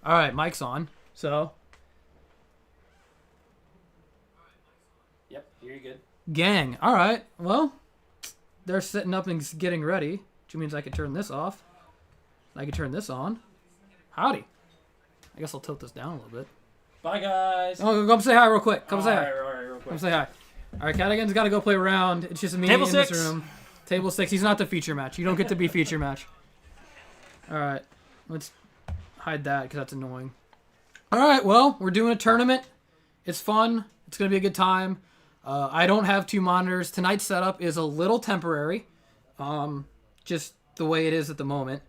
All right, mic's on. So, Yep, you're good. gang. All right. Well, they're setting up and getting ready, which means I could turn this off. I could turn this on. Howdy. I guess I'll tilt this down a little bit. Bye, guys. Oh, come say hi real quick. Come say hi. All right, real quick. Come say hi. All right, Cadigan's got to go play around. It's just me Table in 6. this room. Table 6. He's not the feature match. You don't get to be feature match. All right. Let's hide that because that's annoying. All right. Well, we're doing a tournament. It's fun. It's going to be a good time. I don't have 2 monitors. Tonight's setup is a little temporary. Just the way it is at the moment.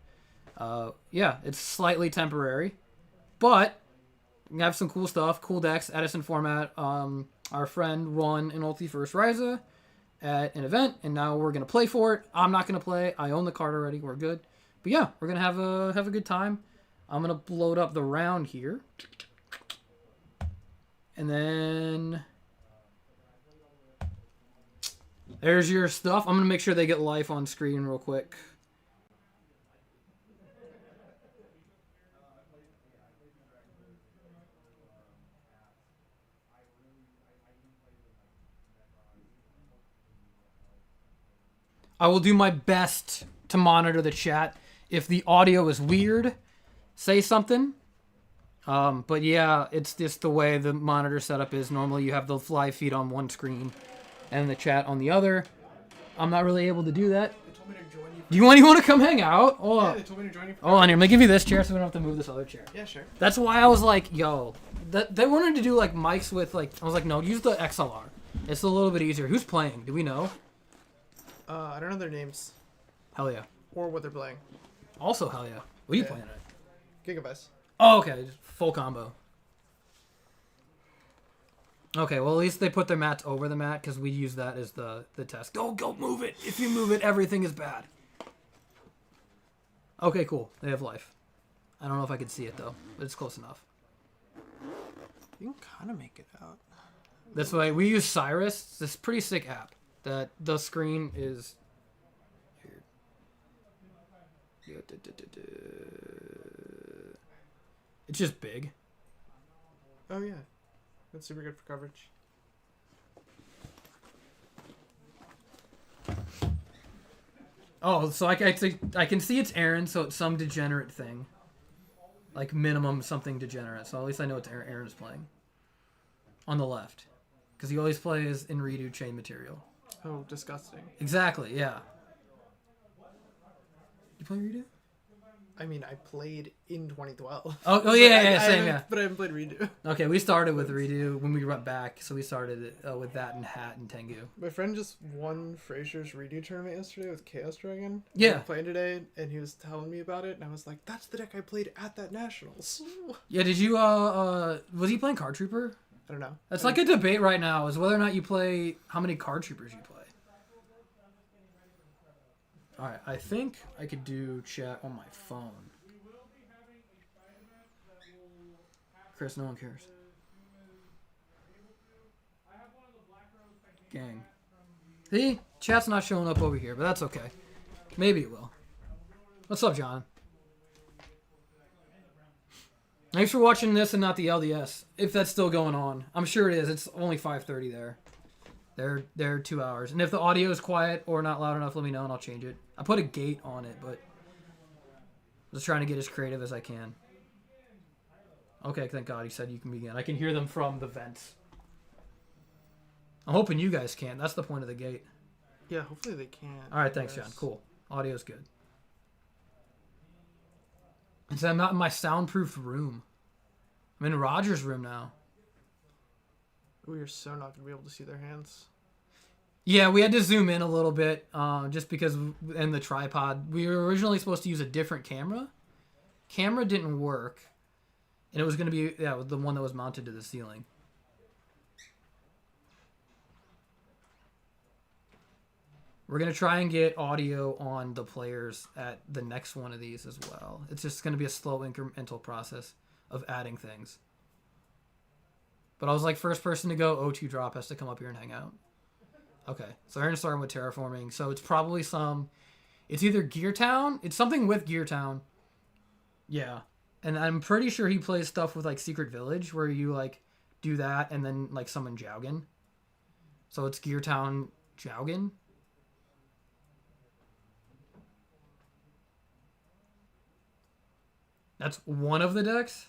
Yeah, it's slightly temporary. But we have some cool stuff. Cool decks, Edison format. Our friend won an Ulti first Raiza at an event, and now we're going to play for it. I'm not going to play. I own the card already. We're good. But yeah, we're going to have a good time. I'm going to load up the round here. And then there's your stuff. I'm going to make sure they get life on screen real quick. I will do my best to monitor the chat. If the audio is weird, say something. But yeah, it's just the way the monitor setup is. Normally you have the live feed on one screen and the chat on the other. I'm not really able to do that. They told me to join you. Do you want to come hang out? Yeah, they told me to join you. Hold on here. Let me give you this chair so we don't have to move this other chair. Yeah, sure. That's why I was like, yo. They wanted to do like mics with like... I was like, no, use the XLR. It's a little bit easier. Who's playing? Do we know? I don't know their names Hell yeah. or what they're playing. Also, hell yeah. What are you Yeah. playing at? Gigabytes. Oh, okay. Just full combo. Okay, well, at least they put their mats over the mat because we use that as the test. Go move it. If you move it, everything is bad. Okay, cool. They have life. I don't know if I can see it, though, but it's close enough. You can kind of make it out. That's why we use Cyrus. It's this pretty sick app that the screen is... It's just big. Oh, yeah. That's super good for coverage. Oh, so I can see it's Aaron, so it's some degenerate thing. Like minimum something degenerate. So at least I know it's Aaron's playing. On the left. Because he always plays in redo chain material. Oh, disgusting. Exactly, yeah. You play redo? I mean, I played in 2012. Oh yeah, same, yeah. But I haven't played redo. Okay, we started with redo when we went back, so we started with that and Hat and Tengu. My friend just won Fraser's redo tournament yesterday with Chaos Dragon. Yeah. We were playing today, and he was telling me about it, and I was like, that's the deck I played at that Nationals. Yeah, did you, was he playing Card Trooper? I don't know. That's like a debate right now, is whether or not you play, how many Card Troopers you play. Alright, I think I could do chat on my phone. Chris, no one cares. Gang. See? Chat's not showing up over here, but that's okay. Maybe it will. What's up, John? Thanks for watching this and not the LDS, if that's still going on. I'm sure it is. It's only 5:30 there. They're 2 hours. And if the audio is quiet or not loud enough, let me know and I'll change it. I put a gate on it, but I'm just trying to get as creative as I can. Okay, thank God he said you can begin. I can hear them from the vents. I'm hoping you guys can. That's the point of the gate. Yeah, hopefully they can. All right, thanks, John. Cool. Audio's good. And so I'm not in my soundproof room. I'm in Roger's room now. We are so not going to be able to see their hands. Yeah, we had to zoom in a little bit just because in the tripod. We were originally supposed to use a different camera. Camera didn't work. And it was going to be the one that was mounted to the ceiling. We're going to try and get audio on the players at the next one of these as well. It's just going to be a slow incremental process of adding things. But I was like, first person to go O2 drop has to come up here and hang out. Okay, so we're going to start with terraforming. So it's probably it's either Gear Town. It's something with Gear Town. Yeah. And I'm pretty sure he plays stuff with like Secret Village where you like do that and then like summon Jowgen. So it's Gear Town Jowgen. That's one of the decks.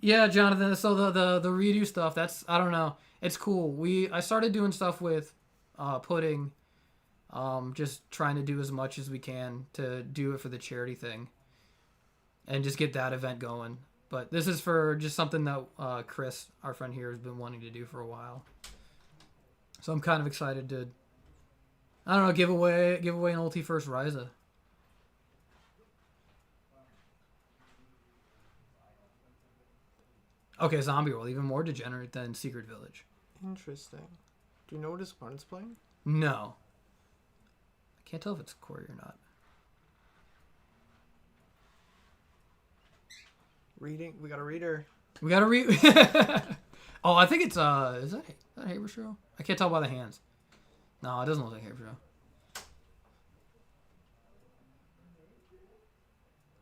Yeah, Jonathan. So the redo stuff. That's I don't know. It's cool. I started doing stuff with Pudding, just trying to do as much as we can to do it for the charity thing, and just get that event going. But this is for just something that Chris, our friend here, has been wanting to do for a while. So I'm kind of excited to, I don't know, give away an Ulti first Raiza. Okay, Zombie World, even more degenerate than Secret Village. Interesting. Do you know what his opponent's playing? No. I can't tell if it's Corey or not. Reading. We got a reader. We gotta read. Oh, I think it's is that Haberstroh? I can't tell by the hands. No, it doesn't look like Haberstroh.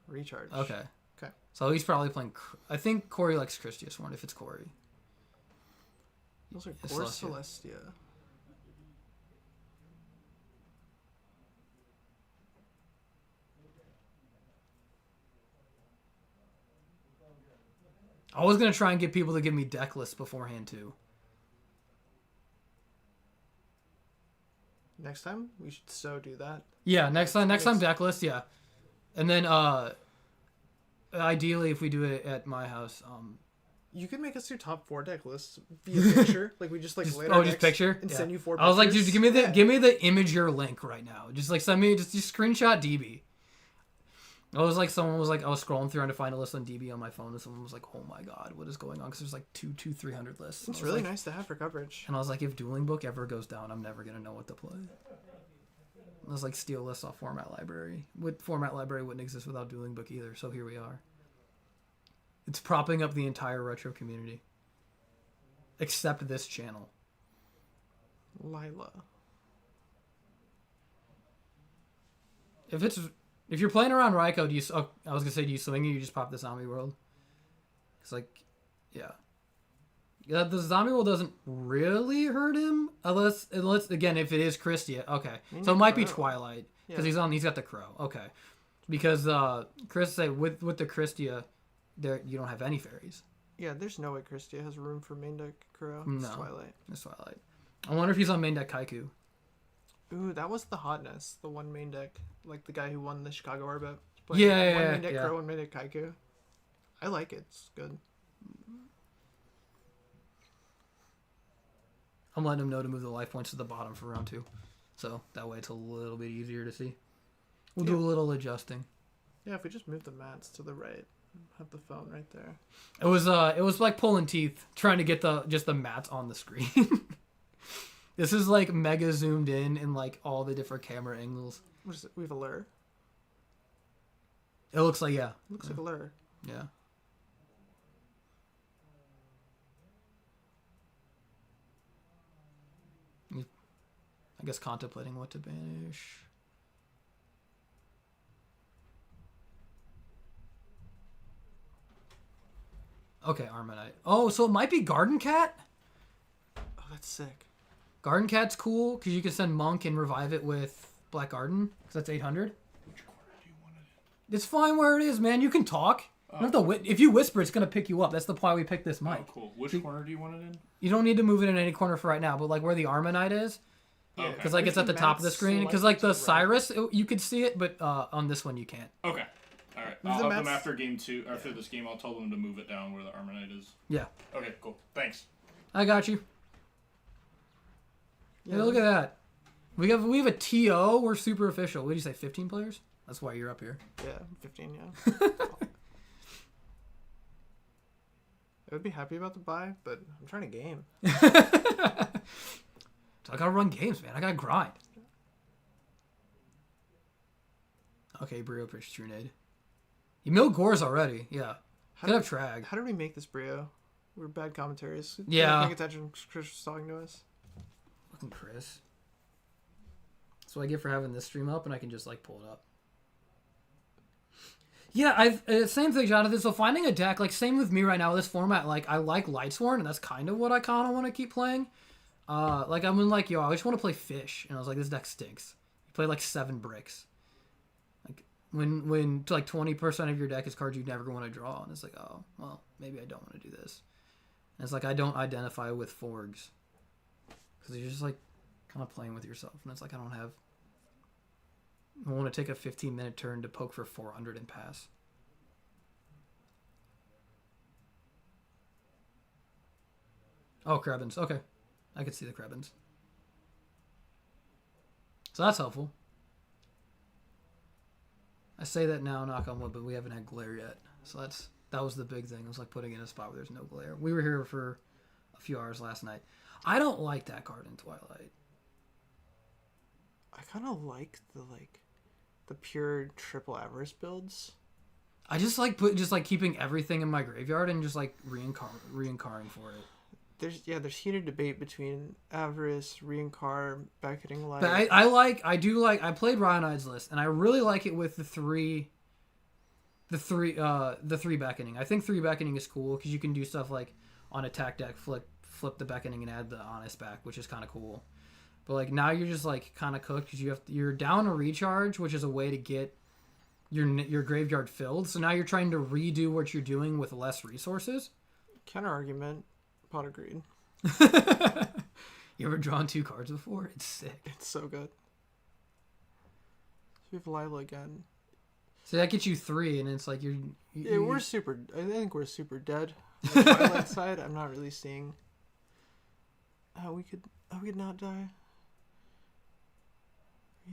Recharge. Okay. Okay. So he's probably playing. I think Corey likes Christius more if it's Corey. Those are It's Core Celestia. Celestia. I was gonna try and get people to give me deck lists beforehand too. Next time we should so do that. Yeah, next time deck list, yeah. And then ideally if we do it at my house, You could make us do top 4 deck lists via picture. Like we just like just, laid our just decks picture and yeah. send you 4 pictures. I was like, dude, give me the Yeah. Imager link right now. Just like send me just screenshot DB. I was like, someone was like, I was scrolling through trying to find a list on DB on my phone, and someone was like, "Oh my god, what is going on?" Because there's like 300 lists. It's And I was really like, nice to have for coverage. And I was like, if Dueling Book ever goes down, I'm never gonna know what to play. I was like, steal lists off Format Library. Format Library wouldn't exist without Dueling Book either. So here we are. It's propping up the entire retro community, except this channel. Lila. If you're playing around Raikou, I was gonna say, do you swing or you just pop the Zombie World? It's like, yeah. The Zombie World doesn't really hurt him unless again if it is Christia. Okay, so it might be Twilight because he's got the Crow. Okay, because Chris say with the Christia, there you don't have any fairies. Yeah, there's no way Christia has room for main deck Crow. No. It's Twilight. It's Twilight. I wonder if he's on main deck Kaiku. Ooh, that was the hotness. The one main deck, like the guy who won the Chicago Arbet. Yeah, one main deck yeah. Crow, one main deck Kaiku. I like it. It's good. I'm letting him know to move the life points to the bottom for round 2, so that way it's a little bit easier to see. We'll do a little adjusting. Yeah, if we just move the mats to the right, have the phone right there. It was like pulling teeth trying to get just the mats on the screen. This is like mega zoomed in like all the different camera angles. What is it? We have a lure. It looks like Looks like a lure. yeah. I guess contemplating what to banish. Okay, Armonite. Oh, so it might be Garden Cat? Oh, that's sick. Garden Cat's cool because you can send Monk and revive it with Black Garden because that's 800. Which corner do you want it in? It's fine where it is, man. You can talk. You don't have to if you whisper, it's gonna pick you up. That's the why we picked this mic. Oh, cool. Which corner do you want it in? You don't need to move it in any corner for right now, but like where the Armonite is, Okay. because like it's at the top of the screen. Because like the Cyrus, you could see it, but on this one you can't. Okay. All right. Move I'll the help them mats- after game 2. After this game, I'll tell them to move it down where the Armonite is. Yeah, Okay. Cool. Thanks. I got you. Yeah. Hey, look at that. We have a TO. We're super official. What did you say? 15 players? That's why you're up here. Yeah, 15, yeah. I would be happy about the buy, but I'm trying to game. So I gotta run games, man. I gotta grind. Okay, Brio pitched Trunade. You milled Gores already. Yeah. Could have Trag. How did we make this Brio? We're bad commentaries. Yeah. Paying attention. Chris was talking to us. Fucking Chris. That's what I get for having this stream up, and I can just like pull it up. Yeah, same thing, Jonathan. So finding a deck, like same with me right now with this format. Like I like Lightsworn, and that's kind of what I kind of want to keep playing. Like I'm in like, yo, I just want to play Fish, and I was like, this deck stinks. You play like 7 bricks. Like when like 20% of your deck is cards you never want to draw, and it's like, oh well, maybe I don't want to do this. And it's like I don't identify with Forgs because you're just like kind of playing with yourself, and it's like I want to take a 15-minute turn to poke for 400 and pass. Oh, Krebins. Okay. I could see the Krebins. So that's helpful. I say that now, knock on wood, but we haven't had glare yet. So that was the big thing. It was like putting in a spot where there's no glare. We were here for a few hours last night. I don't like that card in Twilight. I kind of like the pure triple avarice builds. I just like keeping everything in my graveyard and just like reincarning for it. There's heated debate between avarice, reincarn, beckoning light. But I played Ryanite's list, and I really like it with the three beckoning. I think 3 beckoning is cool because you can do stuff like on attack deck flip the beckoning and add the honest back, which is kind of cool. But like now you're just like kind of cooked because you're down a recharge, which is a way to get your graveyard filled. So now you're trying to redo what you're doing with less resources. Counter argument. Pot of Greed. You ever drawn 2 cards before? It's sick. It's so good. So we have Lila again. So that gets you 3, and it's like we're super. I think we're super dead. On the Twilight side, I'm not really seeing how we could not die.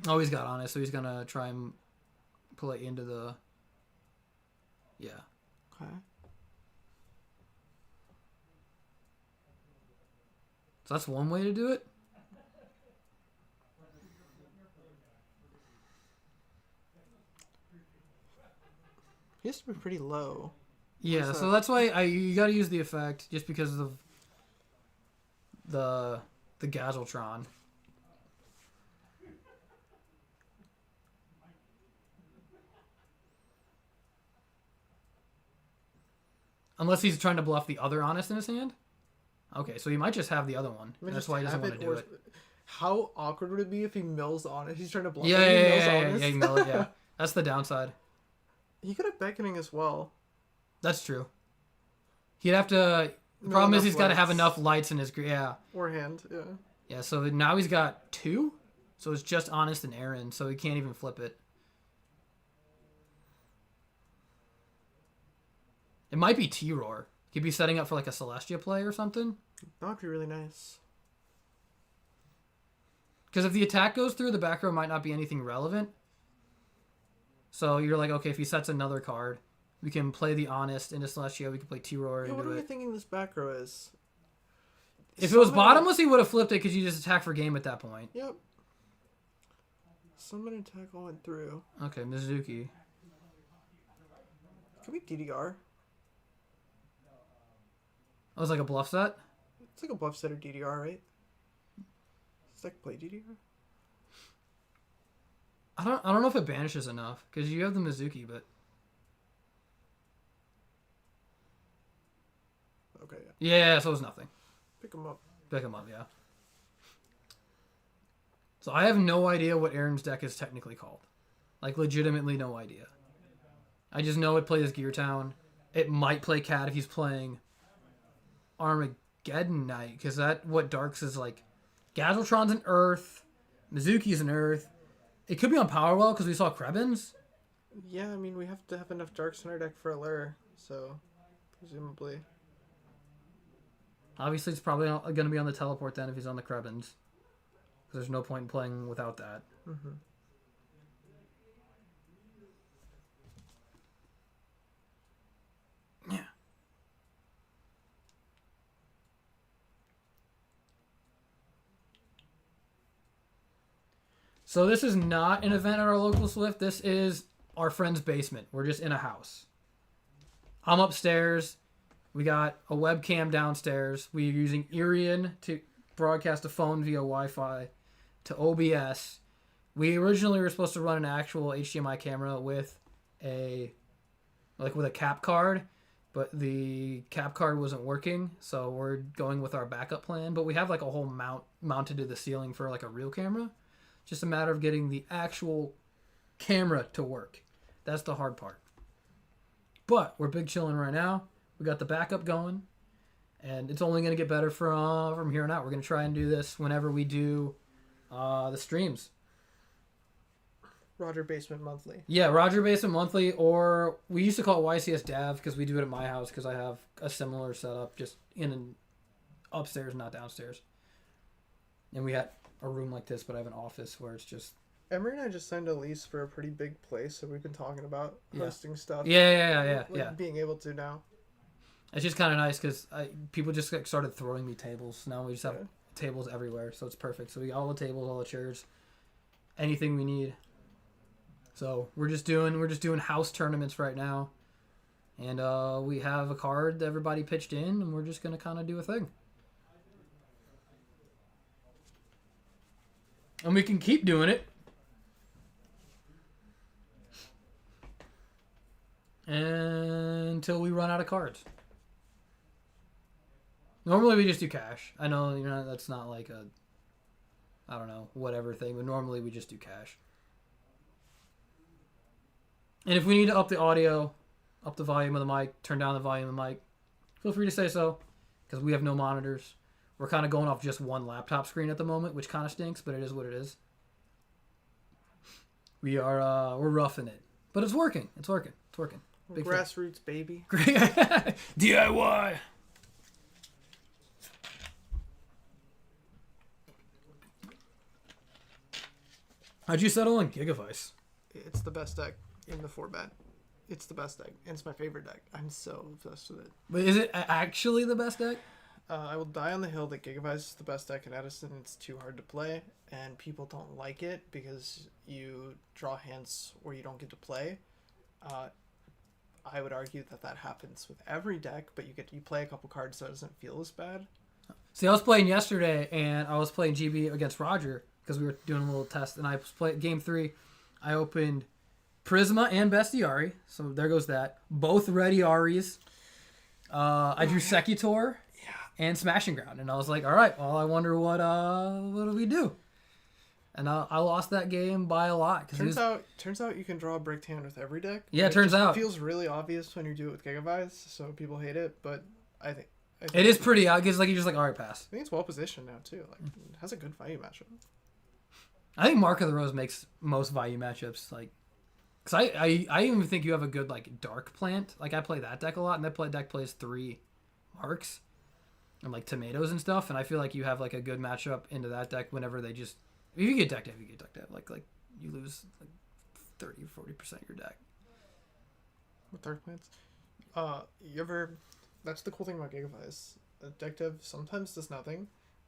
Oh, he's got honest, so he's gonna try and play into the. Yeah. Okay. So that's one way to do it. He has to be pretty low. Yeah, so that's why you got to use the effect just because of the Gazeltron. Unless he's trying to bluff the other honest in his hand. Okay, so he might just have the other one. That's why he doesn't want to do it. How awkward would it be if he mills honest? He's trying to bluff. Yeah, he mill it. Yeah, that's the downside. He could have beckoning as well. That's true. He'd have to. The problem is he's got to have enough lights in his. Yeah. Or hand. Yeah. Yeah. So now he's got 2. So it's just honest and Aaron. So he can't even flip it. It might be T-Roar. He'd be setting up for like a Celestia play or something. That would be really nice. Because if the attack goes through, the back row might not be anything relevant. So you're like, okay, if he sets another card, we can play the Honest into Celestia. We can play T-Roar into it. What are you thinking this back row is? If it was bottomless, he would have flipped it because you just attack for game at that point. Yep. Summon attack all went through. Okay, Mizuki. Can we DDR? Oh, it's like a bluff set? It's like a bluff set or DDR, right? It's like play DDR? I don't know if it banishes enough because you have the Mizuki, but okay. Yeah, so it's nothing. Pick him up. Pick him up, yeah. So I have no idea what Aaron's deck is technically called. Like legitimately no idea. I just know it plays Gear Town. It might play Cat if he's playing Armageddon Knight, because that what Darks is like. Gazeltron's an Earth, Mizuki's an Earth. It could be on Powerwell because we saw Krebins. Yeah, I mean we have to have enough Darks in our deck for a lure, so presumably. Obviously, it's probably going to be on the teleport then if he's on the Krebins, because there's no point in playing without that. Mm-hmm. Yeah. So this is not an event at our local Swift. This is our friend's basement. We're just in a house. I'm upstairs. We got a webcam downstairs. We're using Irion to broadcast a phone via Wi-Fi to OBS. We originally were supposed to run an actual HDMI camera with a like with a cap card, but the cap card wasn't working, so we're going with our backup plan. But we have like a whole mounted to the ceiling for like a real camera. Just a matter of getting the actual camera to work. That's the hard part. But we're big chilling right now. We got the backup going, and it's only going to get better from here on out. We're going to try and do this whenever we do the streams. Roger Basement Monthly. Yeah, Roger Basement Monthly, or we used to call it YCS Dav because we do it at my house because I have a similar setup just in and upstairs, not downstairs. And we had a room like this, but I have an office where it's just... Emery and I just signed a lease for a pretty big place, so we've been talking about hosting stuff. Yeah. Being able to now. It's just kind of nice because people just like, started throwing me tables. Now we just have tables everywhere, so it's perfect. So we got all the tables, all the chairs, anything we need. So we're just doing house tournaments right now, and we have a card that everybody pitched in, and we're just gonna kind of do a thing, and we can keep doing it, until we run out of cards. Normally we just do cash. I know that's not like a, I don't know, whatever thing, but normally we just do cash. And if we need to up the audio, up the volume of the mic, turn down the volume of the mic, feel free to say so, because we have no monitors. We're kind of going off just one laptop screen at the moment, which kind of stinks, but it is what it is. We're roughing it, but it's working. It's working. Big Grassroots, baby. Great. DIY. How'd you settle on Gigavice? It's the best deck in the 4-bet. It's the best deck. And it's my favorite deck. I'm so obsessed with it. But is it actually the best deck? I will die on the hill that Gigavice is the best deck in Edison. It's too hard to play, and people don't like it because you draw hands where you don't get to play. I would argue that happens with every deck, but you play a couple cards so it doesn't feel as bad. See, I was playing yesterday, and I was playing GB against Roger because we were doing a little test, and I was playing game 3. I opened Prisma and Bestiari, so there goes that. Both Ready Aries. I drew Secutor and Smashing Ground, and I was like, all right, well, I wonder what do we do? And I lost that game by a lot. Turns out you can draw a bricked hand with every deck. Yeah, it turns out. It feels really obvious when you do it with Gigavice, so people hate it, but I think it is pretty obvious. Like, you're just like, all right, pass. I think it's well positioned now, too. Like, it has a good value matchup. I think Mark of the Rose makes most value matchups, like, because I even think you have a good, like, Dark Plant. Like, I play that deck a lot, and that deck plays 3 Marks and, like, tomatoes and stuff, and I feel like you have, like, a good matchup into that deck whenever they just... If you get decked out, Like, you lose, like, 30 or 40% of your deck. With Dark Plants? That's the cool thing about Gigavice. Deck dev sometimes does nothing.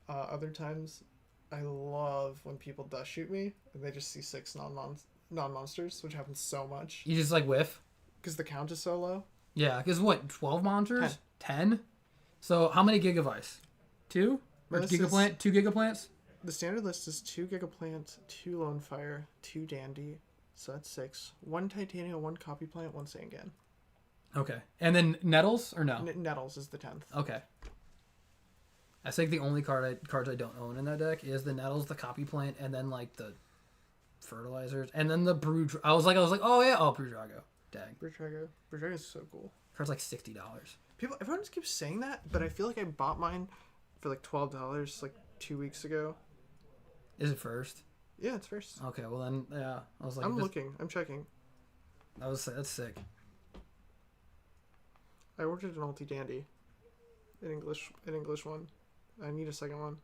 Other times, I love when people dust shoot me, and they just see 6 non-monsters, which happens so much. You just, like, whiff? Because the count is so low. Yeah, because what, 12 monsters? 10? So, how many Gigavice? 2? Or Gigaplant? 2 Gigaplants? The standard list is 2 Gigaplant, 2 Lone Fire, 2 Dandy, so that's 6. 1 Titania, 1 Copy Plant, 1 Sangan. Okay. And then Nettles, or no? Nettles is the 10th. Okay. I think the only cards I don't own in that deck is the Nettles, the Copy Plant, and then, like, the Fertilizers, and then the Brew... I was like, oh, yeah, Brew Drago. Dang. Brew Drago is so cool. Card's like $60. Everyone just keeps saying that, but I feel like I bought mine for, like, $12, like, 2 weeks ago. Is it first? Yeah, it's first. Okay, well then, yeah. I was like, I'm looking. I'm checking. That's sick. I ordered an Ulti Dandy. An English one. I need a second one.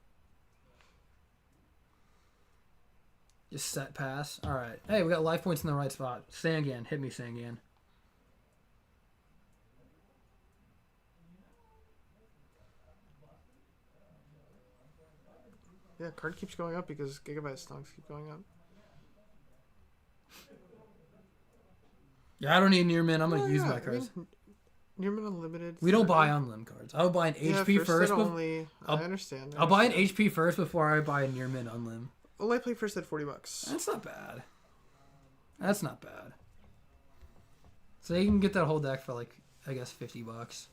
Just set pass. All right. Hey, we got life points in the right spot. Sangan, hit me, Sangan. Yeah, card keeps going up because Gigabyte stocks keep going up. Yeah, I don't need near min. I'm gonna use my cards. Near min unlimited. We don't buy unlim cards. I would buy an HP first. I understand. I'll buy an HP first before I buy a near min unlim. Well, I played first at $40. That's not bad. That's not bad. So you can get that whole deck for like, I guess, $50.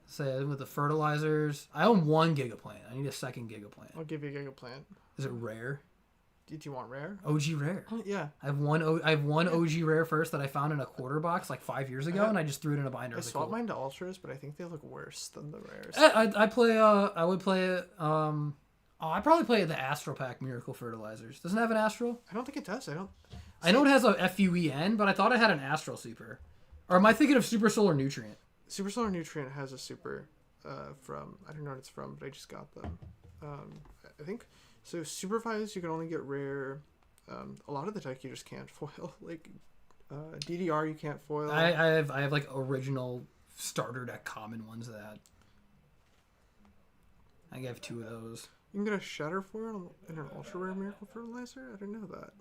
Say with the fertilizers. I own 1 Gigaplant. I need a second Gigaplant. I'll give you a Gigaplant. Is it rare? Did you want rare? OG rare. Yeah. I have one OG rare first that I found in a quarter box like 5 years ago, and I just threw it in a binder. I swapped mine to ultras, but I think they look worse than the rares. I play. I would play it. I probably play the Astral Pack Miracle Fertilizers. Doesn't it have an Astral? I don't think it does. I know it has a FUEN, but I thought it had an Astral Super. Or am I thinking of Super Solar Nutrient? Super Solar Nutrient has a super from, I don't know what it's from, but I just got them. I think, so Supervise, you can only get rare. A lot of the deck you just can't foil. Like, DDR you can't foil. I have like original starter deck common ones that I have 2 of those. You can get a Shatter foil and an ultra rare Miracle Fertilizer? I didn't know that.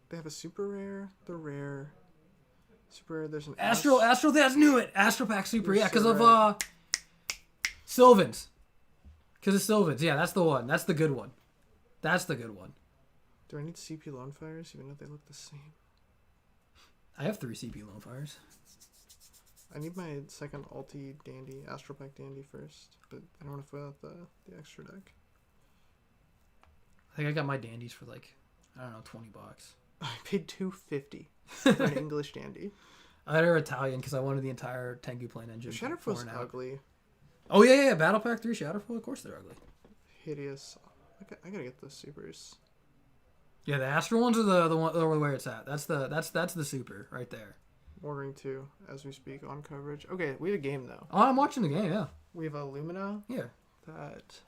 They have a super rare, the rare. Super rare, there's an Astral, that's knew it. Astral Pack Super, yeah, because of Sylvans. Because of Sylvans, yeah, that's the one. That's the good one. That's the good one. Do I need CP Lone Fires, even though they look the same? I have 3 CP Lone Fires. I need my second Ulti Dandy, Astral Pack Dandy first, but I don't want to foil out the extra deck. I think I got my dandies for like, I don't know, $20. I paid $250 for an English Dandy. I had her Italian because I wanted the entire Tengu Plane engine. The Shatterfoil's ugly. Oh yeah, Battle Pack 3 Shatterfoil. Of course they're ugly. Hideous. I gotta get the supers. Yeah, the Astral ones are the one where it's at. That's the super right there. Ordering 2 as we speak on coverage. Okay, we have a game though. Oh, I'm watching the game. Yeah. We have a Lumina. Yeah. That.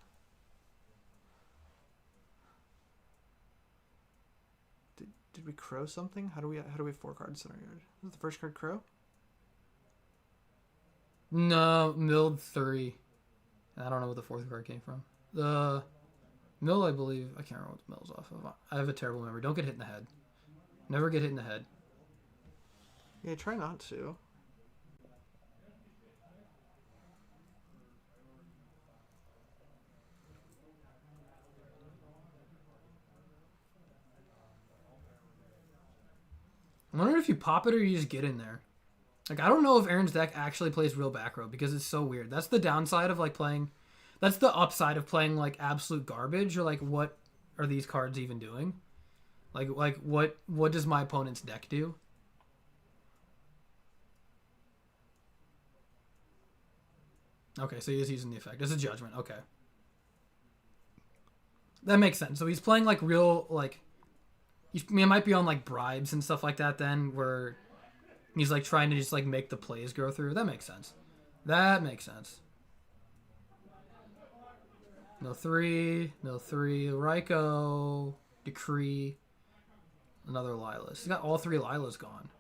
Did we crow something? How do we have 4 cards in our yard? Was the first card crow? No, milled 3. I don't know what the 4th card came from. The mill, I believe. I can't remember what the mill's off of. I have a terrible memory. Don't get hit in the head. Never get hit in the head. Yeah, try not to. I'm wondering if you pop it or you just get in there. Like, I don't know if Aaron's deck actually plays real back row because it's so weird. That's the downside of, like, playing... That's the upside of playing, like, absolute garbage, or, like, what are these cards even doing? Like what does my opponent's deck do? Okay, so he's using the effect. It's a judgment. Okay. That makes sense. So he's playing, like, real, like... I mean, it might be on, like, bribes and stuff like that then, where he's, like, trying to just, like, make the plays go through. That makes sense. That makes sense. No 3. No 3. Raikou. Decree. Another Lilas. He's got all 3 Lilas gone.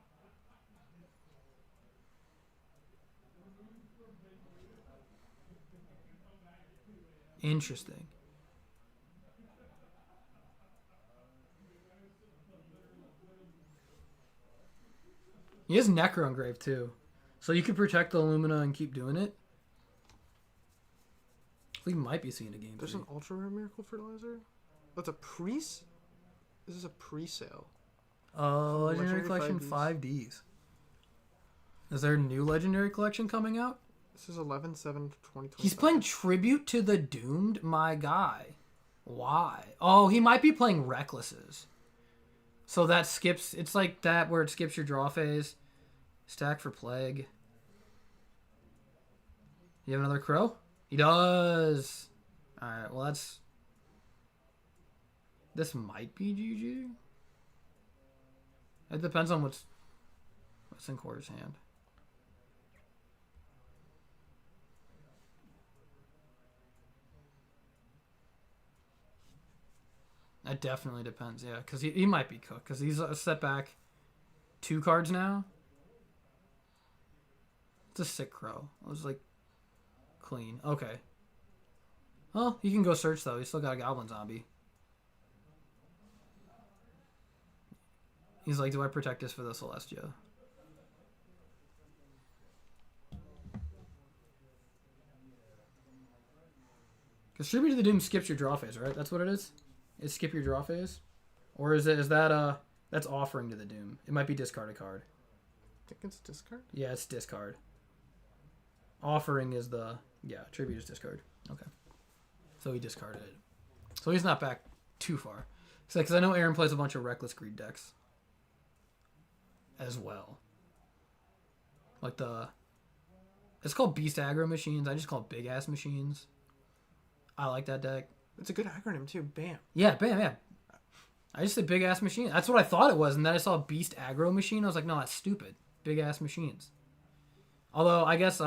Interesting. He has Necro Engrave too. So you could protect the Illumina and keep doing it. We might be seeing a game. There's an ultra rare Miracle Fertilizer? That's a This is a pre-sale. Legendary Collection 5Ds. Is there a new Legendary Collection coming out? This is 11/7/2025. He's playing Tribute to the Doomed, my guy. Why? Oh, he might be playing Recklesses. So that skips... It's like that where it skips your draw phase. Stack for Plague. You have another Crow? He does. Alright, well that's... This might be GG. It depends on what's in Quarter's hand. That definitely depends, yeah. Because he might be cooked. Because he's set back 2 cards now. It's a sick Crow. It was like clean. Okay. Well, you can go search though. He's still got a Goblin Zombie. He's like, do I protect this for the Celestia? Because Tribute to the Doom skips your draw phase, right? That's what it is? Is skip your draw phase? Or is that that's Offering to the Doom? It might be discard a card. think it's discard. Yeah, it's discard. Offering is the... Yeah, tribute is discard. Okay. So he discarded it. So he's not back too far. Because I know Aaron plays a bunch of Reckless Greed decks. As well. Like the... It's called Beast Aggro Machines. I just call it Big Ass Machines. I like that deck. It's a good acronym too. BAM. Yeah, bam, yeah. I just said Big Ass Machine. That's what I thought it was. And then I saw Beast Aggro Machine. I was like, no, that's stupid. Big Ass Machines. Although, I guess...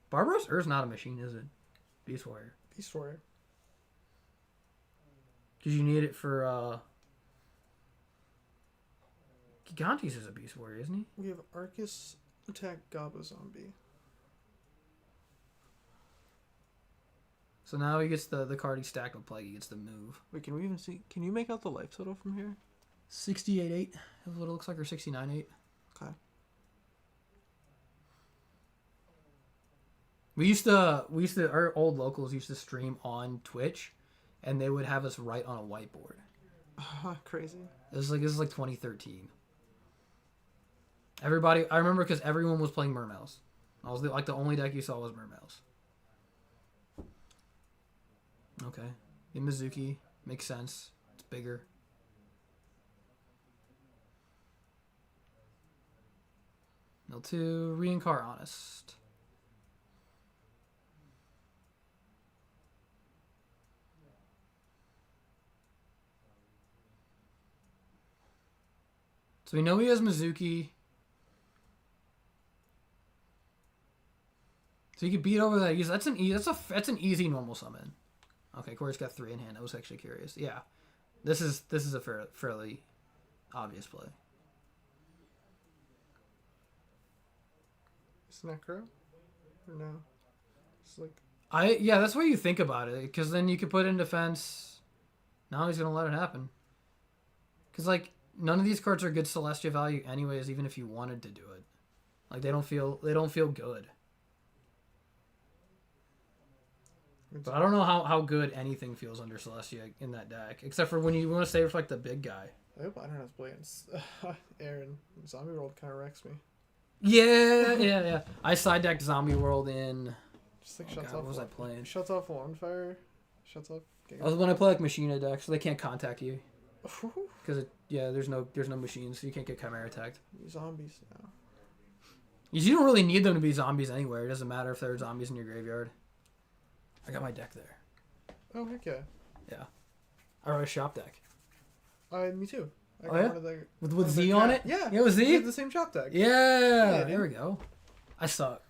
Barbaros Ur's not a machine, is it? Beast Warrior. Beast Warrior. Because you need it for, Gigantes is a Beast Warrior, isn't he? We have Arcus attack Gobbo Zombie. So now he gets the card he stacked with Plague. He gets the move. Wait, can we even see? Can you make out the life total from here? 68-8 is what it looks like, or 69-8. Okay. We used to, our old locals used to stream on Twitch, and they would have us write on a whiteboard. Crazy. This is like 2013. Everybody, I remember because everyone was playing Mermails. I was the only deck you saw was Mermails. Okay. The Mizuki makes sense. It's bigger. Mill 2, Reincar Honest. So we know he has Mizuki. So you could beat over that. That's an easy normal summon. Okay, Corey's got 3 in hand. I was actually curious. Yeah, this is a fairly obvious play. Is Necro? Or no? It's like... Yeah, that's what you think about it, because then you could put in defense. Now he's gonna let it happen. Because like none of these cards are good Celestia value anyways, even if you wanted to do it. Like they don't feel good. But I don't know how good anything feels under Celestia in that deck, except for when you want to save for like the big guy. I hope I don't have Blatant. Aaron, Zombie World kind of wrecks me. Yeah. I side decked Zombie World in. Just like God, what was I playing? Shuts off one fire. Shuts off. I was when I play like Machina deck, so they can't contact you. Because there's no machines, so you can't get Chimera attacked. Zombies now. You don't really need them to be zombies anywhere. It doesn't matter if there are zombies in your graveyard. I got my deck there. Oh heck yeah. Yeah. I wrote a shop deck. Me too. I Oh yeah? one of the, With Z on it? Yeah. Yeah, with Z? We have the same shop deck. Yeah. There we go. I suck.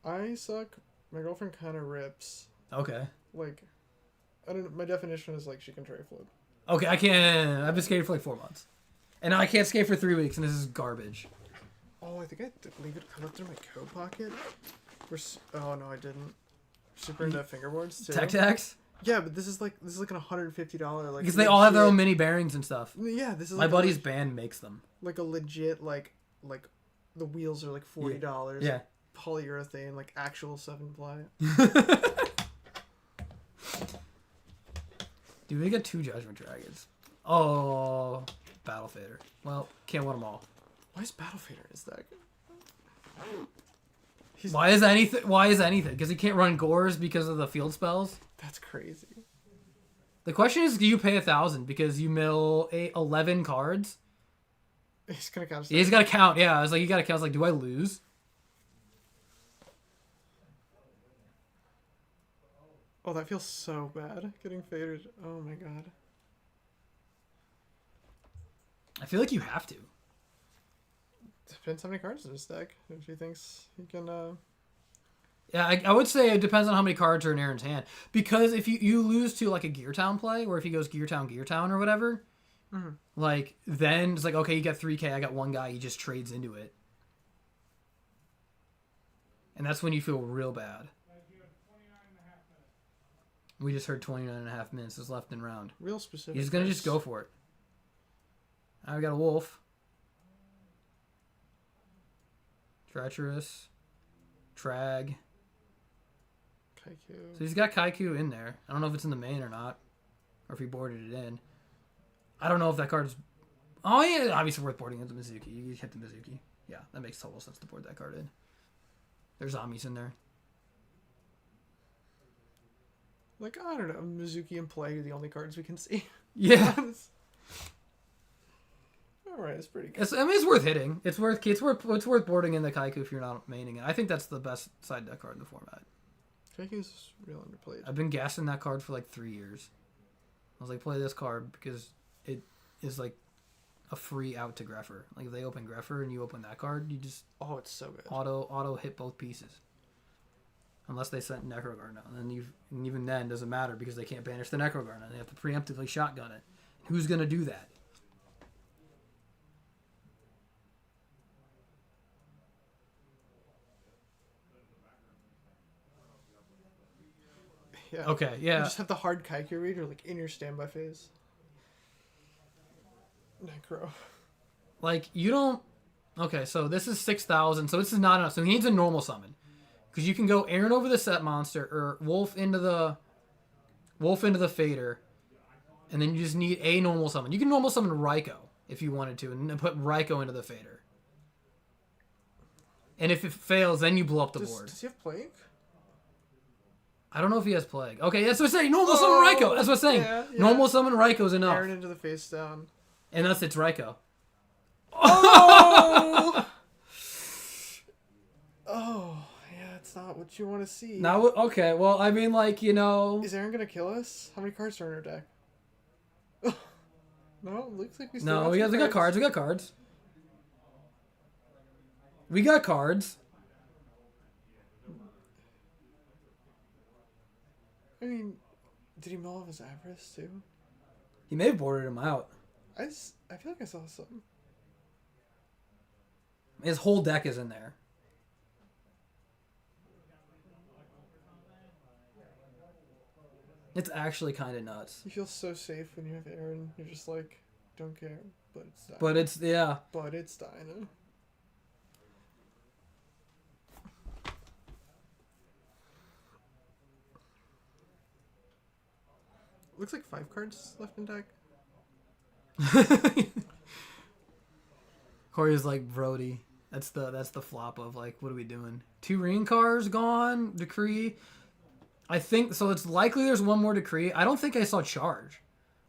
I suck. My girlfriend kind of rips. Okay. Like, I don't know. My definition is like she can tray flip. Okay, I can't. I've been skating for like 4 months. And now I can't skate for 3 weeks, and this is garbage. Oh, I think I did leave it. I left it in my coat pocket. Oh no, I didn't. Super into fingerboards too. Tech tax? Yeah, but this is like an $150 like. Because they all have their own mini bearings and stuff. Yeah, this is my like buddy's band makes them. Like a legit like the wheels are like $40. Yeah. Polyurethane, like actual 7-ply. Dude, we got 2 Judgment Dragons. Oh, Battle Fader. Well, can't win them all. Why is Battle Fader in his deck? Why is anything? Because he can't run Gores because of the field spells? That's crazy. The question is, do you pay 1,000 because you mill 11 cards? He's gonna count. He's got to count. Yeah, I was like, you got to count. I was like, do I lose? Oh, that feels so bad. Getting faded. Oh my god. I feel like you have to. Depends how many cards in his deck. If he thinks he can. Yeah, I would say it depends on how many cards are in Aaron's hand. Because if you lose to like a Gear Town play, or if he goes Gear Town or whatever, like then it's like, okay, you got 3K, I got 1 guy, he just trades into it. And that's when you feel real bad. We just heard 29.5 minutes is left in round. Real specific. He's going to just go for it. Now we got a wolf. Treacherous. Trag. Kaiku. So he's got Kaiku in there. I don't know if it's in the main or not. Or if he boarded it in. I don't know if that card's... Oh, yeah, obviously worth boarding into Mizuki. You hit the Mizuki. Yeah, that makes total sense to board that card in. There's zombies in there. Like, I don't know, Mizuki and Plague are the only cards we can see. Yeah. Alright, it's pretty good. It's worth hitting. It's worth boarding in the Kaiku if you're not maining it. I think that's the best side deck card in the format. Kaiku's real underplayed. I've been gassing that card for like 3 years. I was like, play this card because it is like a free out to Greffer. Like if they open Greffer and you open that card, you just Oh, it's so good. auto hit both pieces. Unless they sent Necrogarden out. And even then, it doesn't matter because they can't banish the Necrogarden. They have to preemptively shotgun it. Who's going to do that? Yeah. Okay, yeah. You just have the hard Kaiku reader like in your standby phase. Necro. Like, you don't... Okay, so this is 6,000, so this is not enough. So he needs a normal summon. Because you can go Aaron over the set monster, or Wolf into the Fader, and then you just need a normal summon. You can normal summon Raikou, if you wanted to, and then put Raikou into the Fader. And if it fails, then you blow up the board. Does he have Plague? I don't know if he has Plague. Okay, that's what I'm saying. Normal summon Raikou. That's what I'm saying. Yeah. Normal summon Raikou's enough. Aaron into the face down. And thus it's Raikou. Oh! Oh, yeah, it's not what you want to see. Now, okay, well, I mean, like, you know... Is Aaron gonna kill us? How many cards are in our deck? No, it looks like we still No, we got cards. We got cards. We got cards. I mean, did he mill off his Avarice too? He may have boarded him out. I feel like I saw something. His whole deck is in there. It's actually kind of nuts. You feel so safe when you have Aaron. You're just like, don't care, but it's Dinah. But it's, yeah. But it's Dinah. Looks like 5 cards left in deck. Corey's like, Brody. That's the flop of like, what are we doing? 2 ring cars gone. Decree. I think so. It's likely there's one more decree. I don't think I saw charge.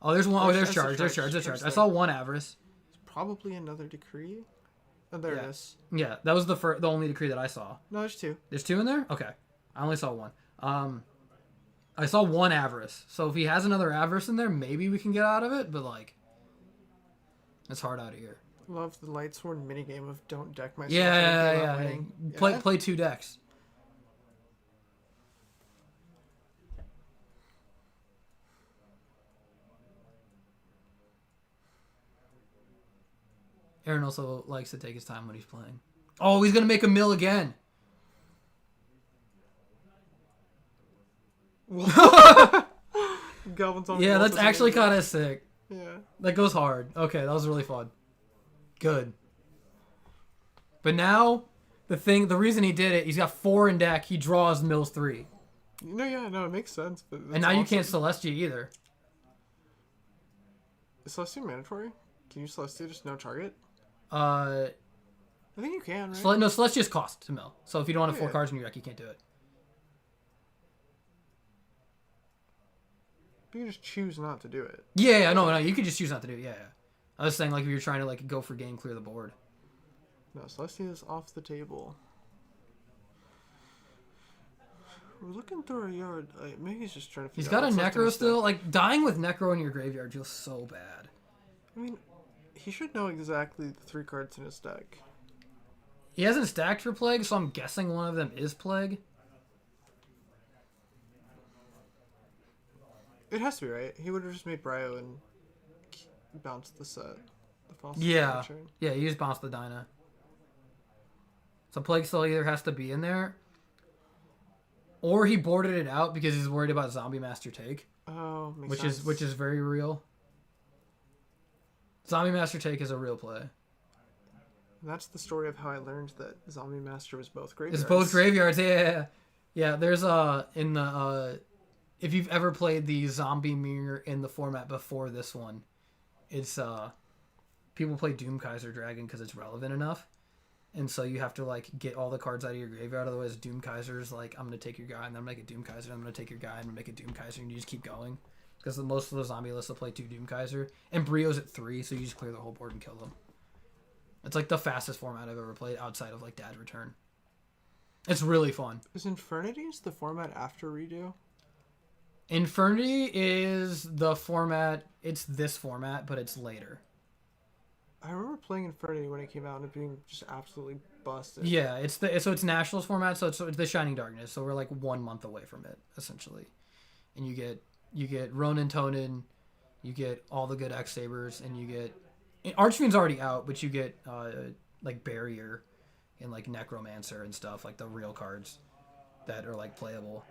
Oh, there's one. Oh, there's charge. There's charge. There's charge. I saw one Avarice. It's probably another decree. Oh, there it is. Yeah, that was the only decree that I saw. No, there's 2. There's 2 in there. Okay, I only saw 1. I saw 1 Avarice. So if he has another Avarice in there, maybe we can get out of it. But like, it's hard out of here. Love the Lightsworn minigame of don't deck myself. Yeah. Play 2 decks. Aaron also likes to take his time when he's playing. Oh, he's gonna make a mill again. Yeah, that's actually kind of sick. Yeah. That goes hard. Okay, that was really fun. Good. But now, the reason he did it, he's got 4 in deck. He draws mills 3. No, it makes sense. But And now you can't Celestia either. Is Celestia mandatory? Can you Celestia just no target? I think you can, right? No, Celestia's cost to mill. So if you don't have 4 cards in your deck, you can't do it. But you just choose not to do it. Yeah, no, you could just choose not to do it. Yeah. I was saying, like, if you're trying to, like, go for game, clear the board. No, Celestia is off the table. We're looking through our yard. Maybe he's just trying to figure out. He's got a Necro still. Like, dying with Necro in your graveyard feels so bad. I mean, he should know exactly the 3 cards in his deck. He hasn't stacked for Plague, so I'm guessing one of them is Plague. It has to be, right? He would have just made Bryo and bounced the set. The false Yeah. chain. Yeah, he just bounced the Dyna. So Plague still either has to be in there, or he boarded it out because he's worried about Zombie Master Take. Oh, makes sense. Which is very real. Zombie Master Take is a real play. And that's the story of how I learned that Zombie Master was both graveyards. It's both graveyards. Yeah. There's in the if you've ever played the Zombie Mirror in the format before this one, it's people play Doom Kaiser Dragon because it's relevant enough. And so you have to like get all the cards out of your graveyard. Otherwise, Doom Kaiser's like, I'm gonna take your guy, and then I'm gonna make a Doom Kaiser, and I'm gonna take your guy, and I'm gonna make a Doom Kaiser, and you just keep going. Because most of the zombie lists will play 2 Doom Kaiser, and Brio's at 3, so you just clear the whole board and kill them. It's like the fastest format I've ever played outside of like Dad's Return. It's really fun. Is Infernities the format after Redo? Infernity is the format. It's this format, but it's later. I remember playing Infernity when it came out and it being just absolutely busted. Yeah, it's Nationals format, so it's the Shining Darkness. So we're like 1 month away from it essentially, and you get Ronin Tonin, you get all the good X Sabers, and you get Archfiend's already out, but you get like Barrier and like Necromancer and stuff, like the real cards that are like playable.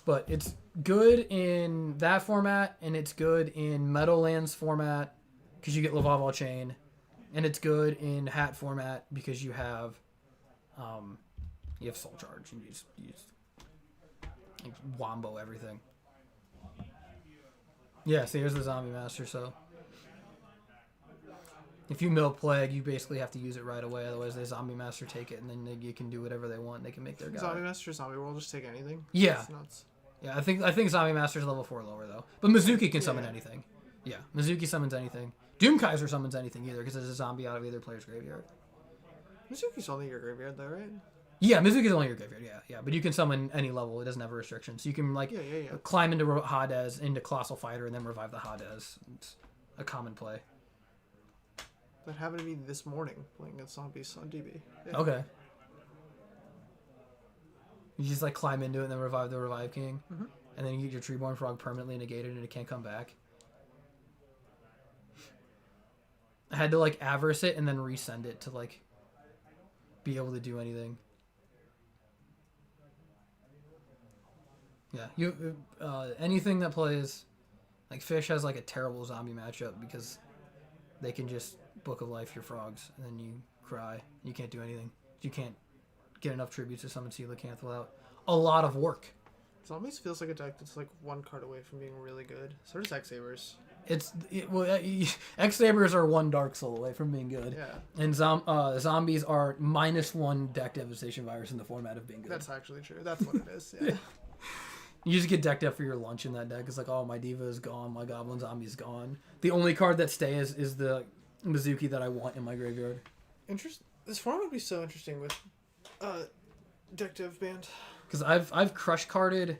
But it's good in that format, and it's good in Meadowlands format because you get Lavalval Chain, and it's good in Hat format because you have Soul Charge, and you just like, wombo everything. Yeah, so here's the Zombie Master. So if you mill Plague, you basically have to use it right away. Otherwise, the Zombie Master take it, and then you can do whatever they want. They can make their guy. Zombie Master, Zombie World, just take anything. Yeah. That's nuts. Yeah, I think Zombie Master's level 4 lower though. But Mizuki can summon anything. Yeah, Mizuki summons anything. Doom Kaiser summons anything either because it's a zombie out of either player's graveyard. Mizuki's only your graveyard though, right? Yeah, Mizuki's only your graveyard. Yeah. But you can summon any level. It doesn't have a restriction. So you can like climb into Hades, into Colossal Fighter, and then revive the Hades. It's a common play. That happened to me this morning playing a zombies on DB. Yeah. Okay. You just like climb into it and then revive the Revive King. Mm-hmm. And then you get your Treeborn Frog permanently negated and it can't come back. I had to like Avarice it and then resend it to like be able to do anything. Yeah, you anything that plays like Fish has like a terrible zombie matchup because they can just Book of Life your frogs and then you cry. You can't do anything. You can't get enough tributes to summon Coelacanth without a lot of work. Zombies feels like a deck that's like 1 card away from being really good. So does X Sabers. X Sabers are 1 Dark Soul away from being good. Yeah. And zombies are -1 deck devastation virus in the format of being good. That's actually true. That's what it is. Yeah. You just get decked up for your lunch in that deck. It's like, oh, my Diva is gone, my Goblin Zombie is gone. The only card that stays is the Mizuki that I want in my graveyard. This format would be so interesting with deck dev band. Because I've crush carded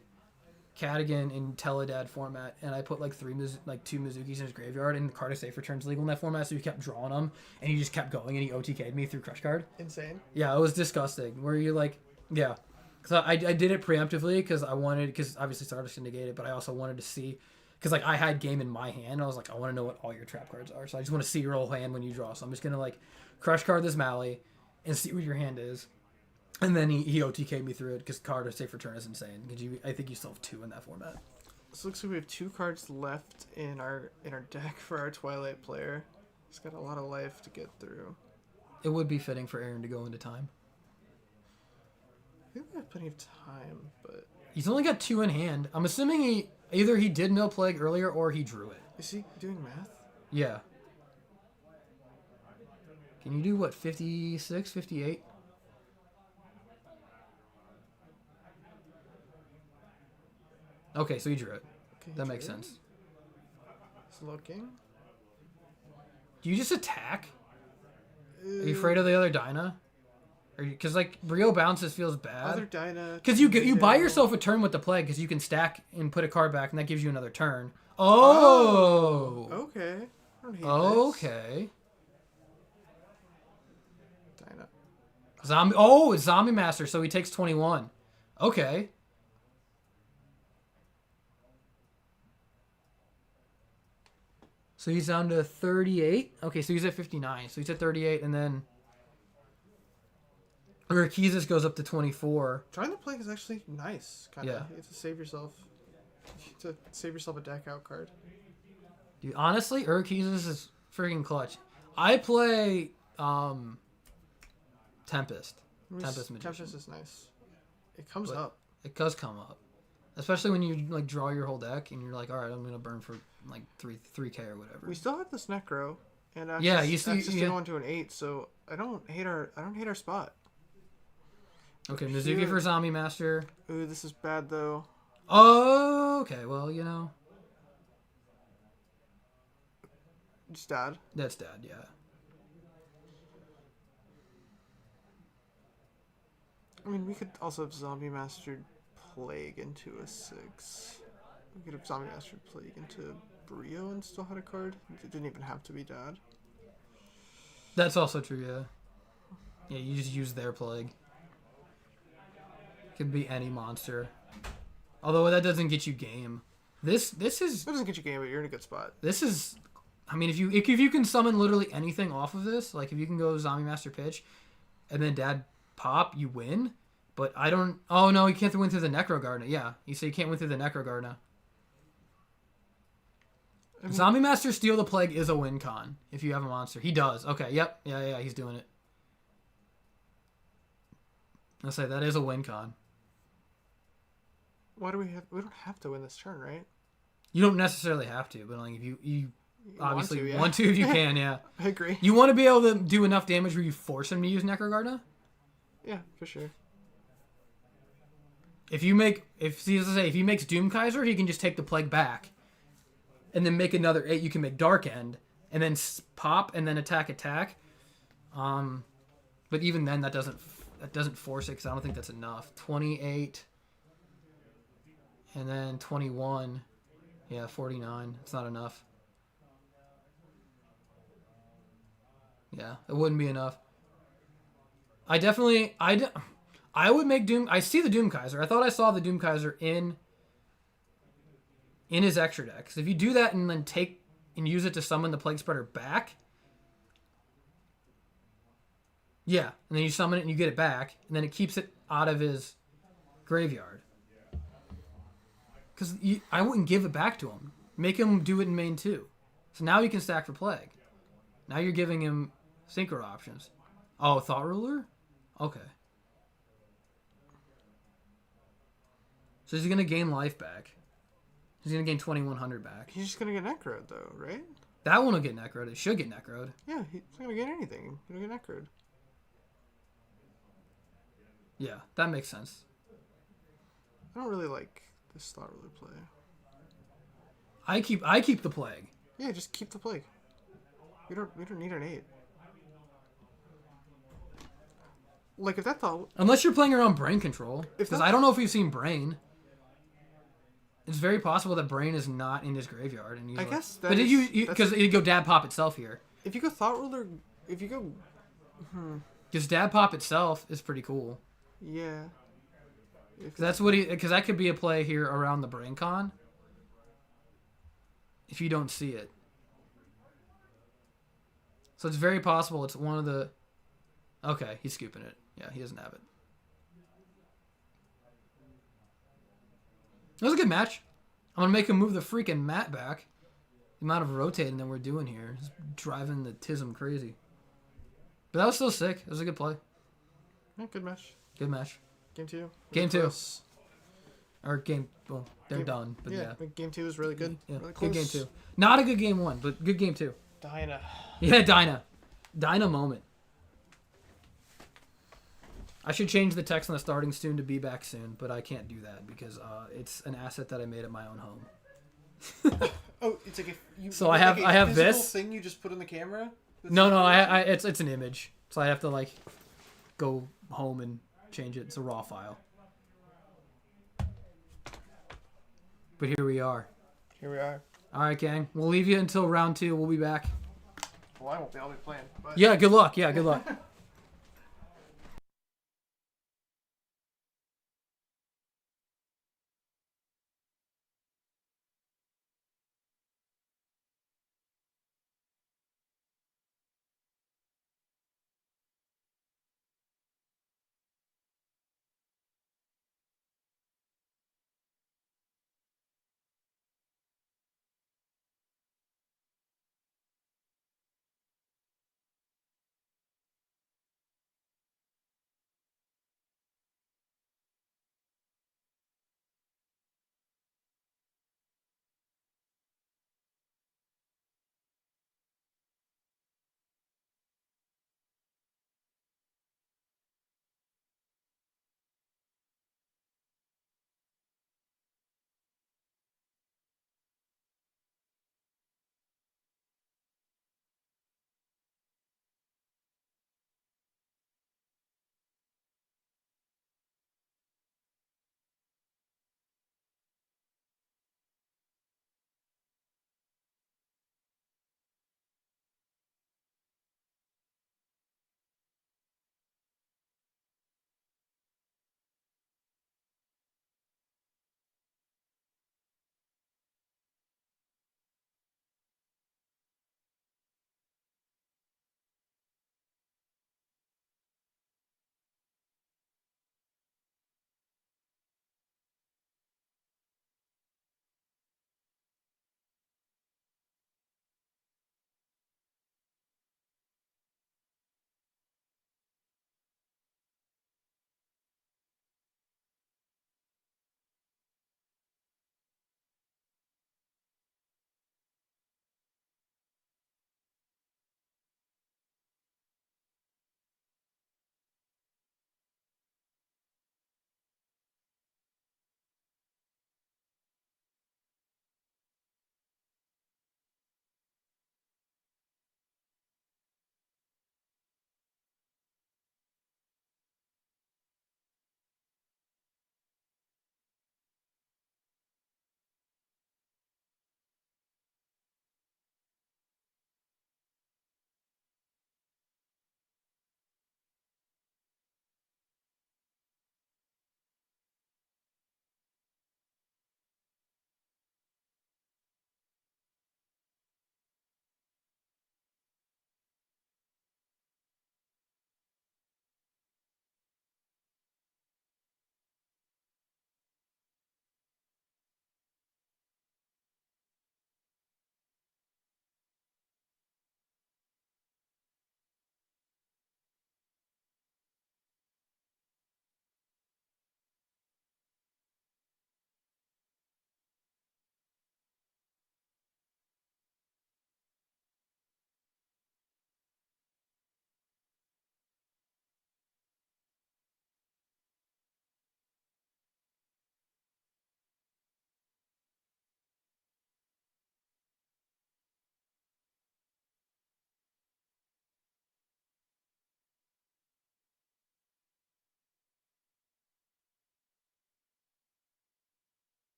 Cadigan in Teledad format, and I put like 2 Mizukis in his graveyard, and the card of safe returns legal in that format, so he kept drawing them, and he just kept going, and he OTK'd me through crush card. Insane. Yeah, it was disgusting. Where you like, yeah. Because I did it preemptively because obviously Stardust can negate it, but I also wanted to see, because like I had game in my hand, and I was like, I want to know what all your trap cards are, so I just want to see your whole hand when you draw, so I'm just going to like crush card this Mally and see what your hand is. And then he OTK'd me through it because card of safe return is insane. I think you still have 2 in that format. So it looks like we have 2 cards left in our deck for our Twilight player. He's got a lot of life to get through. It would be fitting for Aaron to go into time. I think we have plenty of time, but He's only got 2 in hand. I'm assuming he did Mill Plague earlier or he drew it. is he doing math? Yeah. Can you do what, 56, 58? Okay, so he drew it. Okay, That makes true. sense. He's looking. Do you just attack? Are you afraid of the other Dyna? Because like Brio bounces feels Other bad. Dyna. Because you buy yourself a turn with the Plague because you can stack and put a card back and that gives you another turn. Oh. Okay. I don't hate Okay. this. Dyna. Zombie. Oh, it's Zombie Master, so he takes 21. Okay. So he's down to 38. Okay, so he's at 59. So he's at 38, and then Urquiza goes up to 24. Trying to play is actually nice. Kind of. Yeah. You have to save yourself. A deck out card. Dude, honestly, Urquiza is freaking clutch. I play Tempest. Tempest Magician. Tempest is nice. It comes But up. It does come up. Especially when you like draw your whole deck and you're like, all right, I'm gonna burn for like 3K or whatever. We still have this Necro. And Yeah, access, you see- access to yeah. go into an 8, so I don't hate our spot. Okay, Here- Mizuki for Zombie Master. Ooh, this is bad though. Oh, okay. Well, you know, Just dad. that's dead. Yeah. I mean, we could also have Zombie Mastered Plague into a 6. We could have Zombie Mastered Plague into Brio and still had a card. It didn't even have to be dad. That's also true. Yeah. Yeah, you just use their plague. Could be any monster. Although that doesn't get you game. This is That doesn't get you game, but you're in a good spot. this is. I mean, if you can summon literally anything off of this, like if you can go Zombie Master Pitch, and then Dad pop, you win. But I don't. Oh no, you can't win through the Necro Gardener. Yeah, you say you can't win through the Necro Gardener. I mean, Zombie Master Steal the Plague is a win con if you have a monster. He does. Okay. Yep. Yeah. He's doing it. I'll say that is a win con. why do we have? We don't have to win this turn, right? You don't necessarily have to, but like if you You obviously want to, yeah. if you can, yeah. I agree. You want to be able to do enough damage where you force him to use Necro Gardener. Yeah, for sure. If he makes Doom Kaiser, he can just take the plague back, and then make another 8. You can make Dark End, and then pop, and then attack. But even then, that doesn't force it because I don't think that's enough. 28, and then 21. Yeah, 49. It's not enough. Yeah, it wouldn't be enough. I would make Doom. I see the Doom Kaiser. I thought I saw the Doom Kaiser in his extra deck. So if you do that and then take and use it to summon the Plague Spreader back, yeah, and then you summon it and you get it back, and then it keeps it out of his graveyard. Because I wouldn't give it back to him. Make him do it in main 2. So now he can stack for Plague. Now you're giving him Synchro options. Oh, Thought Ruler? Okay. So he's going to gain life back. He's going to gain 2100 back. He's just gonna get necroed though, right? That one will get necroed. It should get necroed. Yeah, he's not gonna get anything. He's gonna get necroed. Yeah, that makes sense. I don't really like this Thought Ruler play. I keep the Plague. Yeah, just keep the plague. We don't need an 8. Like if that thought Unless you're playing around Brain Control. If Because that- I don't know if you've seen Brain. It's very possible that Brain is not in his graveyard. And I guess that but did is- you because that's- you go Dad Pop itself here. if you go Thought Ruler, if you go Because Dad Pop itself is pretty cool. yeah. If That's because that could be a play here around the Brain Con. If you don't see it. So it's very possible it's one of the... Okay, he's scooping it. Yeah, he doesn't have it. That was a good match. I'm going to make him move the freaking mat back. The amount of rotating that we're doing here is driving the Tism crazy. But that was still sick. It was a good play. yeah, good match. Good match. Game 2. Game Really 2. close. Or game... Well, they're Game- done. But yeah. but game 2 was really good. Yeah, Really good game close. 2. Not a good game 1, but good game 2. Dinah. Yeah, Dinah moment. I should change the text on the starting soon to be back soon, but I can't do that because it's an asset that I made at my own home. Oh, it's like if you. So I have physical this. thing you just put in the camera. No, it's an image, so I have to like go home and change it. It's a raw file. But here we are. Here we are. All right, gang. We'll leave you until round 2. We'll be back. Well, I won't be. I'll be playing. But... Yeah, good luck. Yeah, good luck.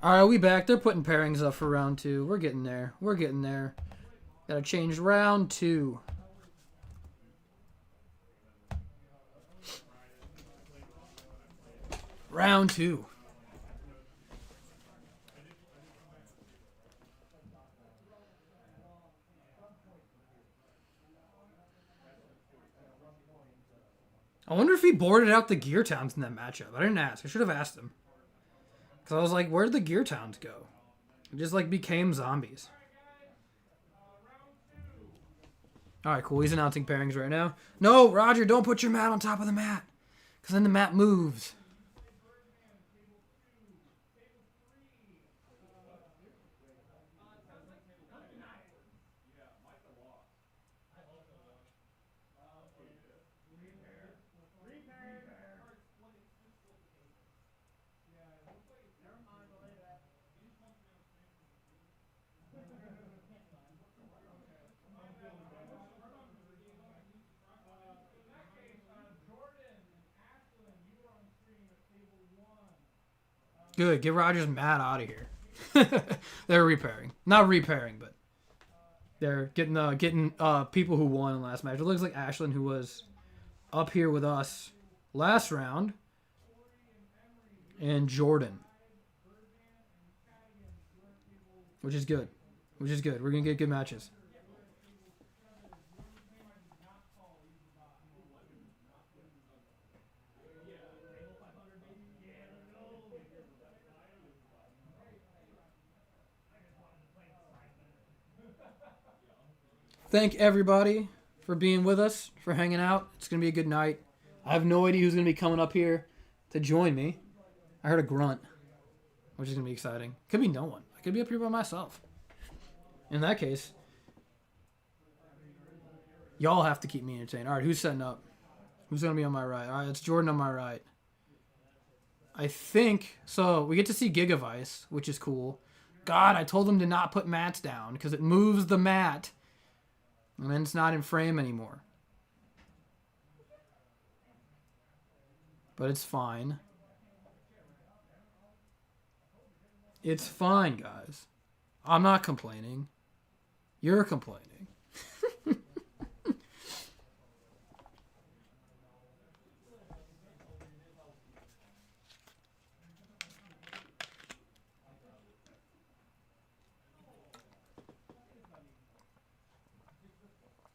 All right, we back. They're putting pairings up for round 2. We're getting there. We're getting there. Gotta change round 2. Round 2. I wonder if he boarded out the Gear Towns in that matchup. I didn't ask. I should have asked him. Because I was like, where did the Gear Towns go? It just like became zombies. Alright, cool. He's announcing pairings right now. No, Roger, don't put your mat on top of the mat. Because then the mat moves. Good. Get Roger's mat out of here. They're repairing. Not repairing, but they're getting people who won last match. It looks like Ashlyn, who was up here with us last round, and Jordan, which is good. Which is good. We're gonna get good matches. Thank everybody for being with us, for hanging out. It's going to be a good night. I have no idea who's going to be coming up here to join me. I heard a grunt, which is going to be exciting. Could be no one. I could be up here by myself. In that case, y'all have to keep me entertained. All right, who's setting up? Who's going to be on my right? All right, it's Jordan on my right. I think, so we get to see Gigavice, which is cool. God, I told him to not put mats down because it moves the mat. And then it's not in frame anymore. But it's fine. It's fine, guys. I'm not complaining. You're complaining.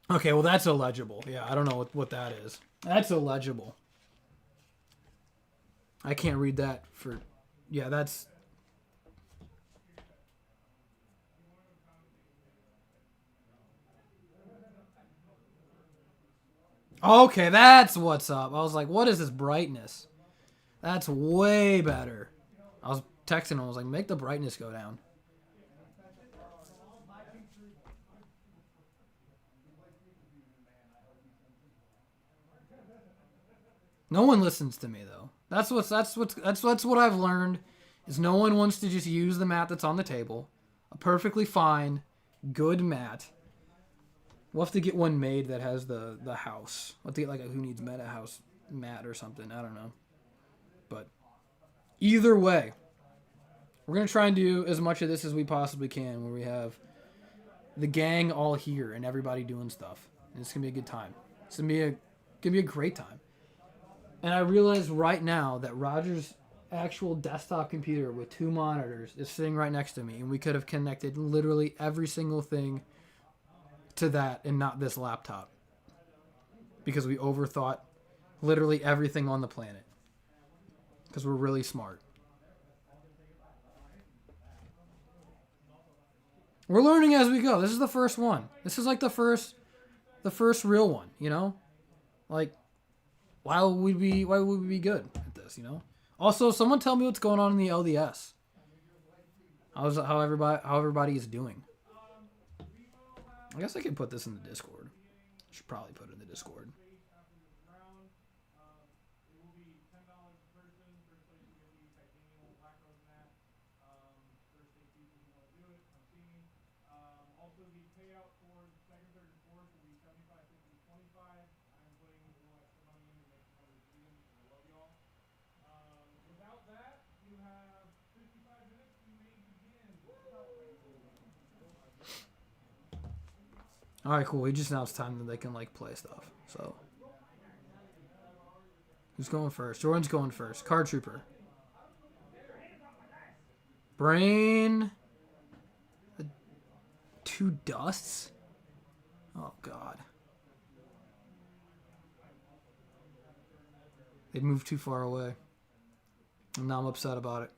Okay, well, that's illegible. Yeah, I don't know what that is. That's illegible. I can't read that for... Yeah, that's... Okay, that's what's up. I was like, what is this brightness? That's way better. I was texting him. I was like, make the brightness go down. No one listens to me though. That's what I've learned is no one wants to just use the mat that's on the table. A perfectly fine, good mat. We'll have to get one made that has the house. We'll have to get like a WhoNeedsMeta house mat or something. I don't know. But either way, we're going to try and do as much of this as we possibly can where we have the gang all here and everybody doing stuff. And it's going to be a good time. It's going to be a great time. And I realize right now that Roger's actual desktop computer with 2 monitors is sitting right next to me, and we could have connected literally every single thing to that and not this laptop. Because we overthought literally everything on the planet. Because we're really smart. We're learning as we go. This is the first one. This is like the first real one, you know? Like, why would we be good at this, you know? Also, someone tell me what's going on in the LDS. How everybody is doing. I guess I could put this in the Discord. I should probably put it in the Discord. All right, cool. He just announced time that they can like play stuff. So, who's going first? Jordan's going first. Card Trooper. Brain. 2 dusts. Oh God. They'd moved too far away. And now I'm upset about it.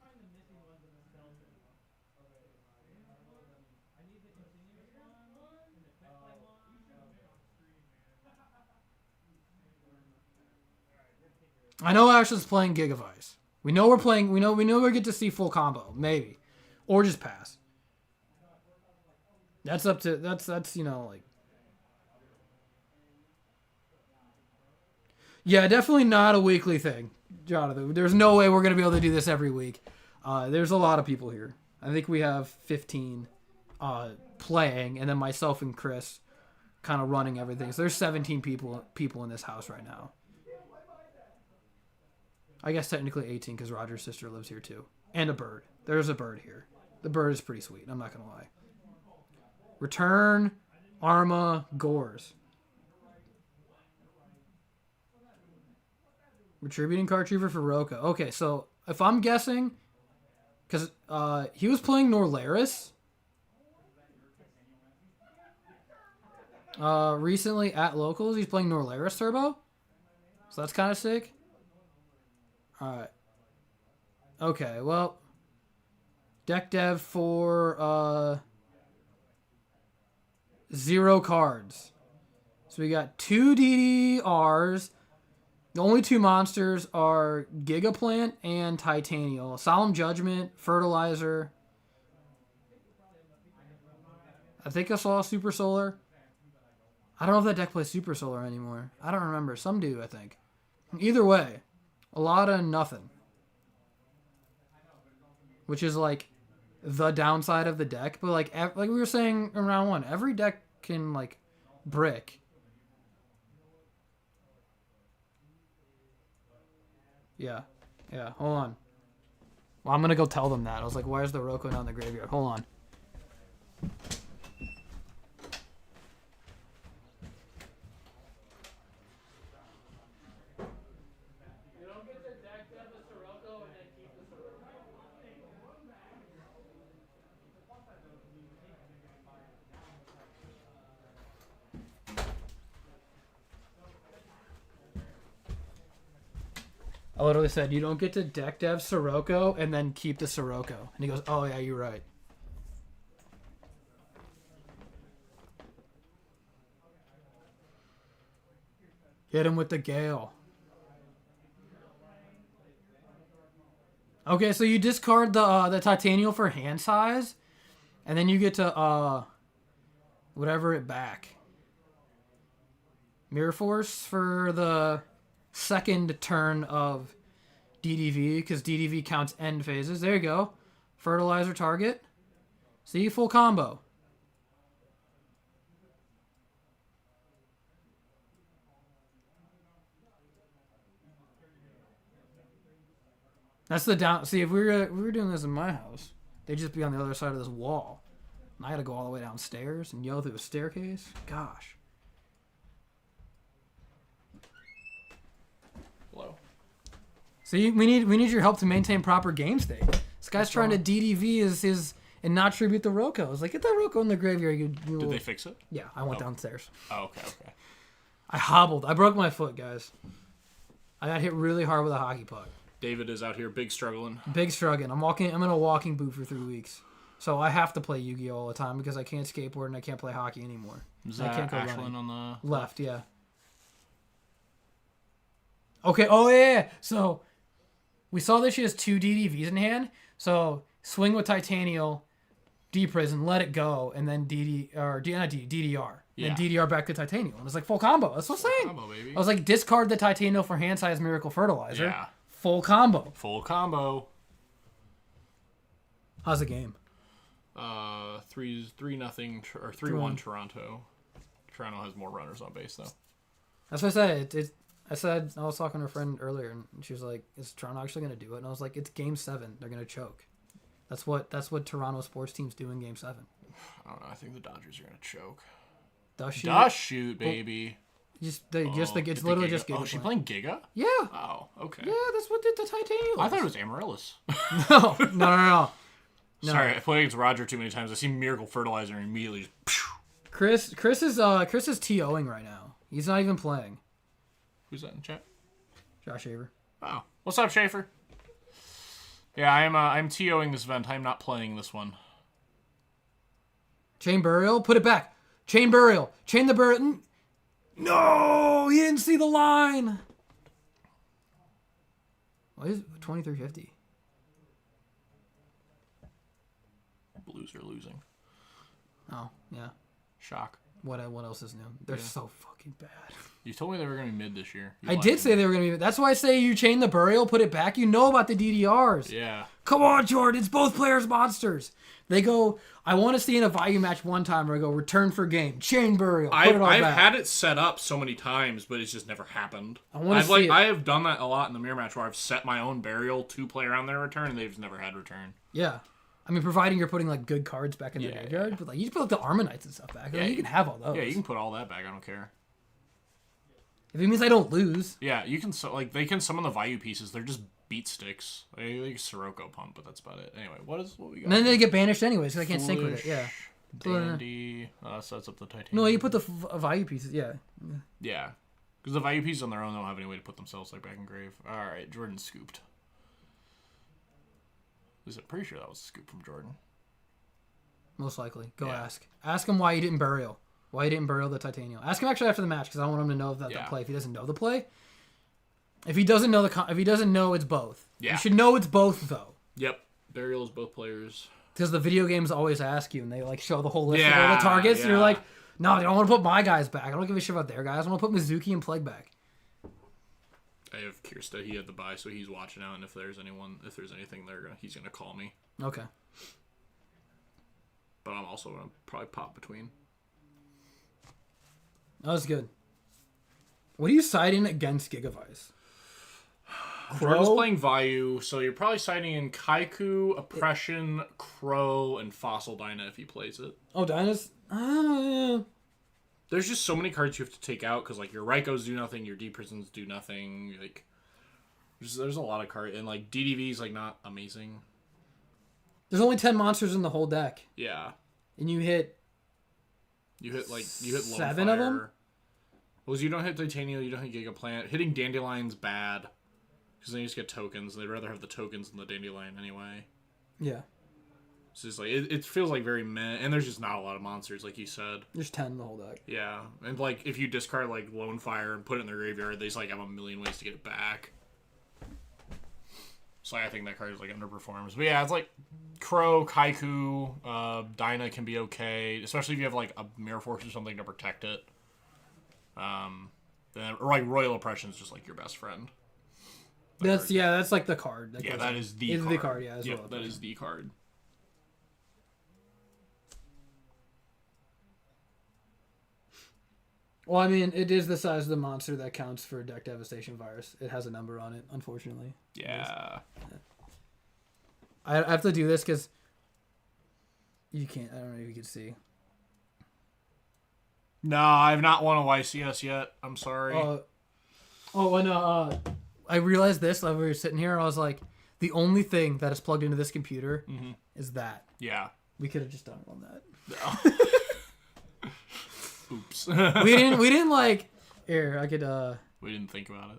I know Ash is playing Gigavice. We know we're playing. We know we get to see full combo, maybe, or just pass. That's up to that's like. Yeah, definitely not a weekly thing, Jonathan. There's no way we're gonna be able to do this every week. There's a lot of people here. I think we have 15 playing, and then myself and Chris kind of running everything. So there's 17 people in this house right now. I guess technically 18 because Roger's sister lives here too. And a bird. There's a bird here. The bird is pretty sweet. I'm not going to lie. Return, Arma, Gores. Retributing Card Trooper for Roka. Okay, so if I'm guessing, because he was playing Norlaris recently at Locals. He's playing Norlaris Turbo. So that's kind of sick. Alright. Okay, well. Deck dev for 0 cards. So we got 2 DDRs. The only 2 monsters are Gigaplant and Titanial. Solemn Judgment, Fertilizer. I think I saw Super Solar. I don't know if that deck plays Super Solar anymore. I don't remember. Some do, I think. Either way. A lot of nothing. Which is like the downside of the deck. But like we were saying in round 1, every deck can like brick. Yeah. Yeah, hold on. Well, I'm going to go tell them that. I was like, why is the Roko down in the graveyard? Hold on. I literally said, you don't get to deck dev Sirocco and then keep the Sirocco. And he goes, oh, yeah, you're right. Hit him with the Gale. Okay, so you discard the Titanial for hand size, and then you get to whatever it back. Mirror Force for the second turn of DDV, because DDV counts end phases. There you go. Fertilizer target. See, full combo. That's the down. See, if we were doing this in my house, they'd just be on the other side of this wall. And I had to go all the way downstairs and yell through a staircase. Gosh. Hello. See, we need your help to maintain proper game state. This guy's trying to DDV his and not tribute the Roko. I was like, get that Roko in the graveyard. Did they fix it? Yeah, I went downstairs. Oh, okay. I hobbled. I broke my foot, guys. I got hit really hard with a hockey puck. David is out here big struggling. Big struggling. I'm in a walking boot for 3 weeks. So I have to play Yu-Gi-Oh all the time because I can't skateboard and I can't play hockey anymore. Is I that can't go Ashlyn running. on the Left, yeah. Okay, oh yeah. So we saw that she has 2 DDVs in hand. So swing with Titanial, D-Prison, let it go, and then DDR. Yeah. And DDR back to Titanial. And it's like full combo. That's what I'm saying. combo, baby. I was like, discard the Titanial for hand size Miracle Fertilizer. Yeah. Full combo. Full combo. How's the game? 3-0 or 3-1 Toronto. Toronto has more runners on base though. That's what I said. I was talking to a friend earlier, and she was like, "Is Toronto actually going to do it?" And I was like, "It's Game 7. They're going to choke. That's what Toronto sports teams do in Game 7. I don't know. I think the Dodgers are gonna choke. Dust shoot. Dust shoot, baby. It's Get the literally Giga. just Giga. Oh, is she playing Giga? Yeah. Oh, okay. Yeah, that's what the Titanium was. I thought it was Amaryllis. No. No. Sorry, I played against Roger too many times. I see Miracle Fertilizer and immediately just... Chris is TOing right now. He's not even playing. Who's that in chat? Josh Haver. Oh. What's up, Schaefer? Yeah, I'm TOing this event. I'm not playing this one. Chain Burial? Put it back. Chain Burial. Chain the Burial. No! He didn't see the line! What is 2350? Blues are losing. Oh, yeah. Shock. What else is new? They're so fucking bad. You told me they were going to be mid this year. I did say they were going to be. That's why I say you chain the Burial, put it back. You know about the DDRs. Yeah. Come on, Jordan. It's both players' monsters. They go, I want to see in a value match one time where I go, return for game, chain Burial, put it all I've back. had it set up so many times, but it's just never happened. I have done that a lot in the mirror match where I've set my own Burial to play around their return, and they've just never had return. Yeah. I mean, providing you're putting, like, good cards back in the Yeah, graveyard. yeah. But, like, you just put, like, the Armanites and stuff back. Yeah, Like, you can have all those. Yeah, you can put all that back. I don't care. If it means I don't lose. Yeah, you can. They can summon the value pieces. They're just beat sticks. They Sirocco pump, but that's about it. Anyway, what we got? And then they get banished anyways, so I can't sync with it. Yeah. Dandy. Sets up the Titanium. No, you put the value pieces. Yeah. Yeah. Because the value pieces on their own don't have any way to put themselves like back in grave. Alright, Jordan scooped. I'm pretty sure that was a scoop from Jordan. Most likely. Go Yeah. ask. Ask him why he didn't burial. Why he didn't burial the Titanium. Ask him actually after the match because I want him to know that the play. If he doesn't know the play, if he doesn't know it's both. Yeah. You should know it's both though. Yep. Burial is both players. Because the video games always ask you and they like show the whole list of all Yeah, the targets. And you're yeah. like, no, I don't want to put my guys back. I don't give a shit about their guys. I want to put Mizuki and Plague back. I have Kirsta. He had the buy, so he's watching out. And if there's anything, he's gonna call me. Okay. But I'm also gonna probably pop between. That was good. What are you siding against Gigavice? Jordan's Crow? playing Vayu, so you're probably siding in Kaiku, Oppression, Crow, and Fossil Dyna if he plays it. Oh, Dyna's... yeah. There's just so many cards you have to take out, because, like, your Raikos do nothing, your D-Prisons do nothing, like... There's a lot of cards, and, like, DDV's, like, not amazing. There's only 10 monsters in the whole deck. Yeah. And you hit... You hit Lone 7 Fire. of them? Well, you don't hit Titania, you don't hit Gigaplant. Hitting Dandelion's bad. Because then you just get tokens. They'd rather have the tokens than the Dandelion anyway. Yeah. It's just like, it feels like very meh. And there's just not a lot of monsters, like you said. There's 10 in the whole deck. Yeah. And, like, if you discard, like, Lone Fire and put it in their graveyard, they just, like, have a million ways to get it back. So I think that card is, like, underperforms. But yeah, it's like Crow, Kaiku, Dyna can be okay. Especially if you have, like, a Mirror Force or something to protect it. Then, or, like, Royal Oppression is just, like, your best friend. That's like the card. That is the is card. the card, yeah. As Yep, well. that is the card. Well, I mean, it is the size of the monster that counts for Deck Devastation Virus. It has a number on it, unfortunately. Yeah. I have to do this because you can't. I don't know if you can see. No, I've not won a YCS yet. I'm sorry. I realized this while we were sitting here. I was like, the only thing that is plugged into this computer is that. Yeah. We could have just done it on that. No. Oops. we didn't like. Here, I could. We didn't think about it.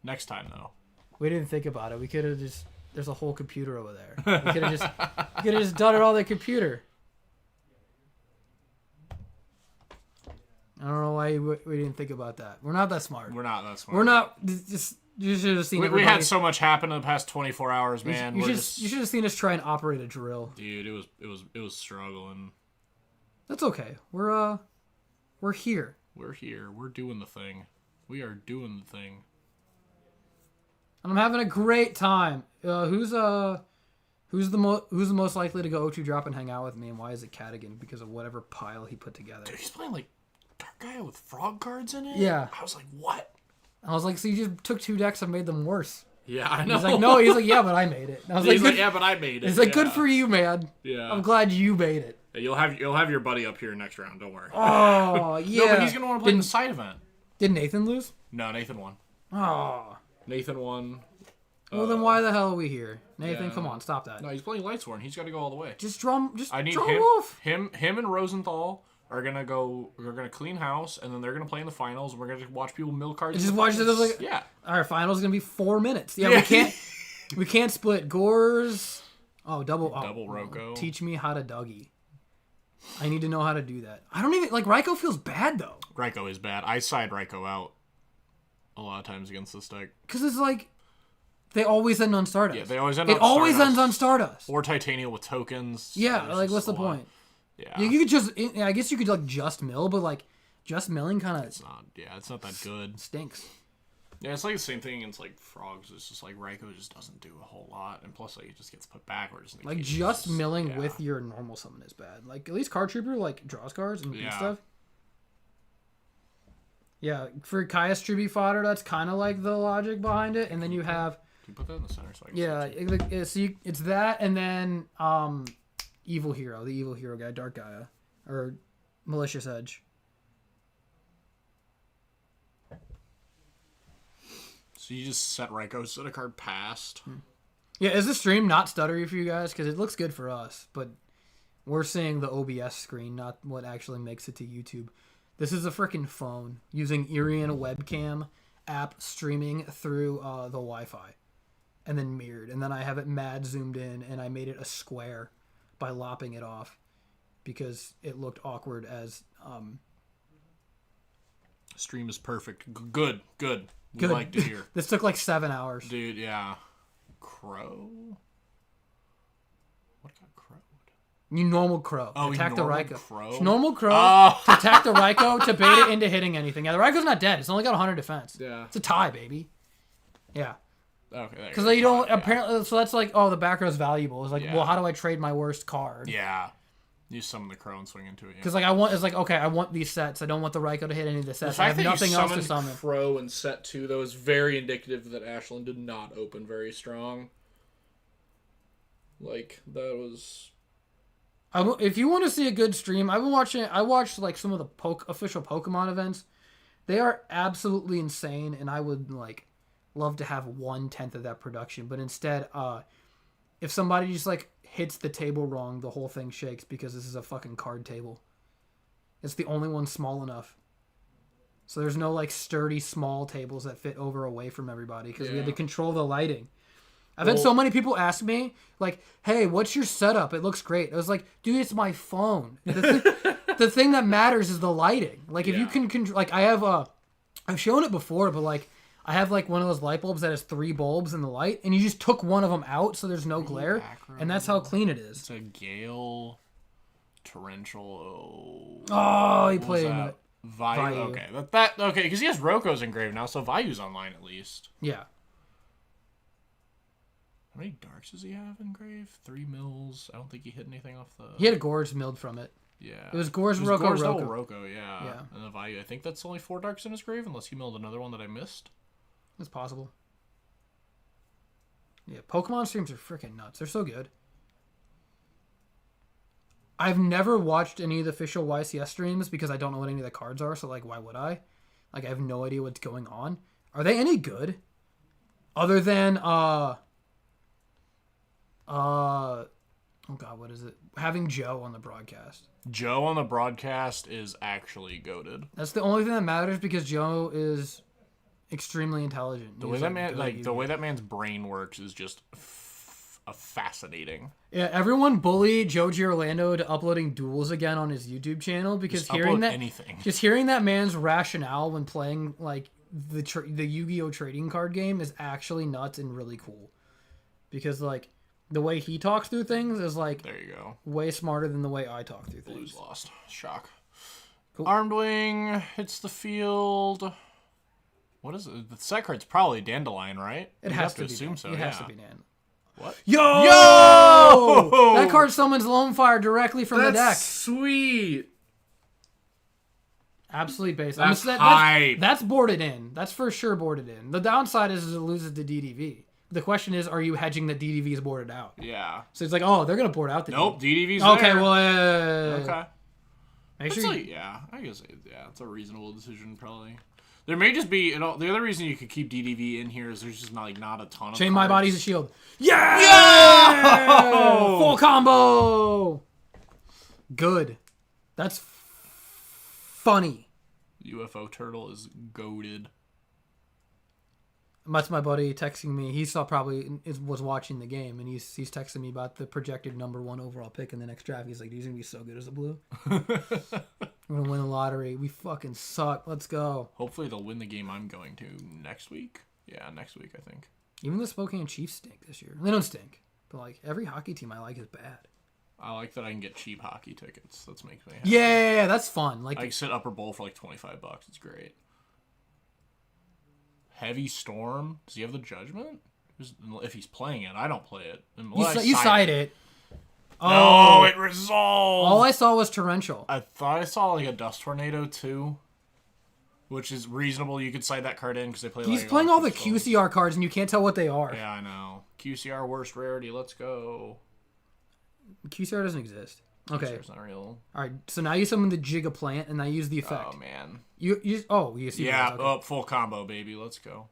Next time, though. We didn't think about it. We could have just. There's a whole computer over there. We could have just done it on the computer. I don't know why we didn't think about that. We're not that smart. We're not that smart. We're not. Just you should have seen. We had so much happen in the past 24 hours, man. You should have seen us try and operate a drill. Dude, it was struggling. That's okay. We're here. We're here. We're doing the thing. We are doing the thing. And I'm having a great time. Who's the most likely to go O2 drop and hang out with me, and why is it Cadigan? Because of whatever pile he put together. Dude, he's playing like Dark Gaia with frog cards in it? Yeah. I was like, what? I was like, so you just took 2 decks and made them worse. Yeah, I know. He's like, no. He's like, yeah, but I made it. And I was He's like, like, yeah, but I made it. He's like, good for you, man. Yeah. I'm glad you made it. You'll have your buddy up here next round. Don't worry. Oh yeah. No, but he's gonna want to play in the side event. Did Nathan lose? No, Nathan won. Oh. Nathan won. Well, then why the hell are we here? Nathan, yeah. come on, stop that. No, he's playing Lightsworn. He's got to go all the way. I need him. Wolf. Him and Rosenthal are gonna go. We're gonna clean house, and then they're gonna play in the finals. And we're gonna watch people mill cards. Just watch this. Like, yeah. Our finals gonna be 4 minutes. Yeah, we can't split Gores. Oh, double Roko. Teach me how to Dougie. I need to know how to do that. I don't even like Raikou feels bad though. Raikou is bad. I side Raikou out a lot of times against this deck. Because it's like they always end on Stardust. Yeah, they always end on Stardust. It always ends on Stardust. Or Titania with tokens. Yeah, like what's the point? Yeah. You could just, I guess you could like just mill, but like just milling kind of it's not that good. Stinks. Yeah, it's like the same thing against like frogs. It's just like Raikou just doesn't do a whole lot, and plus like it just gets put back or just like just milling with your normal summon is bad. Like at least Card Trooper like draws cards and stuff. Yeah, for Kaia's Tribute Fodder, that's kind of like the logic behind it, and then you have. Can you put that in the center so I can so it's that, and then the evil hero guy, Dark Gaia, or Malicious Edge. So you just set Raikou, set a card past. Yeah, is the stream not stuttery for you guys? Because it looks good for us, but we're seeing the OBS screen, not what actually makes it to YouTube. This is a freaking phone using Irian webcam app streaming through the Wi-Fi, and then mirrored, and then I have it mad zoomed in, and I made it a square by lopping it off because it looked awkward as Stream is perfect. Good. We like to hear. This took like 7 hours. Dude, yeah. Crow? What got crowed? You normal crow. Oh, attack the Raikou. Crow? Normal crow Oh. to attack the Raikou to bait it into hitting anything. Yeah, the Raikou's not dead. It's only got 100 defense. Yeah. It's a tie, baby. Yeah. Okay. Because you don't apparently. So that's like, oh, the back row is valuable. It's like, Yeah. well, how do I trade my worst card? Yeah. You summon the crow and swing into it. Because like I want these sets. I don't want the Raikou to hit any of the sets. I have nothing else to summon. Crow in set 2, though, is very indicative that Ashland did not open very strong. Like that was. If you want to see a good stream, I've been watching. I watched like some of the official Pokemon events. They are absolutely insane, and I would like love to have 1/10 of that production. But instead, if somebody just like hits the table wrong, the whole thing shakes because this is a fucking card table. It's the only one small enough. So there's no like sturdy small tables that fit over away from everybody because we had to control the lighting. I've had so many people ask me, like, hey, what's your setup? It looks great. I was like, dude, it's my phone. The thing that matters is the lighting. Like, if you can control, like, I have, I've shown it before, but, like, I have, like, one of those light bulbs that has 3 bulbs in the light, and you just took one of them out so there's no glare, and that's how clean it is. It's a Gale Torrential. Oh, he played it. Vayu. Okay, okay, because he has Roko's engraved now, so Vayu's online at least. Yeah. How many darks does he have engraved? 3 mills. I don't think he hit anything off the. He had a Gorge milled from it. Yeah. It was Gorge, Roko, Roko. Roko, yeah. And the Vayu. I think that's only 4 darks in his grave, unless he milled another one that I missed. It's possible. Yeah, Pokemon streams are freaking nuts. They're so good. I've never watched any of the official YCS streams because I don't know what any of the cards are, so, like, why would I? Like, I have no idea what's going on. Are they any good? Other than, oh god, what is it? Having Joe on the broadcast. Joe on the broadcast is actually goated. That's the only thing that matters because Joe is extremely intelligent. The way that man, the way that man's brain works is just fascinating. Yeah, everyone bully Joji Orlando to uploading duels again on his YouTube channel because just hearing that man's rationale when playing like the Yu-Gi-Oh trading card game is actually nuts and really cool. Because like the way he talks through things is like there you go, way smarter than the way I talk through things. Blues lost. Shock. Cool. Armed Wing hits the field. What is it? The set card's probably Dandelion, right? It has to assume so. It has to be Dan. What? Yo! That card summons Lone Fire directly from the deck. That's sweet. Absolutely base. That's hype. That's boarded in. That's for sure boarded in. The downside is it loses to DDV. the question is, are you hedging that DDV is boarded out? Yeah. So it's like, oh, they're gonna board out the Nope, DDV's Okay, there. well, Okay. make It's sure. like, yeah, I guess, yeah, it's a reasonable decision, probably. There may just be, the other reason you could keep DDV in here is there's just not a ton of Chain cards. my body's a shield. Yeah! Yo! Full combo! Good. That's funny. UFO Turtle is goated. That's my buddy texting me. He was watching the game, and he's texting me about the projected #1 overall pick in the next draft. He's like, "He's gonna be so good as a blue. We're gonna win the lottery. We fucking suck. Let's go." Hopefully they'll win the game I'm going to next week. Yeah, next week, I think. Even the Spokane Chiefs stink this year. They don't stink, but like every hockey team I like is bad. I like that I can get cheap hockey tickets. That makes me happy. Yeah, that's fun. Like I can sit Upper Bowl for like $25. It's great. Heavy Storm. Does he have the Judgment? If he's playing it, I don't play it. you side it. No, it resolved. All I saw was torrential. I thought I saw like a Dust Tornado too, which is reasonable. You could side that card in because they play. He's like, playing all the Crystals. QCR cards, and you can't tell what they are. Yeah, I know. QCR worst rarity. Let's go. QCR doesn't exist. Okay. QCR's not real. All right. So now you summon the Giga Plant, and I use the effect. Oh man. You see. Yeah. Okay. Oh, full combo, baby. Let's go.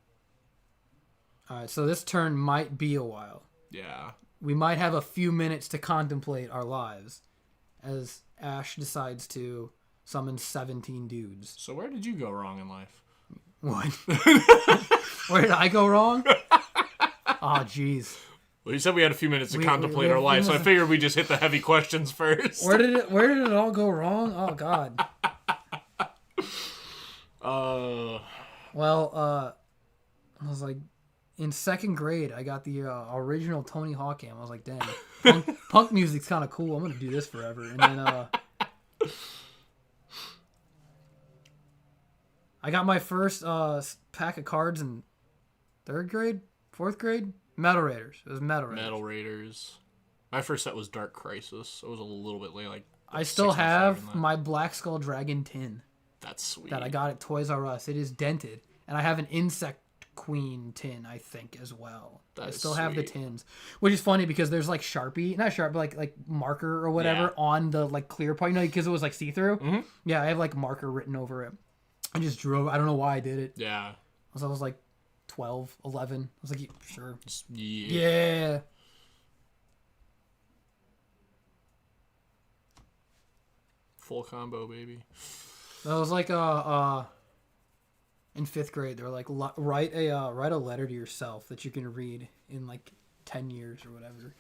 All right. So this turn might be a while. Yeah. We might have a few minutes to contemplate our lives, as Ash decides to summon 17 dudes. So where did you go wrong in life? What? Where did I go wrong? Oh, jeez. Well, you said we had a few minutes to contemplate we- our life, so I we- figured we just hit the heavy questions first. Where did it all go wrong? Oh God. Well, I was like, in second grade, I got the original Tony Hawk game. I was like, dang, punk music's kind of cool. I'm gonna do this forever. And then I got my first pack of cards in third grade, fourth grade. Metal Raiders. It was Metal Raiders. Metal Raiders. My first set was Dark Crisis. It was a little bit late. Like I still 6 months later have than that. my Black Skull Dragon tin That's sweet. that I got at Toys R Us. It is dented, and I have an Insect Queen tin, I think, as well. I That's still have the sweet. tins, which is funny because there's like Sharpie, not Sharpie, like marker or whatever Yeah. on the like clear part, because it was like see through. Mhm. Yeah, I have like marker written over it. I just drove. I don't know why I did it. Yeah. I was like 12, 11. I was like, sure. Yeah. Yeah. Full combo, baby. That was like in fifth grade. They were like, write a letter to yourself that you can read in like 10 years or whatever.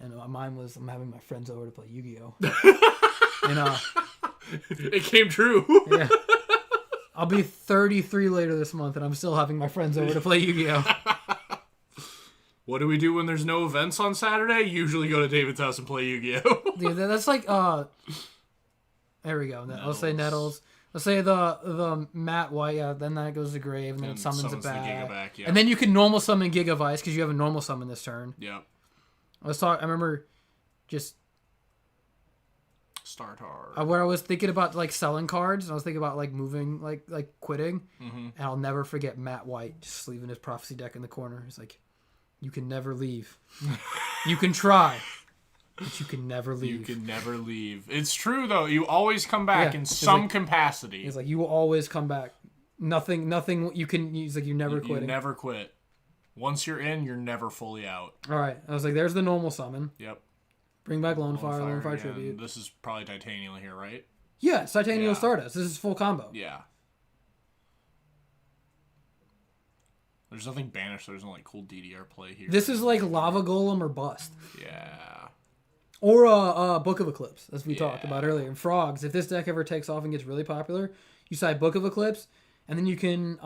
And mine was, I'm having my friends over to play Yu-Gi-Oh. And It came true. yeah, I'll be 33 later this month, and I'm still having my friends over to play Yu-Gi-Oh. What do we do when there's no events on Saturday? Usually go to David's house and play Yu-Gi-Oh. Dude, that's like there we go. Let's say Nettles. Let's say the Matt White. Yeah, then that goes to Grave, and then it summons it the back. Giga back, yeah. And then you can normal summon Gigavice because you have a normal summon this turn. Yep. I remember just Startar. where I was thinking about like selling cards. I was thinking about like moving, like quitting. Mm-hmm. And I'll never forget Matt White just leaving his prophecy deck in the corner. He's like, "You can never leave. You can try, but you can never leave." You can never leave. It's true though. You always come back Yeah, in it's some like- capacity. He's like, "You will always come back. Nothing. You can." He's like, "You're never You quitting." never quit. Once you're in, you're never fully out. All right. I was like, "There's the normal summon. Yep. Bring back Lone Fire yeah, Tribute." This is probably Titanium here, right? Yeah, Titanium Yeah. Stardust. This is full combo. Yeah. There's nothing banished. There's no like cool DDR play here. This is like Lava Golem or Bust. Yeah. Or Book of Eclipse, as we talked Yeah. about earlier. And Frogs, if this deck ever takes off and gets really popular, you side Book of Eclipse, and then you can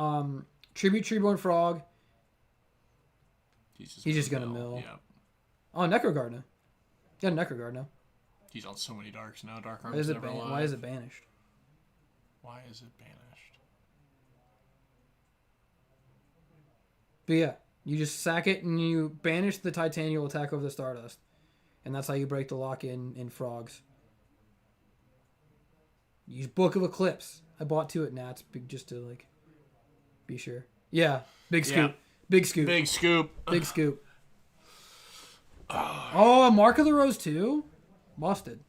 tribute Treeborn Frog. He's just gonna mill. Yeah. Oh, Necroguard now. You got a Necroguard now. He's on so many darks now. Dark Why Armor's is it never alive. Why is it banished? Why is it banished? But yeah, you just sack it and you banish the Titanium attack over the Stardust. And that's how you break the lock in Frogs. Use Book of Eclipse. I bought 2 at Nats just to like be sure. Yeah, big scoop. Yeah. Big scoop. Big scoop. Big scoop. Oh, Mark of the Rose too? Busted.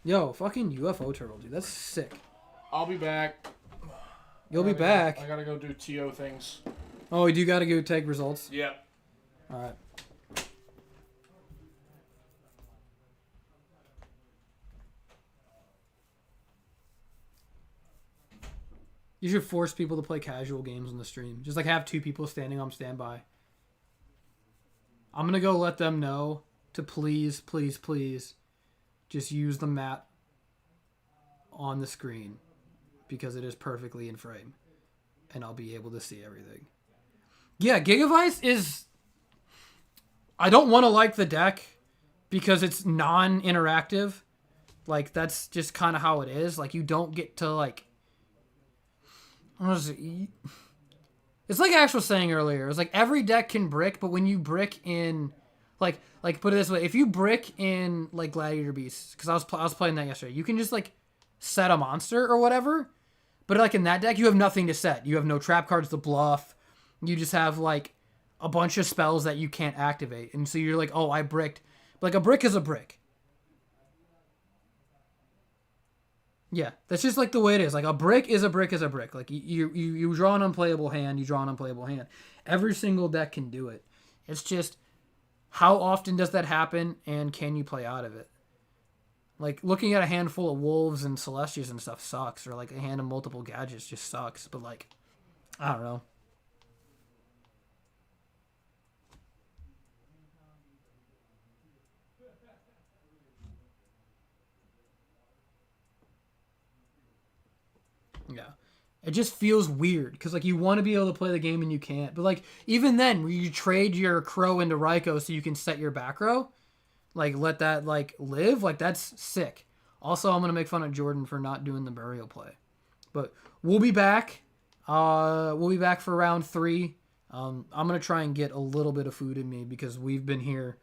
Yo, fucking UFO turtle, dude. That's sick. I'll be back. You'll be back. I gotta go do TO things. Oh, you do gotta go take results? Yep. Alright. You should force people to play casual games on the stream. Just like have 2 people standing on standby. I'm gonna go let them know to please, please, please just use the map on the screen because it is perfectly in frame and I'll be able to see everything. Yeah, Gigavice is... I don't want to like the deck because it's non-interactive. Like, that's just kind of how it is. Like, you don't get to, like... What is it? It's like Ash was saying earlier. It was like every deck can brick, but when you brick in... Like put it this way. If you brick in, like, Gladiator Beasts, because I was playing that yesterday, you can just, like, set a monster or whatever. But, like, in that deck, you have nothing to set. You have no trap cards to bluff. You just have, like, a bunch of spells that you can't activate. And so you're like, oh, I bricked. But, like, a brick is a brick. Yeah, that's just, like, the way it is. Like, a brick is a brick is a brick. Like, you draw an unplayable hand, you draw an unplayable hand. Every single deck can do it. It's just, how often does that happen, and can you play out of it? Like, looking at a handful of wolves and Celestias and stuff sucks. Or, like, a hand of multiple gadgets just sucks. But, like, I don't know. Yeah. It just feels weird. Because, like, you want to be able to play the game and you can't. But, like, even then, where you trade your Crow into Raikou so you can set your back row. Like, let that, like, live. Like, that's sick. Also, I'm going to make fun of Jordan for not doing the burial play. But we'll be back. We'll be back for round 3. I'm going to try and get a little bit of food in me because we've been here.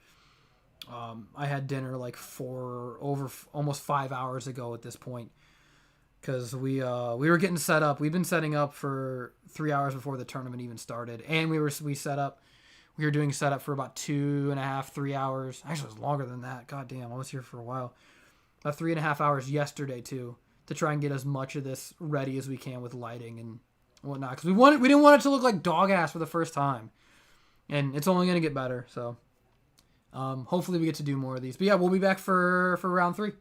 I had dinner like almost 5 hours ago at this point. Because we were getting set up. We've been setting up for 3 hours before the tournament even started. And we were doing setup for about 2.5, 3 hours. Actually, it was longer than that. God damn, I was here for a while. About 3.5 hours yesterday too, to try and get as much of this ready as we can with lighting and whatnot. Because we didn't want it to look like dog ass for the first time, and it's only gonna get better. So, hopefully we get to do more of these. But yeah, we'll be back for round 3.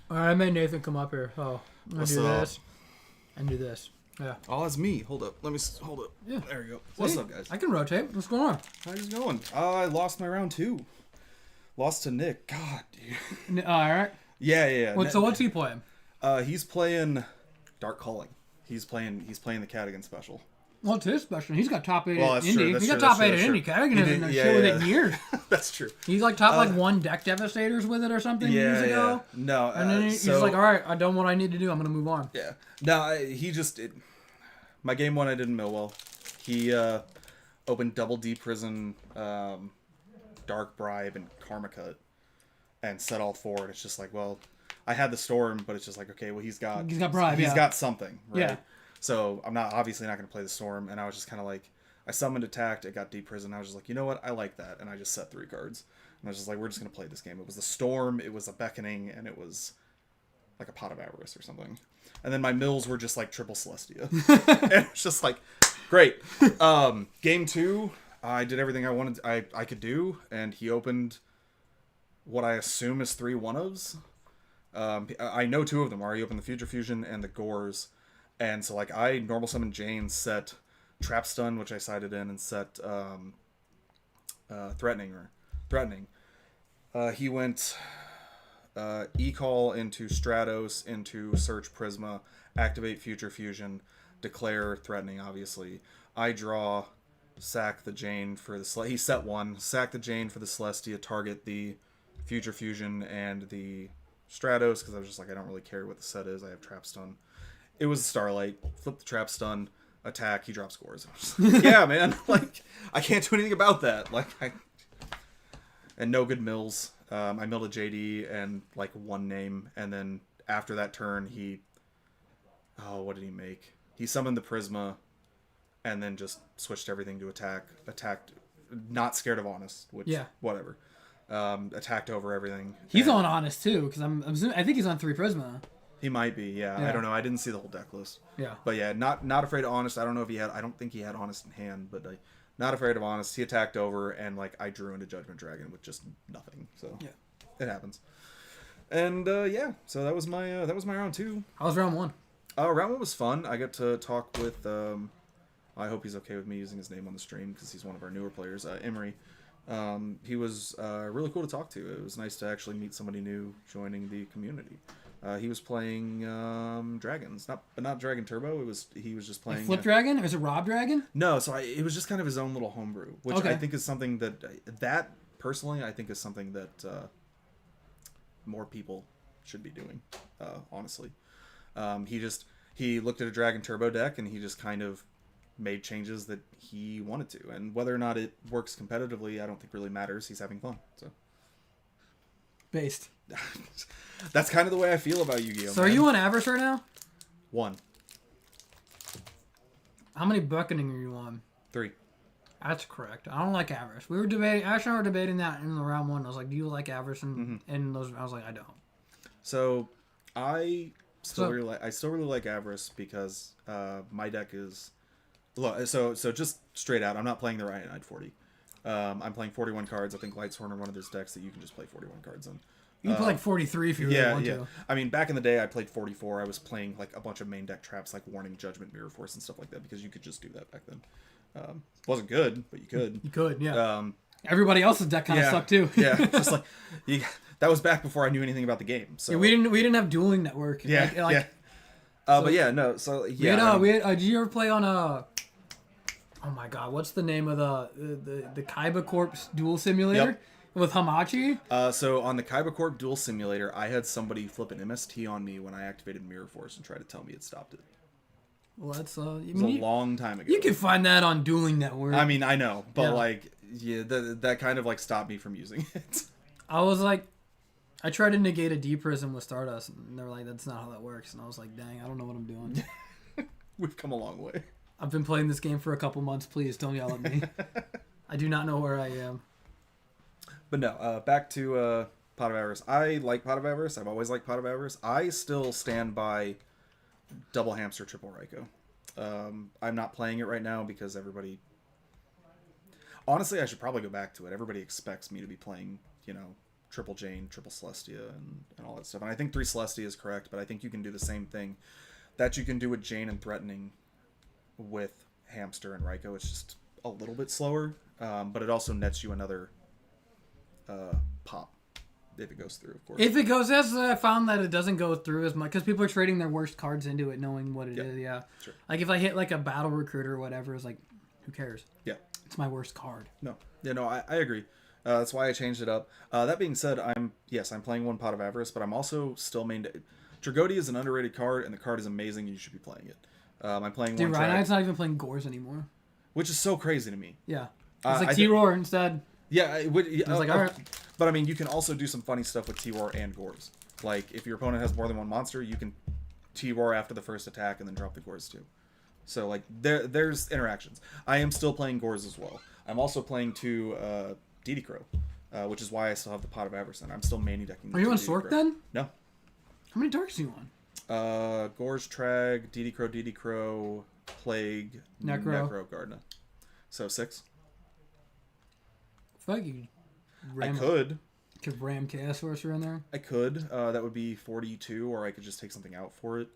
All right, I made Nathan come up here. Oh, I'm gonna What's do up? this and do this. Yeah. Oh, that's me. Hold up. Hold up. Yeah. There we go. What's See? up, guys? I can rotate. What's going on? How's it going? I lost my round 2. Lost to Nick. God, dude. All right. Yeah. So what's he playing? He's playing Dark Calling. He's playing the Cadigan special. What's his special? He's got top 8 Well, at that's Indy. true, that's He got true, top that's 8 at true, Indy. that's Cadigan true. hasn't done Yeah, shit with yeah. it in years. That's true. He's like top like 1 deck devastators with it or something years ago. No, And then he's like, all right, I done what I need to do. I'm gonna move on. Yeah. No, my game 1 I didn't mill well. He opened double D prison, dark bribe, and karma cut, and set all 4. And it's just like, well, I had the storm, but it's just like, okay, well, he's got bribe. He's Yeah. got something, right? Yeah. So I'm obviously not going to play the storm. And I was just kind of like, I summoned attacked, it got deep prison. I was just like, you know what, I like that, and I just set 3 cards. And I was just like, we're just going to play this game. It was the storm, it was a beckoning, and it was like a pot of avarice or something. And then my mills were just like triple Celestia. And it was just like, great. Game 2, I did everything I wanted I could do, and he opened what I assume is 3 one-ofs. I know 2 of them are. He opened the Future Fusion and the Gores. And so like I normal summon Jane, set Trap Stun, which I sided in, and set Threatening. He went E-Call into Stratos, into Search Prisma, activate Future Fusion, declare Threatening, obviously. I draw, sack the Jane for the he set 1, sack the Jane for the Celestia, target the Future Fusion and the Stratos, because I was just like, I don't really care what the set is, I have Trap Stun. It was Starlight, flip the Trap Stun, attack, he drops scores. Like, yeah, man, like, I can't do anything about that. And no good mills. I milled a JD and like 1 name, and then after that turn, what did he make? He summoned the Prisma, and then just switched everything to attacked, not scared of Honest, which, whatever. Attacked over everything. He's on Honest too, because I think he's on 3 Prisma. He might be, yeah. I don't know. I didn't see the whole deck list. Yeah. But yeah, not afraid of Honest. I don't know if I don't think he had Honest in hand, but not afraid of Honest. He attacked over, and like I drew into Judgment Dragon with just nothing. So yeah, it happens. And so that was my round 2. How was round 1? Round 1 was fun. I got to talk with I hope he's okay with me using his name on the stream because he's one of our newer players, Emery. He was really cool to talk to. It was nice to actually meet somebody new joining the community. He was playing dragons, not Dragon Turbo. He was just playing Flip Dragon? Or is it Rob Dragon? No, so it was just kind of his own little homebrew, which Okay. I think is something that personally I think is something that more people should be doing. Honestly, he looked at a Dragon Turbo deck and he just kind of made changes that he wanted to, and whether or not it works competitively, I don't think really matters. He's having fun, so. Based. That's kind of the way I feel about Yu-Gi-Oh! So are you on Avarice right now? 1, How many Beckoning are you on? 3. That's correct. I don't like Avarice. We were debating. Ash and I were debating that in the round 1. I was like, "Do you like Avarice?" And those, I was like, "I don't." So I still really like Avarice because my deck is so just straight out. I'm not playing the Riot Knight 40. I'm playing 41 cards. I think Lightshorn are one of those decks that you can just play 41 cards in. You can play like 43 if you really want to. I mean, back in the day, I played 44. I was playing like a bunch of main deck traps like Warning, Judgment, Mirror Force, and stuff like that because you could just do that back then. Wasn't good, but you could. You could, yeah. Everybody else's deck kind of sucked too. Yeah, just like that was back before I knew anything about the game. So yeah, we didn't have dueling network. Yeah, but yeah, no. So yeah, we had did you ever play on oh my god, what's the name of the Kaiba Corpse duel simulator with Hamachi? So on the Kaiba Corp duel simulator, I had somebody flip an MST on me when I activated Mirror Force and try to tell me it stopped it. Well, that's it was a long time ago. You can find that on Dueling Network. I mean, I know, but that kind of like stopped me from using it. I was like, I tried to negate a D Prism with Stardust, and they were like, "That's not how that works." And I was like, "Dang, I don't know what I'm doing." We've come a long way. I've been playing this game for a couple months. Please don't yell at me. I do not know where I am. But no, back to Pot of Avarice. I like Pot of Avarice. I've always liked Pot of Avarice. I still stand by Double Hamster, Triple Raikou. I'm not playing it right now because everybody... Honestly, I should probably go back to it. Everybody expects me to be playing, triple Jane, triple Celestia, and all that stuff. And I think 3 Celestia is correct, but I think you can do the same thing that you can do with Jane and Threatening with Hamster and Raikou. It's just a little bit slower, but it also nets you another pop if it goes through, of course. If it goes, as I found that it doesn't go through as much because people are trading their worst cards into it, knowing what it is. Yeah, sure. Like if I hit like a battle recruiter or whatever, it's like, who cares? Yeah, it's my worst card. No, I agree. That's why I changed it up. That being said, I'm playing one Pot of Avarice, but I'm also still main. Dragodi is an underrated card, and the card is amazing. You should be playing it. I'm playing Dude, one. Ryan's not even playing Gores anymore. Which is so crazy to me. Yeah, it's like T-Roar instead. Yeah, it would. I was like, all right. But I mean, you can also do some funny stuff with T-Roar and Gores. Like if your opponent has more than one monster, you can T-Roar after the first attack and then drop the Gores too. So like there's interactions. I am still playing Gores as well. I'm also playing 2 DD Crow, which is why I still have the Pot of Avarice in. I'm still mainly decking. Are you on Sork then? No. How many darks are you on? Gores, Trag, DD Crow, Plague, Necro, Gardna. So 6. I feel like you could ram Chaos Sorcerer in there. I could. That would be 42, or I could just take something out for it.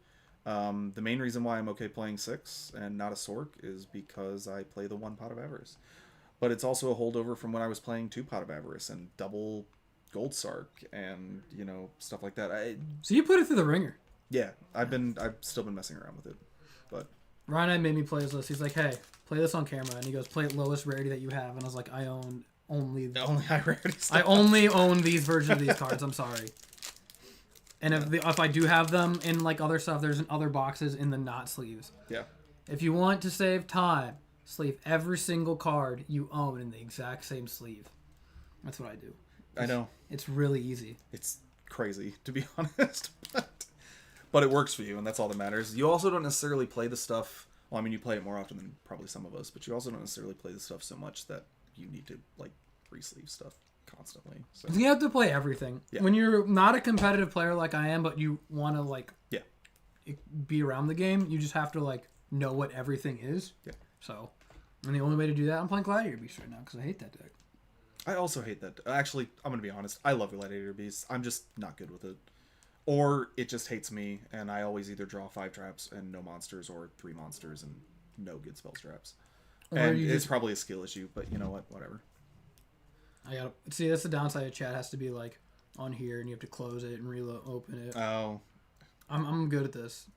The main reason why I'm okay playing 6 and not a Sork is because I play the 1 Pot of Avarice. But it's also a holdover from when I was playing 2 Pot of Avarice and double Gold Sark and, stuff like that. So you put it through the ringer. Yeah, I've still been messing around with it. But Ryan made me play his list. He's like, hey, play this on camera. And he goes, play it lowest rarity that you have. And I was like, I own only high rarity stuff. I only own these versions of these cards. I'm sorry. And if I do have them in like other stuff, there's in other boxes in the not sleeves. Yeah. If you want to save time, sleeve every single card you own in the exact same sleeve. That's what I do. I know. It's really easy. It's crazy, to be honest. But it works for you, and that's all that matters. You also don't necessarily play the stuff... Well, I mean, you play it more often than probably some of us, but you also don't necessarily play the stuff so much that you need to, like, re-sleeve stuff constantly. So you have to play everything. Yeah. When you're not a competitive player like I am, but you want to, like, be around the game, you just have to, like, know what everything is. Yeah. So, and the only way to do that, I'm playing Gladiator Beast right now, because I hate that deck. I also hate that. Actually, I'm going to be honest. I love Gladiator Beast. I'm just not good with it. Or it just hates me, and I always either draw 5 traps and no monsters, or 3 monsters and no good spell traps. And it's probably a skill issue, but you know what? Whatever. See, that's the downside of chat. It has to be like on here, and you have to close it and open it. Oh. I'm good at this.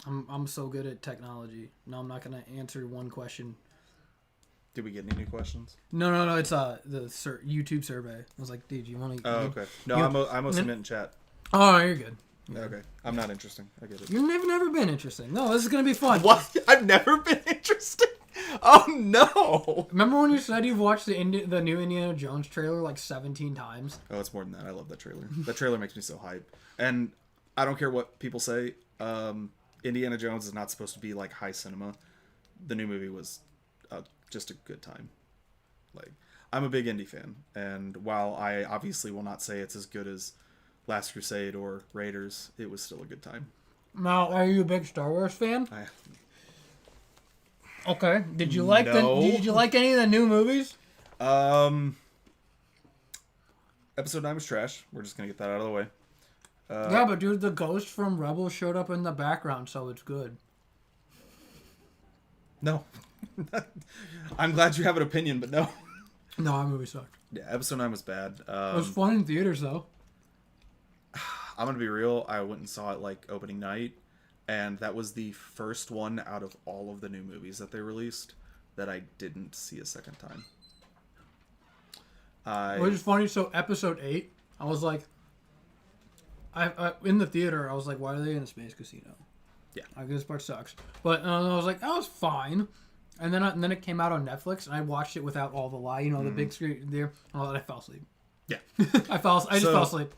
I'm so good at technology. No, I'm not gonna answer one question. Did we get any new questions? No. It's the YouTube survey. I was like, dude, you want to? Oh, okay. No, I mostly meant in chat. Oh, you're good. Okay. I'm not interesting. I get it. You've never been interesting. No, this is gonna be fun. What? I've never been interesting? Oh, no. Remember when you said you've watched the new Indiana Jones trailer like 17 times? Oh, it's more than that. I love that trailer. That trailer makes me so hype. And I don't care what people say. Indiana Jones is not supposed to be like high cinema. The new movie was just a good time. Like, I'm a big indie fan. And while I obviously will not say it's as good as Last Crusade or Raiders, it was still a good time. Now, are you a big Star Wars fan? Okay. Did you like No. Did you like any of the new movies? Episode 9 was trash. We're just gonna get that out of the way. Yeah, but dude, the ghost from Rebels showed up in the background, so it's good. No. I'm glad you have an opinion, but no. No, that movie sucked. Yeah, episode 9 was bad. It was fun in theaters, though. I'm gonna be real. I went and saw it like opening night, and that was the first one out of all of the new movies that they released that I didn't see a second time. Which is funny. So episode 8, I was like, I in the theater, I was like, why are they in a space casino? Yeah, I guess this part sucks. But I was like, that was fine. And then it came out on Netflix, and I watched it without all the lie, the big screen there, and I fell asleep. Yeah, I just fell asleep.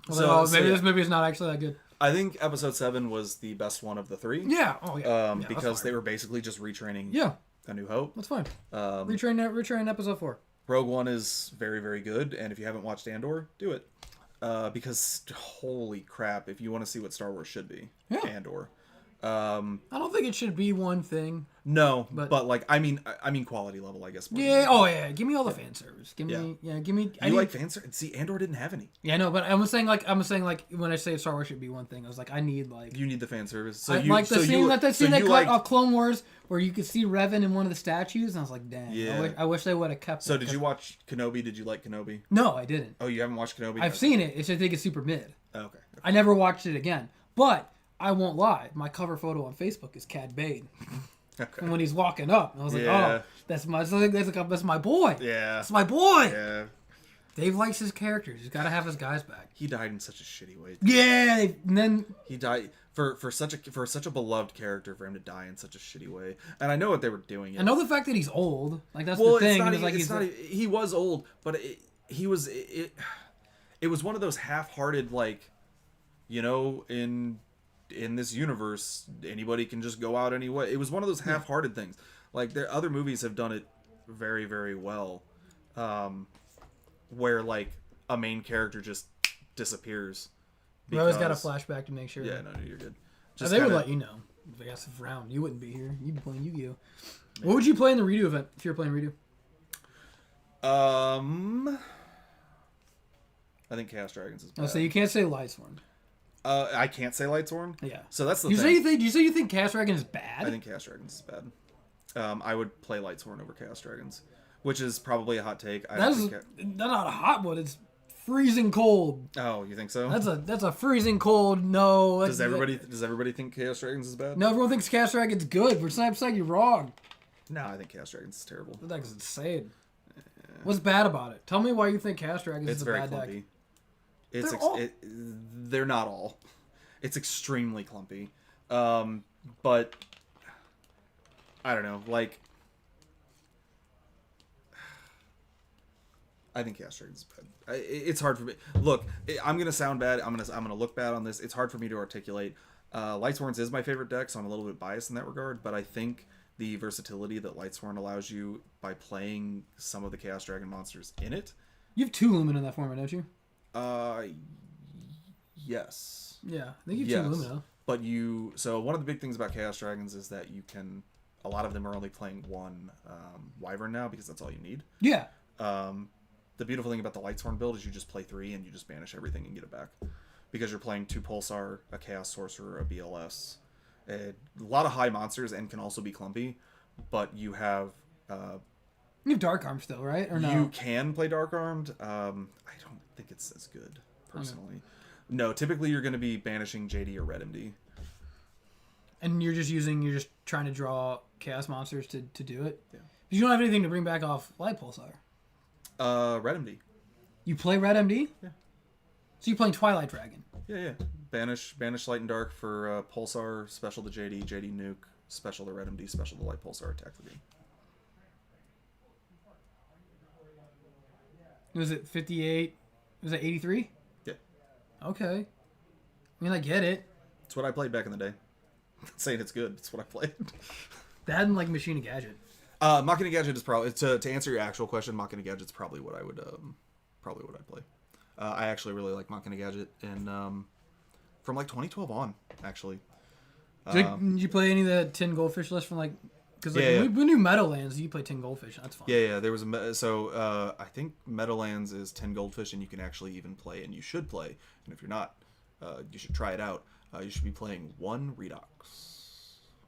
I was like, oh, maybe this movie is not actually that good. I think episode 7 was the best one of the 3. Yeah. Oh yeah. Because they were basically just retraining. Yeah. A New Hope. That's fine. Retrain episode 4. Rogue One is very, very good, and if you haven't watched Andor, do it. Because holy crap, if you want to see what Star Wars should be, Andor. I don't think it should be one thing. No, But- but like I mean quality level, I guess. more than Yeah. anything. Oh yeah. Give me all the fan service. Give me. Yeah. Give me. You like fan service? See, Andor didn't have any. Yeah. No. But I'm saying like when I say Star Wars should be one thing, I was like I need like. You need the fan service. So I, you like the so scene you, that they so scene they you cut liked- off Clone Wars where you could see Revan in one of the statues, and I was like, damn. Yeah. I wish they would have kept. So that, did 'cause- you watch Kenobi? Did you like Kenobi? No, I didn't. Oh, you haven't watched Kenobi? I've seen it. It's just I think it's super mid. Oh, okay. I never watched it again. But I won't lie. My cover photo on Facebook is Cad Bane. Okay. And when he's walking up, I was like, Yeah. oh, that's my boy. Yeah. That's my boy. Yeah. Dave likes his characters. He's got to have his guys back. He died in such a shitty way. Yeah. And then He died for such a beloved character for him to die in such a shitty way. And I know what they were doing. I know the fact that he's old. Like that's Well, the thing. it's not, It's like it's he's not, he was old, but it was one of those half-hearted like, you know, in this universe anybody can just go out anyway. It was one of those half-hearted things. Like there other movies have done it very, very well, where like a main character just disappears. we always got a because- flashback to make sure. Yeah, no, you're good. They would let you know. I guess if round you wouldn't be here. You'd be playing Yu-Gi-Oh. What would you play in the redo event if you were playing redo? I think Chaos Dragons is Oh, bad. so you can't say Lightsworn. I can't say Lightsworn. Yeah. So that's the You thing. say you say you think Chaos Dragon is bad? I think Chaos Dragons is bad. I would play Lightsworn over Chaos Dragons, which is probably a hot take. I don't that's think not a hot one. It's freezing cold. Oh, you think so? That's a freezing cold. No. Does everybody think Chaos Dragons is bad? No, everyone thinks Chaos Dragon's good. We're not saying you're wrong. No, I think Chaos Dragons is terrible. That's insane. What's bad about it? Tell me why you think Chaos Dragons It's is a very bad clumpy. deck. It's they're not all. It's extremely clumpy. But I don't know. Like, I think Chaos Dragons is bad. It's hard for me. Look, I'm gonna sound bad. I'm gonna look bad on this. It's hard for me to articulate. Lightsworns is my favorite deck, so I'm a little bit biased in that regard. But I think the versatility that Lightsworn allows you by playing some of the Chaos Dragon monsters in it. You have 2 Lumina in that format, don't you? Yes. Yeah, I think you have 2 Yes. Lumina. But so one of the big things about Chaos Dragons is that you can, a lot of them are only playing one Wyvern now because that's all you need. Yeah. The beautiful thing about the Lightsworn build is you just play 3 and you just banish everything and get it back. Because you're playing 2 Pulsar, a Chaos Sorcerer, a BLS. A lot of high monsters and can also be clumpy, but you have... You have Dark Arm still, right? Or no? You can play Dark Armed. I don't think it's as good, personally. Okay. No, typically you're going to be banishing JD or Red MD. And you're just trying to draw Chaos monsters to do it? Yeah. You don't have anything to bring back off Light Pulsar. Red MD. You play Red MD? Yeah. So you're playing Twilight Dragon? Yeah. Banish Light and Dark for Pulsar, special to JD, JD Nuke, special to Red MD, special to Light Pulsar, attack the game. Was it 58? Was it 83? Yeah. Okay. I mean, I get it. It's what I played back in the day. I'm not saying it's good. It's what I played. That and like Machine and Gadget. Machina Gadget is probably, to answer your actual question, Machina Gadget's probably what I would play. I actually really like Machina Gadget, and from like 2012 on, actually. Did you play any of the 10 Goldfish list from like? Because like Yeah. we knew Meadowlands, you play 10 Goldfish. That's fun. Yeah. There was I think Meadowlands is 10 Goldfish, and you can actually even play, and you should play. And if you're not, you should try it out. You should be playing 1 Redox.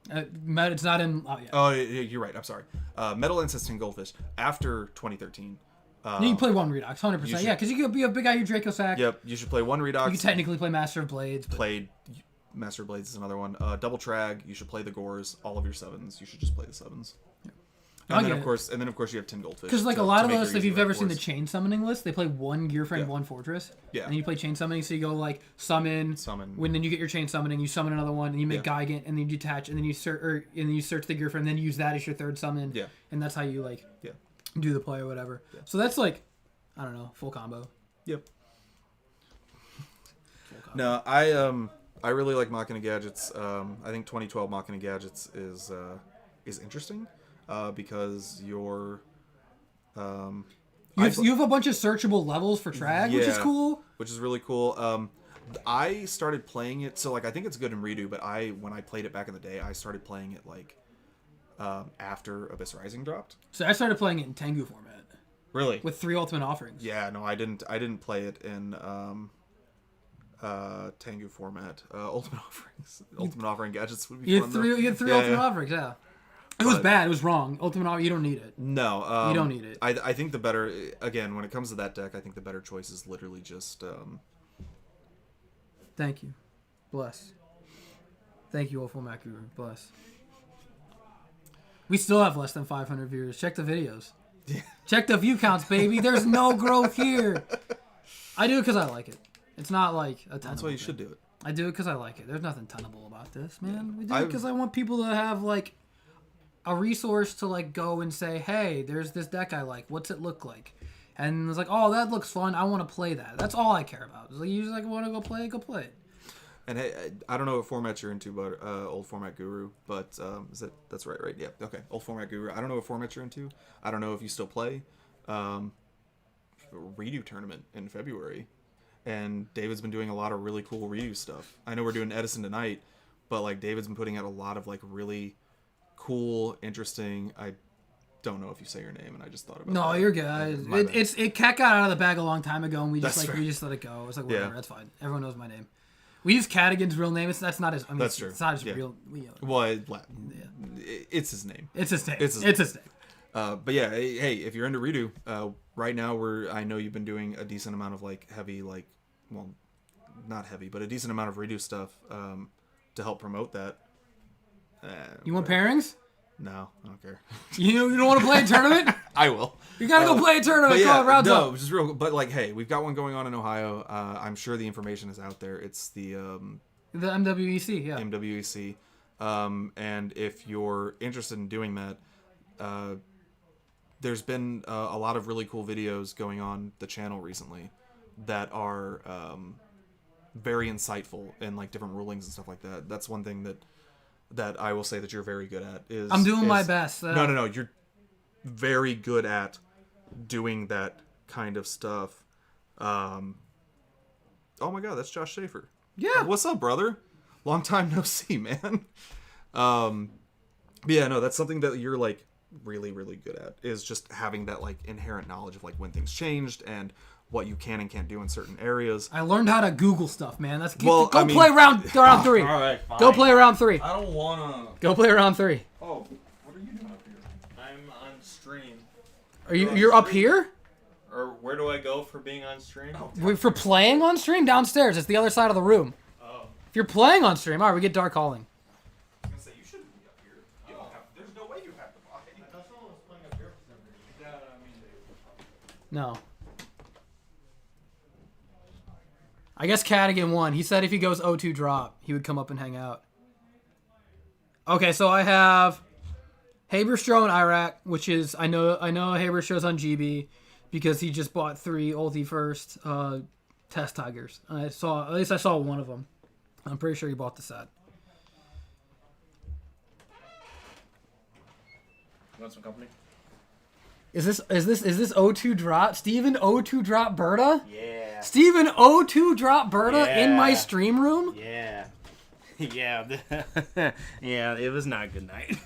It's not in. Oh yeah. Oh, you're right. I'm sorry. Meadowlands has 10 Goldfish after 2013. You play 1 Redox, 100%. should- Yeah, because you could be a big guy, you Draco Sack. Yep, you should play 1 Redox. You could technically play Master of Blades. But Played Master Blades is another one. Double Trag. You should play the Gores. All of your 7s. You should just play the 7s. I And then get of it. course, you have 10 Goldfish. Because like to- a lot to of make us, your if easy you've ever seen the force. chain summoning list, they play 1 Gear Friend, Yeah. 1 Fortress. Yeah. And you play chain summoning, so you go like summon. When then you get your chain summoning, you summon another one, and you make Gigant, and then you detach, and then you search the Gear Friend, and then you use that as your 3rd summon. Yeah. And that's how you like Yeah. do the play or whatever. Yeah. So that's like, I don't know, full combo. Yep. Full combo. No, I really like Machina Gadgets. I think 2012 Machina Gadgets is interesting because you're You have a bunch of searchable levels for Trag, which is Yeah. cool. which is really cool. I started playing it, so like I think it's good in redo, but when I played it back in the day, I started playing it like after Abyss Rising dropped. So I started playing it in Tengu format Really? with 3 ultimate offerings. Yeah, no, I didn't play it in Tengu format. Ultimate offerings, ultimate offering gadgets would be You fun. had 3 ultimate offerings, yeah. It was bad. It was wrong. Ultimate offer, you don't need it. No, You don't need it. I think the better, again, when it comes to that deck, I think the better choice is literally just. Thank you. Bless. Thank you, Awful Makuru. Bless. We still have less than 500 viewers. Check the videos. Yeah. Check the view counts, baby. There's no growth here. I do it because I like it. It's not like a ton. That's why you should do it. I do it because I like it. There's nothing tenable about this, man. We do it I've- because I want people to have like a resource to like go and say, hey, there's this deck I like. What's it look like? And it's like, oh, that looks fun. I want to play that. That's all I care about. It's like, you just like want to go play it. And hey, I don't know what format you're into, but old format guru. But that's right? Yeah. Okay. Old format guru. I don't know what format you're into. I don't know if you still play. Redo tournament in February, and David's been doing a lot of really cool redo stuff. I know we're doing Edison tonight, but like David's been putting out a lot of like really cool, interesting. I don't know if you say your name, and I just thought about. No, that. you're good. My bad. It cat got out of the bag a long time ago, and we just That's fair. we just let it go. It was like whatever, Yeah. that's fine. Everyone knows my name. We use Cadigan's real name. That's not his. I mean, That's true. It's not his Yeah. real. Well, it's his name. It's his name. It's his It's his name. But yeah, hey, if you're into redo, right now I know you've been doing a decent amount of like heavy, like, well, not heavy, but a decent amount of redo stuff to help promote that. You want pairings? No, I don't care. You don't want to play a tournament? I will. You gotta go play a tournament. But Come on, yeah, rounds no, up. just real. But like, hey, we've got one going on in Ohio. I'm sure the information is out there. It's the The MWEC, yeah. MWEC. And if you're interested in doing that, there's been a lot of really cool videos going on the channel recently that are very insightful and like different rulings and stuff like that. That's one thing that I will say that you're very good at. I'm doing my best. No. You're very good at doing that kind of stuff. Oh my God, that's Josh Schaefer. Yeah. What's up, brother? Long time no see, man. But yeah, no, that's something that you're like really, really good at, is just having that like inherent knowledge of like when things changed and what you can and can't do in certain areas. I learned how to Google stuff, man. Well, go I mean- play round 3. All right, fine. Go play round 3. I don't wanna. Go play round 3. Oh, what are you doing up here? I'm on stream. You're up here? Or where do I go for being on stream? For playing on stream? Downstairs. It's the other side of the room. Oh. If you're playing on stream, all right, we get Dark Calling. I was gonna say, you shouldn't be up here. You don't have. There's no way you have to buy. No. I guess Cadigan won. He said if he goes 0-2 drop, he would come up and hang out. Okay, so I have Haberstro and Iraq, which is I know Haberstro's on GB because he just bought 3 Ulti first test tigers. I saw one of them. I'm pretty sure he bought the set. You want some company? Is this 0-2 drop? Steven 0-2 drop Berta? Yeah. Steven 0-2 drop Berta in my Yeah. stream room? Yeah. Yeah. Yeah, it was not a good night.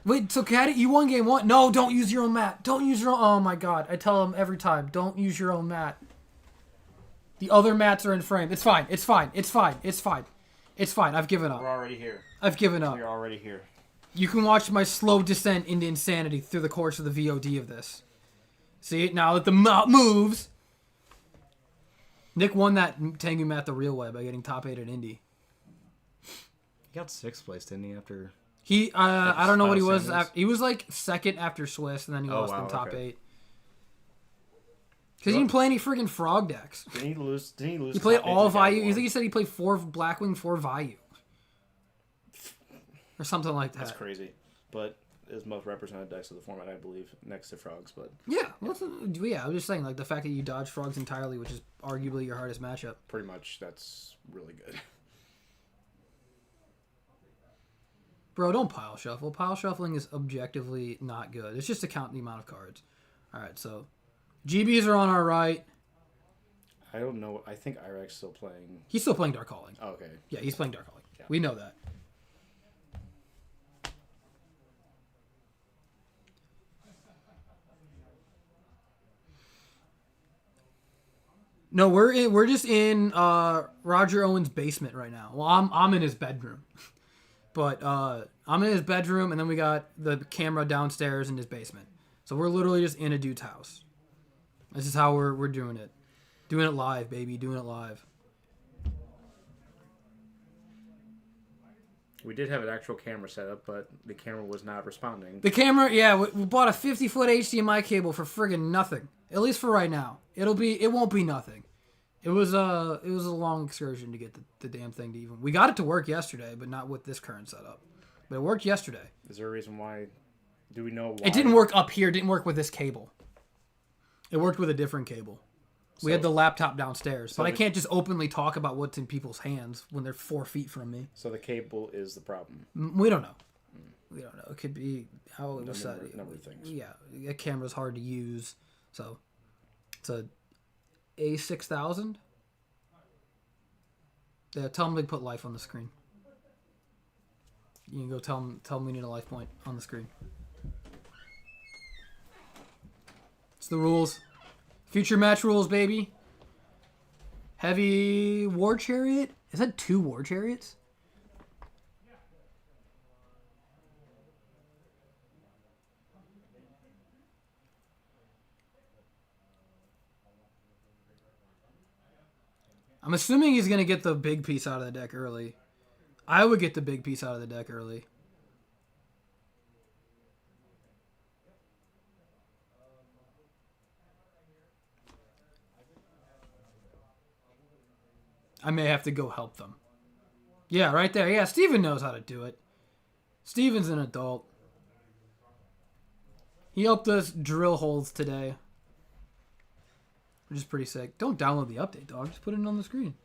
Wait, so Caddy, you won game 1? No, don't use your own mat. Don't use your own... Oh my god, I tell him every time, don't use your own mat. The other mats are in frame. It's fine. It's fine. I've given up. We're already here. I've given up. We're already here. You can watch my slow descent into insanity through the course of the VOD of this. See, now that the moves... Nick won that Tengu mat the real way by getting top 8 at Indy. He got 6th place, didn't he? After He, I don't know what he was. Sanders? He was like 2nd after Swiss, and then he Oh, lost wow, in top okay. 8. Because he didn't play any friggin' frog decks. Didn't he lose? He played top eight all to Gab Vayu. You one? think he said he played 4 Blackwing, 4 Vayu. Or something like that. That's crazy. But his most represented decks of the format, I believe, next to frogs. But Yeah, yeah, I'm just saying, like, the fact that you dodge frogs entirely, which is arguably your hardest matchup. pretty much that's really good. Bro, don't pile shuffle. Pile shuffling is objectively not good. It's just to count the amount of cards. Alright, so GBs are on our right. I don't know. I think Iraq's still playing. He's still playing Dark Calling. Oh, okay. Yeah, he's playing Dark Calling. Yeah. We know that. No, we're just in Roger Owen's basement right now. Well, I'm in his bedroom, but I'm in his bedroom, and then we got the camera downstairs in his basement. So we're literally just in a dude's house. This is how we're doing it. Doing it live, baby. Doing it live. We did have an actual camera set up, but the camera was not responding. The camera, yeah, we bought a 50-foot HDMI cable for friggin' nothing. At least for right now. It won't be nothing. It was a long excursion to get the damn thing to even. We got it to work yesterday, but not with this current setup. But it worked yesterday. Is there a reason why? Do we know why? It didn't work up here. It didn't work with this cable. It worked with a different cable. We had the laptop downstairs, but I can't just openly talk about what's in people's hands when they're 4 feet from me. So the cable is the problem. We don't know. We don't know. It could be how it was set. Number of things. Yeah, a camera's hard to use, so it's a A6000. Yeah, tell them to put life on the screen. You can go tell them we need a life point on the screen. It's the rules. Future match rules, baby. Heavy War Chariot? Is that 2 War Chariots? I'm assuming he's going to get the big piece out of the deck early. I would get the big piece out of the deck early. I may have to go help them. Yeah, right there. Yeah, Steven knows how to do it. Steven's an adult. He helped us drill holes today. Which is pretty sick. Don't download the update, dog. Just put it on the screen.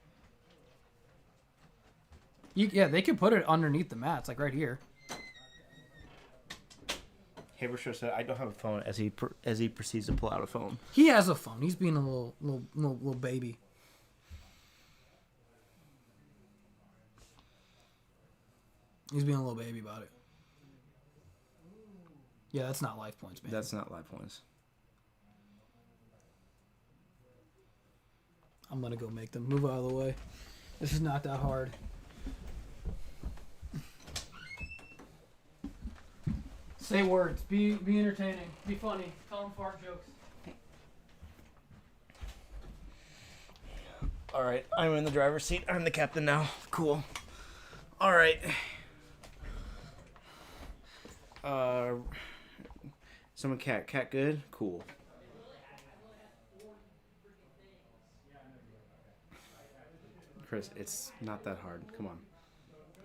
Yeah, they can put it underneath the mats, like right here. Habershaw said, "I don't have a phone." As he proceeds to pull out a phone. He has a phone. He's being a little baby. He's being a little baby about it. Yeah, that's not life points, man. That's not life points. I'm gonna go make them move out of the way. This is not that hard. Say words. Be entertaining. Be funny. Tell them fart jokes. All right, I'm in the driver's seat. I'm the captain now. Cool. All right. Someone cat good? Cool. Chris, it's not that hard. Come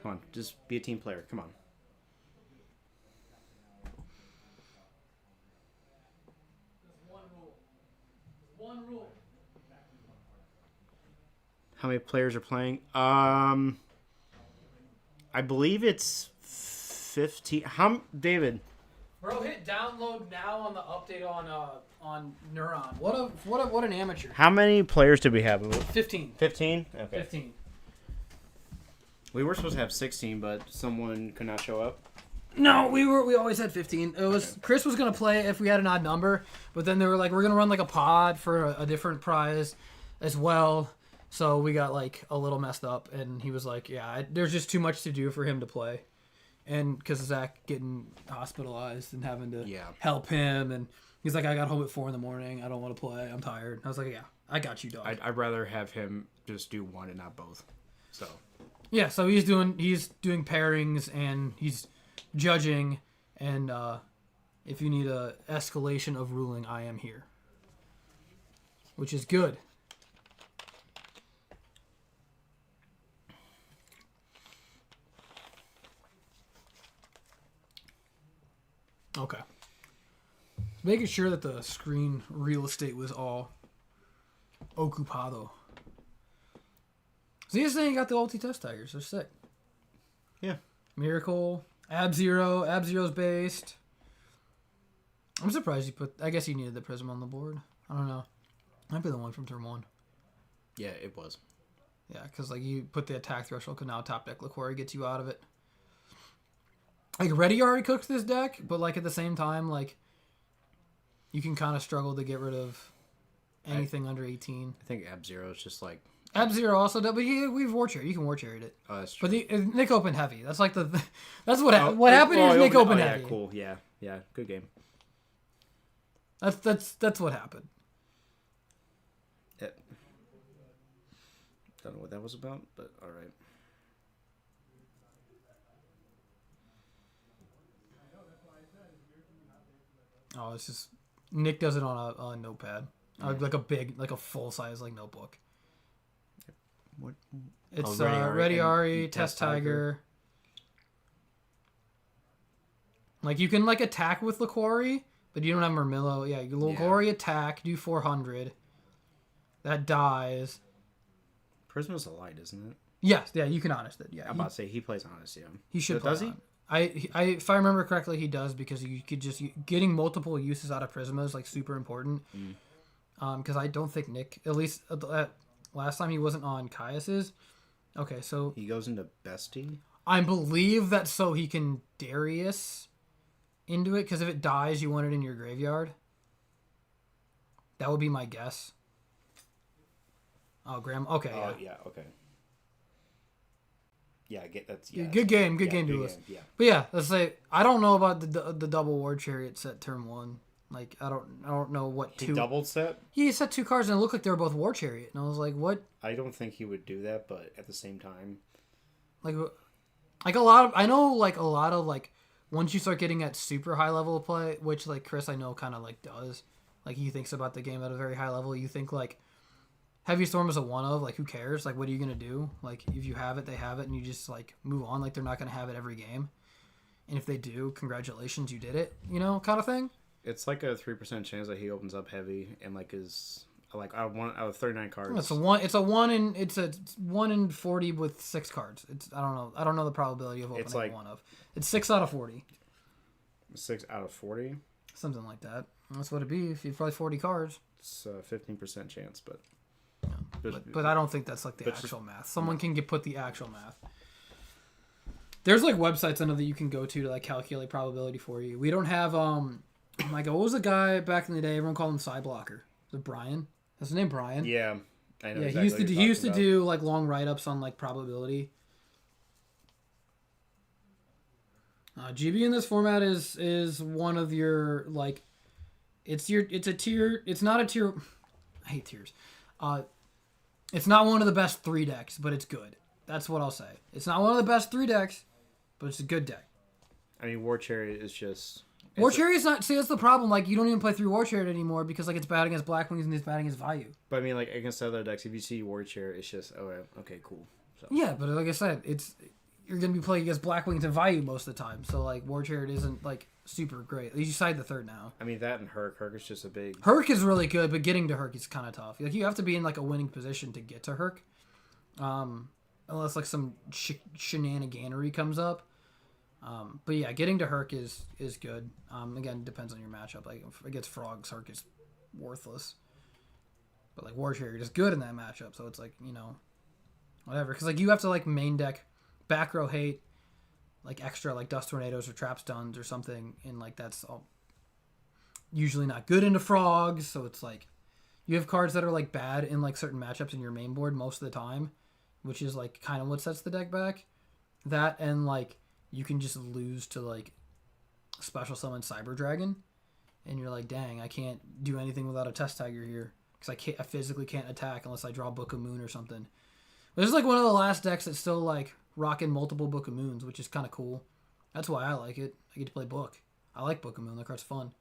on, just be a team player. Come on. One rule. How many players are playing? I believe it's 15. David? Bro, hit download now on the update on Neuron. What an amateur. How many players did we have? 15. 15? Okay. 15. We were supposed to have 16, but someone could not show up. No, we always had 15. It was Chris was gonna play if we had an odd number, but then they were like, we're gonna run like a pod for a different prize as well. So we got like a little messed up, and he was like, yeah, there's just too much to do for him to play. And because of Zach getting hospitalized and having to help him, and he's like, I got home at 4 a.m. I don't want to play. I'm tired. I was like, yeah, I got you, dog. I'd rather have him just do one and not both. So yeah, so he's doing pairings and he's judging, and if you need a escalation of ruling, I am here, which is good. Okay. Making sure that the screen real estate was all ocupado. So you're saying you got the Ulti test tigers. They're sick. Yeah. Miracle. Ab-Zero. Ab-Zero's based. I'm surprised you put... I guess you needed the Prism on the board. I don't know. Might be the one from turn 1. Yeah, it was. Yeah, because like you put the attack threshold, because now top deck Liquori gets you out of it. Like Ready already cooks this deck, but like at the same time, like you can kind of struggle to get rid of anything under 18. I think Ab-Zero is just like... Ab-Zero also does, but we've War Chariot. You can War Chariot it. Oh, that's true. But Nick opened heavy. That's like that's what happened is Nick opened heavy. Yeah, cool. Yeah, good game. That's what happened. Don't know what that was about, but all right. Oh, it's just Nick does it on a notepad, like a full size like notebook. What? It's Ready Ready and Ari, Test Tiger. Like you can like attack with Liquori, but you don't have Murmillo. Yeah, you Liquori attack, do 400. That dies. Prisma's a light, isn't it? Yes, yeah, you can honest it. Yeah, I'm about to say he plays honest, yeah. he should. But Play does he? on. I if I remember correctly, he does because you could just getting multiple uses out of Prisma is like super important. Because I don't think Nick, at least last time he wasn't on Caius's. Okay, so He goes into Bestie? I believe that so he can Darius into it, because if it dies, you want it in your graveyard. That would be my guess. Oh, Graham. Okay. Oh, Yeah. okay. Yeah, that's Good game. Good game, good Duelist. game, yeah. But yeah, let's say I don't know about the double War Chariot set turn 1. Like I don't know what He two. doubled set? He set 2 cards and it looked like they were both War Chariot, and I was like, what? I don't think he would do that, but at the same time, Like a lot of I know like a lot of like once you start getting at super high level of play, which like Chris I know kind of like does, like he thinks about the game at a very high level. You think like Heavy Storm is a one of, like who cares? Like what are you gonna do? Like if you have it, they have it, and you just like move on. Like they're not gonna have it every game, and if they do, congratulations, you did it. You know, kind of thing. it's like a 3% chance that he opens up heavy and like is like out of 39 cards. It's a 1 in 40 with 6 cards. I don't know the probability of opening It's like- one of. It's 6 out of 40, 6 out of 40. something like that. That's what it'd be if you play 40 cards. It's a 15% chance, but But I don't think that's like the but- actual math. Someone can put the actual math. There's like websites I know that you can go to like calculate probability for you. We don't have like what was the guy back in the day? Everyone called him Cyblocker. Was it Brian? That's his name, Brian. yeah, I know. Yeah, exactly he used to do like long write ups on like probability. GB in this format is one of your like, it's a tier. It's not a tier. I hate tiers. It's not one of the best 3 decks, but it's good. That's what I'll say. It's not one of the best 3 decks, but it's a good deck. I mean, War Chariot is just War Chariot's not. See, that's the problem. Like, you don't even play through War Chariot anymore because like it's bad against Blackwings and it's bad against Value. But I mean, like against other decks, if you see War Chariot, it's just okay, cool. So Yeah, but like I said, you're gonna be playing against Blackwings and Value most of the time. So like War Chariot isn't like super great. At least you side the third now. I mean, that and Herc is just a big. Herc is really good, but getting to Herc is kind of tough. Like you have to be in like a winning position to get to Herc, unless like some shenaniganery comes up. But yeah, getting to Herc is good. Again, depends on your matchup. Like if against Frogs, Herc is worthless. But like War Chariot is good in that matchup, so it's like whatever. Because like you have to like main deck, back row hate, like extra like Dust Tornadoes or Trap Stuns or something, and like that's all usually not good into Frogs. So it's like you have cards that are like bad in like certain matchups in your main board most of the time, which is like kind of what sets the deck back. That and like you can just lose to like special summon Cyber Dragon, and you're like, dang, I can't do anything without a Test Tiger here because I physically can't attack unless I draw Book of Moon or something. But this is like one of the last decks that's still like rocking multiple Book of Moons, which is kind of cool. That's why I like it. I get to play Book. I like Book of Moon. That card's fun.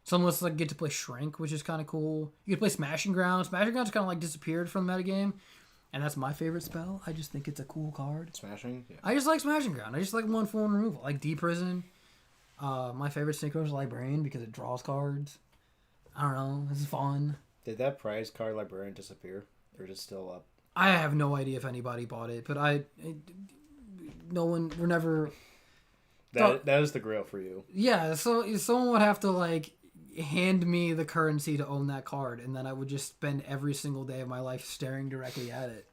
Some of us like get to play Shrink, which is kind of cool. You get to play Smashing Ground. Smashing Ground's kind of like disappeared from the metagame, and that's my favorite spell. I just think it's a cool card. Smashing? Yeah. I just like Smashing Ground. I just like 1-for-1 removal. I like D-Prison. My favorite synchro is Librarian because it draws cards. I don't know. This is fun. Did that prize card Librarian disappear? Or is it still up? I have no idea if anybody bought it, but we're never... That is the grail for you. Yeah, so someone would have to like hand me the currency to own that card, and then I would just spend every single day of my life staring directly at it.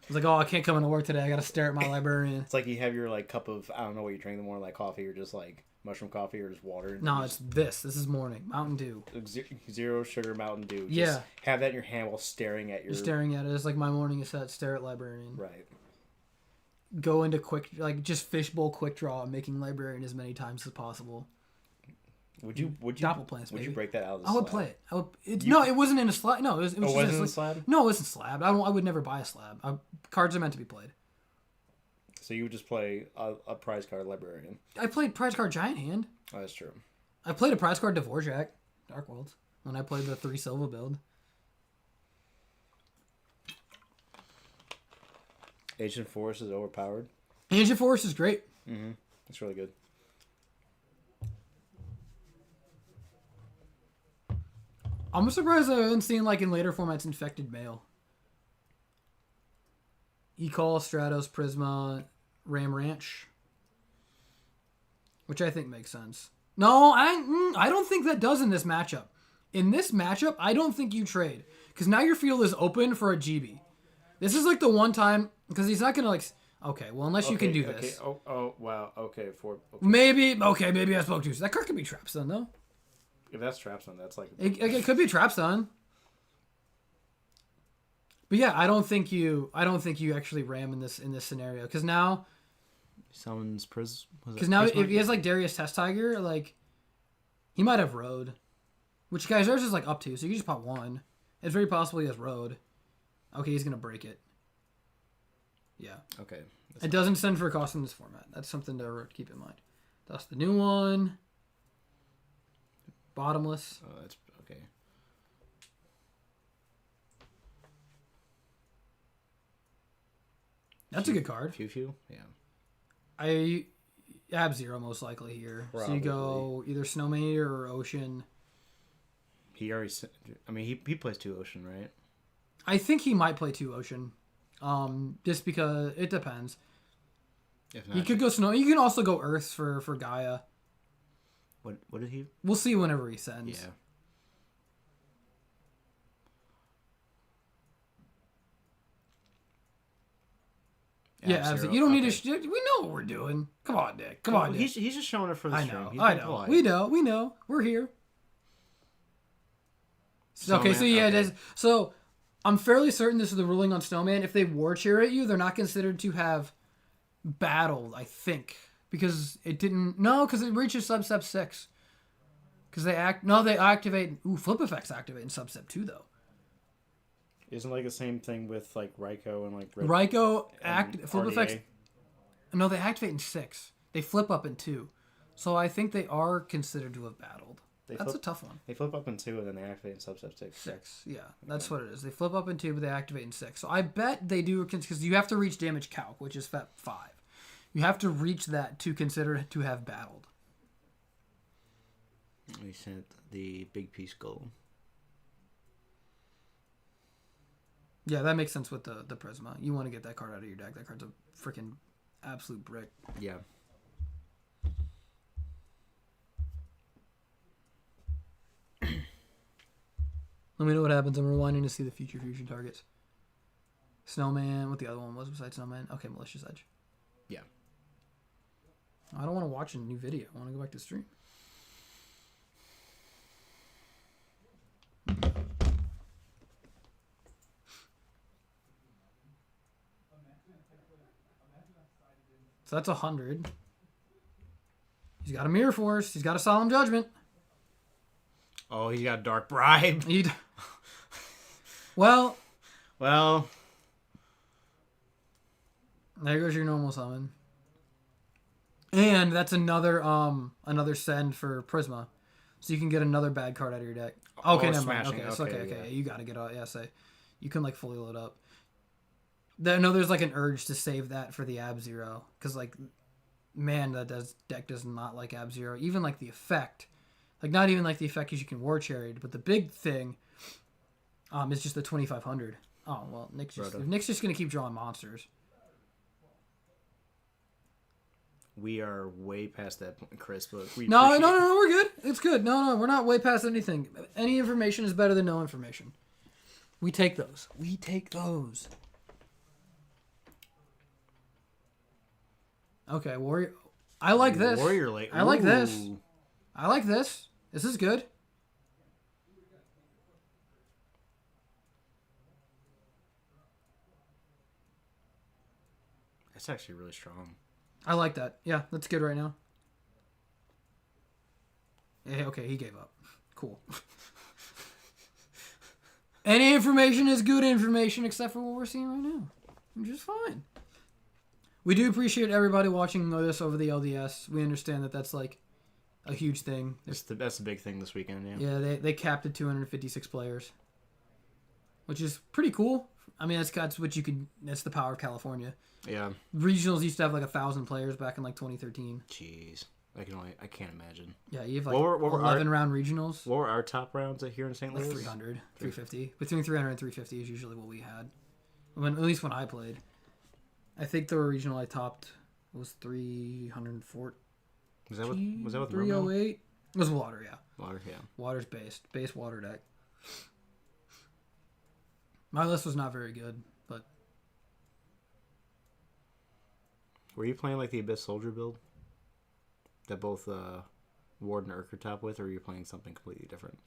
I was like, oh, I can't come into work today. I got to stare at my librarian. It's like you have your like cup of, I don't know what you drink in the morning, like coffee or just like mushroom coffee or just water. No, it's this. This is morning. Mountain Dew. Zero sugar Mountain Dew. Just Yeah. have that in your hand while staring at your. Just staring at it. It's like my morning is set. Stare at librarian. Right. Go into just fishbowl quick draw, making librarian as many times as possible. Would you Doppel plants, would you baby. break that out of the I would slab? play it. No, it wasn't in a slab. No, it was just wasn't in in a slab? No, it wasn't slab. I would never buy a slab. Cards are meant to be played. So you would just play a prize card librarian. I played prize card Giant Hand. Oh, that's true. I played a prize card Dvorak, Dark Worlds, when I played the 3 Silva build. Ancient Forest is overpowered. Ancient Forest is great. Mm-hmm. It's really good. I'm surprised I haven't seen, like, in later formats, Infected Male. Ecall, Stratos, Prisma, Ram Ranch. Which I think makes sense. No, I don't think that does in this matchup. In this matchup, I don't think you trade. Because now your field is open for a GB. This is, like, the one time... Because he's not going to, like... Okay, well, unless you can do this. Oh, wow. Okay, okay. Maybe I spoke too. That card could be Trap Stun, though. If that's Trapstone, that's like... It could be Trap Stun. But yeah, I don't think you actually ram in this scenario. Because now... Summons Prisma. Because now if he has, like, Darius Test Tiger, like... He might have Road. Which, guys, ours is, like, up to. So you can just pop 1. It's very possible he has Road. Okay, he's going to break it. Yeah. Okay. It doesn't send for a cost in this format. That's something to keep in mind. That's the new one. Bottomless. Oh, that's okay. That's a good card. Few. Yeah. I have 0 most likely here. Probably. So you go either Snowman Eater or Ocean. He already... I mean, he plays 2 Ocean, right? I think he might play 2 Ocean. Just because it depends. If not, He could go Snow. You can also go Earth for Gaia. What did he... We'll see whenever he sends. Yeah. Yeah, F-Zero. absolutely. You don't need Okay. to... We know what we're doing. Come on, Dick. Come on, Dick. He's just showing it for the I stream. know. He's I being know. polite. We know. We're here. Okay, Snowman, so yeah, okay. so I'm fairly certain this is the ruling on Snowman. If they war chariot you, they're not considered to have battled, I think. Because it didn't... No, because it reaches substep 6. Because they activate... Ooh, flip effects activate in substep 2, though. Isn't like the same thing with like Raikou and like Raikou and flip RDA? effects... No, they activate in 6. They flip up in 2. So I think they are considered to have battled. That's a tough one. They flip up in 2 and then they activate in substep 6. 6, yeah. That's what it is. They flip up in 2, but they activate in 6. So I bet they do... Because you have to reach damage calc, which is FEP 5. You have to reach that to consider to have battled. We sent the big piece goal. Yeah, that makes sense with the Prisma. You want to get that card out of your deck. That card's a freaking absolute brick. Yeah. Let me know what happens. I'm rewinding to see the future fusion targets. Snowman. What the other one was besides Snowman? Okay, Malicious Edge. Yeah. I don't want to watch a new video. I want to go back to stream. So that's 100. He's got a Mirror Force. He's got a Solemn Judgment. Oh, he got Dark Bribe. Well, there goes your normal summon. And that's another send for Prisma. So you can get another bad card out of your deck. Okay, never mind. smashing. Okay, so Okay, okay. yeah. You gotta get out. Yeah, say you can like fully load up. I know there's like an urge to save that for the Ab-Zero. Because like, man, deck does not like Ab-Zero. Even like the effect. Like not even like the effect because you can War Chariot. But the big thing is just the 2500. Oh, well, Nick's just going to keep drawing monsters. We are way past that point, Chris. But we No, appreciate- we're good. It's good. No, we're not way past anything. Any information is better than no information. We take those. Okay, Warrior. I like this. Warrior Lake. I like this. Ooh. I like this. This is good. That's actually really strong. I like that. Yeah, that's good right now. Yeah, okay, he gave up. Cool. Any information is good information except for what we're seeing right now. Which is fine. We do appreciate everybody watching this over the LDS. We understand that that's like a huge thing. That's the big thing this weekend. Yeah. Yeah, they capped at 256 players, which is pretty cool. I mean, that's what you could. That's the power of California. Yeah. Regionals used to have like 1,000 players back in like 2013. Jeez. I can't imagine. Yeah, you have like What were 11 round regionals. What were our top rounds here in St. Like Louis? 300, 350. Between 300 and 350 is usually what we had. At least when I played. I think the regional I topped was 304. Was that with Mermail? 308? It was water, yeah. Water, yeah. Water's base water deck. My list was not very good, but Were you playing like the Abyss Soldier build? That both Ward and Urk are top with, or were you playing something completely different?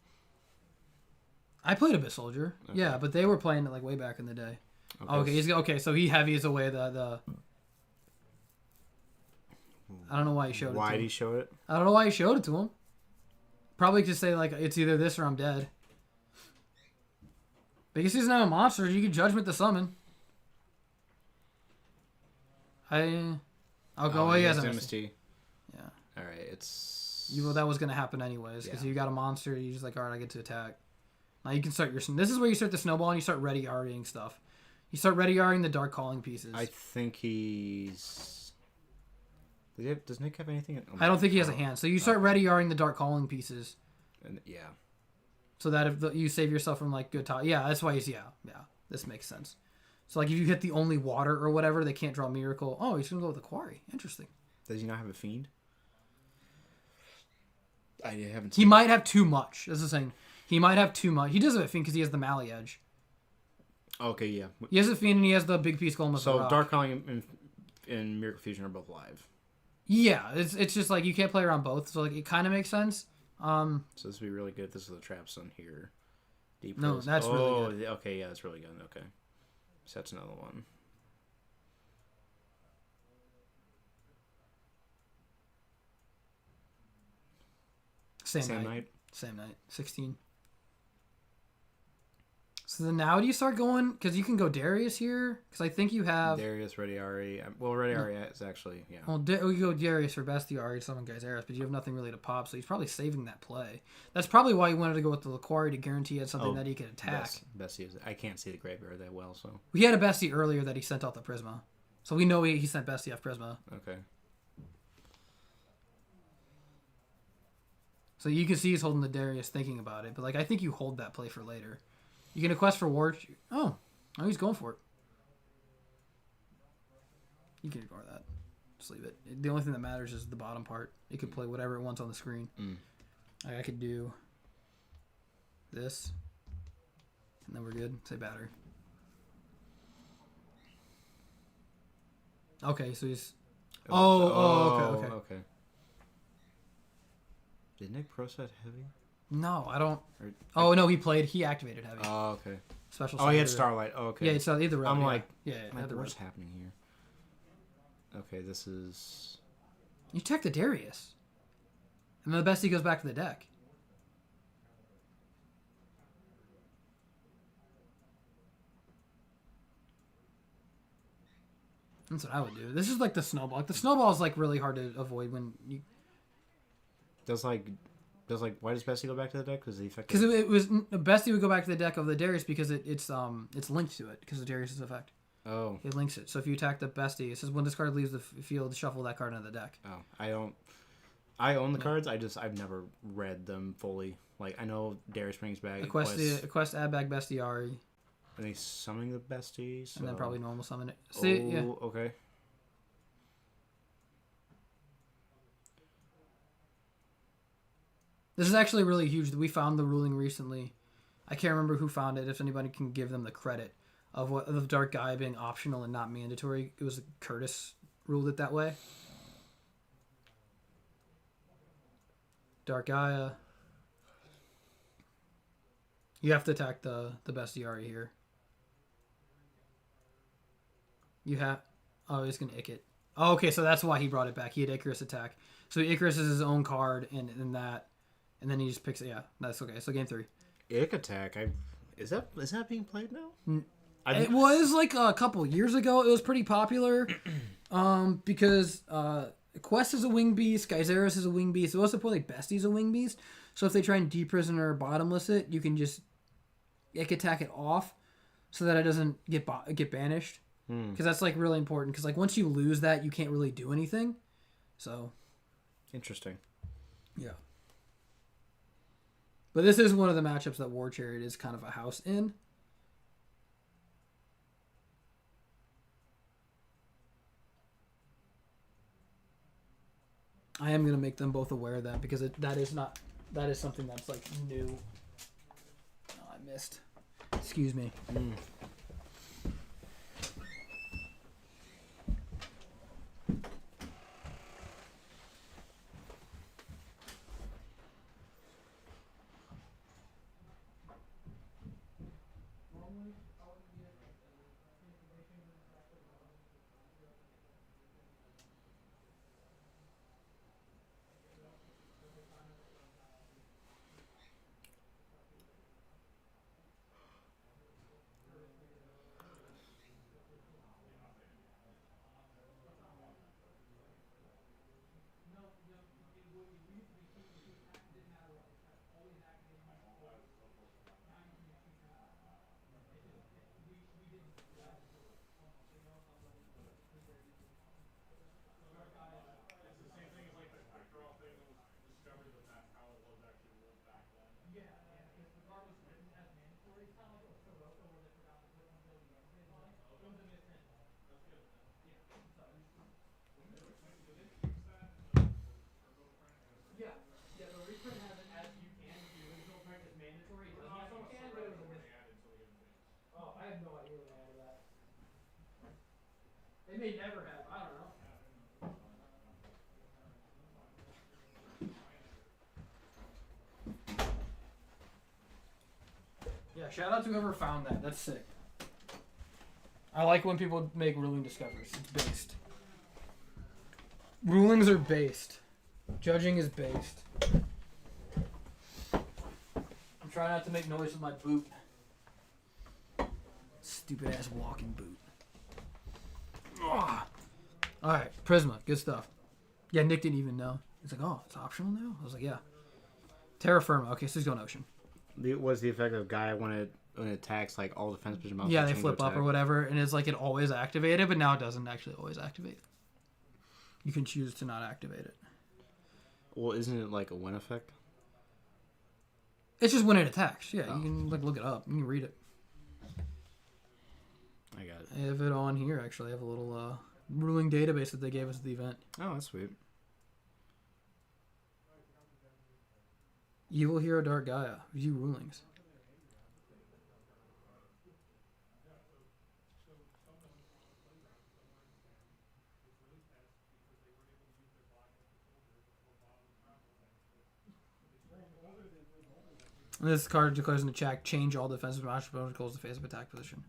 I played Abyss Soldier. Okay. Yeah, but they were playing it like way back in the day. Okay, so he heavies away the I don't know why he showed it. Why to did him. he show it? I don't know why he showed it to him. Probably to say like it's either this or I'm dead. Because he doesn't have a monster, you can judgment the summon. I'll go. Oh, he has an MST. Yeah. All right, it's. Well, that was gonna happen anyways because Yeah. you got a monster. You just like, all right, I get to attack. Now you can start your. This is where you start the snowball and you start ready REing stuff. You start ready REing the dark calling pieces. I think he's. Does Nick have anything? I don't think he has a hand. So you start ready REing the dark calling pieces. And, yeah. So that if you save yourself from like good top. Yeah, that's why he's yeah. This makes sense. So like if you hit the only water or whatever, they can't draw miracle. Oh, he's gonna go with the quarry. Interesting. Does he not have a fiend? I haven't. He might have too much. That's the thing. He might have too much. He does have a fiend because he has the Mally Edge. Okay, yeah. He has a fiend and he has the big piece golem with the So rock. Dark Calling and Miracle Fusion are both live. Yeah, it's just like you can't play around both, so like it kind of makes sense. So this would be really good. This is the traps on here. Deep No, Rose. that's really good. Okay, yeah, that's really good. Okay, so that's another one. Same night. 16. So then now do you start going because you can go Darius here because I think you have. Darius, Ready Ari. Well, Ready Ari is actually yeah. Well, we go Darius for Bestiari to summon Geyseris, but you have nothing really to pop, so he's probably saving that play. That's probably why he wanted to go with the Laquari to guarantee he had something that he could attack. Bestie is. I can't see the graveyard that well, so. We had a Bestie earlier that he sent out the Prisma, so we know he sent Bestie off Prisma. Okay. So you can see he's holding the Darius thinking about it, but like I think you hold that play for later. You can quest for Ward. Oh, he's going for it. You can ignore that. Just leave it. The only thing that matters is the bottom part. It can play whatever it wants on the screen. Like I could do this, and then we're good. Say batter. Okay, so he's. Okay. Did Nick pro set heavy? No, I don't. Oh no, he activated heavy. Oh, okay. Special. Oh, he had side. Starlight. Oh, okay. Yeah, it's either road. I'm yeah. like, yeah, what's happening here? Okay, this is. You check the Darius, and then the Bestie goes back to the deck. That's what I would do. This is like the snowball. Like the snowball is like really hard to avoid when you. Why does Bessie go back to the deck? Because Because it was Bestie would go back to the deck of the Darius because it's linked to it because of Darius' effect. Oh. It links it. So if you attack the Bestie, it says when this card leaves the field, shuffle that card into the deck. Oh, I don't. I own the cards. I've never read them fully. Like I know Darius brings back A quest add back Bestiari. Are they summoning the Besties? And then probably normal summon it. See, yeah. Okay. This is actually really huge. We found the ruling recently. I can't remember who found it. If anybody can give them the credit of what of Dark Gaia being optional and not mandatory. It was Curtis ruled it that way. Dark Gaia. You have to attack the bestiary here. You have... Oh, he's going to Ick it. Oh, okay, so that's why he brought it back. He had Icarus attack. So Icarus is his own card in that. And then he just picks it. Yeah, that's okay. So game 3. Ick attack. Is that being played now? It was like a couple years ago. It was pretty popular because Quest is a wing beast, Geyseris is a wing beast. It also probably Bestie's a wing beast. So if they try and deprison or bottomless it, you can just Ick attack it off so that it doesn't get banished. Because that's like really important. Because like once you lose that, you can't really do anything. So Interesting. yeah. But this is one of the matchups that War Chariot is kind of a house in. I am going to make them both aware of that because that is something that's like new. Oh, I missed. Excuse me. They may never have. I don't know. Yeah, shout out to whoever found that. That's sick. I like when people make ruling discoveries. It's based. Rulings are based. Judging is based. I'm trying not to make noise with my boot. Stupid ass walking boot. Ugh. Alright, Prisma. Good stuff. Yeah, Nick didn't even know. He's like, oh, it's optional now? I was like, yeah. Terra Firma. Okay, so he's going Ocean. What's the effect of Gaia when it attacks, like all defense position mounts? Yeah, they flip up or whatever, and it's like it always activated, but now it doesn't actually always activate. You can choose to not activate it. Well, isn't it like a win effect? It's just when it attacks. Yeah, you can like look it up. You can read it. I got it. I have it on here, actually. I have a little ruling database that they gave us at the event. Oh, that's sweet. Evil Hero Dark Gaia. View rulings. And this card declares an attack, change all defensive obstacles to phase of attack position.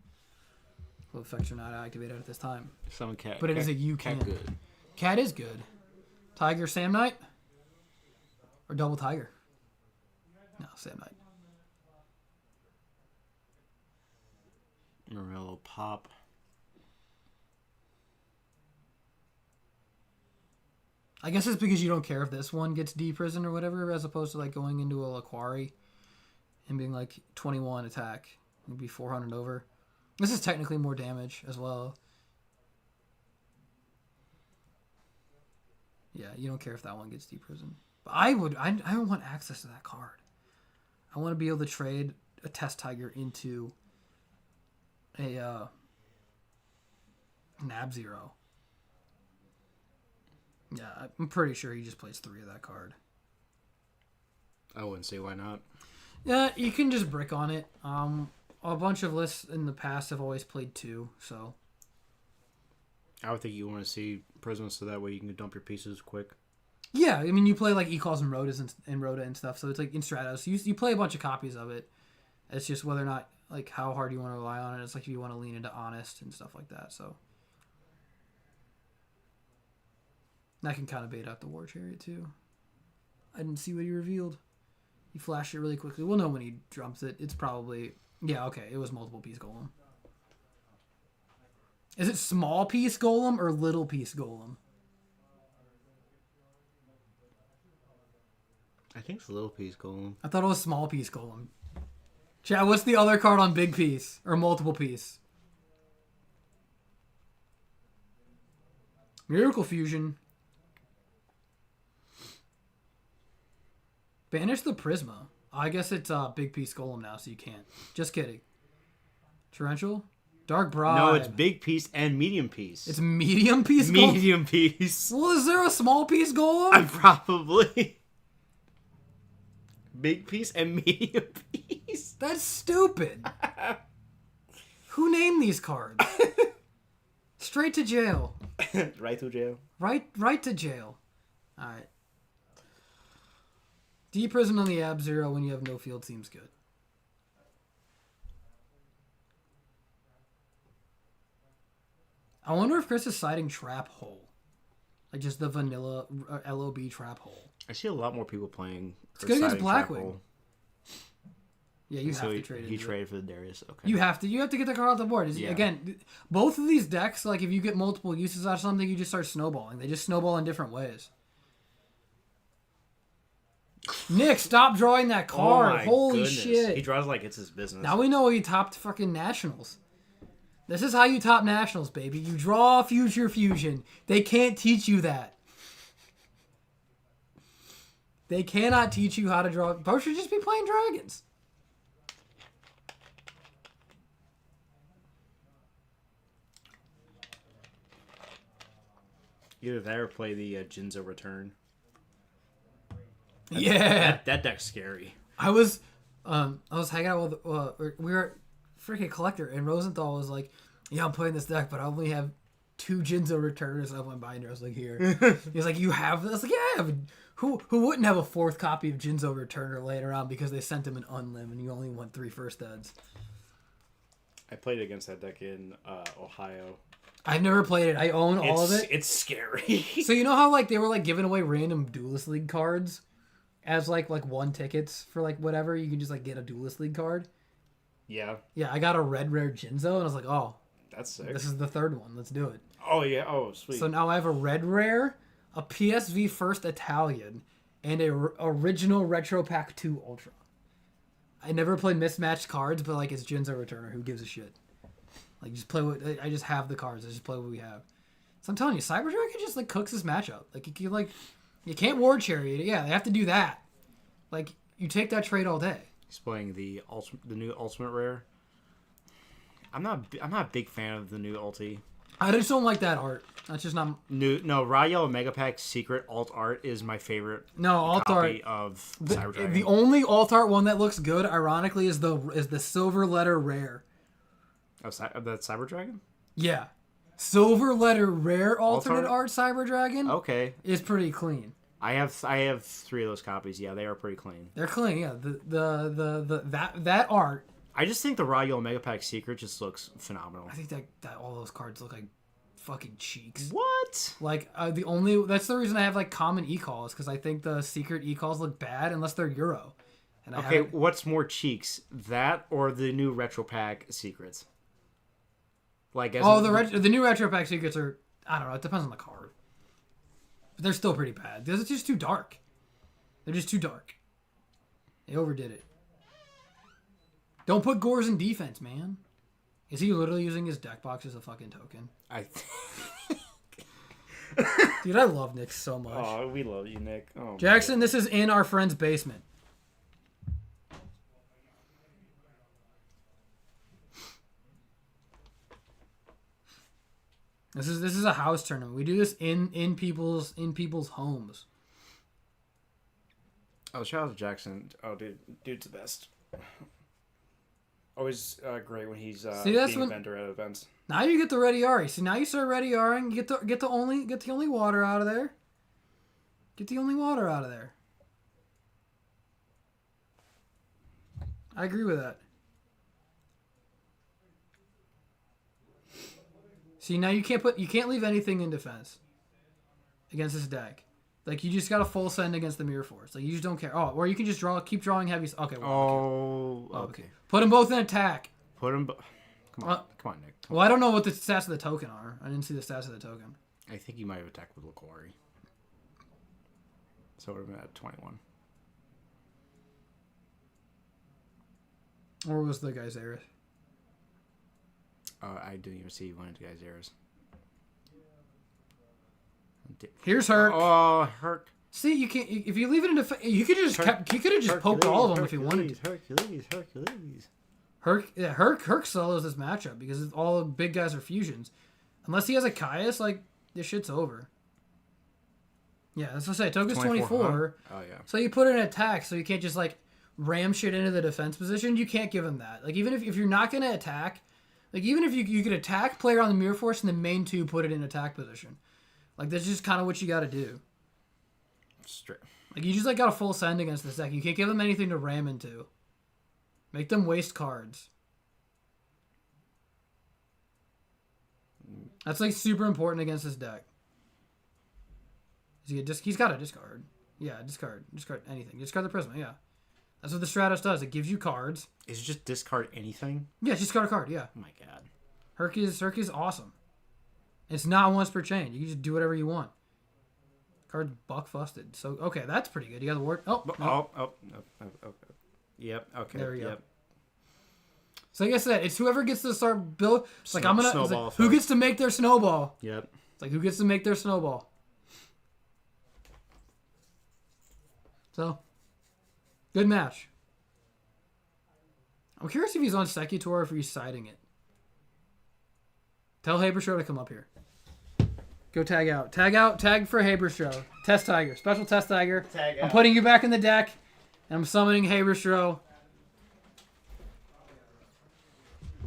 Well, effects are not activated at this time. Summon cat. But it is a you can. Cat good. Cat is good. Tiger, Sam Knight? Or Double Tiger? No, Sam Knight. Morello pop. I guess it's because you don't care if this one gets deprisoned or whatever, as opposed to like going into a Laquari and being like 21 attack. It'd be 400 over. This is technically more damage as well. Yeah, you don't care if that one gets deprisoned. But I want access to that card. I want to be able to trade a Test Tiger into a Nab Zero. Yeah, I'm pretty sure he just plays 3 of that card. I wouldn't say why not. Yeah, you can just brick on it. A bunch of lists in the past have always played 2, so. I would think you want to see Prisma so that way you can dump your pieces quick. Yeah, I mean, you play like E-Calls and Rhoda and stuff, so it's like in Stratos. You play a bunch of copies of it. It's just whether or not, like, how hard you want to rely on it. It's like if you want to lean into Honest and stuff like that, so. That can kind of bait out the War Chariot, too. I didn't see what he revealed. He flashed it really quickly. We'll know when he drops it. It's probably... Yeah, okay, it was multiple piece golem. Is it small piece golem or little piece golem? I think it's a little piece golem. I thought it was small piece golem. Chat, what's the other card on big piece? Or multiple piece? Miracle Fusion. Banish the Prisma. I guess it's big piece golem now, so you can't. Just kidding. Torrential? Dark Bribe. No, it's big piece and medium piece. It's medium piece golem? medium piece. Well, is there a small piece golem? Probably. Big piece and medium piece. That's stupid. Who named these cards? Straight to jail. Right to jail. Right to jail. Alright. D-Prison on the Ab Zero when you have no field seems good. I wonder if Chris is citing Trap Hole. Like just the vanilla LOB Trap Hole. I see a lot more people playing. It's good against Trap Blackwing. Hole. Yeah, you So have to trade it. he traded for the Darius. Okay. You have to get the card off the board. Yeah. Again, both of these decks, like if you get multiple uses out of something, you just start snowballing. They just snowball in different ways. Nick, stop drawing that card. Oh my Holy goodness. shit. He draws like it's his business. Now we know he topped fucking Nationals. This is how you top Nationals, baby. You draw Future Fusion. They can't teach you that. They cannot teach you how to draw. Bo should just be playing dragons. Either that or play the Jinzo Return. Yeah. That deck's scary. I was hanging out with we were freaking collector, and Rosenthal was like, "Yeah, I'm playing this deck, but I only have 2 Jinzo returners of my binder." I was like, "Here." He's like, "You have this?" I was like, "Yeah, I have." Who wouldn't have a 4th copy of Jinzo Returner laying around because they sent him an unlim and you only want 3 first eds? I played against that deck in Ohio. I've never played it. I own all of it. It's scary. So you know how like they were like giving away random Duelist League cards as like 1 tickets for like whatever, you can just like get a Duelist League card. Yeah. Yeah, I got a red rare Jinzo and I was like, "Oh, That's sick. this is the 3rd one. Let's do it." Oh, yeah. Oh, sweet. So now I have a red rare, a PSV First Italian, and a original Retro Pack 2 Ultra. I never played mismatched cards, but like it's Jinzo Returner. Who gives a shit? Like just play what I just have the cards. I just play what we have. So I'm telling you, Cyber Dragon just like cooks this matchup. Like you can't Ward Chariot. Yeah, they have to do that. Like you take that trade all day. He's playing the new Ultimate Rare. I'm not a big fan of the new Ulti. I just don't like that art. That's just not. No, Raw Yellow Mega Pack Secret Alt Art is my favorite. No, alt copy art. of Cyber Dragon. The only alt art one that looks good, ironically, is the Silver Letter Rare. Of that Cyber Dragon? Yeah, Silver Letter Rare alternate art? art Cyber Dragon Okay. is pretty clean. I have 3 of those copies. Yeah, they are pretty clean. They're clean. Yeah, that art. I just think the Raw Yellow Mega Pack Secret just looks phenomenal. I think that all those cards look like fucking cheeks. What? Like that's the reason I have like common e-calls, because I think the secret e-calls look bad unless they're Euro. And Okay, what's more cheeks, that or the new Retro Pack Secrets? Like the new Retro Pack secrets are, I don't know, it depends on the card. But they're still pretty bad. They're just too dark. They're just too dark. They overdid it. Don't put Gores in defense, man. Is he literally using his deck box as a fucking token? Dude, I love Nick so much. Oh, we love you, Nick. Oh, Jackson, this is in our friend's basement. This is a house tournament. We do this in people's homes. Oh, Charles Jackson. Oh, dude's the best. Always great when he's See, that's being when- a vendor at events. Now you get the ready Ari. See, now you start ready Aring. You get the only water out of there. Get the only water out of there. I agree with that. See, now you can't leave anything in defense against this deck. Like, you just got a full send against the Mirror Force. Like, you just don't care. Oh, or you can just keep drawing heavy. Okay. Well, Okay. Put them both in attack. Put him. Come on, Nick. Well, I don't know what the stats of the token are. I didn't see the stats of the token. I think you might have attacked with Laquari. So it would have been at 21. Or was the guy's Eris? I didn't even see one of the guys' errors. Here's Herc. Oh, Herc. See, you can't. If you leave it in defense, you could have just poked all of them if you wanted. Hercules. Herc solos this matchup because all the big guys are fusions. Unless he has a Caius, like, this shit's over. Yeah, that's what I say. Token's 24. Huh? Oh, yeah. So you put it in attack, so you can't just, like, ram shit into the defense position. You can't give him that. Like, even if you're not going to attack, like, even if you could attack, player on the Mirror Force, and the main two put it in attack position. Like, that's just kind of what you got to do. Straight. Like, you just, like, got a full send against this deck. You can't give them anything to ram into. Make them waste cards. That's, like, super important against this deck. He's got to discard. Yeah, discard. Discard anything. Discard the Prisma, yeah. That's what the Stratos does. It gives you cards. Is it just discard anything? Yeah, just discard a card, yeah. Oh my god. Herc is awesome. It's not once per chain. You can just do whatever you want. Card's buck-fusted. So, okay, that's pretty good. You got the ward. Oh, no. Oh. Yep, okay. There we go. Yep. So like I said, it's whoever gets to start build. It's like Snowball who gets to make their snowball. Yep. It's like who gets to make their snowball. So, good match. I'm curious if he's on Secutor or if he's siding it. Tell Haberstroh to come up here. Go tag out. Tag for Haberstroh. Test Tiger. Special Test Tiger. Tag I'm out. putting you back in the deck. And I'm summoning Haberstroh.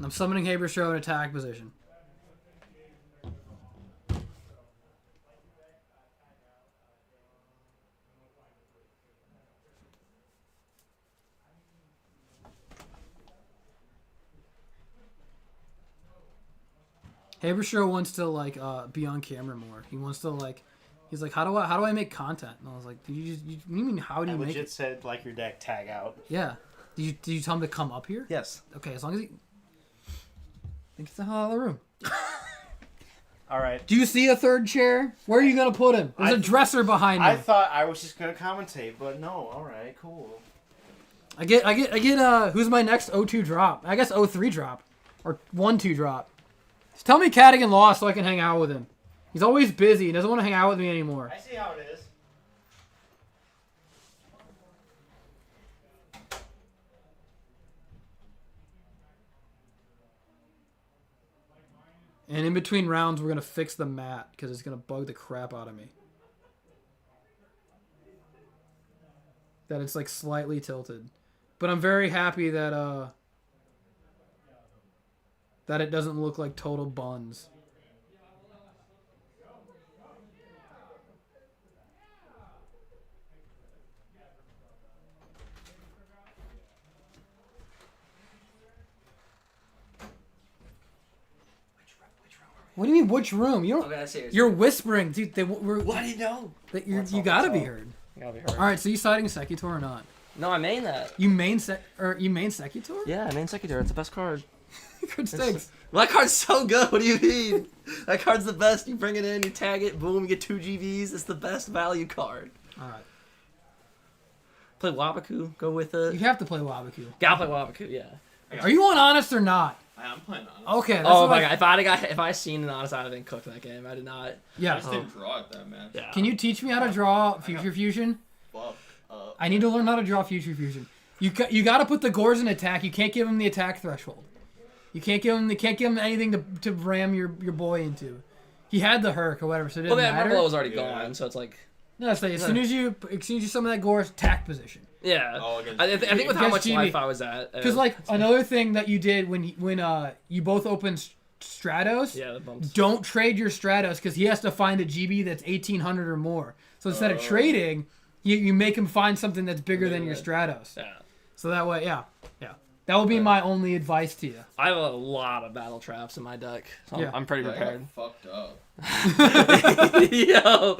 I'm summoning Haberstroh in attack position. Haberstroh wants to like be on camera more. He wants to like. He's like, how do I make content? And I was like, what do you mean how do you make legit it? said like your deck tag out. Yeah. Did you tell him to come up here? Yes. Okay, as long as he. Get the hell out of the room. All right. Do you see a third chair? Where are you gonna put him? There's a dresser behind I him. thought I was just gonna commentate, but no. All right, cool. I get who's my next 0-2 drop? I guess 0-3 drop. Or 1-2 drop. Just tell me Cadigan lost so I can hang out with him. He's always busy. He doesn't want to hang out with me anymore. I see how it is. And in between rounds, we're going to fix the mat because it's going to bug the crap out of me. That it's like slightly tilted. But I'm very happy that that it doesn't look like total buns. What do you mean, which room? You don't. Okay, seriously. You're whispering, dude. What do you know? You gotta be heard. You gotta be heard. All right, so you siding Secutor or not? No, I main that. You main Secutor? Yeah, I main Secutor. It's the best card. Good stakes. Well, that card's so good. What do you mean? That card's the best. You bring it in, you tag it, boom, you get 2 GVs. It's the best value card. All right. Play Wabaku. Go with it. You have to play Wabaku. Gotta play Wabaku. Yeah. Are you on honest or not? I'm playing on. Okay. That's Oh what my god! If I seen an honest, I'd have been cooked in that game. I did not. I Yeah. just didn't draw it that match. Yeah. Can you teach me how to draw Future Fusion? Fuck up. I need to learn how to draw Future Fusion. You got to put the Gores in attack. You can't give him the attack threshold. You can't give him anything to ram your boy into. He had the Herc or whatever, so it Well, didn't that matter. blow was already Yeah. gone, so it's like. No, it's like as soon as you summon that Gore, attack position. Yeah. Oh, against I think with how Against much GB. life I was at. Because like another thing that you did when you both opened Stratos. Yeah, the bumps. Don't trade your Stratos because he has to find a GB that's 1800 or more. So instead of trading, you make him find something that's bigger than your Stratos. Yeah. So that way, yeah. That would be my only advice to you. I have a lot of battle traps in my deck. So I'm pretty I got prepared. fucked up. Yo.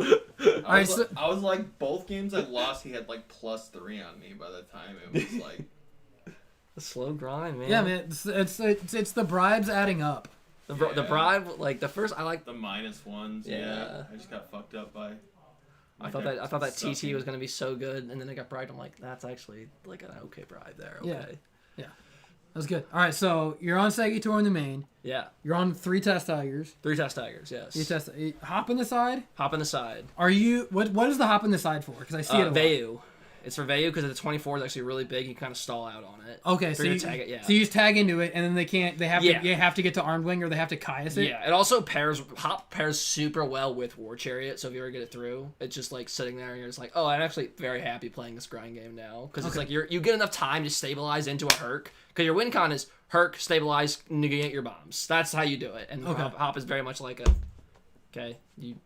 I was like, both games I lost, he had like +3 on me by the time it was like. The slow grind, man. Yeah, man. It's the bribes adding up. The bribe, like the first, I like. The -1s, Yeah. I just got fucked up by. I thought that TT was gonna be so good, and then I got bribed. I'm like, that's actually like an okay bribe there. Okay. Yeah. That was good. All right, so you're on Segitor in the main. Yeah. You're on 3 Test Tigers. 3 Test Tigers, yes. Hop in the side. Hop on the side. Are you? What is the hop in the side for? Because I see it. A lot. Vayu. It's for Vayu because the 24 is actually really big. You kind of stall out on it. Okay, so you tag it, yeah. So you just tag into it, and then they can't. They have to. You have to get to Armed Wing, or they have to Caius it. Yeah, it also Hop pairs super well with War Chariot. So if you ever get it through, it's just like sitting there, and you're just like, oh, I'm actually very happy playing this grind game now because it's like you get enough time to stabilize into a Herc. Because your win con is Herc, stabilize, negate your bombs. That's how you do it. And Hop is very much like you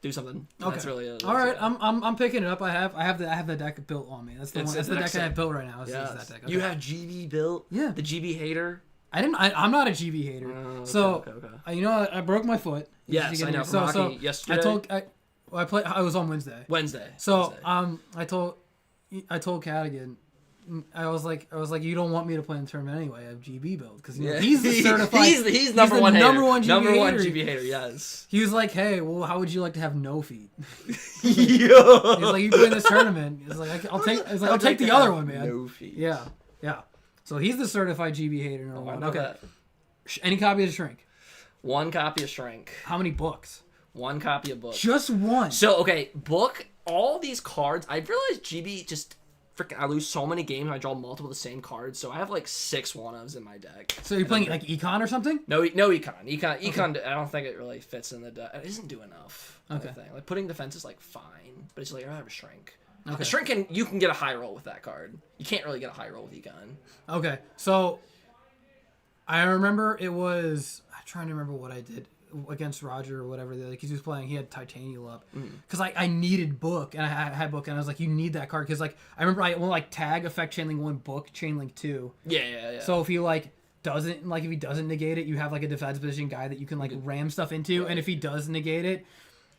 do something. Okay. That's really it. All right, I'm picking it up. I have the deck built on me. That's the one. That's the deck I have built right now. Is that deck. Okay. You have GB built. Yeah. The GB hater. I'm not a GB hater. Okay. You know, I broke my foot. Yes, I know. So yesterday. I was on Wednesday. So I told Cadigan. I was like, you don't want me to play in the tournament anyway. I have GB build because he's the certified. he's number one number one GB hater. Yes. He was like, hey, well, how would you like to have no feet? Yo. He's like, you play in this tournament. He's like, I'll take the other one, man. No feet. Yeah. So he's the certified GB hater. Number one. Okay. That. Any copy of Shrink? 1 copy of Shrink. How many books? 1 copy of book. Just one. So okay, book all these cards. I realized GB just. Freaking, I lose so many games. I draw multiple of the same cards, so I have like 6 1-ofs in my deck. So you're playing like Econ or something? No Econ. Econ. I don't think it really fits in the deck. It doesn't do enough. Okay. Like putting defense is like fine, but it's like I'd rather have a Shrink. Okay. A Shrink you can get a high roll with that card. You can't really get a high roll with Econ. Okay, so I remember I'm trying to remember what I did against Roger or whatever. Like he was playing, he had Titanium up because I needed book and I had book and I was like, you need that card because like I remember I will like tag effect chainlink 1 book chainlink 2. Yeah. So if he doesn't negate it, you have like a defense position guy that you can like ram stuff into, and if he does negate it,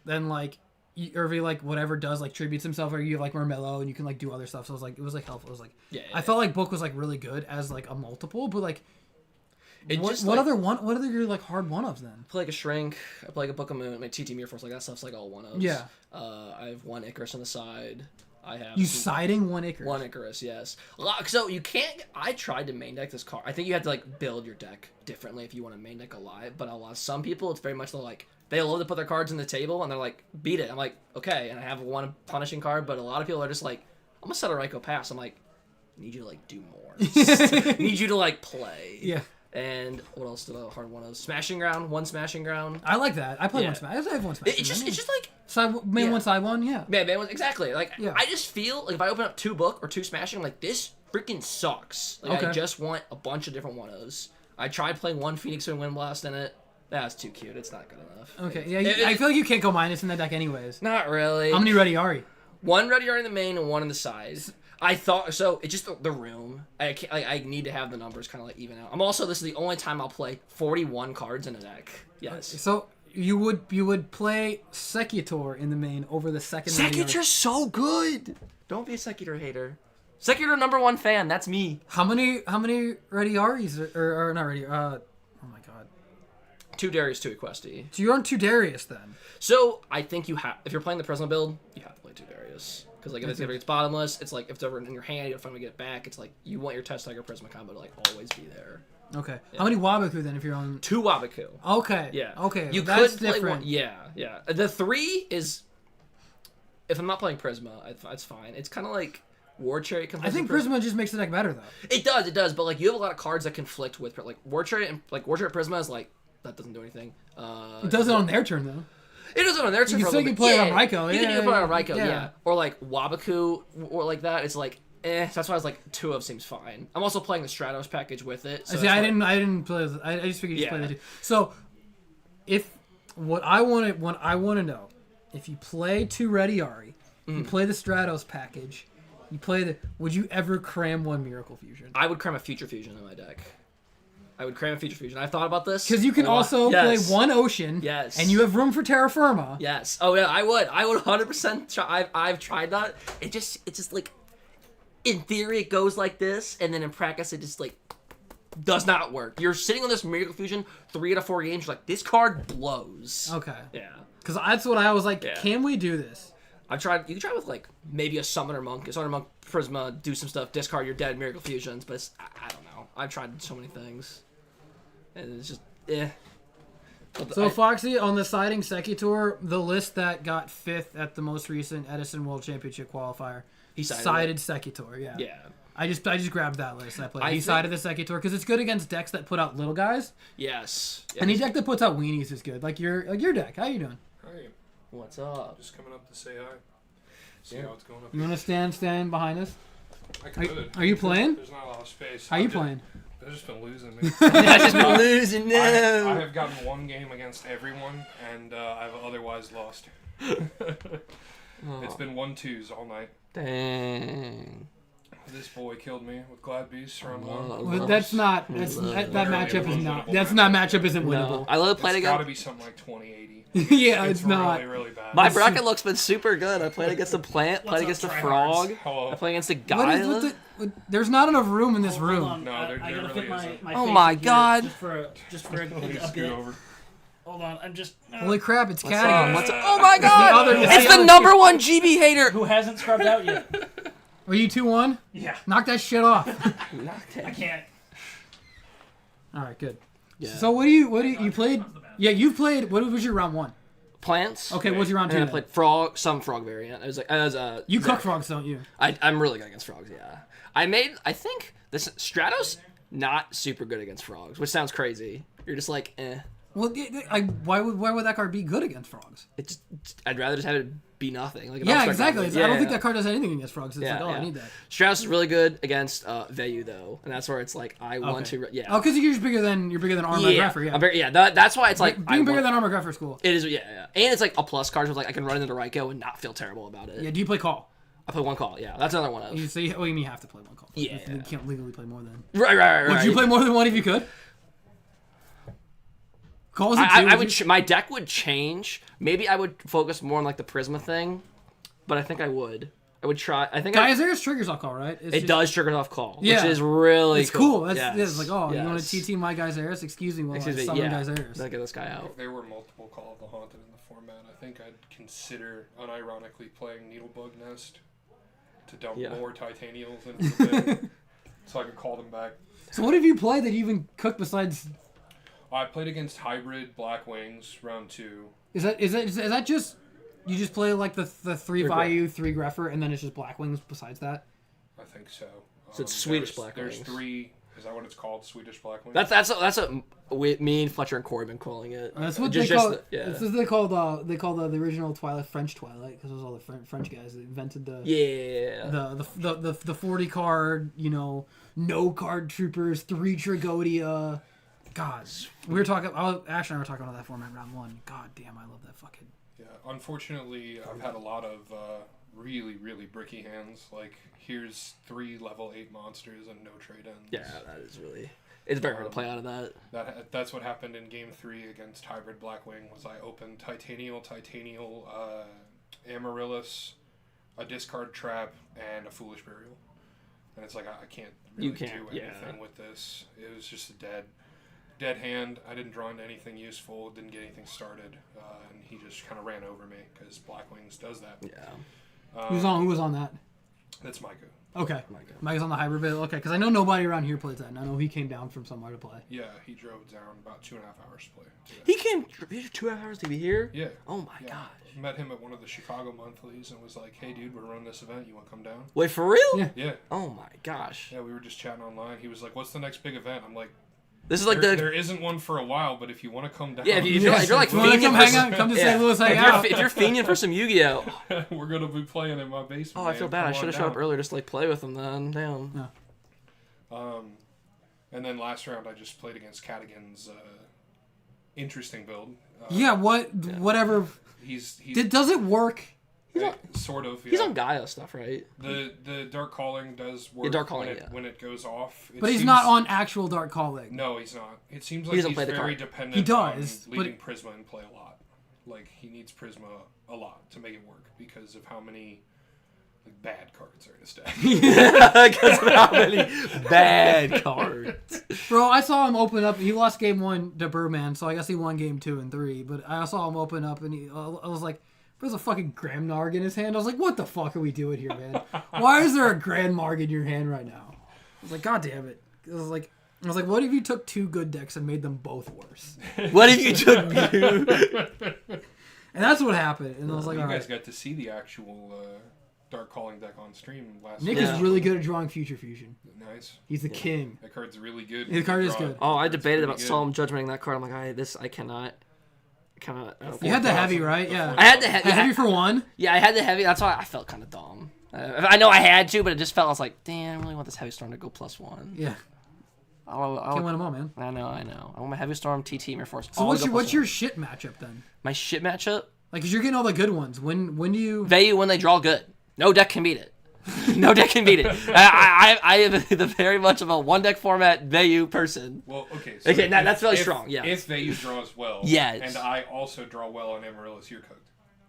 then like or if he like whatever does like tributes himself, or you have like Mermello and you can like do other stuff. So it was like helpful. It was like I felt like book was like really good as like a multiple, but like. What other your like hard 1-ofs then? I play like a Shrink. I play like a Book of Moon. My TT Mirror Force, like that stuff's like all 1-ofs. Yeah. I have 1 Icarus on the side. I have siding 1 Icarus. 1 Icarus, yes. So you can't. I tried to main deck this card. I think you have to like build your deck differently if you want to main deck Alive. But some people, it's very much like they love to put their cards on the table and they're like, beat it. I'm like, okay, and I have 1 punishing card. But a lot of people are just like, I'm gonna set a Raikou pass. I'm like, need you to like do more. Need you to like play. Yeah. And what else did a hard 1-of? Smashing Ground, 1 Smashing Ground. I like that. I play 1 Smash. I have 1 Smash. It's just like side 1, side 1. Yeah. Man, exactly. Like I just feel like if I open up 2 book or 2 Smashing, I'm like this freaking sucks. Like I just want a bunch of different 1-ofs. I tried playing 1 Phoenix and Wind Blast in it. That's too cute. It's not good enough. Okay. Yeah. I feel like you can't go minus in that deck anyways. Not really. How many Ready Ari? 1 Ready Ari in the main and 1 in the side. I thought so. It's just the room. I need to have the numbers kind of like even out. This is the only time I'll play 41 cards in a deck. Yes. So you would play Secutor in the main over the second. Secutor's so good. Don't be a Secutor hater. Secutor #1 fan. That's me. How many Ready Aris or not Ready? Oh my god. 2 Darius, 2 Equesti. So you're on 2 Darius then. So I think if you're playing the Prisma build, you have to play 2 Darius. Because like if it's bottomless, it's like if it's ever in your hand, you don't finally get it back. It's like you want your Test Tiger Prisma combo to like always be there. Okay. Yeah. How many Wabaku then if you're on 2 Wabaku? Okay. Yeah. Okay. You That's could play different. 1. Yeah. The 3 is if I'm not playing Prisma, it's fine. It's kind of like War Chariot. I think Prisma just makes the deck better though. It does. But like you have a lot of cards that conflict with like War Chariot and like War Chariot Prisma is like that doesn't do anything. It does it on their turn though. It doesn't on their turn. You for a still little can bit. play it Yeah, on Raikou, You can yeah, play it on Raikou, yeah. yeah. Or like Wabaku or like that. It's like, So that's why I was like, 2 of seems fine. I'm also playing the Stratos package with it. So See, I didn't play. I just figured you just play the two. So, what I want to know, if you play 2 Ready Ari, you play the Stratos package, would you ever cram 1 Miracle Fusion? I would cram a Future Fusion in my deck. I've thought about this. Because you can a lot. also play 1 Ocean. Yes. And you have room for Terra Firma. Yes. Oh yeah, I would 100% try. I've tried that. It's just like, in theory it goes like this, and then in practice it just like does not work. You're sitting on this Miracle Fusion 3 out of 4 games. You're like, this card blows. Okay. Yeah. Because that's what I was like. Yeah. Can we do this? You can try with like maybe a Summoner Monk, Prisma, do some stuff, discard your dead Miracle Fusions, but I don't know. I've tried so many things, and it's just So Foxy, on the siding Secutor, the list that got 5th at the most recent Edison World Championship qualifier, he sided Secutor. Yeah. Yeah. I just grabbed that list and I played. I He think- sided the Secutor because it's good against decks that put out little guys. Yes. Any deck that puts out weenies is good. Like your deck. How you doing? Hi, What's up? just coming up to say hi. See how it's going up. You want to stand behind us? I could. Are you playing? There's not a lot of space. How you playing? I've just been losing. Man. I just been losing I now. have gotten 1 game against everyone, and I've otherwise lost. It's been 1-2s all night. Dang. This boy killed me with Glad Beast round Well, 1. Well, that matchup is not. That's not matchup isn't No. winnable. I love playing It's got to against. be something like 2080. Yeah, it's not. really, really bad. My bracket looks been super good. I played against the plant, played against the frog. Hello. I played against the What is Gyla. there's not enough room in this room. Hold on. No, I there gotta really fit my isn't. face Oh my in here God. Just for a Please bit. scoot over. Hold on, I'm just. Holy crap! It's Caddy. Oh my god! other- It's the number 1 GB hater. Who hasn't scrubbed out yet? Are you 2-1? Yeah, Knock that shit off. I can't. All right, good. Yeah. So what do you played? Yeah, you've played. What was your round 1? Plants. Okay, what's your round 2? And then I then? played some frog variant. It was like You cook frogs, don't you? I'm really good against frogs. Yeah. I think this Stratos not super good against frogs, which sounds crazy. You're just like, eh. Well, why would that card be good against frogs? It's I'd rather just have it be nothing. Like, Yeah, exactly. I don't think that card does anything against frogs. It's like, I need that. Stratos is really good against Vayu though, and that's where it's like I want to. Yeah. Oh, because you're just bigger than Armor yeah. Greffer. Yeah. That's why it's like Being bigger than Armor Greffer is cool. It is. Yeah. And it's like a plus card, so like I can run into Raikou and not feel terrible about it. Yeah. Do you play Call? I play 1 call. Yeah, that's another one of. You have to play 1 Call. Yeah. You can't legally play more than. Right. Would you play more than 1 if you could? Call is a 2. I would. My deck would change. Maybe I would focus more on like the Prisma thing, but I think I would. I would try. I think Geyser's triggers off Call, right? it does trigger off call, Yeah. which is really It's cool. Yes. It's like, oh, you want Yes. to TT my Geyser's? Excuse me, while I Excuse me, summon yeah. Geyser's. Look at this guy out. If there were multiple Call of the Haunted in the format, I think I'd consider unironically playing Needlebug Nest to dump more Titanials into the bin so I could call them back. So what have you played that you even cooked besides? I played against Hybrid Black Wings round 2. Is that just you just play like the 3 Vayu, 3 Greffer, and then it's just Black Wings besides that? I think so. So it's Swedish there's- Black There's Wings. 3. Is that what it's called? Swedish Black Wings? That's what me and Fletcher and Corey have been calling it. That's what Just- they call. yeah. That's what they call the original Twilight French Twilight because it was all the French guys that invented the the 40 card no card troopers 3 Trigodia. God, we were talking. Ash and I were talking about that format round 1. God damn, I love that fucking. Yeah, unfortunately, I've had a lot of really, really bricky hands. Like, here's 3 level 8 monsters and no trade ends. Yeah, that is really. It's very hard to play out of that. That's what happened in Game 3 against Hybrid Blackwing. Was I opened Titanial, Amaryllis, a discard trap, and a Foolish Burial, and it's like I can't really do anything with this. It was just a dead hand. I didn't draw into anything useful, didn't get anything started, and he just kind of ran over me because Blackwings does that. Yeah. Who was on that? That's Micah. Okay. Mike's on the hybrid build. Okay, because I know nobody around here plays that, and I know he came down from somewhere to play. Yeah, he drove down about 2.5 hours to play. He came 2 hours to be here? Yeah. Oh my gosh. Met him at one of the Chicago monthlies and was like, hey dude, we're running this event, you want to come down? Wait, for real? Yeah. Yeah. Oh my gosh. Yeah, we were just chatting online. He was like, what's the next big event? I'm like, This is like there isn't one for a while, but if you want to come down, if you're like you want to come hang out, come to St. Louis hang out. If you're fiending for some Yu-Gi-Oh, we're gonna be playing in my basement. oh, I feel bad. I should have showed up earlier just to like play with them then. Damn. No. And then last round I just played against Cadigan's interesting build. Whatever. He's Does it work? sort of. Yeah. He's on Gaia stuff, right? The Dark Calling does work Dark Calling, when it goes off. But he's not on actual Dark Calling. No, he's not. It seems He like doesn't he's play the very card. dependent He does, on leaving but- Prisma and play a lot. Like, he needs Prisma a lot to make it work because of how many bad cards are in his deck. Because of how many bad cards. Bro, I saw him open up. He lost game 1 to Birdman, so I guess he won game 2 and 3. But I saw him open up, and I was like, there's a fucking Grand Narg in his hand. I was like, what the fuck are we doing here, man? Why is there a Grand Narg in your hand right now? I was like, God damn it. I was like, what if you took 2 good decks and made them both worse? What if you took two? And that's what happened. And I was like, you all guys right. got to see the actual Dark Calling deck on stream last Nick week. is really good at drawing Future Fusion. Nice. He's the king. That card's really good. The card is good. Oh, I debated pretty about good. Solemn Judgmenting that card. I'm like, I cannot. You had the heavy, right? Yeah. I had the heavy. Heavy for 1? Yeah, I had the heavy. That's why I felt kind of dumb. I know I had to, but it just felt. I was like, damn, I really want this heavy storm to go +1. Yeah. I'll Can't win them all, man. I know. I want my heavy storm, TT, Mirror Force. So what's your shit matchup then? my shit matchup? Like, cause you're getting all the good ones. When do you? Vayu when they draw good. No deck can beat it. No deck can beat it. I am the very much of a one deck format Vayu person. Well, okay. Okay, that's really strong. Yeah. If Vayu draws well, Yes. and I also draw well on Amaryllis, you're cooked.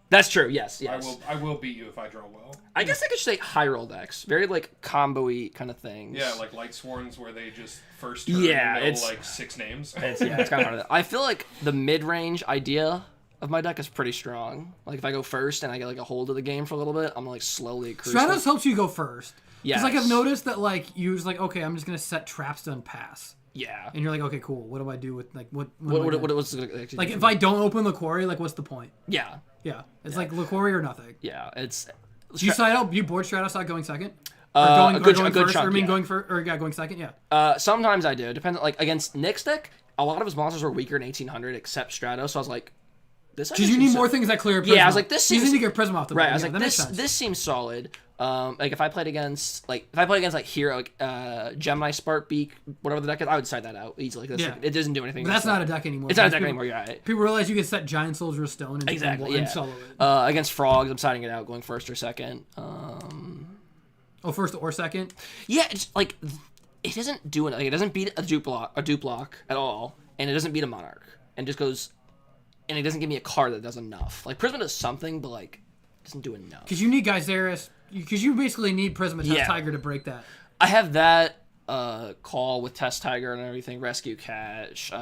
That's true. Yes. I will beat you if I draw well. I guess I could say high roll decks. Very like combo-y kind of things. Yeah, like Light Sworns where they just first turn it's like 6 names. It's kind of hard. I feel like the mid-range idea of my deck is pretty strong. Like if I go first and I get like a hold of the game for a little bit, I'm gonna like slowly cruise. Stratos helps you go first. Yeah. Because like I've noticed that like you're just like, okay, I'm just gonna set traps to pass. Yeah. And you're like, okay, cool. What do I do with like what What's it like if I don't open the quarry, like what's the point? Yeah. Yeah. It's like the quarry or nothing. Yeah. It's. Do you side out? You board Stratos out going second? A good first, chunk, or I mean yeah. going first, or going second? Yeah. Sometimes I do. Depends. Like against Nick's deck, a lot of his monsters were weaker in 1800 except Stratos. So I was like, this. Because you need more things that clear Prism. Yeah, I was like, this seems. You need to get Prism off the board. Right. I was yeah, like, that this seems solid. Like if I played against Hero, like Gemini Spark Beak, whatever the deck is, I would side that out easily. Yeah. It doesn't do anything. But that's not a deck anymore. It's not a deck anymore. You're right. People realize you can set Giant Soldier of Stone and Exactly. and Yeah. solo it. Against Frogs, I'm siding it out, going first or second. Oh, first or second? Yeah, it's like it doesn't do it. Like, it doesn't beat a dupe block at all, and it doesn't beat a Monarch, and just goes, and it doesn't give me a card that does enough. Like Prisma does something, but like it doesn't do enough. Because you need Geyseris. Because you basically need Prisma Test Tiger to break that. I have that call with Test Tiger and everything, Rescue Catch,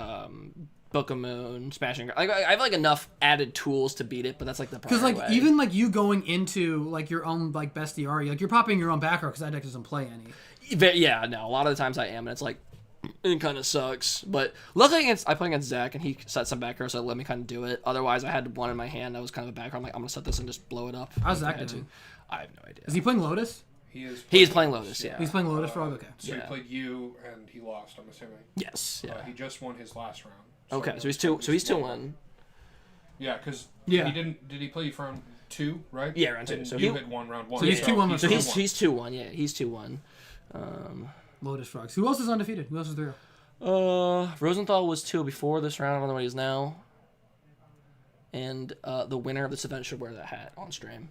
Book of Moon, Smashing. Like I have like enough added tools to beat it, but that's like the because like way. even like you going into like your own like bestiary, like you're popping your own back row because that deck doesn't play any. Yeah, no, a lot of the times I am, and it's like it kind of sucks. But luckily I play against Zach, and he set some back row, so it let me kind of do it. Otherwise, I had one in my hand that was kind of a back row. I'm like, I'm gonna set this and just blow it up. How's Zach doing? I have no idea. Is he playing Lotus? He is playing Lotus. Yeah. He's playing Lotus Frog. Okay. So he played you, and he lost. I'm assuming. Yes. Yeah. He just won his last round. Okay, so he's 2-1. Yeah, because he didn't. Did he play you for round 2, right? Yeah, round 2. And So you had won round 1. So he's 2-1. So he's 2-1. Yeah, he's 2-1. Lotus Frogs. Who else is undefeated? Who else is there? Rosenthal was 2 before this round. I don't know what he is now. And the winner of this event should wear that hat on stream,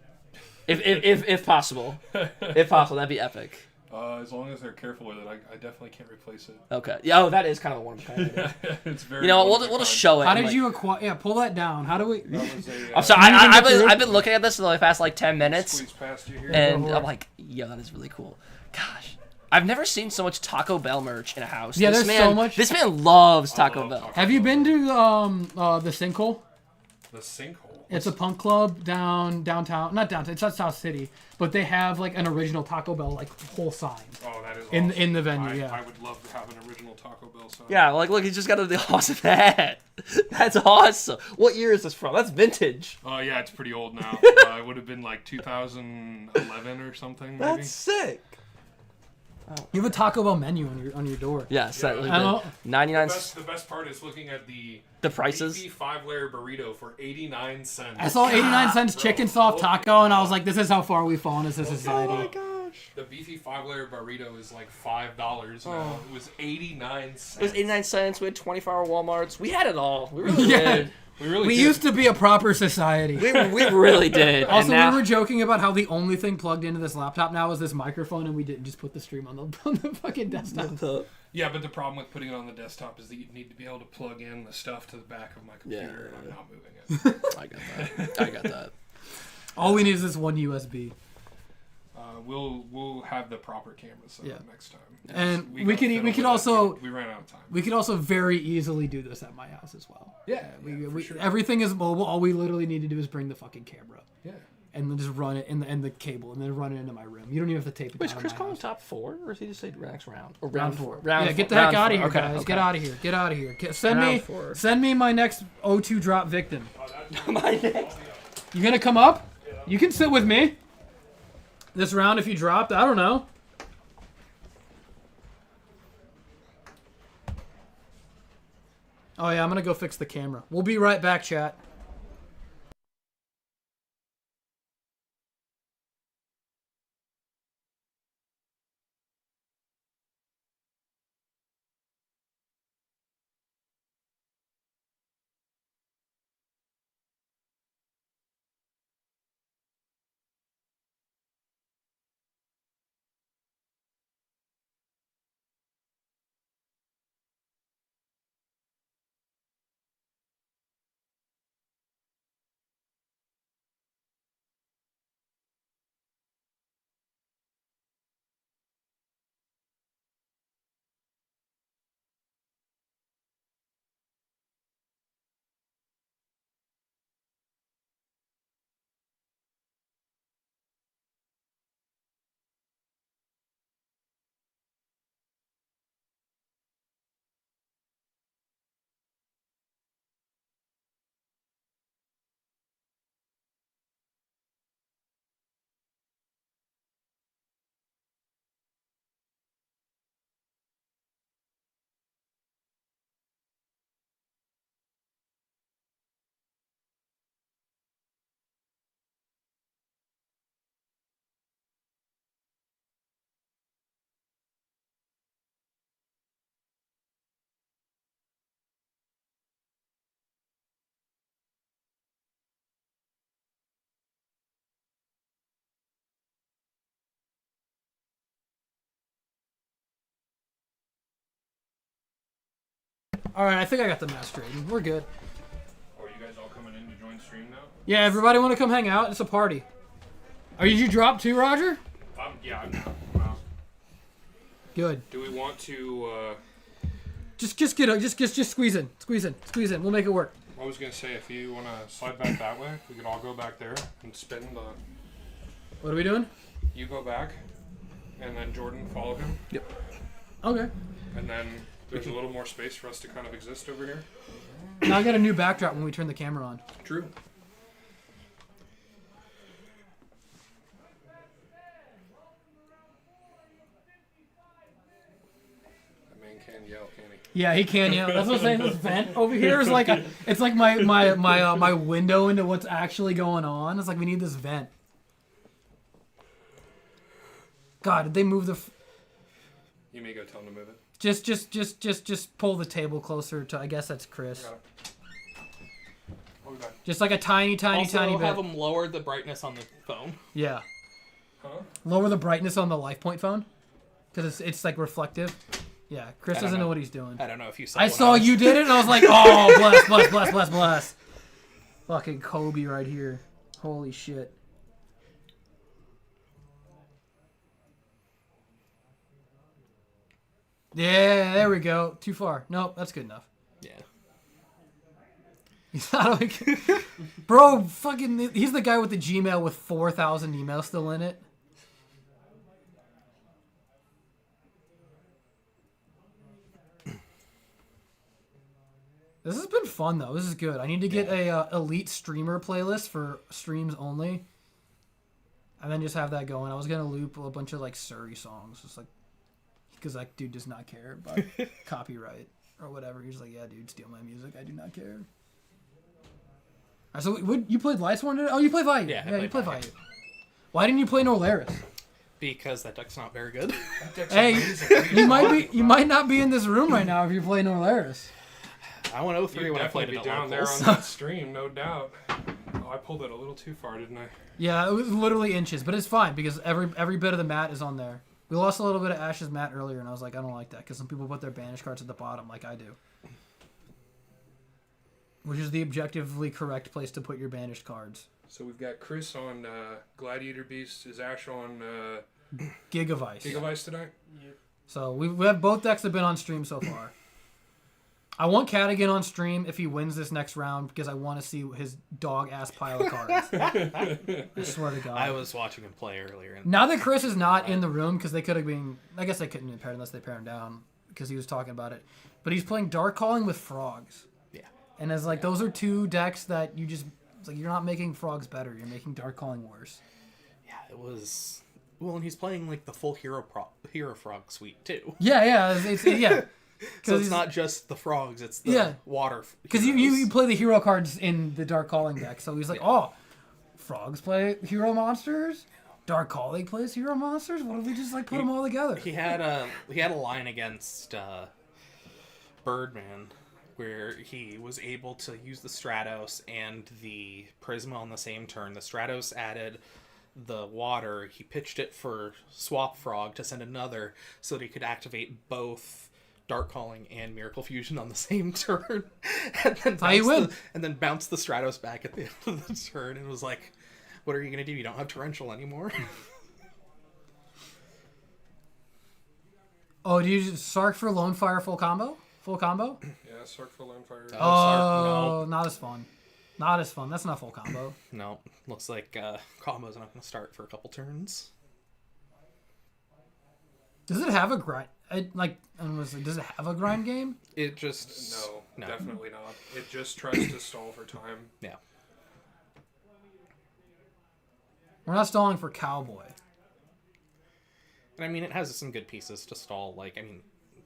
if possible. If possible, that'd be epic. As long as they're careful with it, I definitely can't replace it. Okay. Yeah. Oh, that is kind of a one of a kind. It's very. You know, we'll just show it. How did you acquire? Yeah, pull that down. How do we? I'm sorry. I've been looking at this for the past like 10 minutes, Squeeze past you here. and I'm like, yo, that is really cool. Gosh, I've never seen so much Taco Bell merch in a house. Yeah, this there's man, so much. This man loves Taco Bell. Have you been to the Sinkhole? The Sinkhole. It's a punk club downtown. Not downtown. It's not South City, but they have like an original Taco Bell like whole sign. Oh, that is in awesome. in the venue. I would love to have an original Taco Bell sign. Yeah, like look, he's just got the awesome hat. That's awesome. What year is this from? That's vintage. Yeah, it's pretty old now. It would have been like 2011 or something. Maybe. That's sick. You have a Taco Bell menu on your door. Yes, Yeah. like I don't. 99 The best part is looking at the prices. beefy 5-layer burrito for 89 cents. I saw 89 cents bro. chicken soft taco, and I was like, "This is how far we've fallen as a society." The beefy 5-layer burrito is like $5 now. It was 89 cents. It was 89 cents. We had 24-hour Walmarts. We had it all. We really Yeah. did. We used to be a proper society. We really did. Also, and now, we were joking about how the only thing plugged into this laptop now is this microphone, and we didn't just put the stream on the fucking desktop. Yeah, but the problem with putting it on the desktop is that you need to be able to plug in the stuff to the back of my computer, and I'm not moving it. I got that. All we need is this one USB. We'll have the proper cameras set up next time. And we got could fiddle we could with it. also we ran out of time. we could also very easily do this at my house as well. For sure. Everything is mobile. All we literally need to do is bring the fucking camera. Yeah. And then just run it and the cable, and then run it into my room. You don't even have to tape it. Wait, is down Chris at my calling house. top 4, or is he just say next round? Or Round 4. Round Yeah, get the four. heck out of here, Okay, guys. okay. Get out of here. Get out of here. Round 4. Send me my next O2 drop victim. My next. You gonna come up? You can sit with me. This round, if you dropped, I don't know. Oh yeah, I'm gonna go fix the camera. We'll be right back, chat. All right, I think I got the master rating. We're good. Oh, you guys all coming in to join stream now? Yeah, everybody want to come hang out? It's a party. Did you drop too, Roger? Yeah, I'm down. Wow. Good. Do we want to? Just squeeze in. We'll make it work. I was gonna say, if you want to slide back that way, we could all go back there and spin the. What are we doing? You go back, and then Jordan follow him. Yep. Okay. And then there's a little more space for us to kind of exist over here. Now I got a new backdrop when we turn the camera on. True. That man can yell, can he? Yeah, he can. Yeah, that's what I'm saying. This vent over here is like it's like my window into what's actually going on. It's like we need this vent. God, did they move the? You may go tell him to move it. Just pull the table closer to. I guess that's Chris. Got it. I'll be back. Just like a tiny Also, bit. have them lower the brightness on the phone. Yeah. Huh? Lower the brightness on the LifePoint phone, because it's like reflective. Yeah, Chris doesn't know what he's doing. I don't know if you saw. I saw you did it, and I was like, oh, bless. Fucking Kobe right here. Holy shit. Yeah, there we go. Too far. Nope, that's good enough. Yeah. He's not like, bro. Fucking, he's the guy with the Gmail with 4,000 emails still in it. This has been fun though. This is good. I need to get a elite streamer playlist for streams only, and then just have that going. I was gonna loop a bunch of like Surrey songs, just like because that dude does not care about copyright or whatever. He's like, yeah, dude, steal my music. I do not care. All right, so you played Lightsworn today? Oh, you played Vayu. Yeah, you played Vayu. Why didn't you play Nolaris? Because that deck's not very good. Hey, you might not be in this room right now if you play Nolaris. I went 0-3 You'd when I played definitely it be at down there locals. on that stream, no doubt. Oh, I pulled it a little too far, didn't I? Yeah, it was literally inches, but it's fine because every bit of the mat is on there. We lost a little bit of Ash's mat earlier, and I was like, I don't like that because some people put their banish cards at the bottom like I do. Which is the objectively correct place to put your banished cards. So we've got Chris on Gladiator Beast. Is Ash on Gigavice. Gigavice tonight? So we have both decks have been on stream so far. I want Cadigan on stream if he wins this next round because I want to see his dog ass pile of cards. I swear to God. I was watching him play earlier. And Now that Chris is not in the room because they could have been, I guess they couldn't have paired unless they pair him down because he was talking about it. But he's playing Dark Calling with Frogs. Yeah. And as like those are two decks that you just it's like you're not making Frogs better, you're making Dark Calling worse. Yeah, it was. Well, and he's playing like the full Hero Frog suite too. Yeah, yeah. So it's not just the frogs; it's the water. Because you play the hero cards in the Dark Calling deck, so he's like, oh, frogs play hero monsters. Dark Calling plays hero monsters. What if we just like put them all together? He had a line against Birdman where he was able to use the Stratos and the Prisma on the same turn. The Stratos added the water. He pitched it for Swap Frog to send another, so that he could activate both Dark Calling and Miracle Fusion on the same turn, and then bounce the Stratos back at the end of the turn. And was like, "What are you gonna do? You don't have Torrential anymore." Oh, do you just Sark for Lone Fire full combo? Full combo? Yeah, Sark for Lone Fire. Oh, not as fun. Not as fun. That's not full combo. No, looks like combo's not gonna start for a couple turns. Does it have a grind? Does it have a grind game? It just No, definitely not. It just tries to stall for time. Yeah. We're not stalling for Cowboy. And I mean, it has some good pieces to stall. Like, I mean,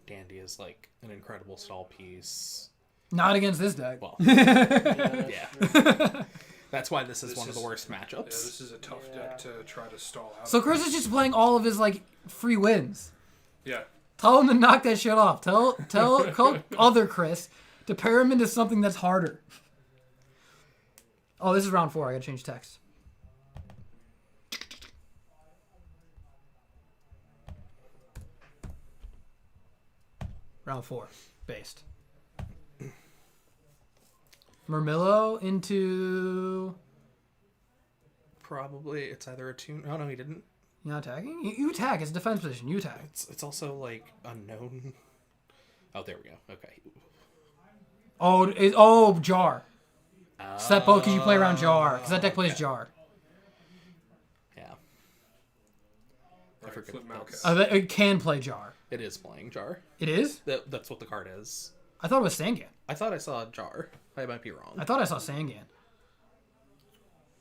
Dandy is like an incredible stall piece. Not against this deck. Well, yeah. That's why this is one of the worst matchups. Yeah, this is a tough deck to try to stall out. So Chris is just playing all of his like free wins. Yeah. Tell him to knock that shit off. Tell other Chris to pair him into something that's harder. Oh, this is round 4. I gotta change text. Round 4. Based. Murmillo into... Probably it's either a tune. Oh no, he didn't. You're not attacking? You attack. It's a defense position. You attack. It's also like unknown. Oh, there we go. Okay. Jar. Set both because you play around Jar. Because that deck plays Jar. Yeah. Right, flip Malkus. It can play Jar. It is playing Jar. It is? That's what the card is. I thought it was Sangan. I thought I saw Jar. I might be wrong. I thought I saw Sangan.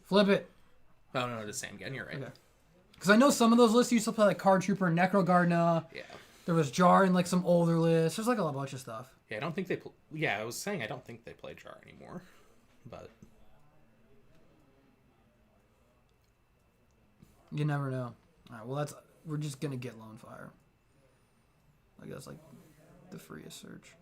Flip it. Oh, no, it is Sangan. You're right. Okay. Because I know some of those lists used to play like Card Trooper and Necro Gardener. Yeah. There was Jar in like some older lists. There's like a bunch of stuff. Yeah, I don't think they... Yeah, I was saying I don't think they play Jar anymore. But... You never know. Alright, well we're just going to get Lone Fire. I guess like the freest search.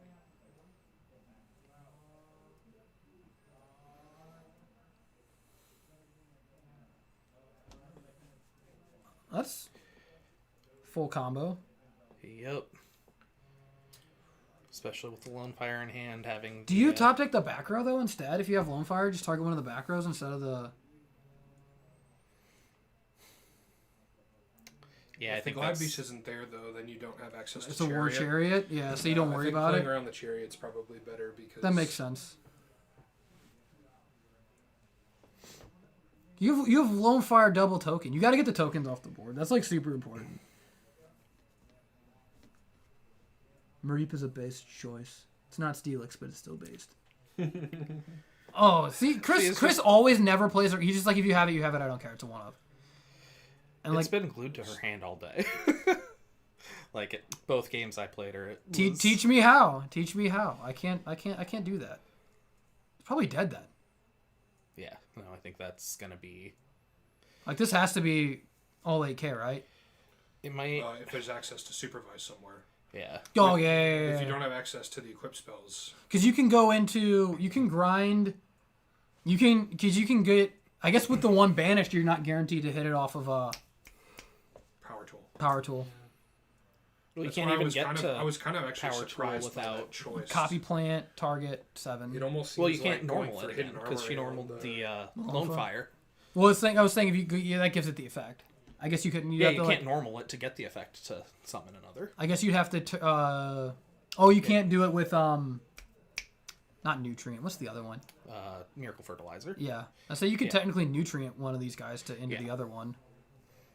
That's full combo. Yep. Especially with the Lone Fire in hand, having... Do you top deck the back row, though, instead? If you have Lone Fire, just target one of the back rows instead of the... Yeah, I think the Glad Beast isn't there, though, then you don't have access to It's a War Chariot, yeah, so you don't worry about it. Playing around the Chariot's probably better because... That makes sense. You have Lone Fire double token. You got to get the tokens off the board. That's like super important. Mareep is a based choice. It's not Steelix, but it's still based. Oh, see, Chris always never plays. He's just like, if you have it, you have it. I don't care. It's a one of. And it's been glued to her hand all day. Like both games I played are. Teach me how. Teach me how. I can't do that. It's probably dead then. Yeah. No, I think that's gonna be. Like this has to be all 8K, right? It might. If there's access to supervise somewhere. Yeah. Oh yeah. If you don't have access to the equip spells. Because you can go into, you can grind. You can get. I guess with the one banished, you're not guaranteed to hit it off of a power tool. Well, you That's can't why even get to I was kind of actually power tool surprised by without that choice. Copy plant, target 7. It almost seems well, you can't like going normal for it hidden again because she armor normaled and, the lone fire. Well, I was saying if you that gives it the effect. I guess you couldn't. Yeah, you can't normal it to get the effect to summon another. I guess you'd have to. You can't do it with not nutrient. What's the other one? Miracle fertilizer. Yeah, I say you could technically nutrient one of these guys into the other one.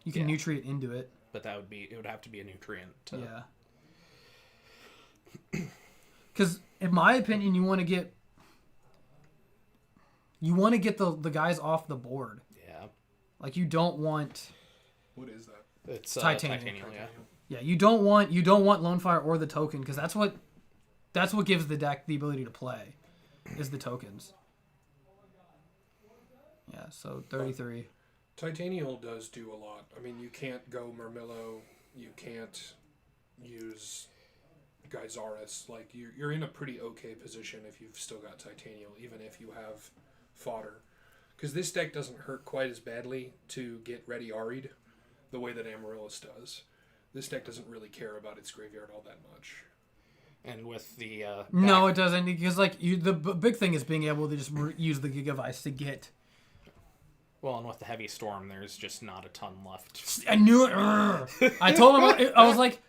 You can nutrient into it. But it would have to be a nutrient. Yeah. Because in my opinion, you want to get the guys off the board. Yeah. Like you don't want. What is that? It's titanium. Yeah. Yeah, you don't want Lone Fire or the token because that's what gives the deck the ability to play, is the tokens. Yeah, so 33. Titanial does do a lot. I mean, you can't go Murmillo. You can't use Gyzaris. Like you're in a pretty okay position if you've still got Titanial, even if you have fodder, because this deck doesn't hurt quite as badly to get ready Ari'd the way that Amaryllis does. This deck doesn't really care about its graveyard all that much. And with the no, it doesn't, because like the big thing is being able to just use the Gigavice to get. Well, and with the heavy storm, there's just not a ton left. I knew it. I told him. I was like,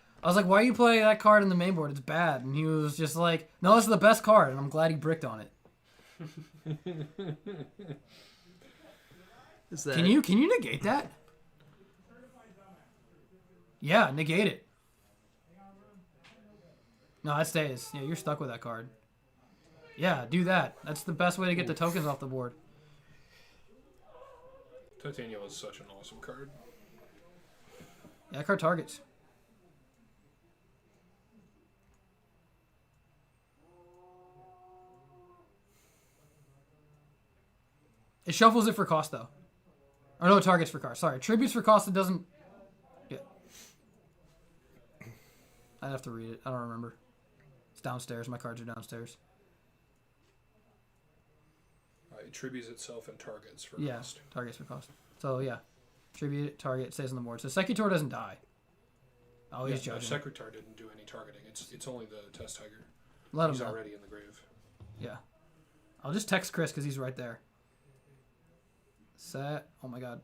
why you play that card in the main board? It's bad. And he was just like, no, this is the best card, and I'm glad he bricked on it. Can you negate that? Yeah, negate it. No, it stays. Yeah, you're stuck with that card. Yeah, do that. That's the best way to get the tokens off the board. Titanial is such an awesome card. Yeah, that card targets. It shuffles it for cost, though. Or no, it targets for cost. Sorry, tributes for cost, it doesn't... Yeah. I'd have to read it. I don't remember. It's downstairs. My cards are downstairs. It tributes itself and targets for cost. Yeah, targets for cost. So, yeah. Tribute it, target, stays on the board. So, Secutor doesn't die. Oh, he's judging. Secutor didn't do any targeting. It's only the Test Tiger. He's already in the grave. Yeah. I'll just text Chris because he's right there. Set. Oh my god.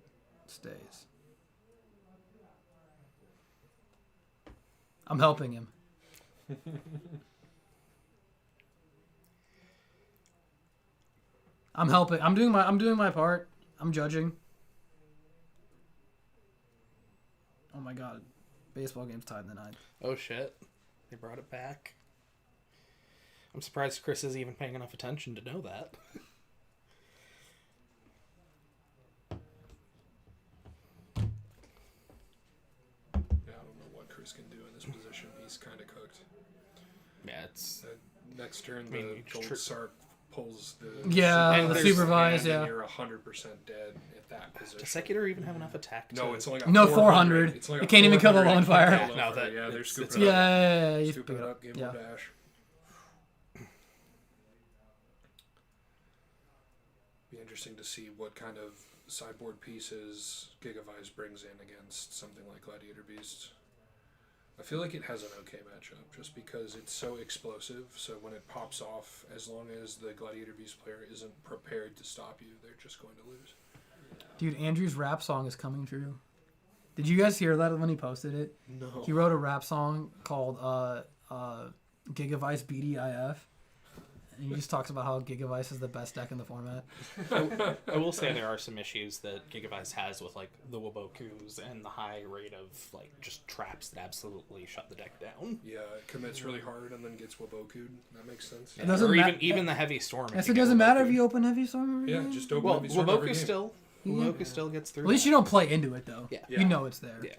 Stays. I'm helping him. I'm helping. I'm doing my part. I'm judging. Oh my god. Baseball game's tied in the 9th. Oh shit. They brought it back. I'm surprised Chris is even paying enough attention to know that. Yeah, I don't know what Chris can do in this position. He's kind of cooked. Yeah, it's... next turn, the Gold Sark pulls the... Yeah, the supervise, and you're 100% dead at that position. Does Secutor even have enough attack? No, it's only got no 400. It's only it can't even kill the Lone Fire. Yeah, they're scooping it up. Yeah, scooping it up, game over dash. Be interesting to see what kind of sideboard pieces Gigavice brings in against something like Gladiator Beast. I feel like it has an okay matchup just because it's so explosive. So when it pops off, as long as the Gladiator Beast player isn't prepared to stop you, they're just going to lose. Dude, Andrew's rap song is coming true. Did you guys hear that when he posted it? No. He wrote a rap song called Gigavice BDIF. And he just talks about how Gigavice is the best deck in the format. I will say there are some issues that Gigavice has with like the Wobokus and the high rate of like just traps that absolutely shut the deck down. Yeah, it commits really hard and then gets Woboku'd. That makes sense. Yeah. Or even the Heavy Storm. Yes, it doesn't matter if you open Heavy Storm. Yeah, just open Heavy Storm. Woboku still gets through. At least you don't play into it though. Yeah. You know it's there. Yeah.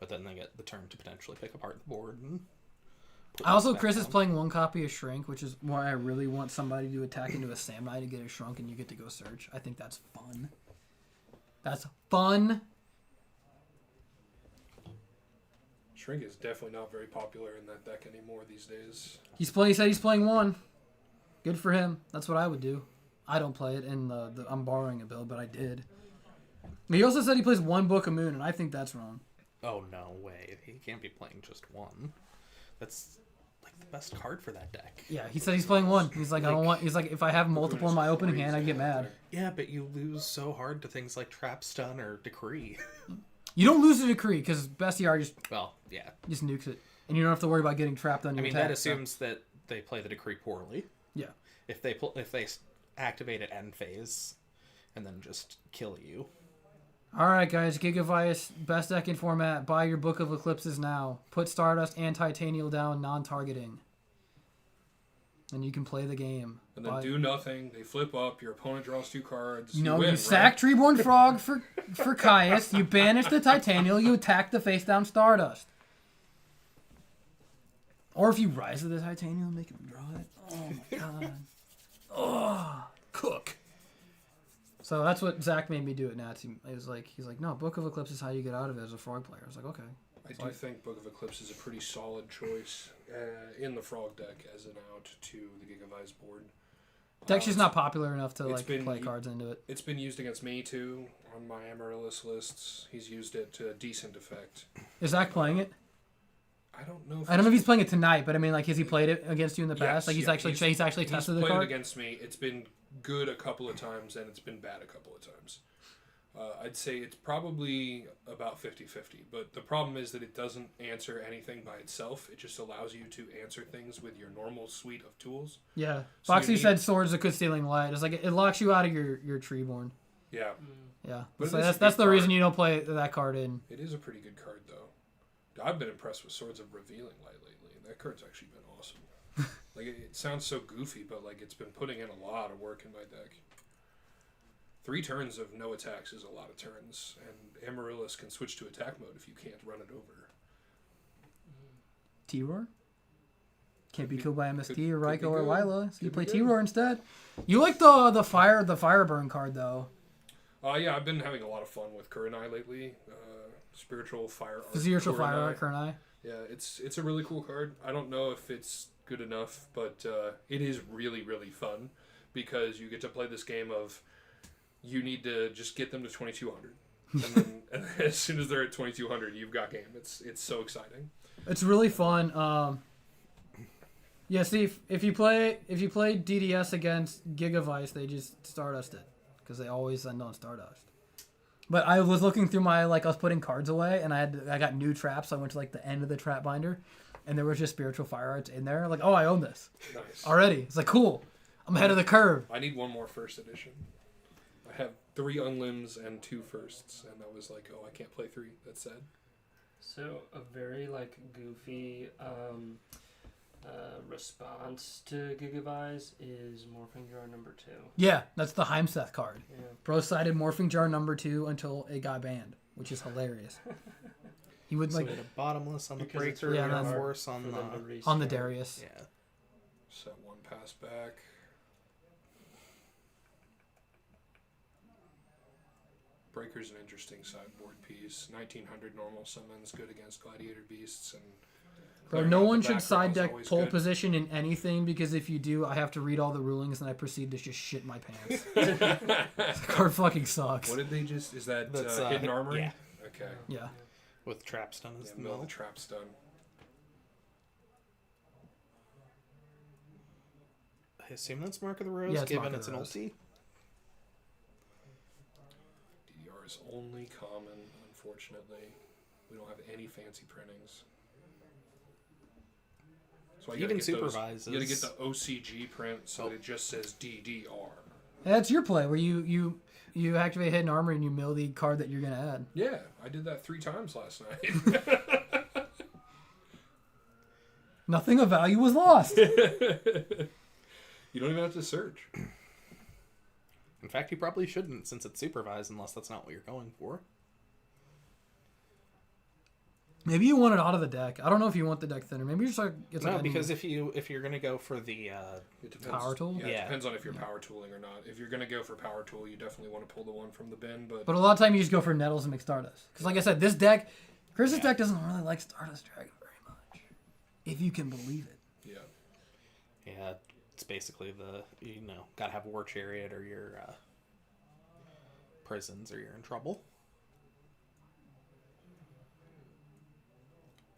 but then they get the turn to potentially pick apart the board. And Chris is playing one copy of Shrink, which is why I really want somebody to attack into a Samurai to get a Shrunk, and you get to go search. I think that's fun. That's fun. Shrink is definitely not very popular in that deck anymore these days. He said he's playing one. Good for him. That's what I would do. I don't play it, and I'm borrowing a build, but I did. He also said he plays one Book of Moon, and I think that's wrong. Oh, no way. He can't be playing just one. That's like the best card for that deck. Yeah, he said he's playing one. He's like, I don't want... He's like, if I have multiple in my opening hand, I get mad. Yeah, but you lose so hard to things like Trap Stun or Decree. You don't lose a Decree, because Bestiar just... Well, yeah. Just nukes it. And you don't have to worry about getting trapped on your attack. That assumes that they play the Decree poorly. Yeah. If they activate at end phase and then just kill you. All right, guys. Gigavice, best deck in format. Buy your Book of Eclipses now. Put Stardust and Titanial down, non-targeting. And you can play the game. And then do nothing. They flip up. Your opponent draws 2 cards. No, win, you sack right? Treeborn Frog for Caius. You banish the Titanial. You attack the face-down Stardust. Or if you rise to the Titanial and make him draw it. Oh, my God. Oh, cook. So that's what Zach made me do at Nats. He's like, no, Book of Eclipse is how you get out of it as a frog player. I was like, okay. I do think Book of Eclipse is a pretty solid choice in the frog deck as an out to the Gigavice board. Deck's just not popular enough to play cards into it. It's been used against me too on my Amaryllis lists. He's used it to a decent effect. Is Zach playing it? I don't know. I don't know if he's playing it tonight, but I mean, like, has he played it against you in the past? Yes, Like, he's actually tested the played card. it against me. It's been good a couple of times, and it's been bad a couple of times. I'd say it's probably about 50-50, but the problem is that it doesn't answer anything by itself. It just allows you to answer things with your normal suite of tools. Yeah. So Foxy said Swords of Good Stealing Light. It's like, it locks you out of your Treeborn. Yeah. Yeah. But So that's the reason you don't play that card in. It is a pretty good card, though. I've been impressed with Swords of Revealing Light lately. That card's actually been awesome. Like, it sounds so goofy, but, like, it's been putting in a lot of work in my deck. 3 turns of no attacks is a lot of turns, and Amaryllis can switch to attack mode if you can't run it over. T-Roar? Can't be killed by MST or Raikou or Lila, so you play T-Roar instead. You like the Fire Burn card, though. Yeah, I've been having a lot of fun with Kurenai lately. Spiritual Fire Art. Spiritual Fire Art Kurenai. Yeah, it's a really cool card. I don't know if it's good enough, but it is really, really fun because you get to play this game of you need to just get them to 2200. And then as soon as they're at 2200, you've got game. It's so exciting. It's really fun. Yeah, see, if you play DDS against Gigavice, they just Stardust it because they always end on Stardust. But I was looking through I was putting cards away, and I got new traps. So I went to the end of the trap binder, and there was just Spiritual Fire Arts in there. Like, oh, I own this. Nice. Already. It's like, cool. I'm ahead of the curve. I need one more first edition. I have 3 unlimbs and 2 firsts, and I was like, oh, I can't play 3. That's sad. So a very goofy response to Gigavice is Morphing Jar number 2. Yeah, that's the Heimseth card. Yeah. Bro cited Morphing Jar number 2 until it got banned, which is hilarious. He would so we had a bottomless on the breaker, yeah, and force on the Darius. Yeah. Set 1 pass back. Breaker's an interesting sideboard piece. 1900 normal summons, good against Gladiator Beasts, and Bro, no one should side deck pole position in anything because if you do, I have to read all the rulings and I proceed to just shit my pants. The card fucking sucks. What did they just? Is that hidden armory? Yeah. Okay. Yeah. With Trap Stun as the mill. mill. The Trap Stun. I assume that's Mark of the Rose, yeah, given it's an ulti. DDR is only common, unfortunately. We don't have any fancy printings. So I even supervises. You gotta get the OCG print so that it just says DDR. That's your play where you activate Hidden Armor and you mill the card that you're gonna add. Yeah, I did that 3 times last night. Nothing of value was lost. You don't even have to search. In fact, you probably shouldn't, since it's supervised, unless that's not what you're going for. Maybe you want it out of the deck. I don't know if you want the deck thinner. Maybe you're just like it's No, like because if you're gonna go for the It depends. Power tool? Yeah, it Yeah. depends on if you're power tooling or not. If you're gonna go for power tool, you definitely want to pull the one from the bin. But a lot of time you just go for Nettles and make Stardust. Because like I said, this deck, Chris's deck doesn't really like Stardust Dragon very much, if you can believe it. yeah, it's basically gotta have War Chariot or your prisons or you're in trouble.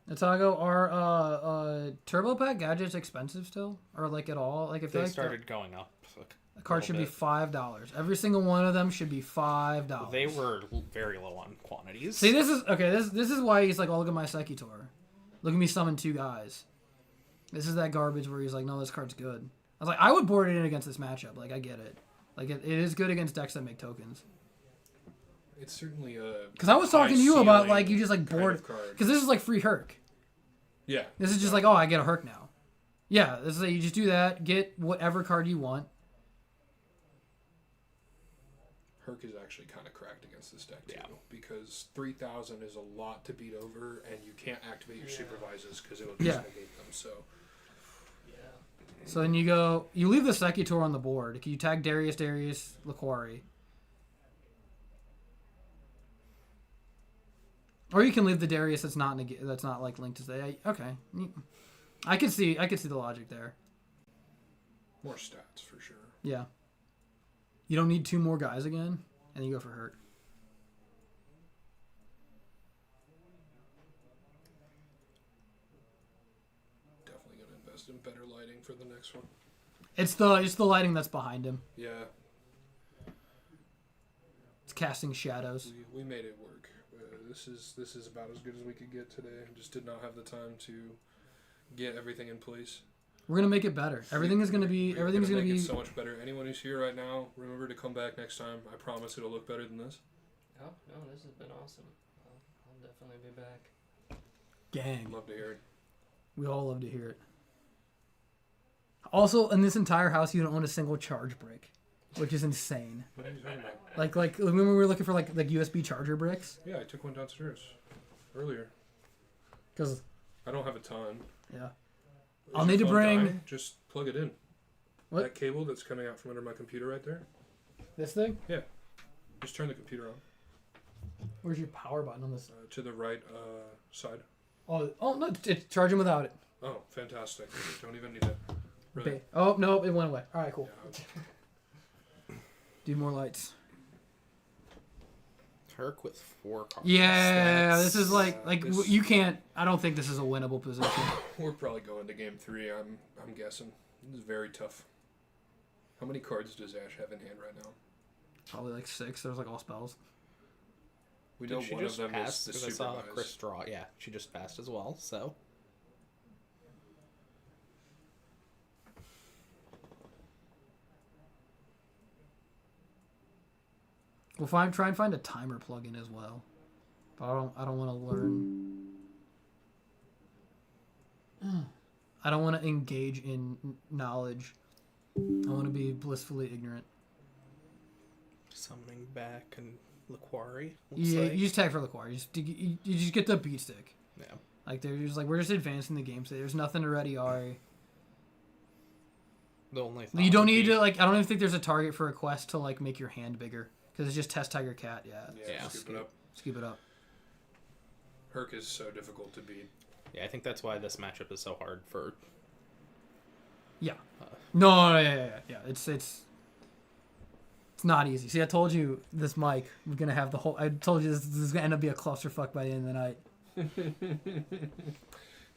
Natago, are Turbo Pack gadgets expensive still, or like at all? Like if They started going up. the card should be $5. Every single one of them should be $5. They were very low on quantities. See, this is okay. This is why he's like, oh, look at my Sekitor. Look at me summon 2 guys. This is that garbage where he's like, no, this card's good. I was like, I would board it in against this matchup. Like, I get it. Like, it is good against decks that make tokens. it's certainly a. Because I was talking to you about like you just like board. Because this is like free Herc. Yeah. This is just like, oh, I get a Herc now. Yeah, this is like, you just do that, get whatever card you want. Herc is actually kind of cracked against this deck too, because 3,000 is a lot to beat over, and you can't activate your supervisors because it will just negate them. So. So then you leave the Sekitor on the board. You tag Darius, Laquari. Or you can leave the Darius that's not like linked to say, okay. I could see the logic there. More stats for sure. Yeah. You don't need 2 more guys again, and you go for Hurt. Definitely gonna invest in better lighting for the next one. It's the lighting that's behind him. Yeah. It's casting shadows. We made it work. This is about as good as we could get today. Just did not have the time to get everything in place. We're gonna make it better. Everything's gonna be Make it so much better. Anyone who's here right now, remember to come back next time. I promise it'll look better than this. Oh no, this has been awesome. I'll definitely be back. Gang. Love to hear it. We all love to hear it. Also, in this entire house, you don't own a single charge brick, which is insane. What are you talking about? Like when we were looking for like USB charger bricks. Yeah, I took one downstairs earlier. Cause I don't have a ton. Yeah. Is I'll your need to phone bring. dying? Just plug it in. What? That cable that's coming out from under my computer right there. This thing? Yeah. Just turn the computer on. Where's your power button on this? To the right side. Oh no! It's charging without it. Oh, fantastic! Don't even need it. Really? Oh no! It went away. All right, cool. Yeah, Do more lights. Herc with 4 cards. Yeah, this is like this- you can't. I don't think this is a winnable position. we're probably going to game 3. I'm guessing. This is very tough. How many cards does Ash have in hand right now? Probably like 6. There's like all spells. We know Did she one of just them pass? is the 'Cause I saw supervise. Chris draw. Yeah, she just passed as well. So We'll try and find a timer plugin as well. But I don't want to learn. I don't want to engage in knowledge. I want to be blissfully ignorant. summoning back and Laquari. Yeah, you just tag for Laquari. You just get the beat stick. Yeah. Like they're just like we're just advancing the game. So there's nothing to ready Ari. The only You don't need to like. I don't even think there's a target for a quest to like make your hand bigger because it's just test Tiger Cat. Yeah. Scoop it up. Scoop it up. Herc is so difficult to beat. Yeah, I think that's why this matchup is so hard for. Yeah. No, yeah. It's not easy. See, I told you this mic. We're gonna have the whole. I told you this is gonna end up being a clusterfuck by the end of the night.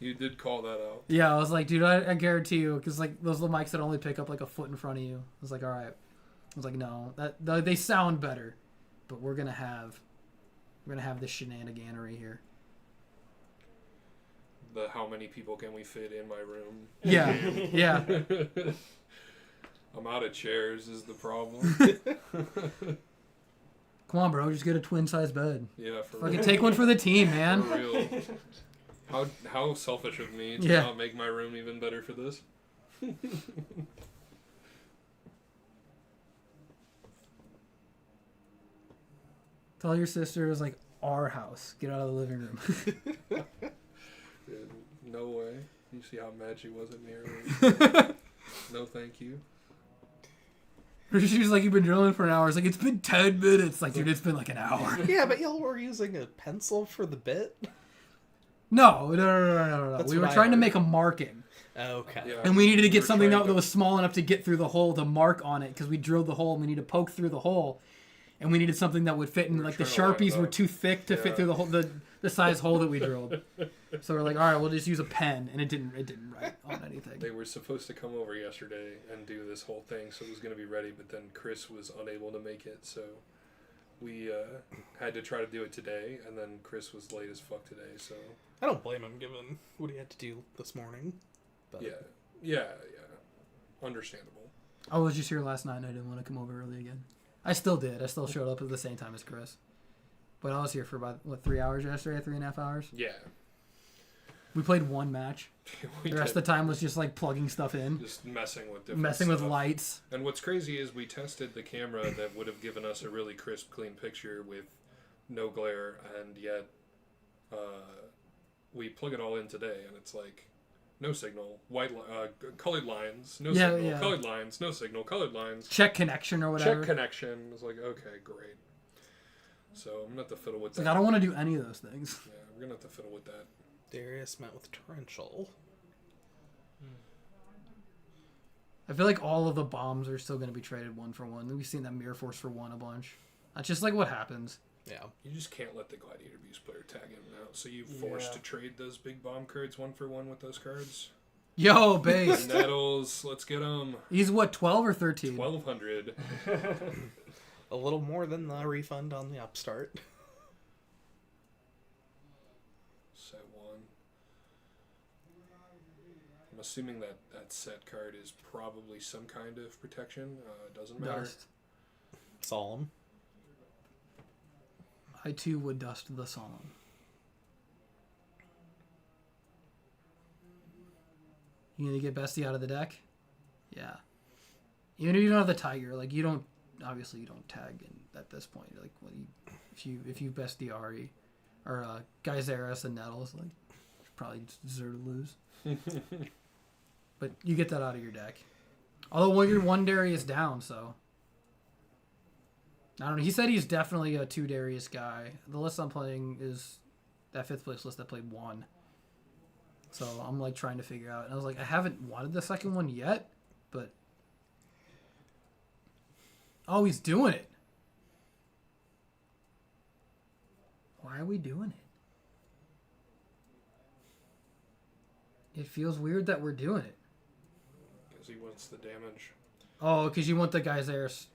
You did call that out. Yeah, I was like, dude, I guarantee you, because like those little mics that only pick up like a foot in front of you. I was like, all right. I was like, no, they sound better, but we're gonna have this shenaniganery here. The how many people can we fit in my room? Yeah, yeah. I'm out of chairs is the problem. Come on, bro, just get a twin-size bed. Yeah, for Fucking real. take one for the team, man. For real. How selfish of me to not make my room even better for this. Tell your sister it was like our house. Get out of the living room. No way. You see how mad she was at me earlier? No, thank you. She's like, you've been drilling for an hour. It's like, it's been 10 minutes. Like, dude, it's been like an hour. Yeah, but y'all were using a pencil for the bit? No. That's We were what I trying to heard. make a marking. Okay. Yeah, And we needed to get were something trying that was small enough to get through the hole to mark on it because we drilled the hole and we need to poke through the hole. And we needed something that would fit in. We were Like, the trying to line Sharpies it were up. too thick to fit Yeah. through the hole, the size hole that we drilled. So we're like, all right, we'll just use a pen. And it didn't write on anything. They were supposed to come over yesterday and do this whole thing, so it was going to be ready, but then Chris was unable to make it, so we had to try to do it today, and then Chris was late as fuck today, so... I don't blame him given what he had to do this morning. But Yeah. Understandable. I was just here last night and I didn't want to come over early again. I still did. I still showed up at the same time as Chris. But I was here for about, 3 hours yesterday? 3.5 hours? Yeah. We played one match. We The rest of the time was just like plugging stuff in. just messing with different Messing with stuff. lights. And what's crazy is we tested the camera that would have given us a really crisp, clean picture with no glare, and yet we plug it all in today, and it's like no signal, colored lines, no signal, colored lines, no signal, colored lines. Check connection or whatever. Check connection. It's like, okay, great. So I'm gonna have to fiddle with It's that. like, I don't want to do any of those things. Yeah, we're gonna have to fiddle with that. Darius met with Torrential. I feel like all of the bombs are still going to be traded 1 for 1. We've seen that Mirror Force for 1 a bunch. That's just like what happens. Yeah. You just can't let the Gladiator Beast player tag him out. So you forced to trade those big bomb cards 1 for 1 with those cards. Yo, base. Nettles, let's get them. He's what, 12 or 13? 1,200. A little more than the refund on the upstart. Set 1. I'm assuming that set card is probably some kind of protection. Doesn't matter. Dust. Solemn. I too would dust the Solemn. You need to get Bestie out of the deck? Yeah. Even if you don't have the Tiger, like you don't tag in at this point. Like if you Bestie Ari or Geyseris and Nettles, like you probably just deserve to lose. But you get that out of your deck. Although your 1 Darius down, so I don't know. He said he's definitely a 2 Darius guy. The list I'm playing is that 5th place list that played 1. So I'm like trying to figure out. And I was like, I haven't wanted the second one yet, but oh, he's doing it. Why are we doing it? It feels weird that we're doing it. Because he wants the damage. Oh, because you want the Geyseris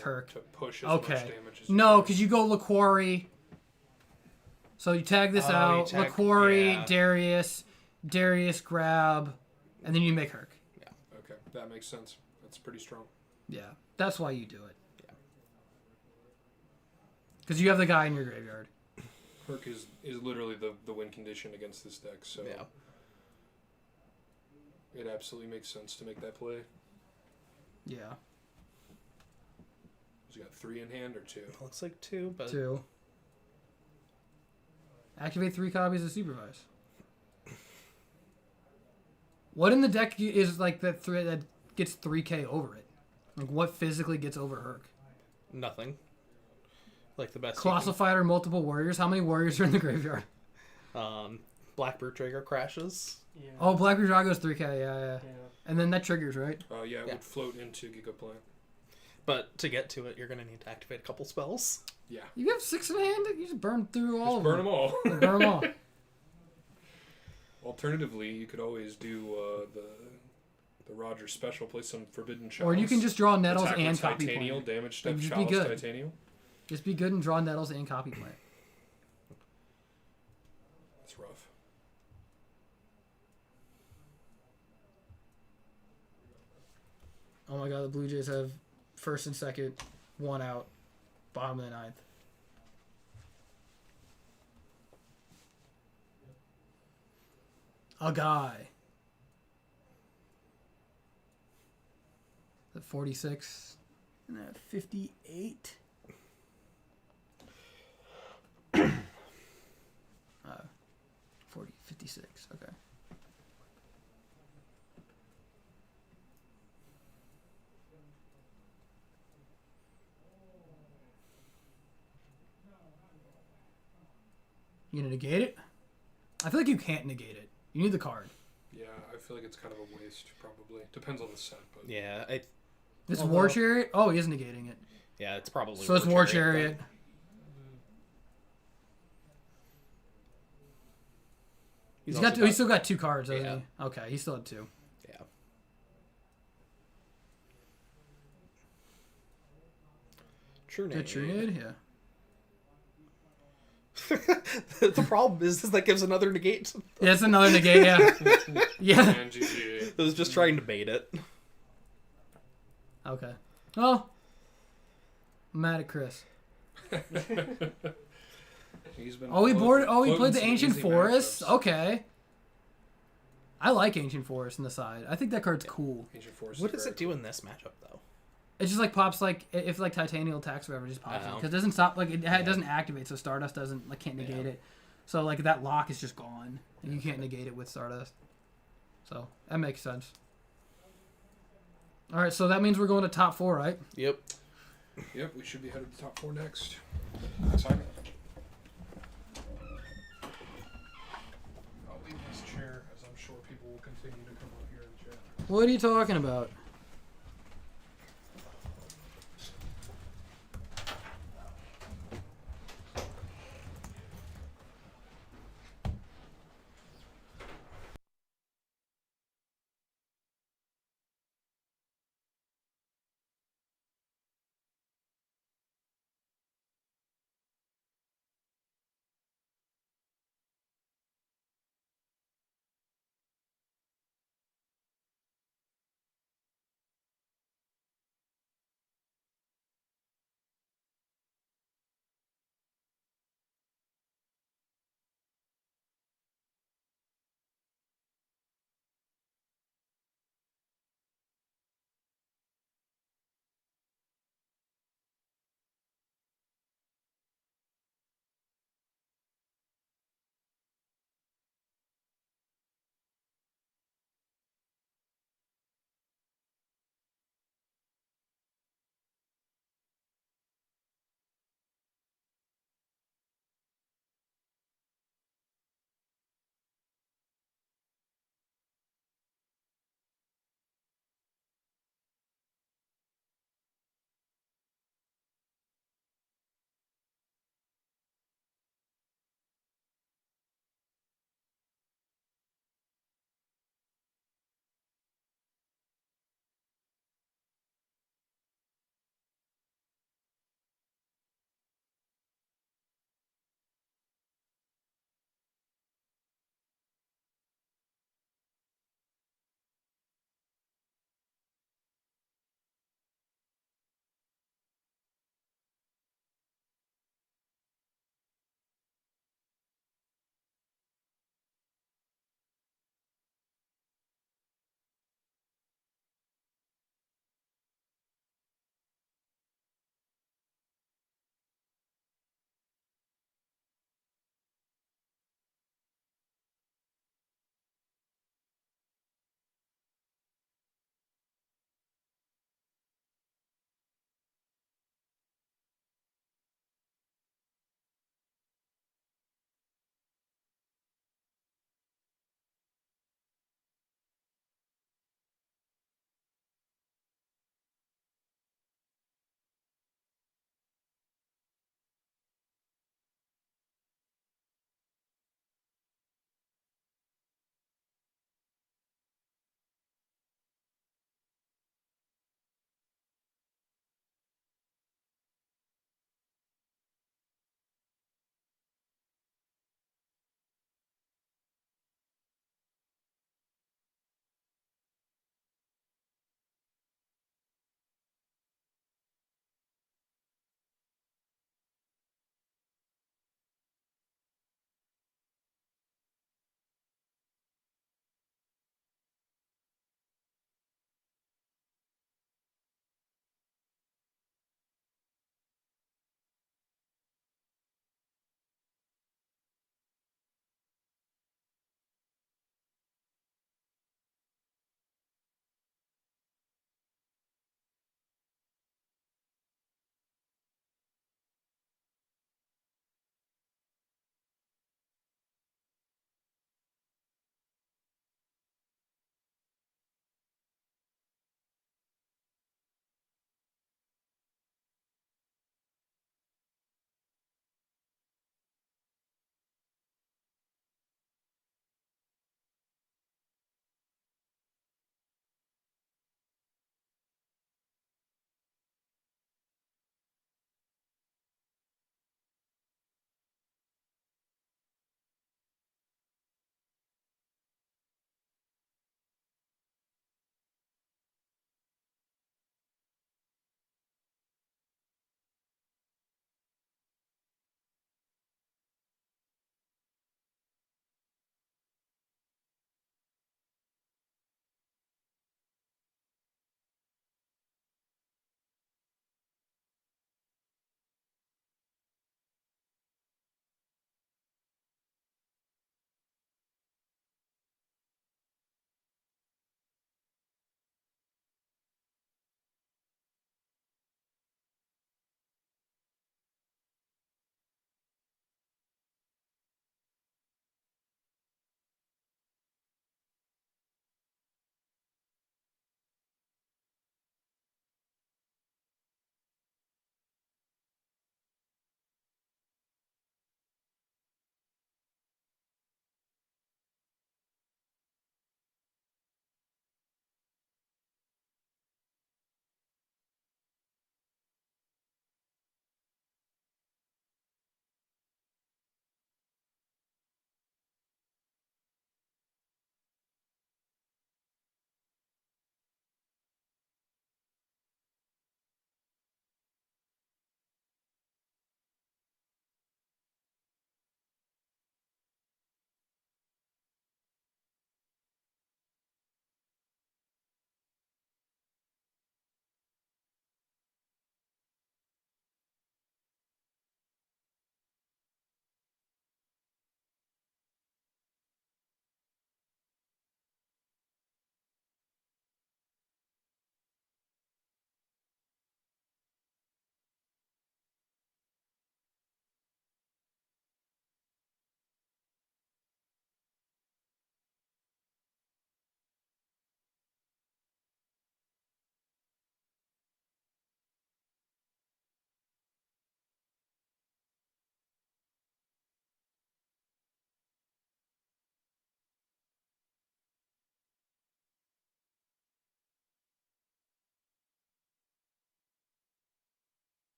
Herc. To push as much Okay. damage as you No, can. because you go LaQuarrie. So you tag this out. LaQuarrie, yeah. Darius grab, and then you make Herc. Okay, that makes sense. That's pretty strong. Yeah, that's why you do it. Yeah. Because you have the guy in your graveyard. Herc is literally the win condition against this deck, so Yeah. it absolutely makes sense to make that play. Yeah. He's got 3 in hand or 2. Looks like 2, but 2. Activate 3 copies of Supervise. What in the deck is like that gets 3k over it? Like what physically gets over Herc? nothing. Like the best. Colossal Fighter, multiple warriors. How many warriors are in the graveyard? Blackbird Trigger crashes. Yeah. Oh, Blackbird Drago's 3k, yeah. And then that triggers, right? Yeah, it would float into Gigaplant. But to get to it, you're going to need to activate a couple spells. Yeah. You have 6 in hand? You just burn through all Just of burn them. them all. Burn them all. Alternatively, you could always do the Roger special, play some Forbidden Chalice. Or you can just draw Nettles attack and with copy Titanial, plant. damage Like, step, just be Chalice, good. Titanial. Just be good and draw Nettles and copy plant. It's rough. Oh my god, the Blue Jays have first and second, 1 out, bottom of the 9th. A guy. At 46 and at 58. 45. 56. Okay. You gonna negate it? I feel like you can't negate it. You need the card. Yeah, I feel like it's kind of a waste, probably. Depends on the set, but... Yeah, This War Chariot? Oh, he is negating it. yeah, it's probably. So it's War Chariot. He's still got 2 cards, doesn't he? Okay, he still had 2. Yeah. Good Trinid, yeah. The problem is that gives another negate. Yeah, it's another negate, yeah. Yeah. And GG. I was just trying to bait it. Okay. Well, I'm mad at Chris. He's been Oh, he floating played the some Ancient easy Forest? matchups. Okay. I like Ancient Forest in the side. I think that card's cool. Ancient Forest What is does very it do in this matchup, though? It just like pops like if like Titanial attacks or whatever, it just pops it because it doesn't stop like it doesn't activate, so Stardust doesn't can't negate it. So like that lock is just gone, and you can't negate it with Stardust. So that makes sense. All right, so that means we're going to top 4, right? Yep. Yep, we should be headed to top 4 next. Simon. I'll leave this chair, as I'm sure people will continue to come up here and chat. What are you talking about?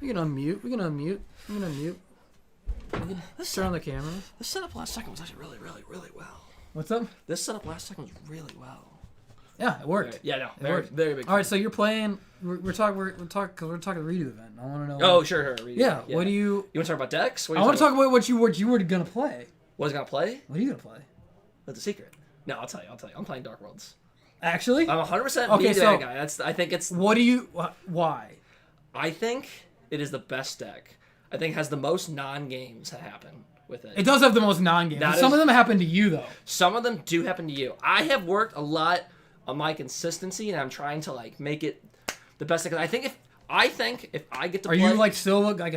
We can unmute. We can unmute. Let's turn on the camera. This setup last second was actually really well. What's up? This setup last second was really well. Yeah, it worked. Yeah, no, It very, worked. very big. All right, so you're playing. We're talking because we're talking redo event. I want to know. Oh, sure. Yeah. What do you? You want to talk about decks? I want to talk about what you were gonna play. What is gonna play? What are you gonna play? That's a secret. No, I'll tell you. I'm playing Dark Worlds. Actually, I'm 100% Okay, so- guy. I think it's. what do you? Why? I think it is the best deck. I think it has the most non-games that happen with it. It does have the most non-games. That Some is- of them happen to you though. Some of them do happen to you. I have worked a lot on my consistency, and I'm trying to like make it the best. I think if I get to Are play, you like a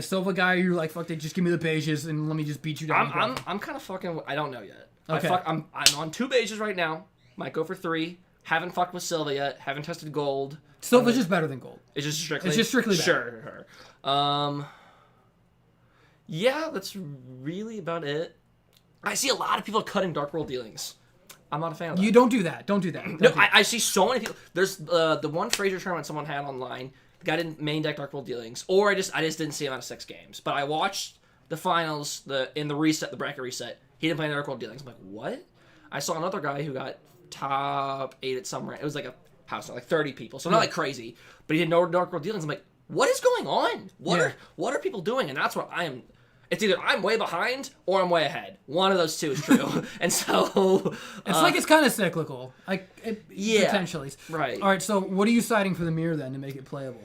Silva guy? Or you're like, fuck it, just give me the pages and let me just beat you down. I'm kind of fucking. I don't know yet. Okay. I'm on 2 pages right now. Might go for 3. Haven't fucked with Silva yet. Haven't tested gold. Silva's just better than gold. It's just strictly. better. Sure. Yeah, that's really about it. I see a lot of people cutting Dark World dealings. I'm not a fan of that. You don't do that. Don't do that. No, I see so many people. There's the one Fraser tournament someone had online. The guy didn't main deck Dark World dealings, or I just didn't see him out of 6 games. But I watched the finals, the bracket reset. He didn't play Dark World dealings. I'm like, what? I saw another guy who got top 8 at some rank. It was like a house, like 30 people, so not like crazy. But he didn't know Dark World dealings. I'm like, what is going on? What are people doing? And that's what I am. It's either I'm way behind or I'm way ahead. One of those two is true. And so It's like it's kind of cyclical. Potentially. Right. All right. So what are you citing for the mirror then to make it playable?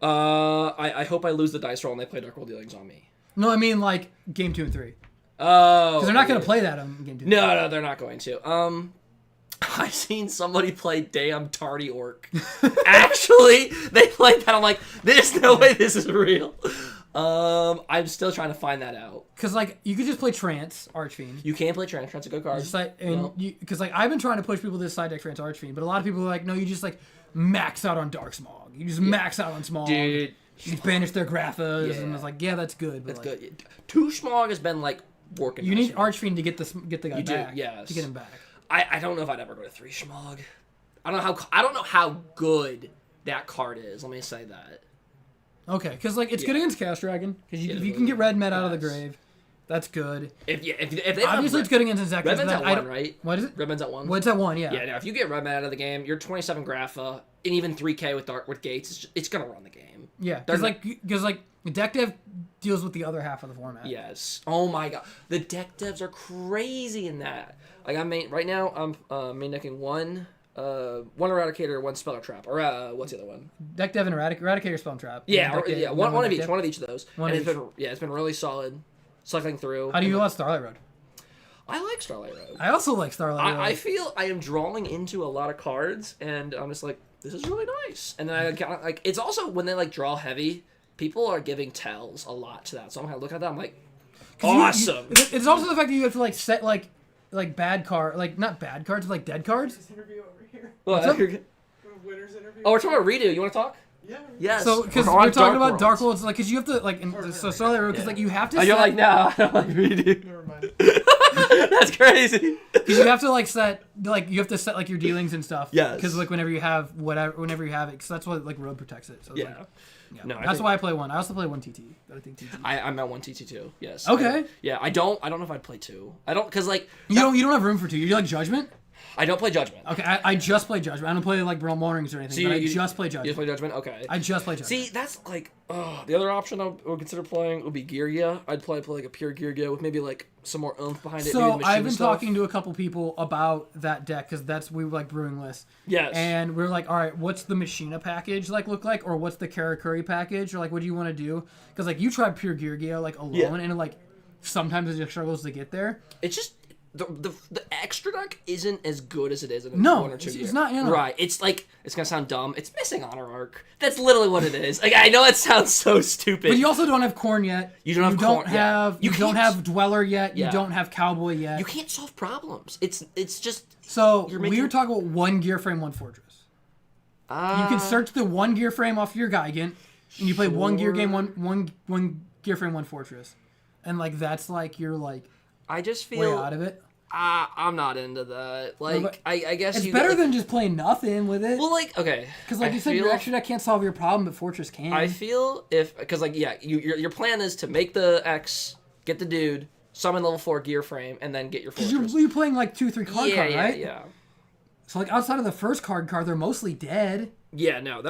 I hope I lose the dice roll and they play Dark World dealings on me. No, I mean like game 2 and 3. Oh. Because they're not going to play that on game 2. No, they're not going to. I seen somebody play Damn Tardy Orc. Actually, they played that. I'm like, there's no way this is real. I'm still trying to find that out. Because like you could just play Trance Archfiend. You can play Trance. Trance is a good card. Just like because like I've been trying to push people to this side deck Trance Archfiend, but a lot of people are like, no, you just like max out on Dark Smog. You just max out on Smog. Dude. You just banish their Graphas, Yeah. and it's like, yeah, that's good. But That's like, good. 2 Smog has been like working. You nice need for me. Archfiend to get the guy You do, back. yes. To get him back. I don't know if I'd ever go to 3 Smog. I don't know how good that card is. Let me say that. Okay, because like it's good against Chaos Dragon. Because if you it can get Red Met out of the Yes. grave, that's good. If they don't Obviously, have it's good against Insectus. Red Man's but at 1, right? What is it? Red Man's at 1. What's at 1? Yeah. Yeah, no, if you get Red Man out of the game, you're 27 Grapha, and even 3K with Gates, it's gonna run the game. Yeah, They're because like deck dev deals with the other half of the format. Yes. Oh my god, the deck devs are crazy in that. Like right now, I'm main decking one Eradicator, 1 Speller Trap, or what's the other one? Deck dev and Eradicator, Spell Trap. Yeah, Deck dev, one of deck each, dev. one of each of those. One and of it's been really solid, cycling through. How do you feel about Starlight Road? I like Starlight Road. I also like Starlight Road. I feel I am drawing into a lot of cards, and I'm just like, this is really nice. And then I kind of like, it's also when they like draw heavy, people are giving tells a lot to that. So I'm gonna look at that. I'm like, awesome. It's also the fact that you have to like set like bad card, like not bad cards, but like dead cards. This interview over here. What? Winners interview. Oh, we're talking about redo. You want to talk? Yeah. Yes. So because We're we're on talking about Worlds. Dark Worlds, like because you have to like so Starlight Road because like you have to. Oh, you're set, like, nah, I don't like redo. Never mind. That's crazy. Because you have to like set you have to set like your dealings and stuff. Yes. Because like whenever you have it, because that's what like Road protects it. So it's Yeah. like, yeah. No, that's why I play 1. I also play 1 TT. But I think TT. I'm at 1 TT2. Yes. Okay. Yeah, I don't know if I'd play 2. I don't because like You don't have room for 2. You like Judgment? I don't play Judgment. Okay, I just play Judgment. I don't play like Realm Warnings or anything. So but I you just play You Judgment. just play Judgment? Okay. I just play Judgment. See, that's like, the other option I would consider playing would be Girya. I'd probably play like a pure Girya with maybe like some more oomph behind it. So I've been talking to a couple people about that deck because we were like brewing lists. Yes. And we're like, all right, what's the Machina package like look like, or what's the Karakuri package, or like what do you want to do? Because like you tried pure Gear like alone, and like sometimes it just struggles to get there. It's just the extra deck isn't as good as it is in No, 1 or 2 it's years. not. No. Right. It's like it's gonna sound dumb. It's missing Honor Arc. That's literally what it is. Like I know it sounds so stupid. But you also don't have Corn yet. You don't have Corn, yeah. You don't can't- have Dweller yet. Yeah. You don't have Cowboy yet. You can't solve problems. It's just So you're we making- were talking about 1 Gear Frame, 1 Fortress. You can search the 1 Gear Frame off your Gigant, and you play 1 Gear Game, one Gear Frame, 1 Fortress, and like that's like you're like I just way feel out of it. I'm not into that. Like, I guess it's you better get, like, than just playing nothing with it. well, like, okay, Because like I you said, your feel- extra deck can't solve your problem, but Fortress can. I feel because like your plan is to make the X, get the dude, summon level 4 gear frame, and then get your Because Fortress. you're playing like 2-3 card, right? Yeah. So like outside of the first card, they're mostly dead. Yeah, no,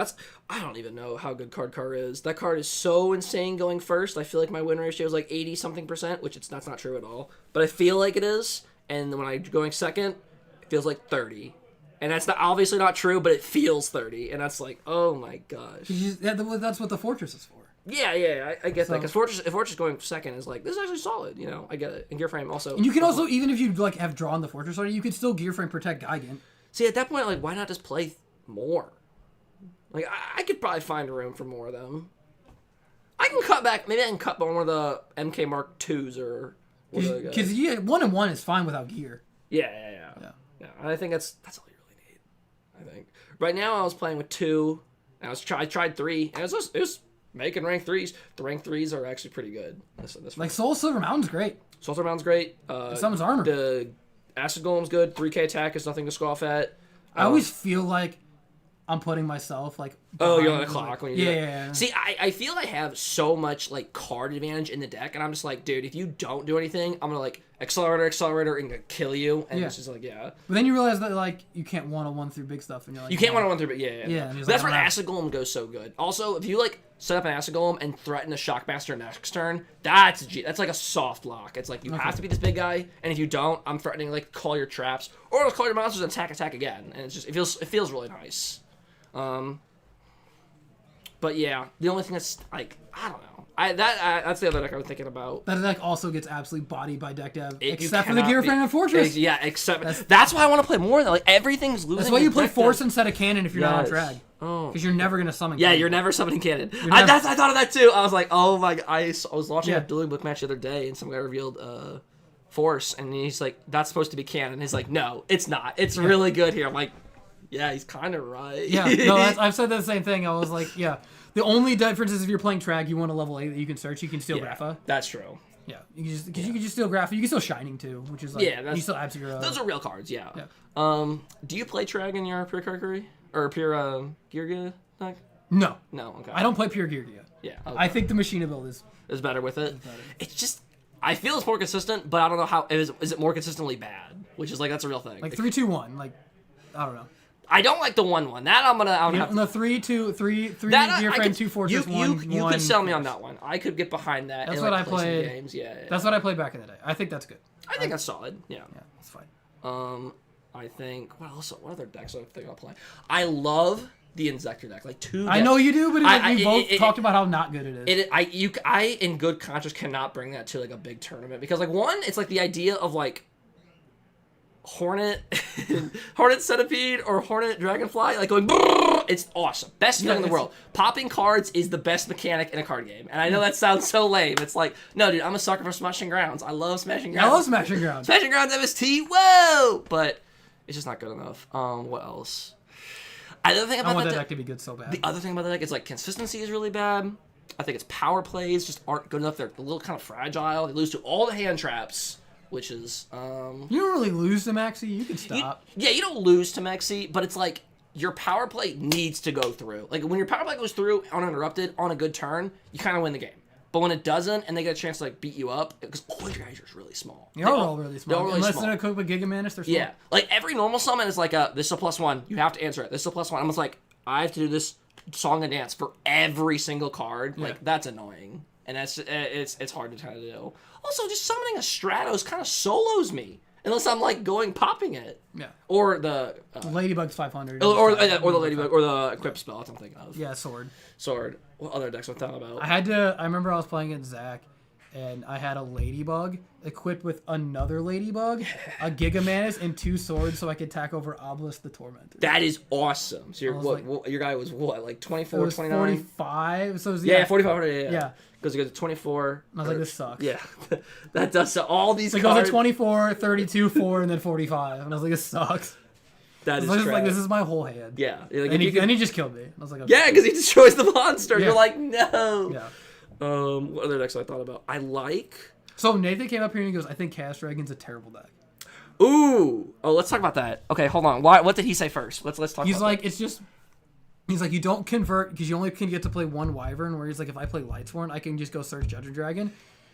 I don't even know how good card is. That card is so insane going first. I feel like my win ratio is like 80 something %, which that's not true at all. But I feel like it is. And when I'm going second, it feels like 30. And that's obviously not true, but it feels 30. And that's like, oh my gosh. That's what the Fortress is for. Yeah, I get that. Because Fortress going second is like, this is actually solid, you know, I get it. And Gear Frame also. And you can also, even if you like have drawn the Fortress already, you can still Gear Frame protect Gigant. See, at that point, like, why not just play more? Like, I could probably find room for more of them. I can cut back. Maybe I can cut one of the MK Mark IIs or... Because 1-1 is fine without gear. Yeah. I think that's all you really need. I think right now I was playing with 2. And I tried 3, and it was making rank 3s. The rank 3s are actually pretty good. This like Soul Silver Mountain's great. Soul Silver Mountain's great. Summons armor. The Acid Golem's good. 3k attack is nothing to scoff at. I always feel like I'm putting myself like. Oh, you're on the clock when you do it. Yeah. See, I feel I have so much like card advantage in the deck, and I'm just like, dude, if you don't do anything, I'm gonna like accelerator, and gonna kill you. And it's just like, yeah. But then you realize that like you can't 1-on-1 through big stuff, and you're like, you can't 1-on-1 through, but yeah. That's where Acid Golem goes so good. Also, if you like set up an Acid Golem and threaten a Shockmaster next turn, that's like a soft lock. It's like you have to be this big guy, and if you don't, I'm threatening like call your traps or call your monsters and attack again, and it's just it feels really nice. But yeah, the only thing that's like I don't know. That's the other deck I was thinking about. That deck also gets absolutely bodied by deck dev, You except for the Gear Frame and Fortress. Yeah, except that's why I want to play more. Like everything's losing. That's why you play deck Force dev. instead of Cannon if you're not on drag. Oh, because you're never gonna summon. Yeah, Cannon. you're never summoning Cannon. I thought of that too. I was like, oh my god. I was watching a Dueling Book match the other day, and some guy revealed Force, and he's like, that's supposed to be Cannon. He's like, no, it's not. It's really good here. I'm like, yeah, he's kind of right. Yeah, no, I've said the same thing. I was like, yeah. The only difference is if you're playing Trag, you want a level 8 that you can search. You can steal Grapha. That's true. Yeah, you can just steal Grapha. You can steal Shining too, which is like you still add to your. Those are real cards. Yeah. Do you play Trag in your pure Karkari or pure Geargia deck? No. Okay. I don't play pure Geargia. Yeah. Okay. I think the Machina build is better with it. It's just I feel it's more consistent, but I don't know how is it more consistently bad, which is like that's a real thing. Like 3-2-1, like I don't know. I don't like the 1-1. That I'm gonna have no 3-2-3 Gear Frame 2 Fortress 1. You could sell me on that one. I could get behind that. That's and, what like, I played. Games. Yeah. That's what I played back in the day. I think that's good. I think that's solid. Yeah. Yeah, that's fine. I think what other decks I think I'll play. I love the Inzector deck. Like two. I know you do, but we both talked about how not good it is. I in good conscience cannot bring that to like a big tournament because like one, it's like the idea of like Hornet Centipede or Hornet Dragonfly, like going brrr, it's awesome. Best feeling in the world. Popping cards is the best mechanic in a card game. And I know that sounds so lame. It's like, no dude, I'm a sucker for Smashing Grounds. I love Smashing Grounds. I love Smashing Grounds. Smashing Grounds MST, whoa! But it's just not good enough. What else? Another thing about that deck to be good so bad. The other thing about the deck is like consistency is really bad. I think its power plays just aren't good enough. They're a little kind of fragile. They lose to all the hand traps. Which is, You don't really lose to Maxi. You can stop. You don't lose to Maxi, but it's like your power play needs to go through. Like when your power play goes through uninterrupted on a good turn, you kind of win the game. But when it doesn't, and they get a chance to like beat you up, because all your guys are really small. They're all really small. They're all really Unless small. they're equipped with Giga Manus, they're small. Yeah, like every normal summon is like this is a +1. You have to answer it. This is a +1. I'm just like I have to do this song and dance for every single card. Yeah. Like that's annoying. And it's hard to kind of do. Also, just summoning a Stratos kind of solos me. Unless I'm, like, popping it. Yeah. Or the... Ladybug's 500. Or the Ladybug, or the Equip spell, that's what I'm thinking of. Yeah, Sword. What other decks I'm talking about? I remember I was playing against Zach, and I had a Ladybug equipped with another Ladybug, a Giga Manus, and 2 swords so I could attack over Obelisk the Tormentor. That is awesome. So your guy was what, like 24, 29? 45. So it was, 4500, yeah. Because it goes to 24. I was like, this sucks. Yeah. That does so all these cards. It goes to 24, 32, 4, and then 45. And I was like, this sucks. That is just like, this is my whole hand. Yeah. Like, and he just killed me. I was like, okay. Yeah, because he destroys the monster. Yeah. You're like, no. Yeah. What other decks I thought about? I like... So Nathan came up here and he goes, I think Cast Dragon's a terrible deck. Ooh. Oh, let's talk about that. Okay, hold on. What did he say first? Let's talk He's about like, that. it's just... He's like, you don't convert because you only can get to play one Wyvern, where he's like, if I play Lightsworn, I can just go search Judge Dragon.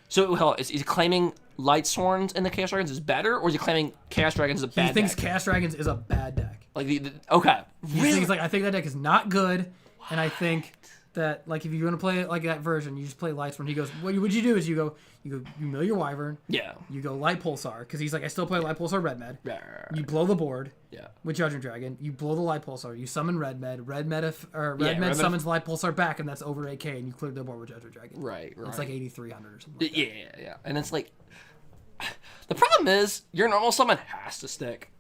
So, hell, is he claiming Lightsworns in the Chaos Dragons is better, or is he claiming Chaos Dragons is a bad He thinks deck? Chaos Dragons is a bad deck. Like, okay. He's like, I think that deck is not good, and I think that, like, if you're going to play it like that version, you just play Lightsworn. He goes, what you do is you mill your Wyvern. Yeah. You go Light Pulsar, because he's like, I still play Light Pulsar Red Med. Yeah. You blow the board. Yeah. With Judgment Dragon. You blow the Light Pulsar. You summon Red Med. Red Med summons Light Pulsar back, and that's over 8k, and you clear the board with Judgment Dragon. Right. It's like 8,300 or something like that. Yeah. And it's like, the problem is your normal summon has to stick.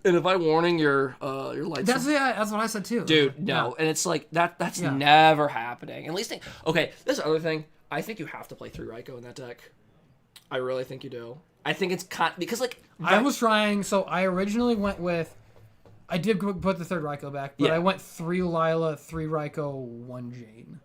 And if I warning your lights, that's what I said too, dude. No, and it's like that's never happening. At least, okay. This other thing, I think you have to play 3 Raikou in that deck. I really think you do. I think it's because like I was trying. So I originally went with, I did put the 3rd Raikou back, but I went 3 Lila, 3 Raikou, 1 Jane.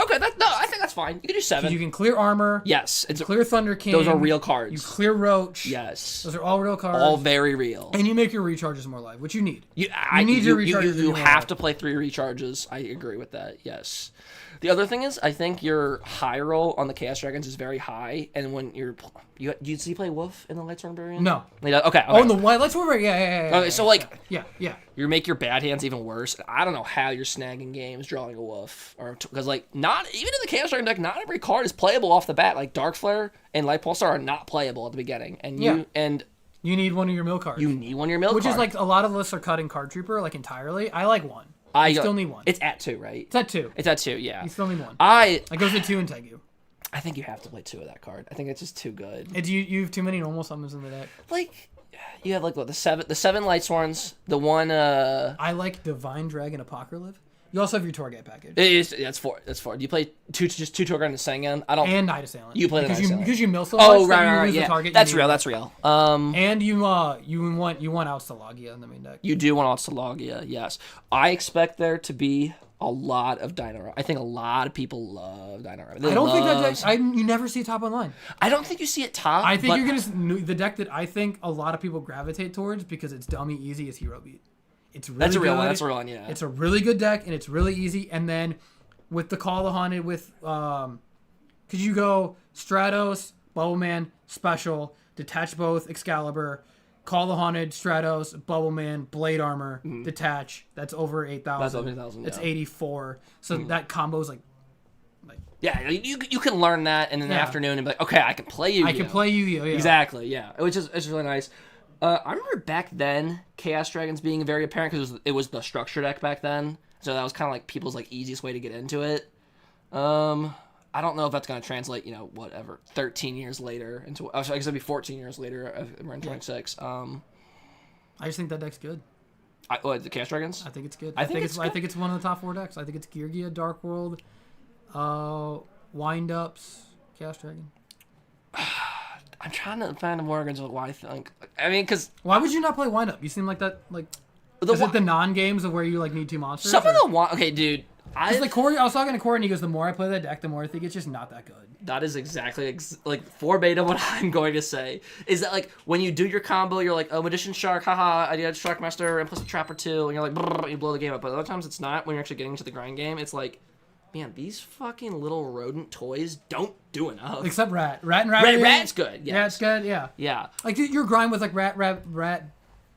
Okay, I think that's fine. You can do 7. You can clear armor. Yes, it's clear Thunder King. Those are real cards. You clear Roach. Yes, those are all real cards. All very real. And you make your recharges more live, which you need. You need your recharges. You have to play 3 recharges. I agree with that. Yes. The other thing is, I think your high roll on the Chaos Dragons is very high, and when you play Wolf in the Lightsworn variant? No. Okay. Oh, in the White Lightsworn variant? Yeah. Okay, so like, yeah. You make your bad hands even worse. I don't know how you're snagging games drawing a Wolf, or because like not even in the Chaos Dragon deck, not every card is playable off the bat. Like Dark Flare and Light Pulsar are not playable at the beginning, and you need one of your mill cards. You need one of your mill cards. Which is like a lot of lists are cutting Card Trooper like entirely. I like one. You still need one. It's at 2, right? It's at 2. It's at 2, yeah. You still need one. It goes to 2 and Tegu. I think you have to play 2 of that card. I think it's just too good. You have too many normal summons in the deck. Like, you have like what, the seven Lightsworns, the one. I like Divine Dragon Apocalypse. You also have your Torghast package. That's 4. That's 4. Do you play just 2 Torghast and Sengen? I don't. And Night Assailant. You play the Night Assailant because you mill so much. Right. Yeah. Target, that's real. That's real. And you want Outstalogia in the main deck. You do want Outstalogia, yes. I expect there to be a lot of Dino. I think a lot of people love Dino. I don't think that deck. You never see it top online. I don't think you see it top. I think you're gonna the deck that I think a lot of people gravitate towards because it's dummy easy is Hero Beat. It's really that's a real good. one. That's a real one. Yeah. It's a really good deck and it's really easy. And then with the Call of the Haunted because you go Stratos, Bubbleman, Special, detach both Excalibur, Call the Haunted, Stratos, Bubbleman, Blade Armor, detach. That's over 8,000. That's over 8,000. It's 84. So that combo is like. Yeah, you can learn that in the afternoon and be like, okay, I can play Yu-Gi-Oh. I can play Yu-Gi-Oh. Yeah. Exactly. Yeah, it's really nice. I remember back then Chaos Dragons being very apparent because it was the structure deck back then, so that was kind of like people's like easiest way to get into it. I don't know if that's going to translate, 13 years later into. I guess it'd be 14 years later. We're in 26. I just think that deck's good. The Chaos Dragons? I think it's good. I think it's one of the top 4 decks. I think it's Geargia, Dark World, Wind Ups, Chaos Dragon. I'm trying to find a more argument why I think. I mean, because why would you not play Wind Up? You seem like that. Like, is it the non-games of where you like need 2 monsters? Some of the okay, dude. I was talking to Corey, and he goes, "The more I play that deck, the more I think it's just not that good." That is exactly like verbatim what I'm going to say. Is that like when you do your combo, you're like, "Oh, Magician Shark, haha! I did Shark Master and plus a Trap or 2, and you're like, you blow the game up. But other times it's not. When you're actually getting to the grind game, it's like. Man, these fucking little rodent toys don't do enough. Except Rat. Rat's good. Yes. Rat's good. Yeah. Yeah. Like your grind with like rat,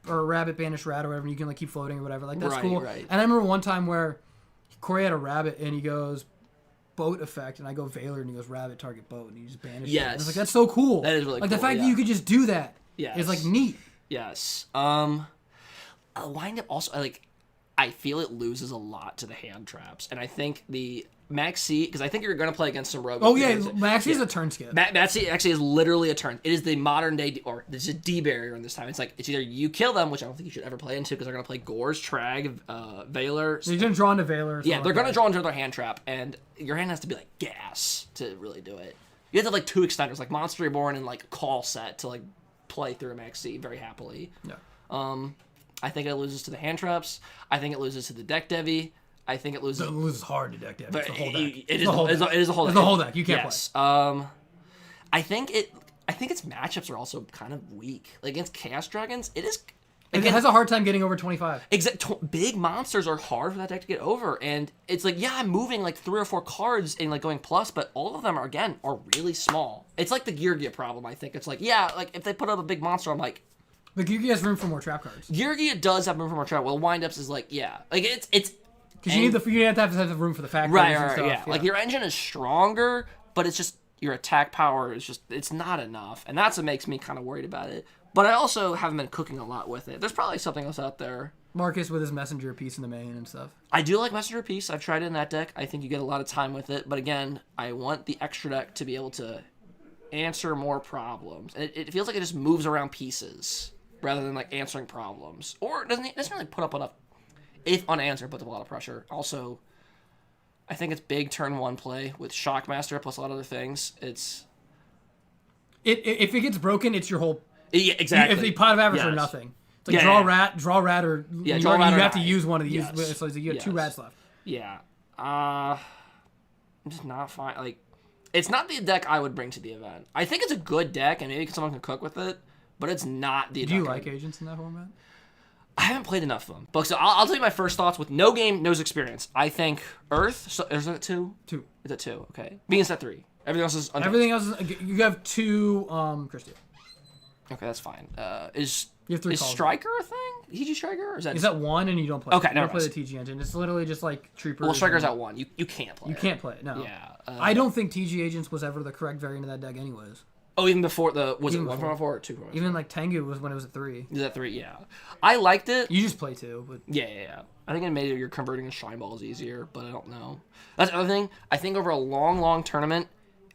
or Rabbit Banished Rat or whatever. And you can like keep floating or whatever. Like that's cool. Right. And I remember one time where Corey had a rabbit and he goes boat effect, and I go Valor and he goes rabbit target boat, and he just banished it. I was like, that's so cool. That is really like cool. The fact that you could just do that is like neat. Yes. Wind Up also I feel it loses a lot to the hand traps, and I think the Maxi, because I think you're going to play against some rogues. Oh yeah, Maxi is a turn skip. Maxi actually is literally a turn. It is the modern day, or there's a D barrier in this time. It's like it's either you kill them, which I don't think you should ever play into because they're going to play Gores, Trag, Valor. They're going to draw into Valor. Yeah, they're going to draw into their hand trap, and your hand has to be like gas to really do it. You have to have like 2 extenders, like Monster Reborn and like Call Set to like play through a Maxi very happily. Yeah. I think it loses to the hand traps. I think it loses to the deck Devi. I think it loses. It loses hard to deck Devi. It's the whole deck. It is the whole deck. It's the whole deck. You can't play. I think it. I think its matchups are also kind of weak. Like against Chaos Dragons, it is. It has a hard time getting over 25. Big monsters are hard for that deck to get over, and it's like, yeah, I'm moving like 3 or 4 cards and like going plus, but all of them are really small. It's like the Geargia problem. I think it's like, yeah, like if they put up a big monster, I'm like, but Geargia has room for more trap cards. Geargia does have room for more trap. Well, windups is like, yeah, like it's because you have to have room for the factories and stuff. Yeah. Like your engine is stronger, but it's just your attack power is just it's not enough, and that's what makes me kind of worried about it. But I also haven't been cooking a lot with it. There's probably something else out there. Marcus with his messenger piece in the main and stuff. I do like messenger piece. I've tried it in that deck. I think you get a lot of time with it. But again, I want the extra deck to be able to answer more problems. And it feels like it just moves around pieces rather than like answering problems. Or it doesn't really put up enough. If unanswered, puts up a lot of pressure. Also, I think it's big turn 1 play with Shockmaster plus a lot of other things. If it gets broken, it's your whole. Yeah, exactly. If the pot of average or nothing. It's like draw rat, or you have to use one of these. Yes. So you have 2 rats left. Yeah. I'm just not fine. Like, it's not the deck I would bring to the event. I think it's a good deck, and maybe someone can cook with it, but it's not the deck. Do you like agents in that format? I haven't played enough of them. But so I'll tell you my first thoughts with no game, no experience. I think Earth. So, is it 2? 2. Is it 2? Okay. Venus at 3. Everything else is untouched. Everything else is. You have 2 Christie. Okay, that's fine. Is you have 3 Striker a thing? TG Striker? Or is that 1 and you don't play? Okay, you don't play the TG engine. It's literally just like Troopers. Well, Striker's at 1. You can't play. You can't play it. No. Yeah. I don't think TG Agents was ever the correct variant of that deck, anyways. Oh, even before it 1.4 or 2.4? Even like Tengu was when it was at 3. Is that 3? Yeah. I liked it. You just play 2, but yeah. I think it made your converting to Shine Balls easier, but I don't know. That's the other thing. I think over a long tournament,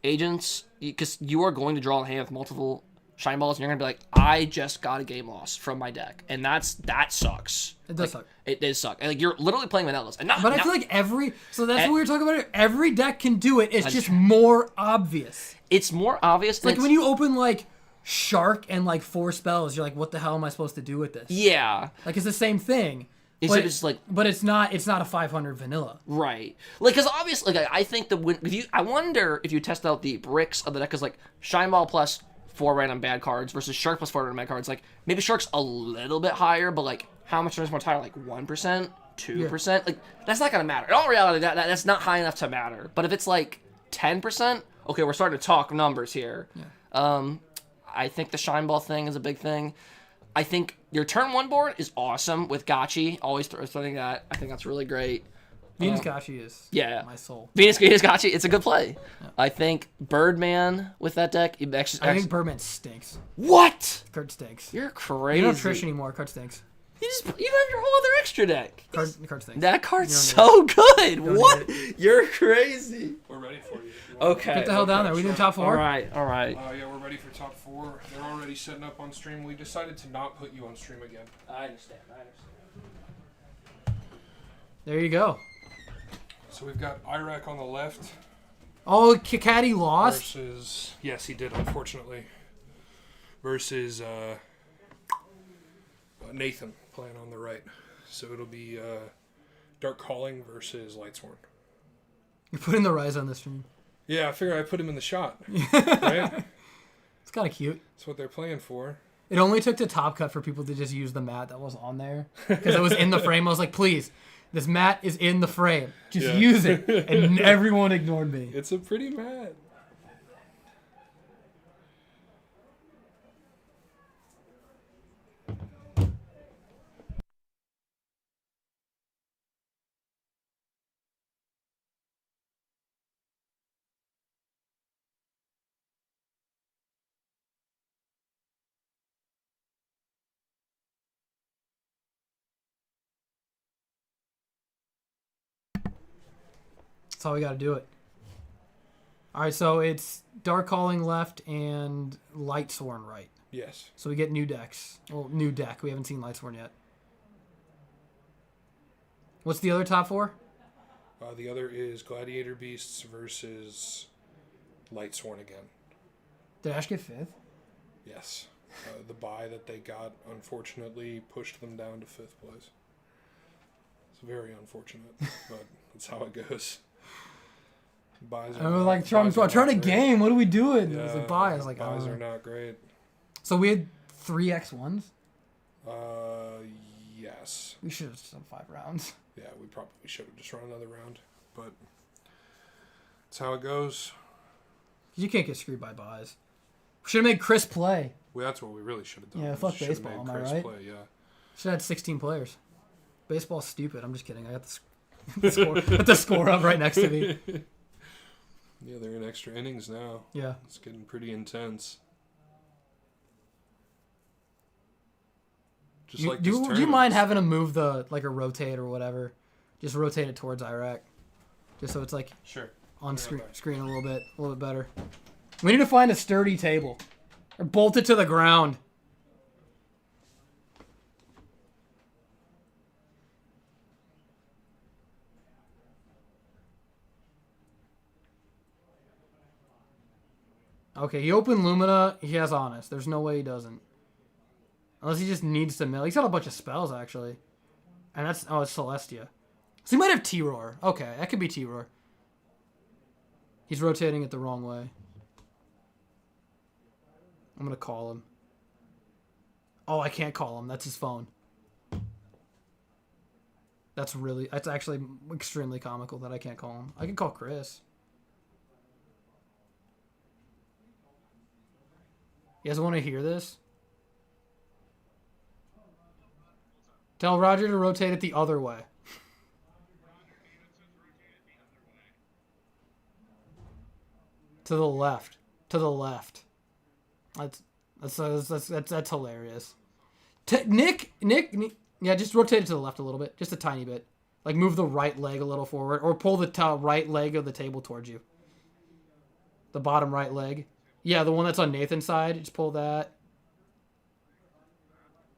agents, because you are going to draw a hand with multiple Shine Balls, and you're gonna be like, I just got a game loss from my deck, and that sucks. It does suck. It does suck. And, like, you're literally playing vanillas, and I feel like that's what we were talking about. Every deck can do it. It's just more obvious. It's more obvious. It's like when you open like Shark and like 4 spells, you're like, what the hell am I supposed to do with this? Yeah. Like it's the same thing. But it's like, but it's not a 500 vanilla. Right. Like, because obviously, like, I think I wonder if you test out the bricks of the deck as like Shine Ball plus 4 random bad cards versus Shark plus 4 random bad cards. Like, maybe Shark's a little bit higher, but like, how much is more higher? Like 1%, 2%. Yeah. Like, that's not gonna matter. In all reality, that's not high enough to matter. But if it's like 10%, okay, we're starting to talk numbers here. Yeah. I think the Shine Ball thing is a big thing. I think your turn 1 board is awesome with Gotchi. Always throwing that. I think that's really great. Venus Gotchi is my soul. Venus Gotchi, it's a good play. Yeah. I think Birdman with that deck. I think Birdman stinks. What? Card stinks. You're crazy. You don't Trish anymore. Card stinks. You have your whole other extra deck. Card stinks. That card's so good. What? You're crazy. We're ready for you. Okay. Get the hell down there. We doing top 4? All right. Yeah, we're ready for top 4. They're already setting up on stream. We decided to not put you on stream again. I understand. There you go. So we've got Iraq on the left. Oh, Kikati lost? Versus... Yes, he did, unfortunately. Versus Nathan playing on the right. So it'll be Dark Calling versus Lightsworn. You're putting the Raiza on the stream. Yeah, I figure I put him in the shot. Right? It's kind of cute. That's what they're playing for. It only took the top cut for people to just use the mat that was on there. Because it was in the frame. I was like, please, this mat is in the frame. Just use it. And everyone ignored me. It's a pretty mat. That's how we got to do it. All right, so it's Dark Calling left and Lightsworn right. Yes. So we get new decks. Well, new deck. We haven't seen Lightsworn yet. What's the other top 4? The other is Gladiator Beasts versus Lightsworn again. Did Ash get 5th? Yes. The bye that they got, unfortunately, pushed them down to 5th place. It's very unfortunate, but that's how it goes. Buys I was like, I'm trying to game. What are we doing? Yeah, I was like, buy. I was like, buys are not great. So we had 3 X1s? Yes. We should have just done 5 rounds. Yeah, we probably should have just run another round, but that's how it goes. You can't get screwed by buys. We should have made Chris play. Well, that's what we really should have done. Yeah, We fuck should have baseball, made am I Chris right? Play, yeah. Should have had 16 players. Baseball's stupid. I'm just kidding. I got the score. Put the score up right next to me. Yeah, they're in extra innings now. Yeah. It's getting pretty intense. Just like this do you tournament. mind having to move a rotate or whatever? Just rotate it towards Iraq, just so it's like Sure on screen a little bit better. We need to find a sturdy table, or bolt it to the ground. Okay, he opened Lumina. He has Honest. There's no way he doesn't. Unless he just needs to mill. He's got a bunch of spells, actually. And that's... Oh, it's Celestia. So he might have T-Roar. Okay, that could be T-Roar. He's rotating it the wrong way. I'm going to call him. Oh, I can't call him. That's his phone. That's actually extremely comical that I can't call him. I can call Chris. You guys want to hear this? Tell Roger to rotate it the other way. To the left. To the left. That's hilarious. Nick, yeah, just rotate it to the left a little bit, just a tiny bit. Like move the right leg a little forward, or pull the right leg of the table towards you. The bottom right leg. Yeah, the one that's on Nathan's side. Just pull that.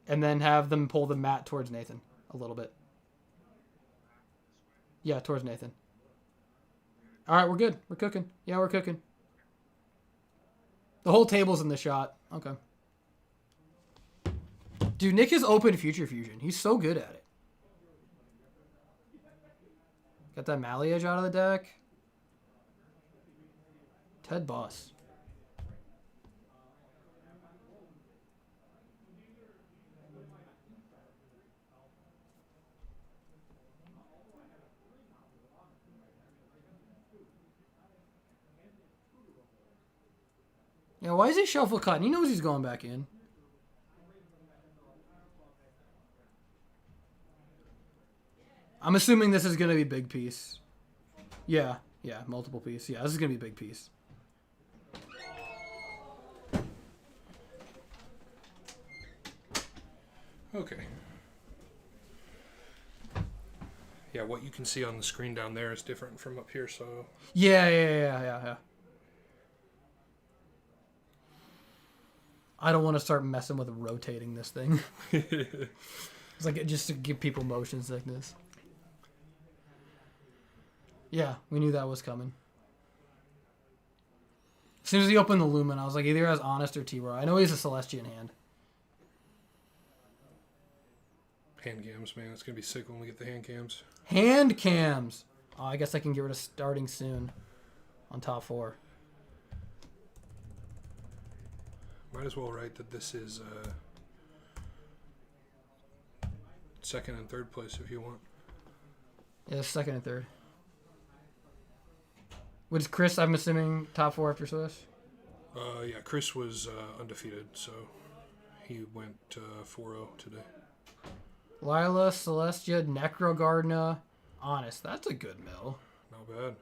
And then have them pull the mat towards Nathan a little bit. Yeah, towards Nathan. All right, we're good. We're cooking. Yeah, we're cooking. The whole table's in the shot. Okay. Dude, Nick is open Future Fusion. He's so good at it. Got that Maliage out of the deck. Ted Boss. Yeah, why is he shuffle cutting? He knows he's going back in. I'm assuming this is going to be big piece. Yeah, multiple piece. Yeah, this is going to be big piece. Okay. Yeah, what you can see on the screen down there is different from up here, so... Yeah. I don't want to start messing with rotating this thing. It's like just to give people motion sickness. Yeah, we knew that was coming. As soon as he opened the Lumen, I was like, either has Honest or T-Roar. I know he has a Celestian hand. Hand cams, man. It's going to be sick when we get the hand cams. Hand cams! Oh, I guess I can get rid of starting soon on top 4. Might as well write that this is second and third place if you want. Yeah, second and third. Which Chris, I'm assuming, top 4 after Swiss? Yeah, Chris was undefeated, so he went 4-0 today. Lila, Celestia, Necrogardna, Honest. That's a good mill. Not bad.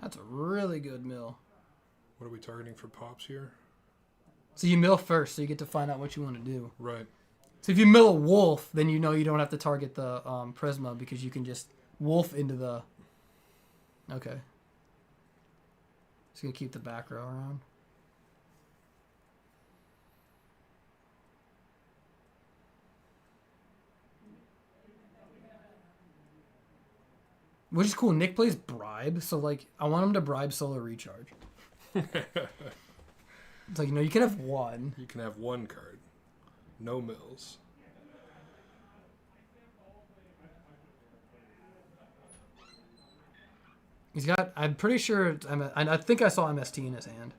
That's a really good mill. What are we targeting for pops here? So you mill first, so you get to find out what you want to do. Right. So if you mill a wolf, then you know you don't have to target the Prisma because you can just wolf into the... Okay. Just going to keep the back row around. Which is cool. Nick plays Bribe, so like I want him to bribe Solar Recharge. It's like, you can have one. You can have one card. No mills. He's got. I'm pretty sure. I think I saw MST in his hand.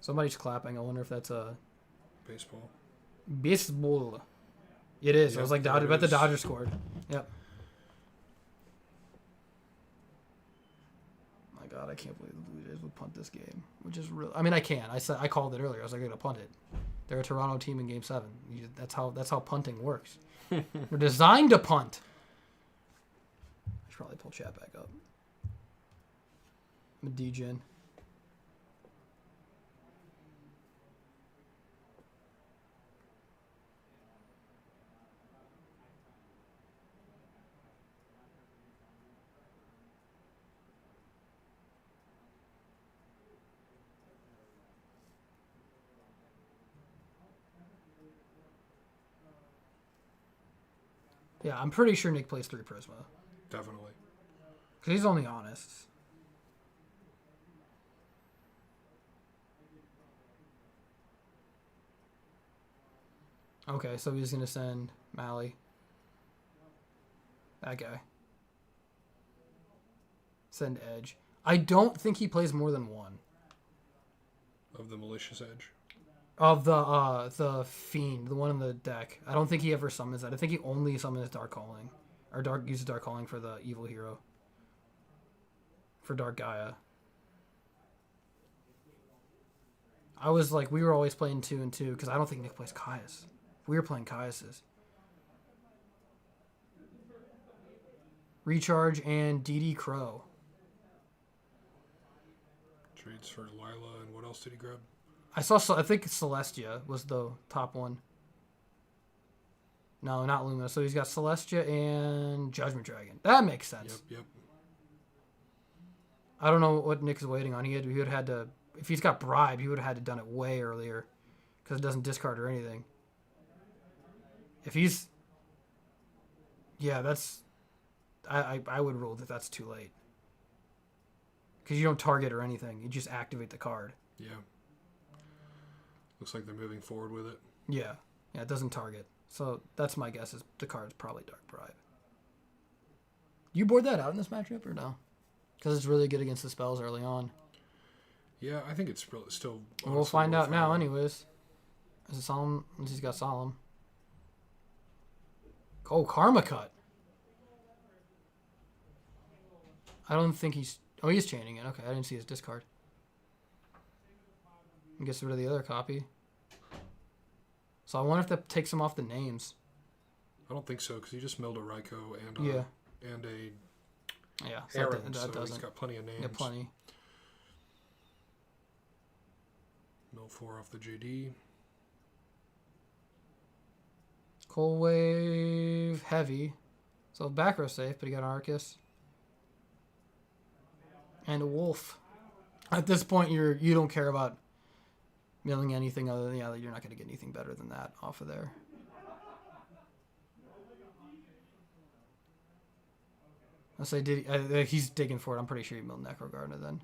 Somebody's clapping. I wonder if that's a Baseball. baseball. It is. I was like, I bet the Dodgers scored. Yep. My God, I can't believe the Blue Jays would punt this game, which is real. I mean, I can. I called it earlier. I was like, they're gonna punt it. They're a Toronto team in Game 7. That's how punting works. We're designed to punt. I should probably pull chat back up. I'm a D-Gen. Yeah, I'm pretty sure Nick plays 3 Prisma. Definitely. Because he's only honest. Okay, so he's going to send Mally. That guy. Send Edge. I don't think he plays more than 1. Of the Malicious Edge. Of the Fiend, the one in the deck. I don't think he ever summons that. I think he only summons Dark Calling. Or uses Dark Calling for the evil hero. For Dark Gaia. I was like, we were always playing 2 and 2, because I don't think Nick plays Caius. We were playing Caius's. Recharge and DD Crow. Trades for Lila, and what else did he grab? I think Celestia was the top one. No, not Luna. So he's got Celestia and Judgment Dragon. That makes sense. Yep. I don't know what Nick is waiting on. He would have had to, if he's got Bribe, he would have had to done it way earlier, because it doesn't discard or anything. If he's, yeah, that's, I would rule that that's too late, because you don't target or anything. You just activate the card. Yeah. Looks like they're moving forward with it. Yeah, it doesn't target. So that's my guess, is the card's probably Dark Bribe. You board that out in this matchup or no? Because it's really good against the spells early on. Yeah, I think it's still. We'll find out now, anyways. Is it Solemn? He's got Solemn. Oh, Karma Cut. I don't think he's. Oh, he's chaining it. Okay, I didn't see his discard. And gets rid of the other copy. So I wonder if that takes him off the names. I don't think so, because he just milled a Raikou and and a Heron, that so he's got plenty of names. Yeah, plenty. Mill 4 off the JD. Cold Wave Heavy. So back row safe, but he got an Arcus. And a Wolf. At this point, you don't care about milling anything other than, you're not going to get anything better than that off of there. I'll say, he's digging for it. I'm pretty sure he milled Necro Gardener then.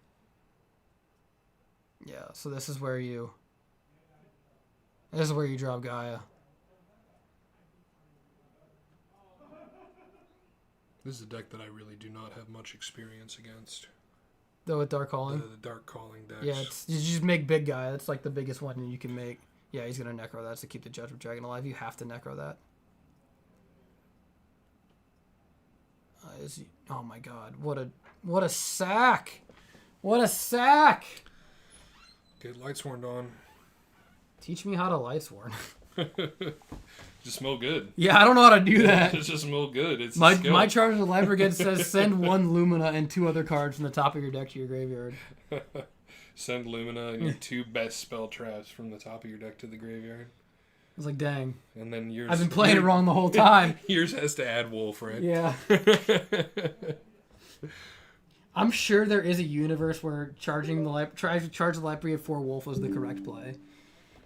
Yeah, so this is where you drop Gaia. This is a deck that I really do not have much experience against. Though with Dark Calling? The Dark Calling decks. Yeah, you just make big Gaia. That's like the biggest one you can make. Yeah, he's going to Necro that to keep the Judgment Dragon alive. You have to Necro that. Oh my God! What a sack! What a sack! Get Lightsworn on. Teach me how to Lightsworn. Just smell good. Yeah, I don't know how to do that. It's just smell good. It's my charge of Life Brigade says send 1 Lumina and 2 other cards from the top of your deck to your graveyard. Send Lumina and your 2 best spell traps from the top of your deck to the graveyard. I was like, dang. And then yours. I've been playing it wrong the whole time. Yours has to add Wolf, right? Yeah. I'm sure there is a universe where charge the Life Brigade for Wolf was the correct play.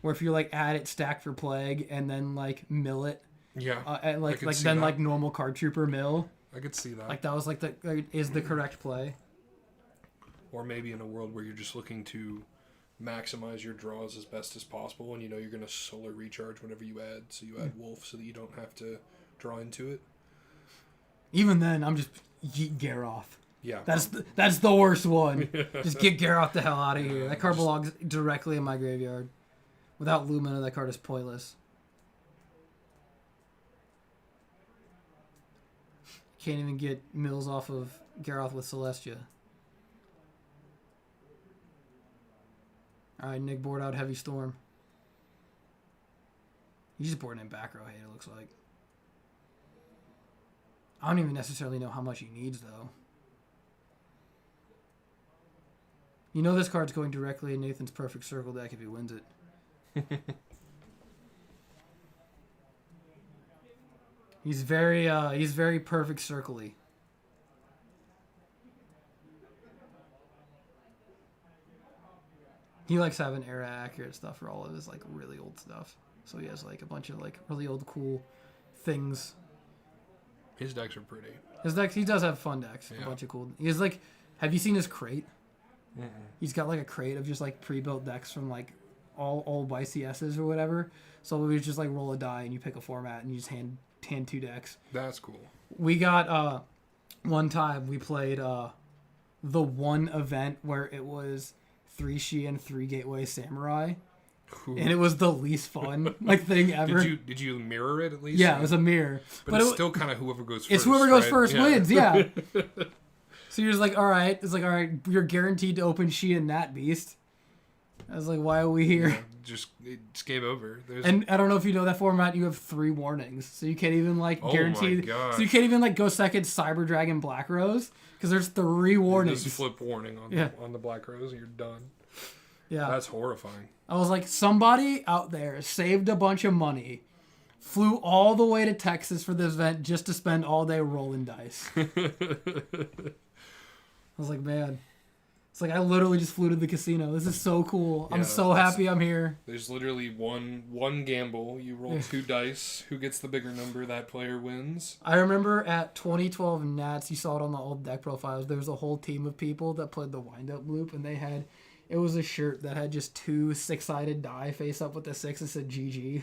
Where if you add it stack for Plague and then mill it. Yeah. And then normal Card Trooper mill. I could see that. That was the correct play. Or maybe in a world where you're just looking to maximize your draws as best as possible, and you're going to solar recharge whenever you add, so you add Wolf so that you don't have to draw into it. Even then, I'm just yeet Garroth. Yeah. That's the worst one. Just get Garroth the hell out of here. That card belongs directly in my graveyard. Without Lumina, that card is pointless. Can't even get mills off of Garroth with Celestia. Alright, Nick board out Heavy Storm. He's just boarding in back row hate, it looks like. I don't even necessarily know how much he needs, though. You know this card's going directly in Nathan's perfect circle deck if he wins it. He's very perfect circle-y. He likes having era accurate stuff for all of his like really old stuff. So he has like a bunch of like really old cool things. His decks are pretty. His decks, he does have fun decks. Yeah. A bunch of cool. He has like, have you seen his crate? Mm-mm. He's got like a crate of just like pre-built decks from like all YCSs or whatever. So we just like roll a die and you pick a format and you just hand 2 decks. That's cool. We got one time we played the one event where it was 3 Shi and 3 Gateway Samurai. Ooh. And it was the least fun like thing ever. Did you mirror it at least? Yeah, it was a mirror. But it's still kind of whoever goes first. It's whoever goes right? first wins, yeah. So you're just like, all right. It's like, all right, you're guaranteed to open Shi and Nat Beast. I was like, why are we here? Yeah, it's game over. And I don't know if you know that format, you have 3 warnings. So you can't even like guarantee. My gosh. So you can't even like go second Cyber Dragon Black Rose because there's 3 warnings. Just flip warning on the Black Rose and you're done. Yeah. That's horrifying. I was like, somebody out there saved a bunch of money, flew all the way to Texas for this event just to spend all day rolling dice. I was like, man. It's like I literally just flew to the casino. This is so cool. I'm so happy I'm here. There's literally one gamble. You roll 2 dice. Who gets the bigger number, that player wins. I remember at 2012 Nats, you saw it on the old deck profiles. There was a whole team of people that played the wind-up loop, and it was a shirt that had just 2 6-sided die face up with the 6 and said GG.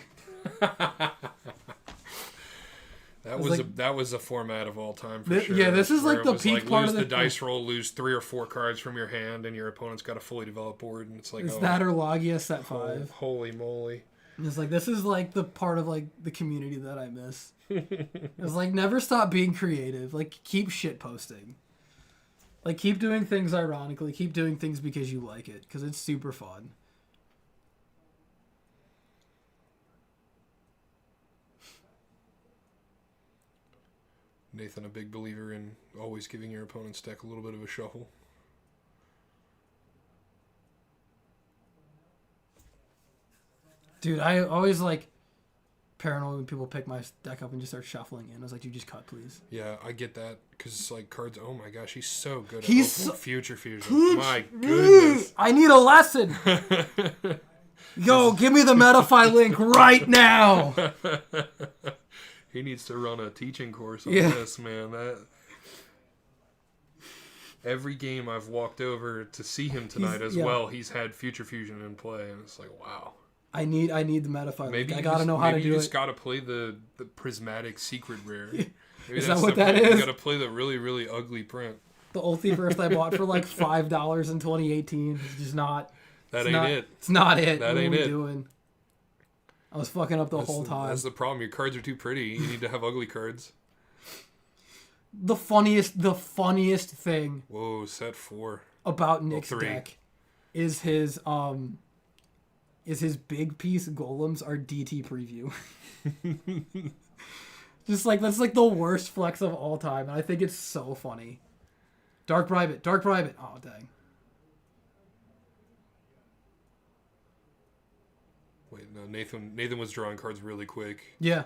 That was a format of all time for sure. Yeah, this is like the peak part lose of the dice roll, lose 3 or 4 cards from your hand, and your opponent's got a fully developed board, and it's like that or Logia set 5. Holy moly! It's like this is like the part of like the community that I miss. It's like never stop being creative. Like keep shit posting. Like keep doing things ironically. Keep doing things because you like it because it's super fun. Nathan, a big believer in always giving your opponent's deck a little bit of a shuffle. Dude, I always like paranoid when people pick my deck up and just start shuffling in. I was like, dude, just cut, please. Yeah, I get that because like cards. Oh my gosh, he's so good at Future Fusion. My goodness, I need a lesson. Yo, give me the Metafy link right now. He needs to run a teaching course on this, man. Every game I've walked over to see him tonight well, he's had Future Fusion in play, and it's like, wow. I need the Metafy link. I gotta know how to do it. Maybe you just gotta play the prismatic secret rare. Maybe is that what that is? You gotta play the really, really ugly print. The Ulti burst I bought for like $5 in 2018. It's just not. That ain't it. It's not it. That what ain't are we it. doing? I was fucking up the whole time. That's the problem. Your cards are too pretty. You need to have ugly cards. The funniest thing. Whoa, set 4 about Nick's deck is his big piece golems are DT preview. Just like that's like the worst flex of all time, and I think it's so funny. Dark Private. Oh dang. Wait, no, Nathan was drawing cards really quick. Yeah.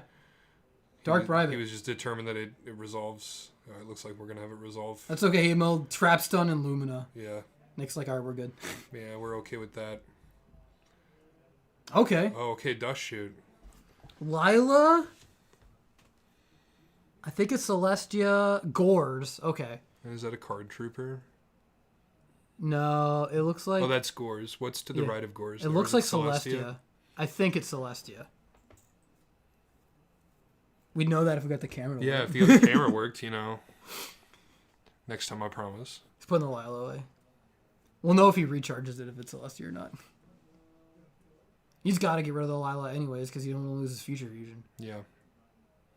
Private. He was just determined that it resolves. It looks like we're going to have it resolve. That's okay. He milled Trapstun and Lumina. Yeah. Nick's like, all right, we're good. Yeah, we're okay with that. Okay. Oh, okay. Dust Shoot. Lila? I think it's Celestia. Gores. Okay. Is that a card trooper? No, it looks like... Oh, that's Gores. What's to the right of Gores? It looks like Celestia. I think it's Celestia. We'd know that if we got the camera. to Yeah, work. if the other camera worked, Next time, I promise. He's putting the Lila away. We'll know if he recharges it, if it's Celestia or not. He's got to get rid of the Lila anyways, because you don't want to lose his future fusion. Yeah.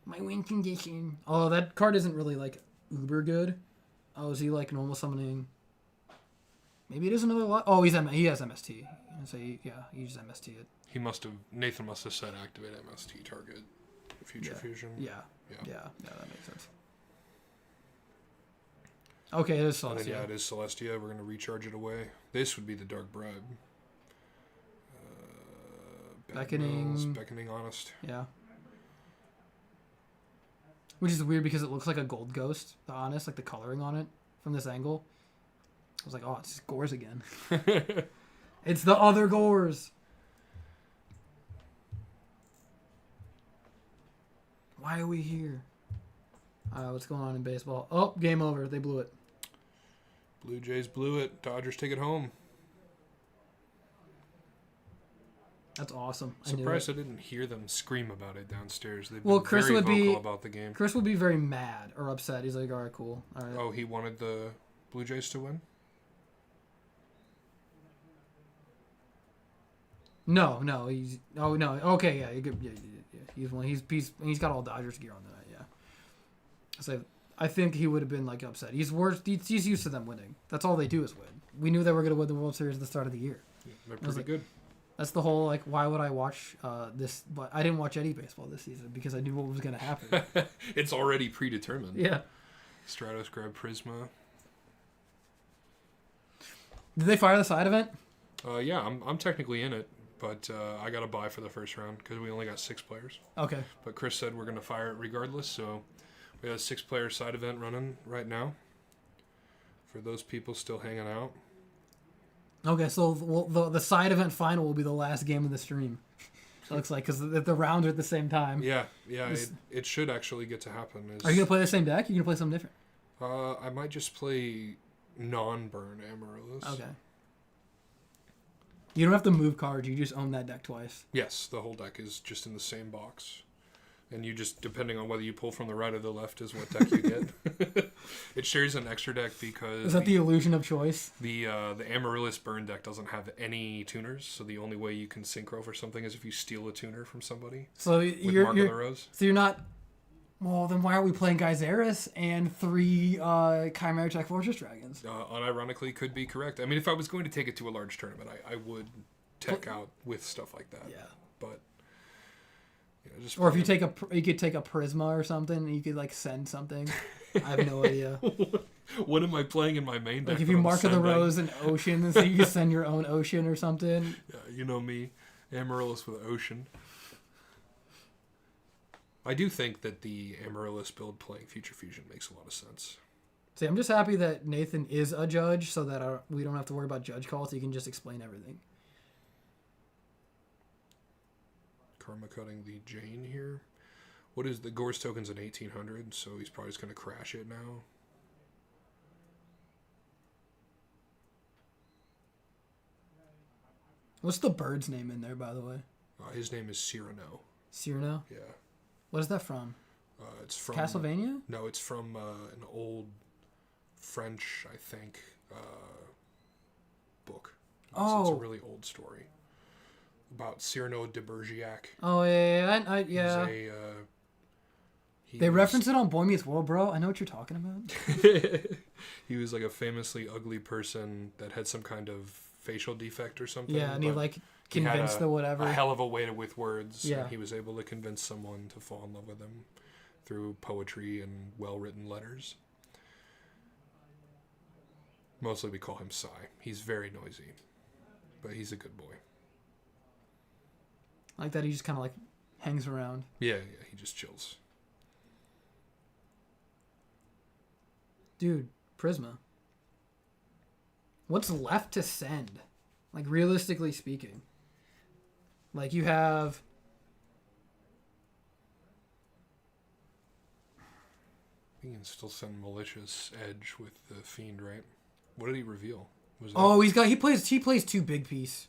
My win condition. Oh, that card isn't really, like, uber good. Oh, is he, like, normal summoning? Maybe it is another Lila. Oh, he has MST. So, he uses MST it. Nathan must have said activate MST target future fusion. Yeah, that makes sense. Okay, it is Celestia. And then, it is Celestia. We're going to recharge it away. This would be the Dark Bribe. Beckoning Honest. Yeah. Which is weird because it looks like a gold ghost, the Honest, like the coloring on it from this angle. I was like, oh, it's Gores again. It's the other Gores. Why are we here? What's going on in baseball? Oh, game over. They blew it. Blue Jays blew it. Dodgers take it home. That's awesome. Surprised I didn't hear them scream about it downstairs. They've Well, been Chris very would vocal be about the game. Chris would be very mad or upset. He's like, all right, cool. All right. Oh, he wanted the Blue Jays to win? No. Okay, yeah. He's got all Dodgers gear on that. Yeah. So I think he would have been like upset. He's used to them winning. That's all they do is win. We knew they were going to win the World Series at the start of the year. Yeah, they're pretty good. That's the whole like. Why would I watch this? But I didn't watch any baseball this season because I knew what was going to happen. It's already predetermined. Yeah. Stratos grab Prisma. Did they fire the side event? Yeah, I'm technically in it, but I got to buy for the first round because we only got 6 players. Okay. But Chris said we're going to fire it regardless, so we have a 6-player side event running right now. For those people still hanging out. Okay, so the side event final will be the last game of the stream. It looks like because the rounds are at the same time. Yeah, it should actually get to happen. Are you gonna play the same deck? Or are you gonna play something different? I might just play non-burn Amaryllis. Okay. You don't have to move cards. You just own that deck twice. Yes, the whole deck is just in the same box. And you just, depending on whether you pull from the right or the left, is what deck you get. It shares an extra deck because... Is that the illusion of choice? The Amaryllis burn deck doesn't have any tuners, so the only way you can synchro for something is if you steal a tuner from somebody. So you're Mark of the Rose. So you're not... Well, then why are we playing Geyseris and 3 Chimera Tech Fortress Dragons? Unironically, could be correct. I mean, if I was going to take it to a large tournament, I would tech out with stuff like that. Yeah. But... just or if you could take a Prisma or something, you could like send something. I have no idea. What am I playing in my main deck? Like if you Mark of the Rose and Ocean, so you can send your own Ocean or something. Yeah, you know me, Amaryllis with Ocean. I do think that the Amaryllis build playing Future Fusion makes a lot of sense. See, I'm just happy that Nathan is a judge, so that we don't have to worry about judge calls. He can just explain everything. Karma cutting the Jane here. What is the Gore's token's at 1800, so he's probably just going to crash it now. What's the bird's name in there, by the way? His name is Cyrano. Cyrano? Yeah. What is that from? It's from... Castlevania? No, it's from an old French, I think, book. It's a really old story. About Cyrano de Bergerac. Oh, yeah. They reference it on Boy Meets World, bro. I know what you're talking about. He was like a famously ugly person that had some kind of facial defect or something. Yeah, and he like convinced the whatever. A hell of a way with words. Yeah. And he was able to convince someone to fall in love with him through poetry and well-written letters. Mostly we call him Psy. He's very noisy, but he's a good boy. Like that, he just kind of like hangs around. Yeah, he just chills. Dude, Prisma. What's left to send? Like, realistically speaking. Like, you have... You can still send Malicious Edge with the Fiend, right? What did he reveal? He plays 2 big piece.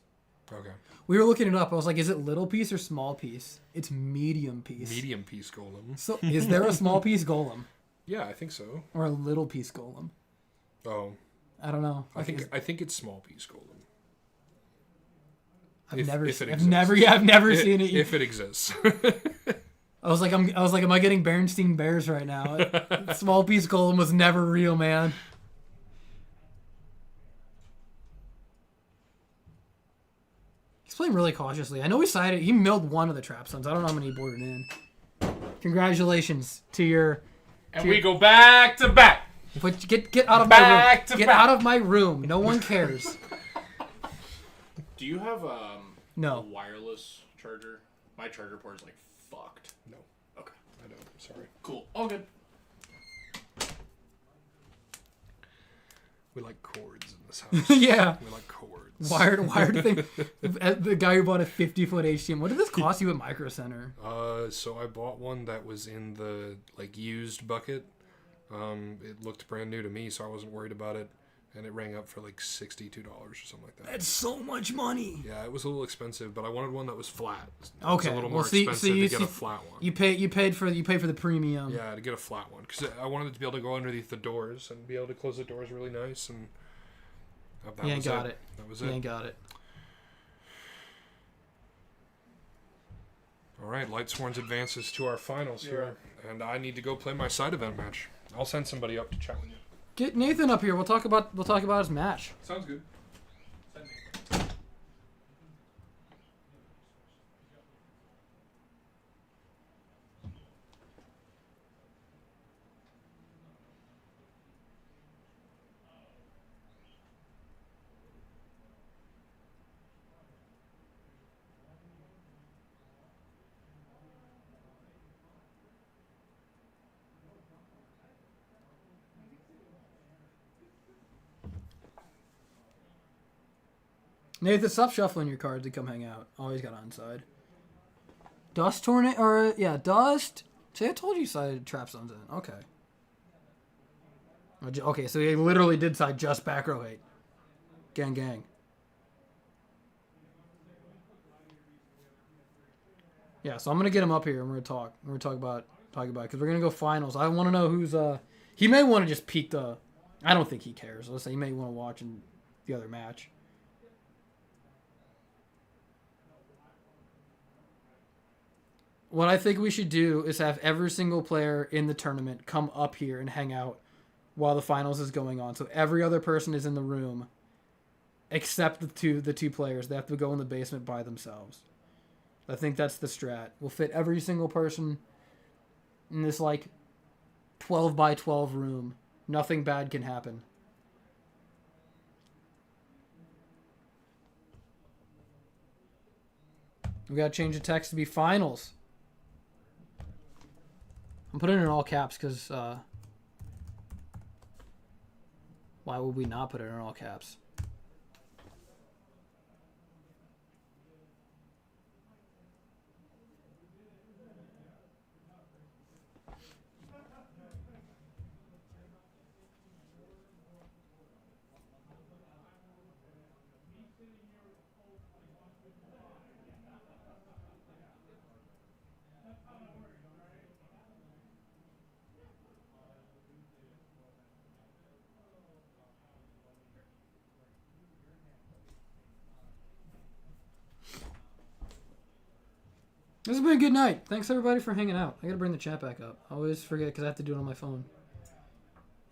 Okay. We were looking it up. I was like, is it little piece or small piece? It's medium piece. Medium piece golem. So is there a small piece golem? Yeah, I think so. Or a little piece golem? Oh. I don't know. I think it's small piece golem. I've never seen it. If it exists. I was like, am I getting Bernstein Bears right now? Small piece golem was never real, man. He's playing really cautiously. I know he milled one of the trap zones. I don't know how many he boarded in. Congratulations to your. And we go back to back. But get out of my room. Get out of my room. No one cares. Do you have no a wireless charger? My charger port is like fucked. No. Okay. I don't. Sorry. Cool. All good. We like cords in this house. Yeah. We like cords. Wired thing. The guy who bought a 50-foot HDMI. What did this cost you at Micro Center? So I bought one that was in the used bucket. It looked brand new to me, so I wasn't worried about it, and it rang up for like $62 or something like that. That's so much money. Yeah, it was a little expensive, but I wanted one that was flat. Okay, It's a little more expensive to get a flat one. You paid for the premium. Yeah, to get a flat one because I wanted it to be able to go underneath the doors and be able to close the doors really nice. And that was it. That was it. You ain't got it. All right, Lightsworn's advances to our finals here, and I need to go play my side event match. I'll send somebody up to chat with you. Get Nathan up here. We'll talk about his match. Sounds good. Nathan, stop shuffling your cards and come hang out. Always got onside. Dust Tornado, Dust. See, I told you side trap zones in. Okay. Okay, so he literally did side just back row 8. Gang. Yeah, so I'm gonna get him up here and we're gonna talk. We're gonna talk about it because we're gonna go finals. I want to know who's He may want to just peek the. I don't think he cares. Let's say he may want to watch in the other match. What I think we should do is have every single player in the tournament come up here and hang out while the finals is going on. So every other person is in the room except the two players. They have to go in the basement by themselves. I think that's the strat. We'll fit every single person in this 12 by 12 room. Nothing bad can happen. We gotta change the text to be finals. I'm putting it in all caps because why would we not put it in all caps? This has been a good night. Thanks everybody for hanging out. I gotta bring the chat back up. I always forget because I have to do it on my phone.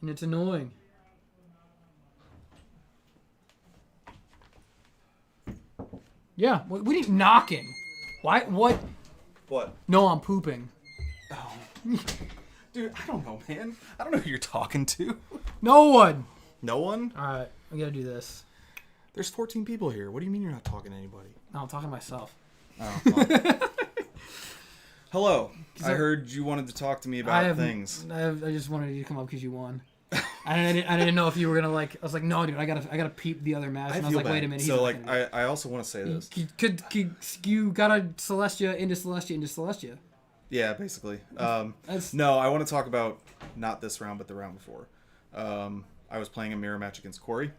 And it's annoying. Yeah, what are you knocking? Why? What? What? No, I'm pooping. Oh. Dude, I don't know, man. I don't know who you're talking to. No one. No one? Alright, we gotta do this. There's 14 people here. What do you mean you're not talking to anybody? No, I'm talking to myself. Oh, well. Hello. I heard you wanted to talk to me about things. I just wanted you to come up because you won. I didn't know if you were gonna I was like, no, dude, I gotta peep the other match. And I was like, wait a minute. So I also want to say this. You gotta Celestia into Celestia into Celestia. Yeah, basically. No, I want to talk about not this round, but the round before. I was playing a mirror match against Corey.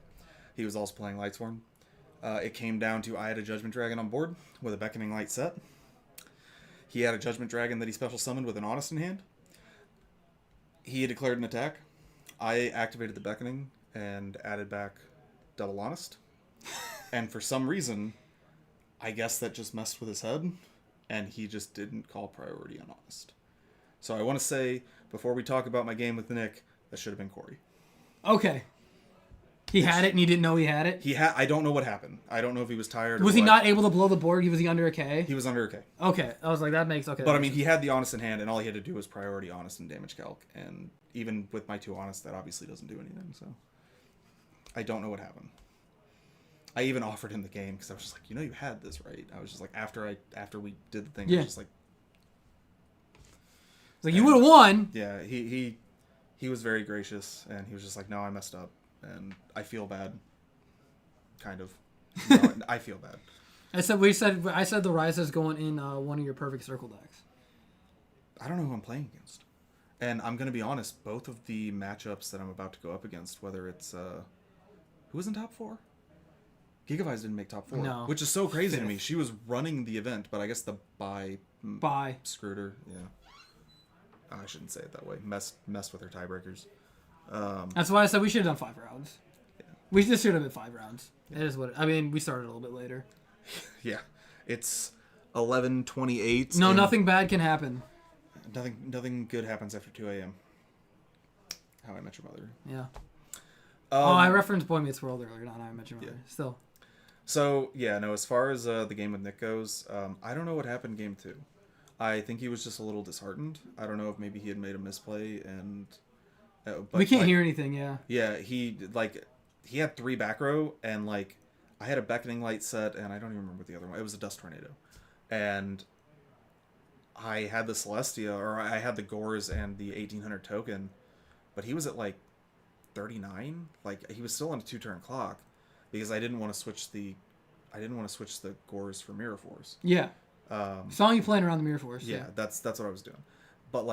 He was also playing Lightsworn. It came down to I had a Judgment Dragon on board with a Beckoning Light set. He had a Judgment Dragon that he special summoned with an Honest in hand. He had declared an attack. I activated the Beckoning and added back double Honest. And for some reason, I guess that just messed with his head, and he just didn't call priority on Honest. So I want to say, before we talk about my game with Nick, that should have been Corey. Okay. He had it and he didn't know he had it? I don't know what happened. I don't know if he was tired or Was he what. not able to blow the board? Was he under a K? He was under a K. Okay. I was like, that makes... Okay. But I mean, he had the Honest in hand, and all he had to do was priority Honest and damage calc. And even with my 2 Honest, that obviously doesn't do anything, so... I don't know what happened. I even offered him the game, because I was just like, you had this, right? I was just like, after we did the thing, I was just like... Like, you would have won! Yeah, he was very gracious, and he was just like, no, I messed up. And I feel bad. Kind of. No, I feel bad. I said the Raiza's going in one of your perfect circle decks. I don't know who I'm playing against. And I'm going to be honest, both of the matchups that I'm about to go up against, whether it's... who was in top 4? Gigavice didn't make top 4. No. Which is so crazy to me. She was running the event, but I guess the bye screwed her. Yeah. I shouldn't say it that way. Messed with her tiebreakers. That's why I said we should have done 5 rounds. Yeah. We just should have been 5 rounds. Yeah. It is what... I mean, we started a little bit later. Yeah. It's 11:28. No, nothing bad can happen. Nothing good happens after 2 a.m. How I Met Your Mother. Yeah. I referenced Boy Meets World earlier, not How I Met Your Mother. Yeah. Still. So, yeah, no, as far as the game with Nick goes, I don't know what happened game 2. I think he was just a little disheartened. I don't know if maybe he had made a misplay and... but we can't hear anything, yeah. Yeah, he had 3 back row, and, I had a Beckoning Light set, and I don't even remember what the other one... It was a Dust Tornado. And I had the Celestia, or I had the Gores and the 1800 token, but he was at, 39? He was still on a 2-turn clock, because I didn't want to switch the Gores for Mirror Force. Yeah. Saw you playing around the Mirror Force. Yeah, that's what I was doing. But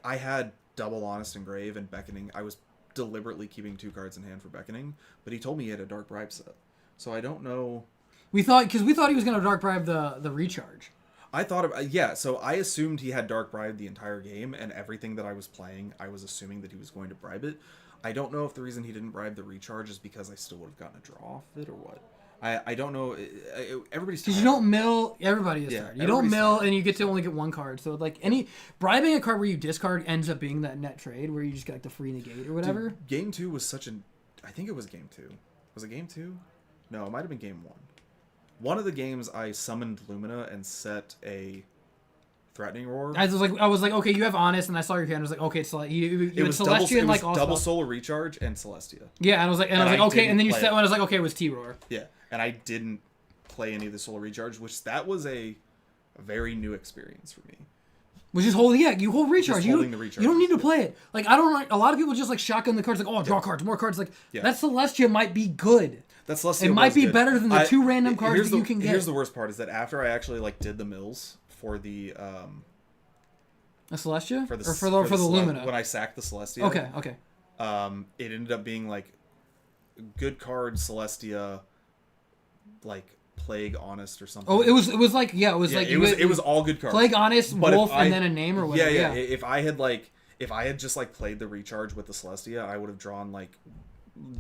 I had double Honest Engrave and Beckoning. I was deliberately keeping 2 cards in hand for Beckoning, but he told me he had a Dark Bribe set. So I don't know. We thought he was going to Dark Bribe the recharge. I thought so I assumed he had Dark Bribe the entire game, and everything that I was playing, I was assuming that he was going to bribe it. I don't know if the reason he didn't bribe the recharge is because I still would have gotten a draw off it or what. I don't know. Everybody's tired. Because you don't mill. Everybody is tired. You don't mill, and you get to only get 1 card. So bribing a card where you discard ends up being that net trade where you just get the free negate or whatever. Dude, game 2 was I think it was game 2. Was it game 2? No, it might have been game 1. One of the games I summoned Lumina and set a Threatening Roar. I was like, okay, you have Honest, and I saw your hand. I was like, okay, so it was double Solar Recharge and Celestia. Yeah, and I was like, okay, and then you said, I was like, okay, it was T-Roar. Yeah, and I didn't play any of the Solar Recharge, which that was a very new experience for me. Which is holding, you hold Recharge. Just holding the Recharge. You don't need to play it. A lot of people just shotgun the cards, draw cards, more cards. That Celestia might be good. That Celestia it might be good. better than the 2 random cards that you can get. Here's the worst part, is that after I actually did the mills for the a Celestia? For the Lumina. When I sacked the Celestia. Okay. It ended up being good card Celestia, Plague Honest or something. Oh, it was all good cards. Plague Honest, Wolf, and then a name or whatever. Yeah. If I had just played the recharge with the Celestia, I would have drawn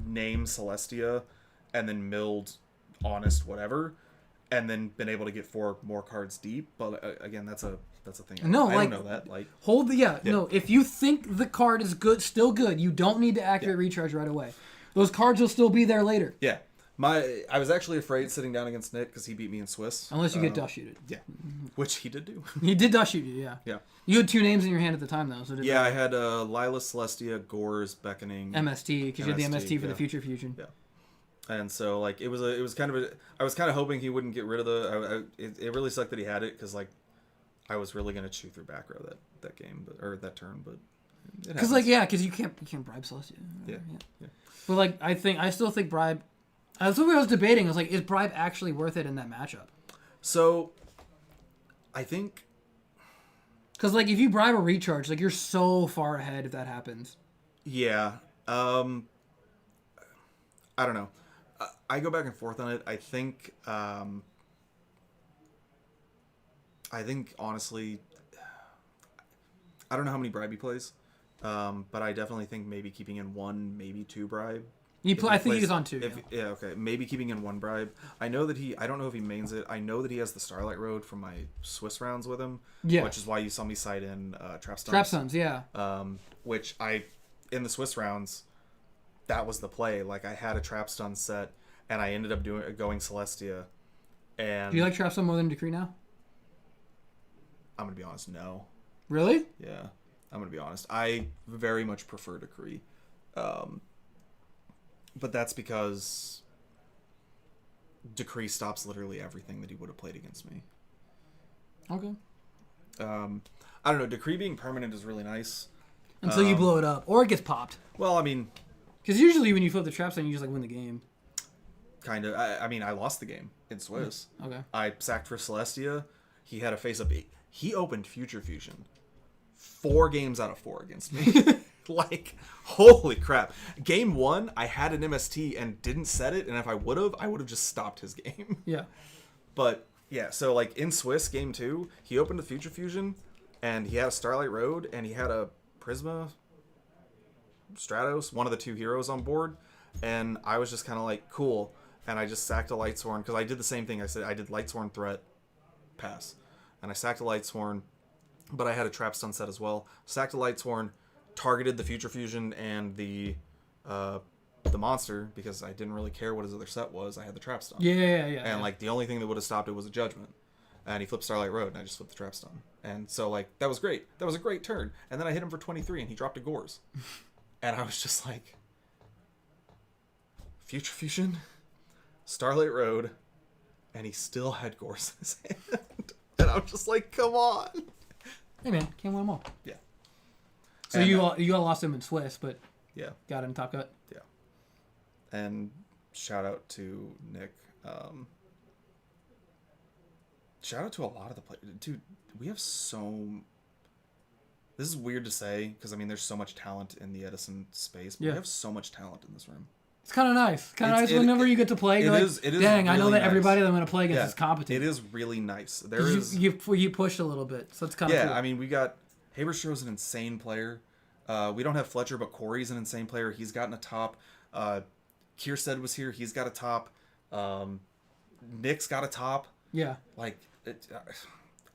name Celestia and then milled Honest whatever, and then been able to get 4 more cards deep. But again, that's a thing. I don't know that. Hold the no. If you think the card is good, still good, you don't need to activate recharge right away. Those cards will still be there later. Yeah. I was actually afraid sitting down against Nick because he beat me in Swiss. Unless you get dust shooted. Yeah. Which he did do. He did dust shoot you, yeah. Yeah. You had 2 names in your hand at the time, though. So I had Lila Celestia, Gores, Beckoning. MST, because you had the MST for the Future Fusion. Yeah. And so, it was kind of I was kind of hoping he wouldn't get rid of it really sucked that he had it, because, I was really going to chew through back row that game, or that turn, but... Because, because you can't bribe Celestia. Yeah. But, I still think bribe... That's what I was debating. I was like, is bribe actually worth it in that matchup? So, I think... Because, if you bribe a recharge, you're so far ahead if that happens. Yeah. I don't know. I go back and forth on it. I think honestly, I don't know how many bribe he plays, but I definitely think maybe keeping in 1, maybe 2 bribe. I think he's on 2. Yeah, okay. Maybe keeping in 1 bribe. I know that I don't know if he mains it. I know that he has the Starlight Road from my Swiss rounds with him. Yeah. Which is why you saw me side in Trap Stuns. Trap Stuns, yeah. Which in the Swiss rounds, that was the play. Like, I had a Trap Stun set, and I ended up going Celestia. And do you like Trap Stun more than Decree now? I'm going to be honest, no. Really? Yeah. I'm going to be honest. I very much prefer Decree. But that's because Decree stops literally everything that he would have played against me. Okay. I don't know. Decree being permanent is really nice. Until you blow it up. Or it gets popped. Well, I mean... Because usually when you flip the Trap Stun, you just like win the game. Kind of. I mean, I lost the game in Swiss. Okay. I sacked for Celestia. He had a face-up. He opened Future Fusion 4 games out of 4 against me. Like, holy crap. Game 1, I had an MST and didn't set it, and if I would have just stopped his game. Yeah. But, yeah, so, like, in Swiss, Game 2, he opened a Future Fusion, and he had a Starlight Road, and he had a Prisma, Stratos, one of the 2 heroes on board, and I was just kind of like, cool, and I just sacked a Lightsworn, because I did the same thing. I said I did Lightsworn Threat, pass, and I sacked a Lightsworn, but I had a Trap Stun set as well. Sacked a Lightsworn, targeted the Future Fusion and the monster because I didn't really care what his other set was. I had the Trap Stun. Yeah. And like the only thing that would have stopped it was a Judgment. And he flipped Starlight Road, and I just flipped the Trap Stun. And so like that was great. That was a great turn. And then I hit him for 23, and he dropped a Gores. And I was just like, Future Fusion, Starlight Road, and he still had Gores in his hand. And I was just like, come on. Hey man, can't win them all. Yeah. So and, you all lost him in Swiss, but yeah, got him top cut. Yeah. And shout out to Nick. Shout out to a lot of the players. Dude, we have so... This is weird to say, because, I mean, there's so much talent in the Edison space, but we have so much talent in this room. It's kind of nice. Kind of nice whenever you get to play. You're like, dang, really I know that everybody that I'm going to play against is competent. It is really nice. You pushed a little bit, so it's kind of cool. I mean, we got... Haberstro's an insane player. We don't have Fletcher, but Corey's an insane player. He's gotten a top. Kierstead was here. He's got a top. Nick's got a top. Yeah. Like,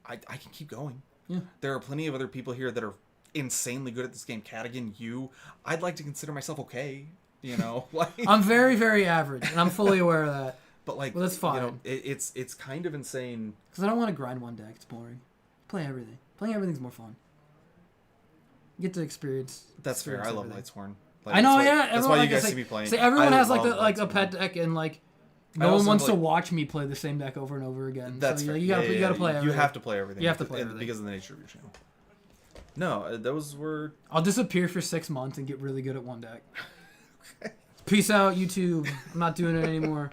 I can keep going. Yeah. There are plenty of other people here that are insanely good at this game. Cadigan, you. I'd like to consider myself okay. You know? Like, I'm very, very average, and I'm fully aware of that. But, like, that's fine. You know, it's kind of insane. Because I don't want to grind one deck. It's boring. Play everything. Playing everything's more fun. You get to experience. That's fair. I love Lightsworn. Like, I know, that's why you guys see me playing. See, everyone has like a pet deck, and like no one wants to watch me play the same deck over and over again. That's so fair. You gotta play everything. You have to play everything. You have to play everything because of the nature of your channel. No, those were. I'll disappear for 6 months and get really good at one deck. Okay. Peace out, YouTube. I'm not doing it anymore.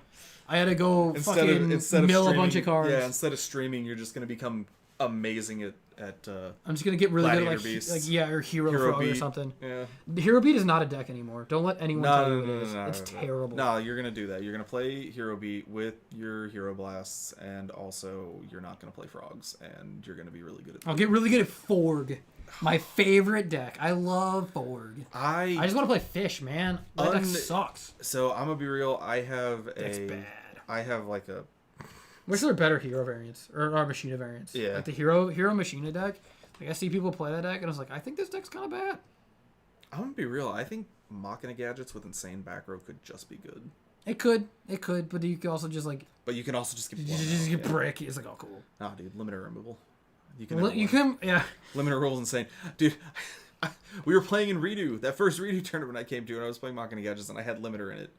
I had to go instead mill a bunch of cards. Yeah, instead of streaming, you're just gonna become amazing at I'm just gonna get really good at or Hero Frog Beat or something. Yeah. Hero Beat is not a deck anymore. Don't let anyone tell you it is. It's terrible. No, you're gonna do that. You're gonna play Hero Beat with your Hero Blasts, and also you're not gonna play Frogs, and you're gonna be really good at that. I'll get really good at Forg. My favorite deck. I love Forg. I just want to play Fish, man. That deck sucks. So I'm gonna be real. I have That's bad. I have like a. Which are better hero variants or Machina variants? Yeah. Like the hero Machina deck. Like I see people play that deck, and I was like, I think this deck's kind of bad. I'm gonna be real. I think Machina Gadgets with insane back row could just be good. It could, but you can also just like. But you can also just get get brick. It's like, oh, cool. Nah, dude, limiter removal. You can, yeah. Limiter removal's insane, dude. We were playing in Redo, that first Redo tournament I came to, and I was playing Machina Gadgets, and I had limiter in it,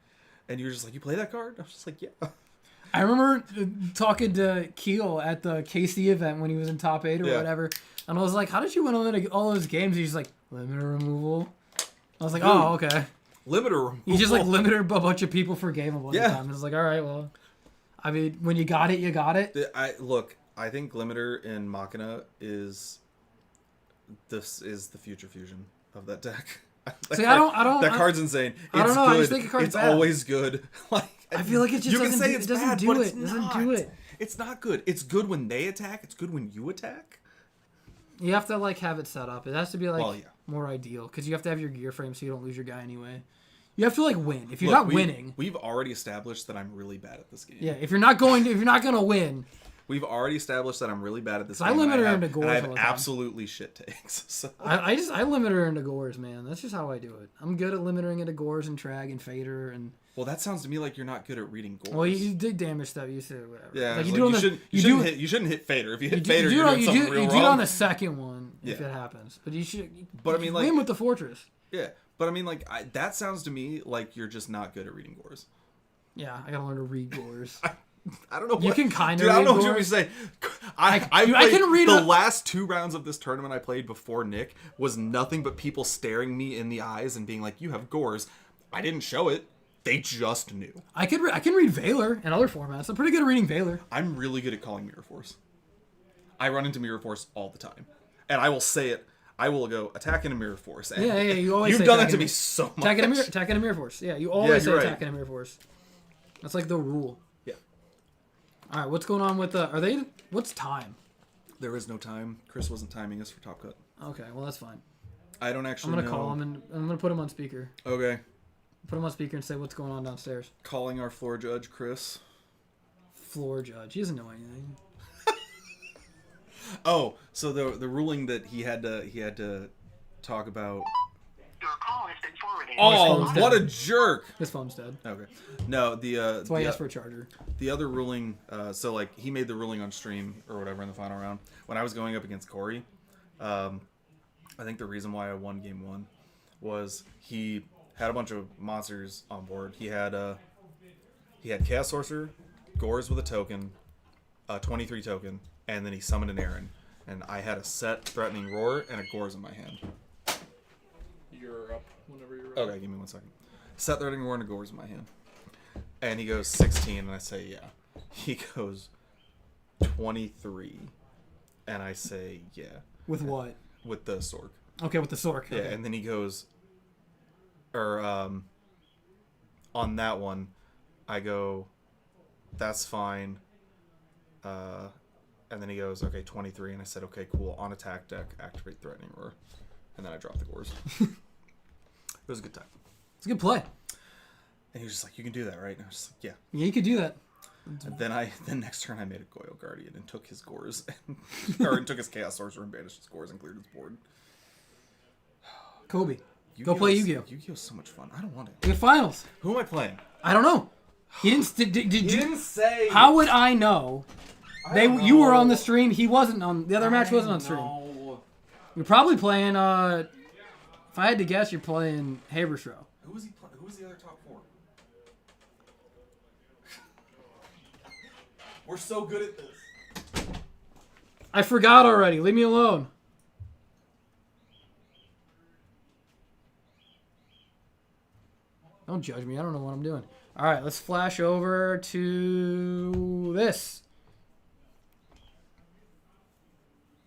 and you were just like, you play that card? I was just like, yeah. I remember talking to Keel at the KC event when he was in top 8 or whatever, and I was like, how did you win all those games? He's like, limiter removal. I was like, oh, okay. Limiter removal? You just like limited a bunch of people for game a bunch of time. I was like, all right, well, I mean, when you got it, you got it. I think limiter in Machina is the future fusion of that deck. See, I don't. That card's insane. I don't know. Good. I just think the card's it's bad. Always good. Like I feel like it just You can doesn't say do, it's it doesn't bad, do but it. it's It doesn't not. do it. It's not good. It's good when they attack. It's good when you attack. You have to like have it set up. It has to be like Well, yeah. more ideal because you have to have your gear frame so you don't lose your guy anyway. You have to like win. If you're Look, not winning, we've already established that I'm really bad at this game. yeah. If you're not gonna win, We've already established that I'm really bad at this 'Cause game. I limit and her have- into and I goals have all the time. absolutely shit takes. So. I limit her into gores, man. That's just how I do it. I'm good at limiting into gores and trag and fader and. Well, that sounds to me like you're not good at reading goals. Well, you did damage stuff. You said whatever. Yeah, like you, do on the, you shouldn't hit fader. If you hit fader, you're doing something real you do wrong. it on the second one if Yeah. it happens. But you should. But I mean, like win with the fortress. Yeah, but I mean, like that sounds to me like you're just not good at reading gores. Yeah, I gotta learn to read gores. I don't know. You can kind of. Dude, I don't know read what you're gores. saying. I can read the last 2 rounds of this tournament I played before Nick was nothing but people staring me in the eyes and being like, "You have gores." I didn't show it. They just knew. I can read Valor and other formats. I'm pretty good at reading Valor. I'm really good at calling Mirror Force. I run into Mirror Force all the time, and I will say it. I will go attack in a Mirror Force. And Yeah. You always. You've say done that attack to in me a- so much. Attack in a mirror force. Yeah, you always say you're attack right. in a mirror force. That's like the rule. Yeah. All right, what's going on with are they? What's time? There is no time. Chris wasn't timing us for Top Cut. Okay, well that's fine. I don't I'm actually gonna know. call him and I'm gonna put him on speaker. Okay. Put him on speaker and say what's going on downstairs. Calling our floor judge, Chris. Floor judge. He doesn't know anything. Oh, so the ruling that he had to talk about. Your call has been forwarded. Oh, phone's what dead. a jerk! His phone's dead. Okay, no, That's why he asked for a charger. the other ruling. So like he made the ruling on stream or whatever in the final round when I was going up against Corey. I think the reason why I won game 1 was he had a bunch of monsters on board. He had Chaos Sorcerer, Gores with a token, a 23 token, and then he summoned an Aaron. And I had a set Threatening Roar and a Gores in my hand. You're up whenever you're ready. Okay, give me 1 second. Set Threatening Roar and a Gores in my hand. And he goes 16, and I say, yeah. He goes 23, and I say, yeah. With what? With the Sork. Okay, with the Sork. Yeah, Okay. and then he goes, on that one, I go, that's fine. And then he goes, okay, 23, and I said, okay, cool. On attack deck, activate Threatening Roar. And then I dropped the Gores. It was a good time. It's a good play. And he was just like, you can do that, right? And I was just like, yeah. Yeah, you could do that. And then next turn I made a Goyle Guardian and took his Gores, and took his Chaos Sorcerer and banished his Gores and cleared his board. Kobe. Go play Yu-Gi-Oh. Yu-Gi-Oh's so much fun. I don't want it. The finals. Who am I playing? I don't know. He didn't. Did He you? didn't say. How would I know? don't You were know. on the stream. He wasn't on. The other match wasn't on stream. No. You're probably playing. If I had to guess, you're playing Haberstroh. Who was he playing? Who was the other top 4? We're so good at this. I forgot already. Leave me alone. Don't judge me. I don't know what I'm doing. All right, let's flash over to this.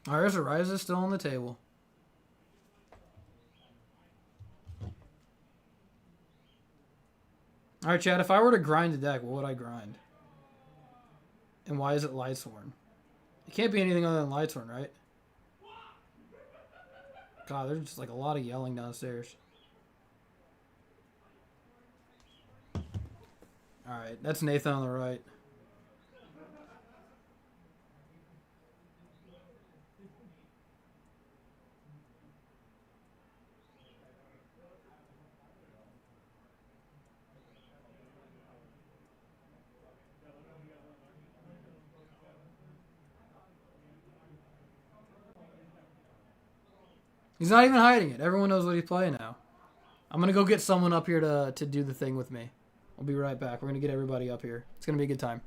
All right, there's a Raiza still on the table. All right, Chad, if I were to grind a deck, what would I grind? And why is it Lightsworn? It can't be anything other than Lightsworn, right? God, there's just like a lot of yelling downstairs. Alright, that's Nathan on the right. He's not even hiding it. Everyone knows what he's playing now. I'm going to go get someone up here to do the thing with me. I'll be right back. We're going to get everybody up here. It's going to be a good time.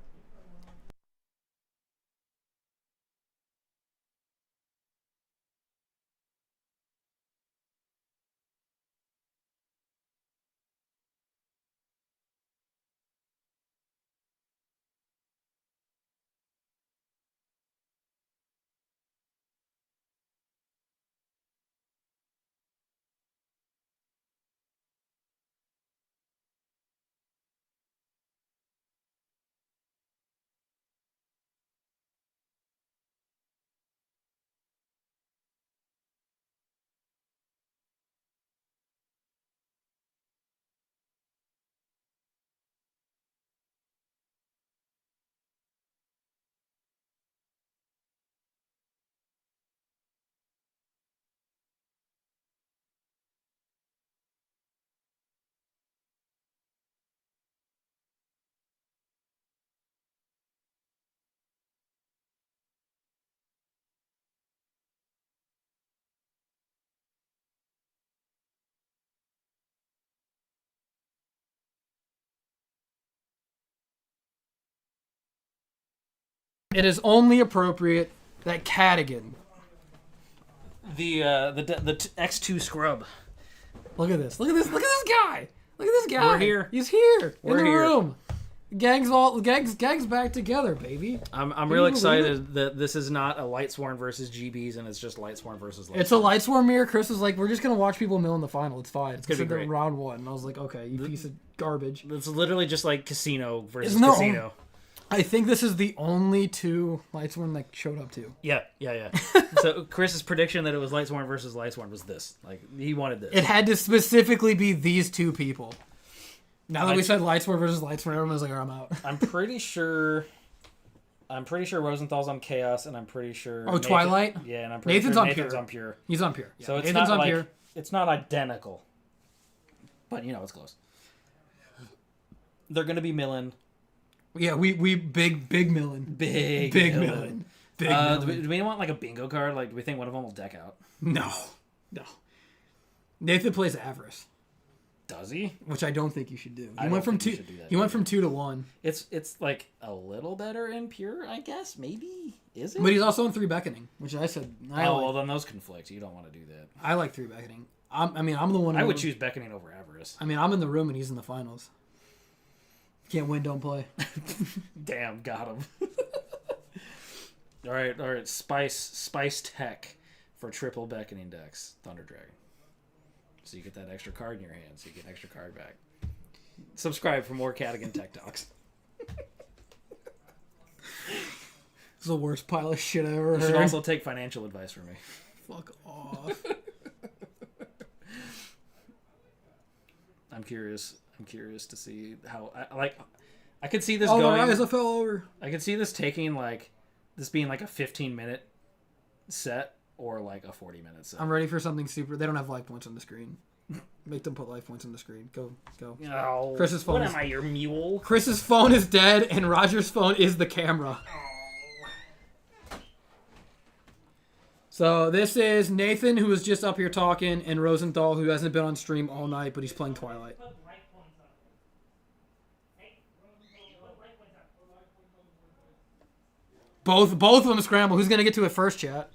it is only appropriate that Cadigan. The X2 scrub. Look at this. Look at this. Look at this guy. Look at this guy. We're here. He's here. We're in the here. room. Gang's back together, baby. I'm real excited that this is not a Lightsworn versus GBs and it's just Lightsworn versus Lightsworn. It's a Lightsworn mirror. Chris was like, we're just going to watch people mill in the final. It's fine. It's gonna be considered great. round one. And I was like, okay, you piece of garbage. It's literally just like Casino versus Isn't there Casino. I think this is the only two Lightsworn that showed up to. Yeah. So Chris's prediction that it was Lightsworn versus Lightsworn was this. Like, he wanted this. It had to specifically be these two people. Now that we said Lightsworn versus Lightsworn, everyone was like, I'm out. I'm pretty sure Rosenthal's on Chaos, and I'm pretty sure... Twilight? Yeah, and I'm pretty Nathan's sure on Nathan's Pure. on Pure. He's on Pure. So Yeah, it's Nathan's not on like... Pure. It's not identical. But, it's close. They're going to be milling. Yeah, we big millin. Big millin. Big millin. Do we want, like, a bingo card? Like, do we think one of them will deck out? No. Nathan plays Avarice. Does he? Which I don't think you should do. I went from don't think two. you should do that He went from 2 to 1. It's like a little better in Pure, I guess. Maybe is it? But he's also in 3 Beckoning, which I said. Well, then those conflict. You don't want to do that. I like 3 Beckoning. I'm the one. I would choose Beckoning over Avarice. I mean, I'm in the room and he's in the finals. Can't win, don't play. Damn, got him. All right. Spice Tech for triple Beckoning decks. Thunder Dragon. So you get that extra card in your hand, so you get an extra card back. Subscribe for more Cadigan Tech Talks. It's the worst pile of shit I ever You heard. should also take financial advice from me. Fuck off. I'm curious to see how I could see this Oh, going. Raiza fell over. I could see this taking this being like a 15-minute set or like a 40-minute set. I'm ready for something super. They don't have life points on the screen. Make them put life points on the screen. Go. Oh, Chris's phone. What am I, your mule? Chris's phone is dead, and Roger's phone is the camera. So this is Nathan, who was just up here talking, and Rosenthal, who hasn't been on stream all night, but he's playing Twilight. Both of them scramble. Who's gonna get to it first, chat?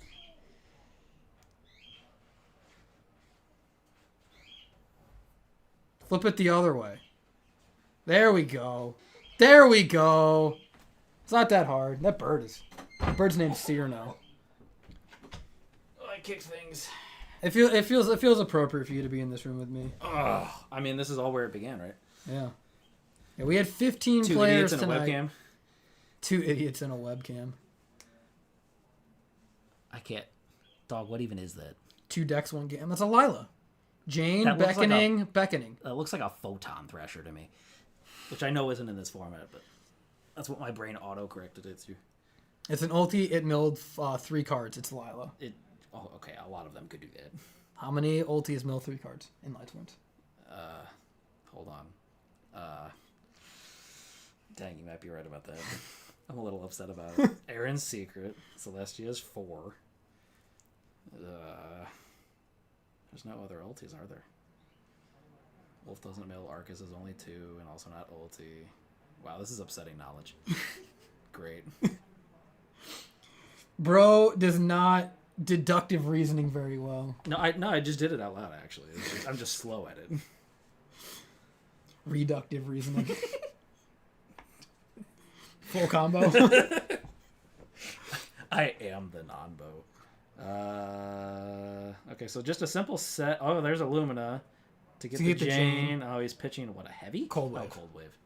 Flip it the other way. There we go. There we go. It's not that hard. That bird's named Seer now. Oh, I kick things. It feels appropriate for you to be in this room with me. I mean, this is all where it began, right? Yeah. Yeah, we had 15 Two players idiots and a tonight. webcam. 2 idiots and a webcam. I can't. Dog, what even is that? 2 decks, 1 game. That's a Lila. Jane, That looks like Beckoning. That looks like a photon thresher to me, which I know isn't in this format, but that's what my brain auto-corrected it to. It's an ulti. It milled 3 cards. It's Lila. Okay, a lot of them could do that. How many ultis mill 3 cards in Lightsworns? Hold on. Dang, you might be right about that. I'm a little upset about it. Aaron's Secret. Celestia's 4. There's no other ultis, are there? Wolf doesn't mill. Arcus is only 2, and also not ulti. Wow, this is upsetting knowledge. Great. Bro does not deductive reasoning very well. No, I just did it out loud, actually. I'm just slow at it. Reductive reasoning. Full combo. I am the non-bow. Okay, so just a simple set. Oh, there's Illumina to get the Jane. Oh, he's pitching what, a heavy? Cold Wave. Oh, Cold Wave.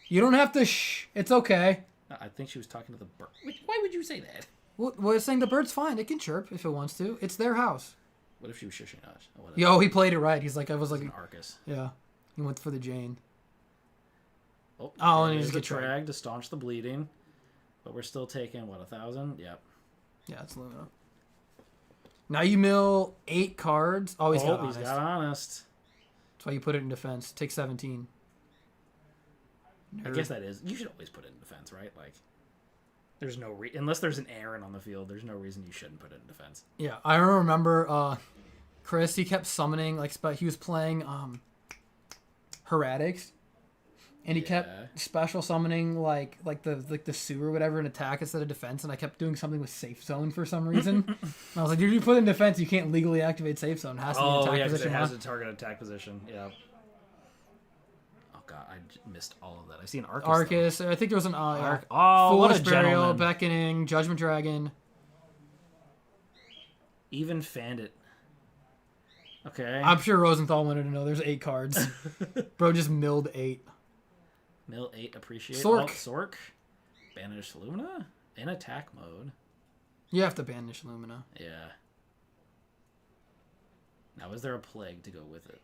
You don't have to It's okay. I think she was talking to the bird. Why would you say that? Well, it's saying the bird's fine. It can chirp if it wants to. It's their house. What if she was shushing us? Yo, he played it right. He's like, I was like, an Arcus. Yeah, he went for the Jane. Oh, and he's he's the get dragged. drag to staunch the bleeding, but we're still taking what, 1,000? Yep. Yeah, it's Lumina. Now you mill 8 cards. Oh, he's got honest. He's got honest. That's why you put it in defense. Take 17. I guess that is. You should always put it in defense, right? Like, there's no unless there's an Aaron on the field, there's no reason you shouldn't put it in defense. Yeah, I remember Chris, he kept summoning, he was playing Heretics, and he kept special summoning like the sewer or whatever and attack instead of defense, and I kept doing something with safe zone for some reason. And I was like, if you put in defense, you can't legally activate safe zone. It has to be attack position. It has a target attack position. Yeah. Oh god, I missed all of that. I see an Arcus. I think there was an Oh, Foolish what a Burial, gentleman. Beckoning, Judgment Dragon. Even fanned it. Okay. I'm sure Rosenthal wanted to know. There's 8 cards. Bro just milled 8. Mill 8, appreciate. Sork. Sork. Banish Lumina? In attack mode. You have to banish Lumina. Yeah. Now, is there a plague to go with it?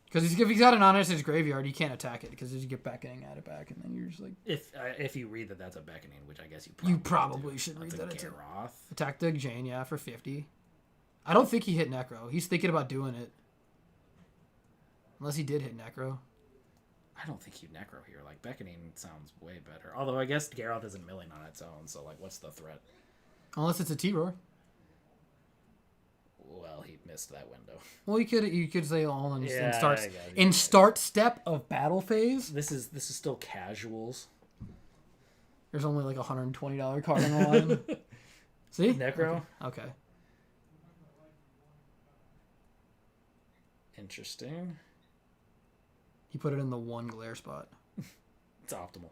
Because if he's got an honest in his graveyard, you can't attack it because you get beckoning, add it back, and then you're just like... If you read that that's a beckoning, which I guess you probably should read that. It's a Garroth. Attack the Jane, yeah, for 50. I don't think he hit Necro. He's thinking about doing it. Unless he did hit Necro. I don't think he'd Necro here. Like, beckoning sounds way better. Although, I guess Garroth isn't milling on its own, so, like, what's the threat? Unless it's a T-Roar. Well, he missed that window. Well, you could say all in in start step of battle phase. This is still casuals. There's only like $120 card on the line. See? Necro? Okay. Interesting. He put it in the 1 glare spot. It's optimal.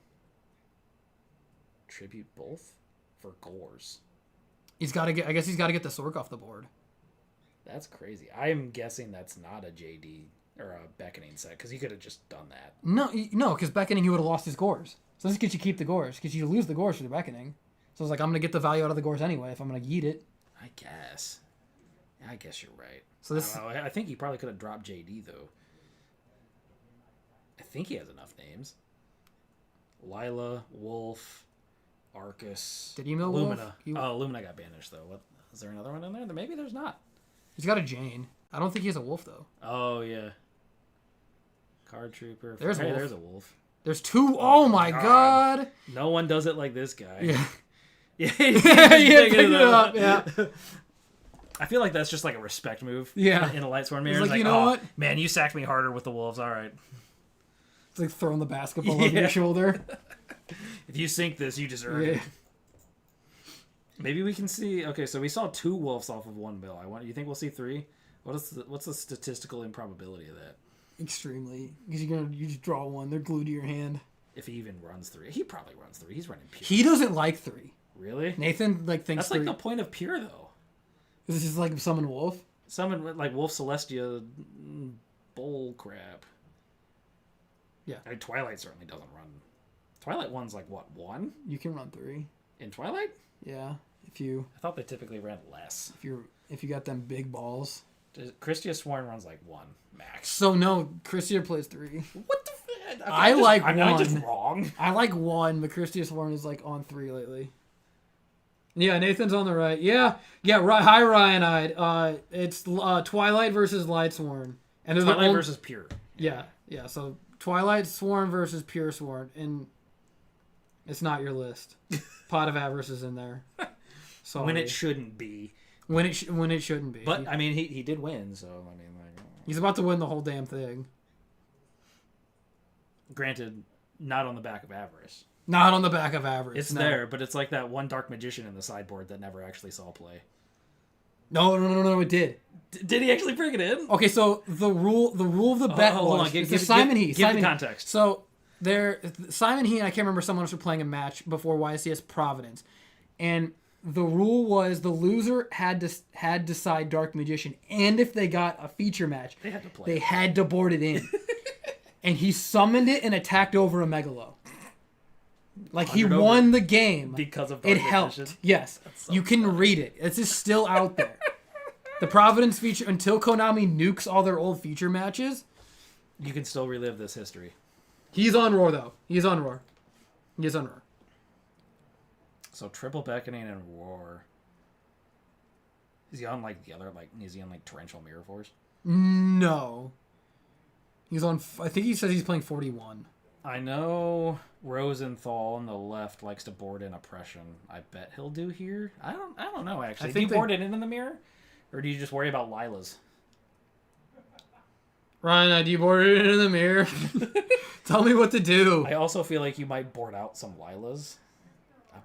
Tribute both for Gores. He's got to get. I guess he's got to get the Sork off the board. That's crazy. I am guessing that's not a JD or a beckoning set because he could have just done that. No, because beckoning he would have lost his Gores. So this gets you keep the Gores because you lose the Gores for the beckoning. So it's like I'm gonna get the value out of the Gores anyway if I'm gonna yeet it. I guess you're right. So this. I think he probably could have dropped JD though. I think he has enough names. Lila, Wolf, Arcus. Did he mill Lumina? Wolf? Lumina got banished though. What? Is there another one in there? Maybe there's not. He's got a Jane. I don't think he has a Wolf though. Oh yeah. Card Trooper. There's there's a Wolf. There's 2. Oh my god. No one does it like this guy. Yeah. Yeah. Pick it up. Yeah. I feel like that's just like a respect move. Yeah. In a Lightsworn mirror. It's like, you know what? Man, you sacked me harder with the Wolves. All right. It's like throwing the basketball over your shoulder. If you sink this, you deserve it. Maybe we can see. Okay, so we saw 2 Wolves off of 1 bill. You think we'll see 3? What's the statistical improbability of that? Extremely, because you just draw 1. They're glued to your hand. If he even runs 3, he probably runs 3. He's running pure. He doesn't like 3. Really? Nathan thinks that's 3. like the point of pure though. This is like summon Wolf. Summon like Wolf Celestia, bull crap. Yeah. I mean, Twilight certainly doesn't run. Twilight 1's like what, 1? You can run 3 in Twilight. Yeah, if you. I thought they typically ran less. If you got them big balls. Christia Sworn runs like 1 max. So no, Christia plays 3. What the? I like 1. I'm just wrong. I like 1, but Christia Sworn is like on 3 lately. Yeah, Nathan's on the right. Yeah. Hi, Ryanide. It's Twilight versus Lightsworn, and Twilight versus Pure. Yeah. So Twilight Sworn versus Pure Sworn, and it's not your list. Pot of Avarice is in there. Sorry. When it shouldn't be. When it shouldn't be. But I mean, he did win, so I mean, like. He's about to win the whole damn thing. Granted, not on the back of Avarice. Not on the back of Avarice. It's there, but it's like that one Dark Magician in the sideboard that never actually saw play. No, it did. Did he actually bring it in? Okay, so the rule of the bet was hold on, give the context. So Simon He and I can't remember someone else were playing a match before YCS Providence, and the rule was the loser had to side Dark Magician, and if they got a feature match, they had to play. They had to board it in, and he summoned it and attacked over a Megalo. Like he won the game because of Dark Magician. Helped. Yes, so you can read it. It's just still out there. The Providence feature, until Konami nukes all their old feature matches, you can still relive this history. He's on Roar though. He's on Roar. So triple beckoning and Roar. Is he on like the other is he on like Torrential Mirror Force? No. He's on. I think he says he's playing 41. I know Rosenthal on the left likes to board in Oppression. I bet he'll do here. I don't know actually. Do you board it in the mirror, or do you just worry about Lila's? Ryan, do you board it into the mirror? Tell me what to do. I also feel like you might board out some Lilas.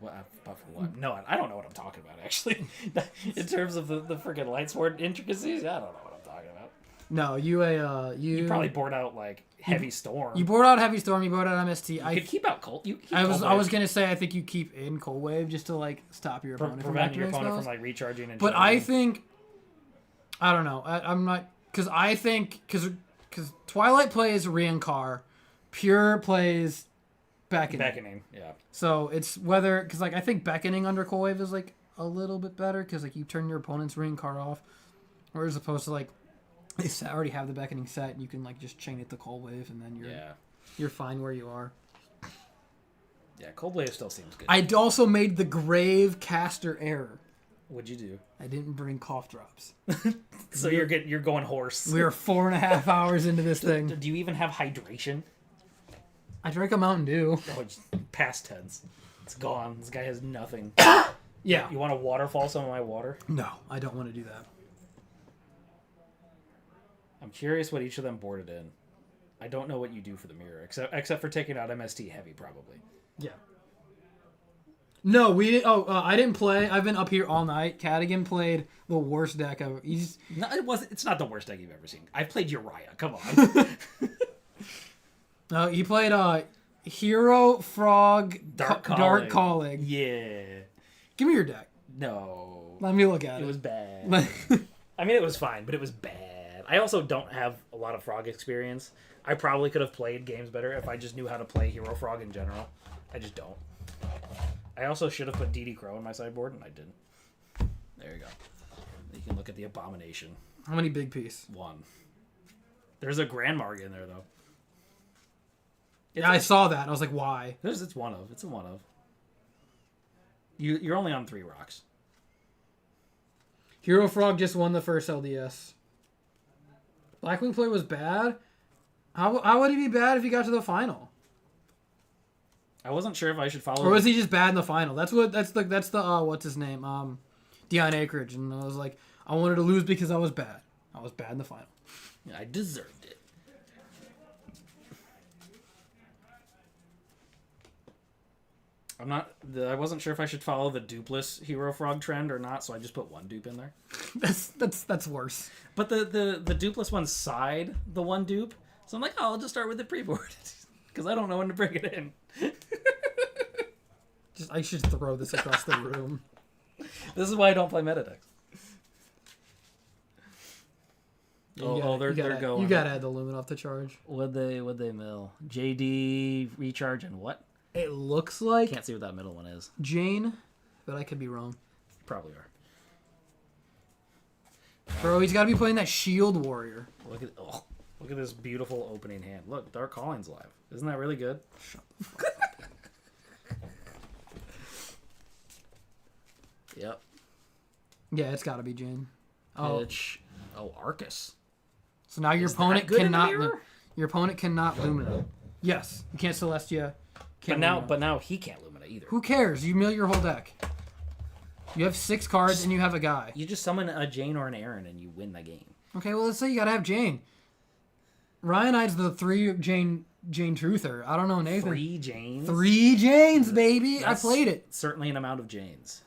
But for what? No, I don't know what I'm talking about, actually. In terms of the freaking light sword intricacies, I don't know what I'm talking about. No, You probably board out, like, Heavy Storm. You board out Heavy Storm, you board out MST. You could keep out Cold. I was gonna say I think you keep in Cold Wave just to like stop your opponent prevent your opponent from like recharging and. But I think, I don't know. I'm not because I think because Twilight plays Reincar, Pure plays Beckoning. Yeah. So it's whether because like I think Beckoning under Cold Wave is like a little bit better because like you turn your opponent's Reincar off, or as opposed to like. They already have the Beckoning set, and you can like just chain it to Cold Wave, and then you're fine where you are. Yeah, Cold Wave still seems good. I also made the grave caster error. What'd you do? I didn't bring cough drops. So you're going horse. We are 4.5 hours into this thing. Do you even have hydration? I drank a Mountain Dew. Oh, it's past tense. It's gone. This guy has nothing. Yeah. You want to waterfall some of my water? No, I don't want to do that. I'm curious what each of them boarded in. I don't know what you do for the mirror, except for taking out MST heavy, probably. Yeah. No, we didn't. I didn't play. I've been up here all night. Cadigan played the worst deck ever. No, it wasn't. It's not the worst deck you've ever seen. I've played Uriah. Come on. He played Hero Frog Dark Calling. Yeah. Give me your deck. No. Let me look at it. It was bad. I mean, it was fine, but it was bad. I also don't have a lot of Frog experience. I probably could have played games better if I just knew how to play Hero Frog in general. I just don't. I also should have put DD Crow in my sideboard, and I didn't. There you go. You can look at the Abomination. How many big piece? 1. There's a Grand Marg in there, though. Yeah, I saw that. I was like, why? It's one of. It's a one of. You're only on 3 rocks. Hero Frog just won the first LDS. Blackwing player was bad. How would he be bad if he got to the final? I wasn't sure if I should follow. Or was he just bad in the final? That's the what's his name? Dion Acreage, and I was like, I wanted to lose because I was bad. I was bad in the final. Yeah, I deserved it. I wasn't sure if I should follow the dupeless Hero Frog trend or not, so I just put 1 dupe in there. That's worse. But the dupeless one's side the 1 dupe, so I'm like, oh, I'll just start with the pre-board because I don't know when to bring it in. I should throw this across the room. This is why I don't play meta decks. They're going. You gotta add the lumen off the charge. Would they mill? JD recharge and what? It looks like Can't see what that middle one is. Jane, but I could be wrong. Probably are. Bro, he's gotta be playing that Shield Warrior. Look at this beautiful opening hand. Look, Dark Calling's live. Isn't that really good? Shut the fuck up. Yep. Yeah, it's gotta be Jane. Pitch. Arcus. So now your Is opponent that good in the cannot. mirror? Your opponent cannot Lumina. Yes, you can't Celestia. But now he can't Lumina either. Who cares? You mill your whole deck. You have 6 cards and you have a guy. You just summon a Jane or an Aaron and you win the game. Okay, well let's say you gotta have Jane. Ryanide's the 3 Jane Truther. I don't know, Nathan. 3 Janes? 3 Janes, baby. That's I played it. Certainly an amount of Janes.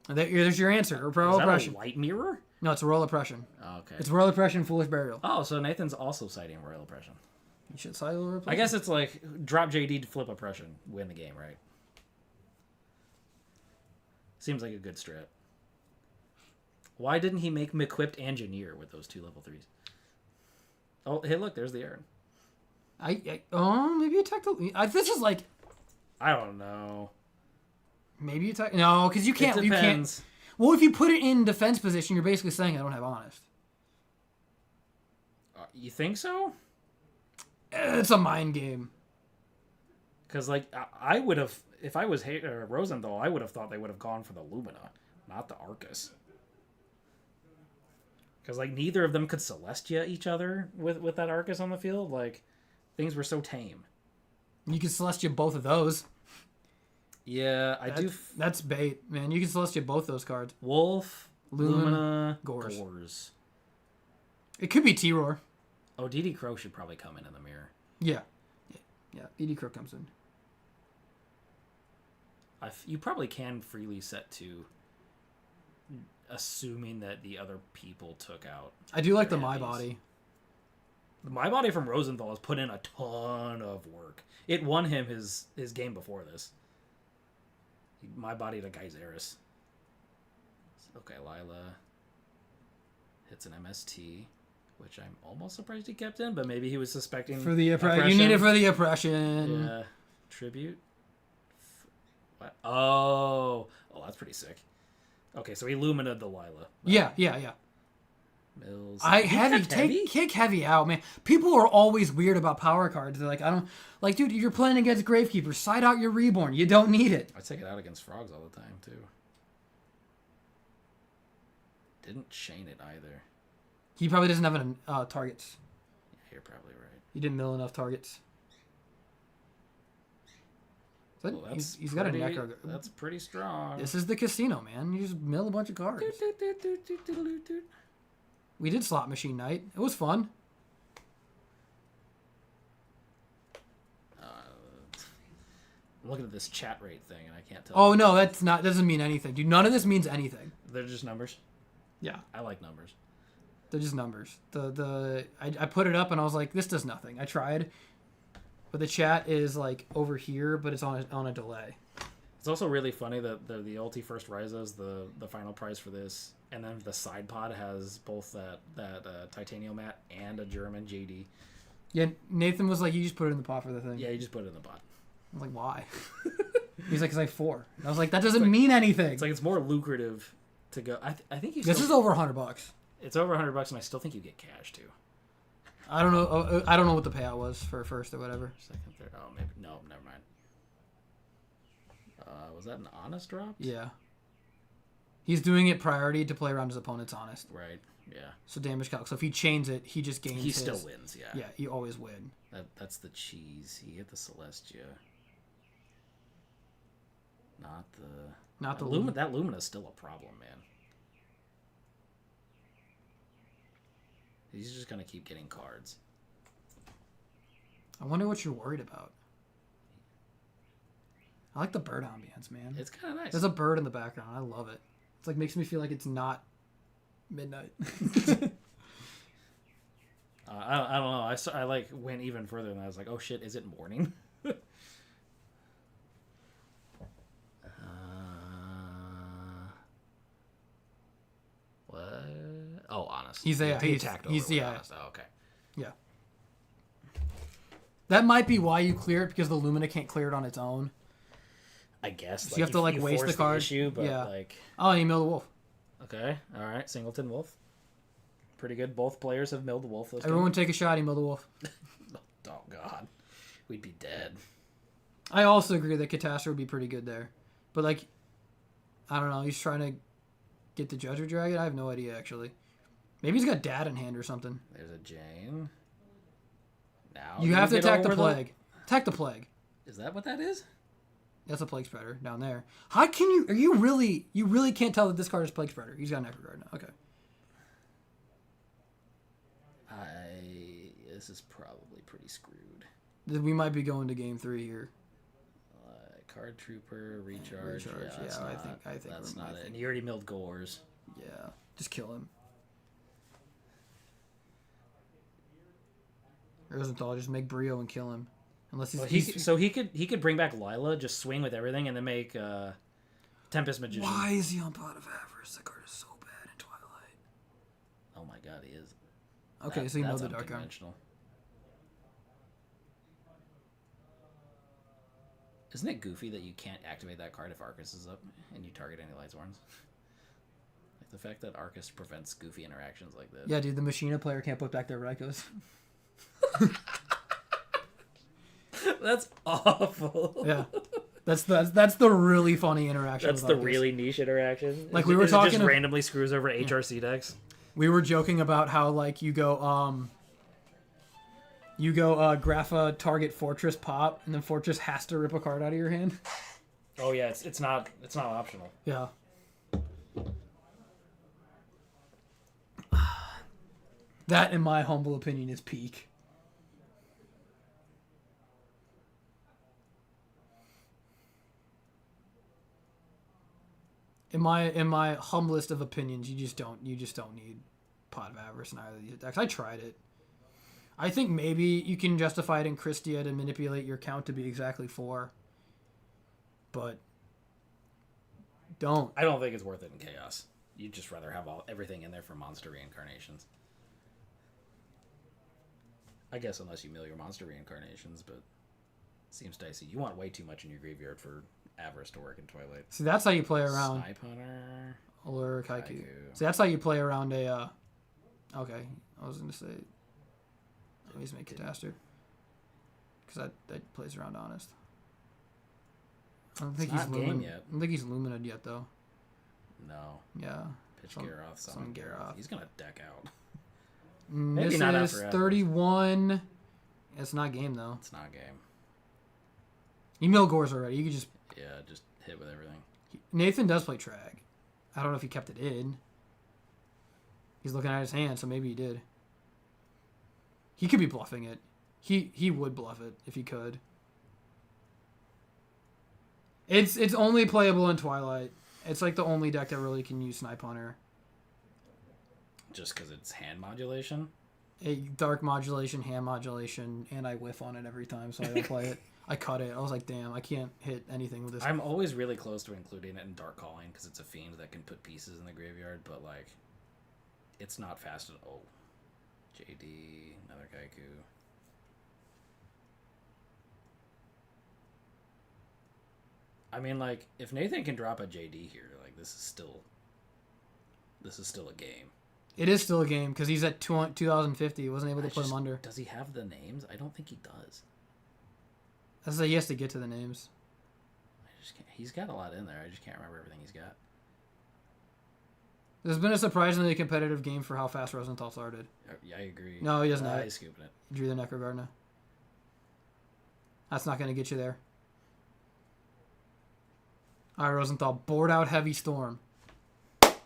There's your answer. Royal Is that Oppression. a white mirror? No, it's a Royal Oppression. Oh, okay. It's Royal Oppression, Foolish Burial. Oh, so Nathan's also citing Royal Oppression. You should cite Royal Oppression. I guess it's like drop JD to flip Oppression, win the game, right? Seems like a good strat. Why didn't he make him equipped Engineer with those 2 level 3s? Oh, hey, look, there's the Aaron. Maybe attack the. This is like. I don't know. Maybe you attack. No, because you can't. It You depends. can't. Well, if you put it in defense position, you're basically saying I don't have honest. You think so? It's a mind game. Because, like, I would have, if I was Rosenthal, I would have thought they would have gone for the Lumina, not the Arcus. Because, like, neither of them could Celestia each other with that Arcus on the field. Like, things were so tame. You can Celestia both of those. Yeah, That's bait, man. You can Celestia both those cards. Wolf, Lumina, Gores. It could be T-Roar. Oh, DD Crow should probably come in the mirror. Yeah. Yeah, DD Crow comes in. You probably can freely set to assuming that the other people took out. I do like the their My heavies. Body. The My Body from Rosenthal has put in a ton of work. It won him his game before this. My Body to Geyseris. Okay, Lila hits an MST, which I'm almost surprised he kept in, but maybe he was suspecting For the oppression. You need it for the oppression. Yeah. Tribute. What? Oh, that's pretty sick. Okay, so he Lumina'd the Lila. Yeah. Mills. Kick heavy out, man. People are always weird about power cards. They're like, I don't like, dude. If you're playing against Gravekeeper, side out your Reborn. You don't need it. I take it out against frogs all the time too. Didn't chain it either. He probably doesn't have enough targets. Yeah, you're probably right. He didn't mill enough targets. So Well, he's got a Necro. That's pretty strong. This is the casino, man. You just mill a bunch of cards. We did Slot Machine Night. It was fun. I'm looking at this chat rate thing and I can't tell. Oh no, doesn't mean anything, dude. None of this means anything. They're just numbers. Yeah, I like numbers. they're just numbers. I put it up and I was like, this does nothing. I tried, but the chat is like over here, but it's on a delay. It's also really funny that the Ulti first Raiza is the final prize for this, and then the side pod has both that titanium mat and a German JD. Yeah, Nathan was like, you just put it in the pot for the thing. Yeah, you just put it in the pot. I was like, why? He's like, 'cause I have 4. And I was like, that doesn't mean anything. It's like it's more lucrative to go. I think you. This is over $100. It's over $100, and I still think you get cash too. I don't know. I don't know what the payout was for first or whatever. Second, third. Oh, maybe no. Never mind. Was that an honest drop? Yeah. He's doing it priority to play around his opponent's honest. Right. Yeah. So damage calc. So if he chains it, he just gains. He still wins. Yeah. Yeah, you always win. That's the cheese. He hit the Celestia. Not the Lumina. That Lumina's still a problem, man. He's just gonna keep getting cards. I wonder what you're worried about. I like the bird ambience, man. It's kind of nice. There's a bird in the background. I love it. It's like makes me feel like it's not midnight. I don't know. I like went even further and I was like, oh shit, is it morning? What? Oh, honest. He's attacked over with yeah. Honest. Oh, okay. Yeah. That might be why you clear it, because the Lumina can't clear it on its own. I guess. So you have to like waste the card. Issue, but yeah. like. Oh, and you mill the wolf. Okay. All right. Singleton wolf. Pretty good. Both players have milled the wolf. Everyone take a shot. He milled the wolf. Oh god, we'd be dead. I also agree that Catastrophe would be pretty good there, but like, I don't know. He's trying to get the Judger Dragon. I have no idea actually. Maybe he's got Dad in hand or something. There's a Jane. Now you have to attack the plague. Attack the plague. Is that what that is? That's a plague spreader down there. How can you? Are you really? You really can't tell that this card is plague spreader. He's got an Necro Guard now. Okay. This is probably pretty screwed. We might be going to game 3 here. Card Trooper, recharge. Yeah, I think that's not it. And you already milled Gores. Yeah, just kill him. Rosenthal, just make Brio and kill him. Unless he could bring back Lila, just swing with everything, and then make Tempest Magician. Why is he on Pot of Avarice? The card is so bad in Twilight. Oh my god, he is. Okay, so you know the Dark Arm. Isn't it goofy that you can't activate that card if Arcus is up and you target any Lightsworns? Like the fact that Arcus prevents goofy interactions like this. Yeah, dude, the Machina player can't put back their Rykos. That's awful. Yeah. That's the really funny interaction. That's the really niche interaction. Like we were talking, just randomly screws over HRC decks. We were joking about how like you go Grapha target Fortress pop, and then Fortress has to rip a card out of your hand. Oh yeah, it's not optional. Yeah. That, in my humble opinion, is peak. In my humblest of opinions, you just don't need Pot of Avarice in either of these decks. I tried it. I think maybe you can justify it in Christia to manipulate your count to be exactly 4. But don't. I don't think it's worth it in Chaos. You'd just rather have everything in there for monster reincarnations. I guess unless you mill your monster reincarnations, but seems dicey. You want way too much in your graveyard for Avarice to work in Twilight. See, that's how you play around. Snipe Hunter. Or Kaiku. See, that's how you play around a... Okay, I was going to say... Let me just make Catastor. Because that plays around Honest. I don't think he's Lumin yet. I don't think he's Lumined yet, though. No. Yeah. Pitch Garroth, summon Garroth. He's going to deck out. Maybe not after 31. It's not game, though. It's not game. You mill Gores already. You could just... Yeah, just hit with everything. Nathan does play Trag. I don't know if he kept it in. He's looking at his hand, so maybe he did. He could be bluffing it. He would bluff it if he could. It's only playable in Twilight. It's like the only deck that really can use Snipe Hunter. Just because it's hand modulation? Dark modulation, hand modulation, and I whiff on it every time, so I don't play it. I cut it. I was like, damn, I can't hit anything with this. I'm always really close to including it in Dark Calling because it's a fiend that can put pieces in the graveyard, but like, it's not fast at all. JD, another Kaiku. I mean, like, if Nathan can drop a JD here, like, this is still a game. It is still a game because he's at 2050. He wasn't able to put him under. Does he have the names? I don't think he does. That's like he has to get to the names. I just can't. He's got a lot in there. I just can't remember everything he's got. There's been a surprisingly competitive game for how fast Rosenthal started. Yeah, I agree. No, he doesn't have it. He's scooping it. He drew the Necrogardna. That's not going to get you there. All right, Rosenthal, board out Heavy Storm.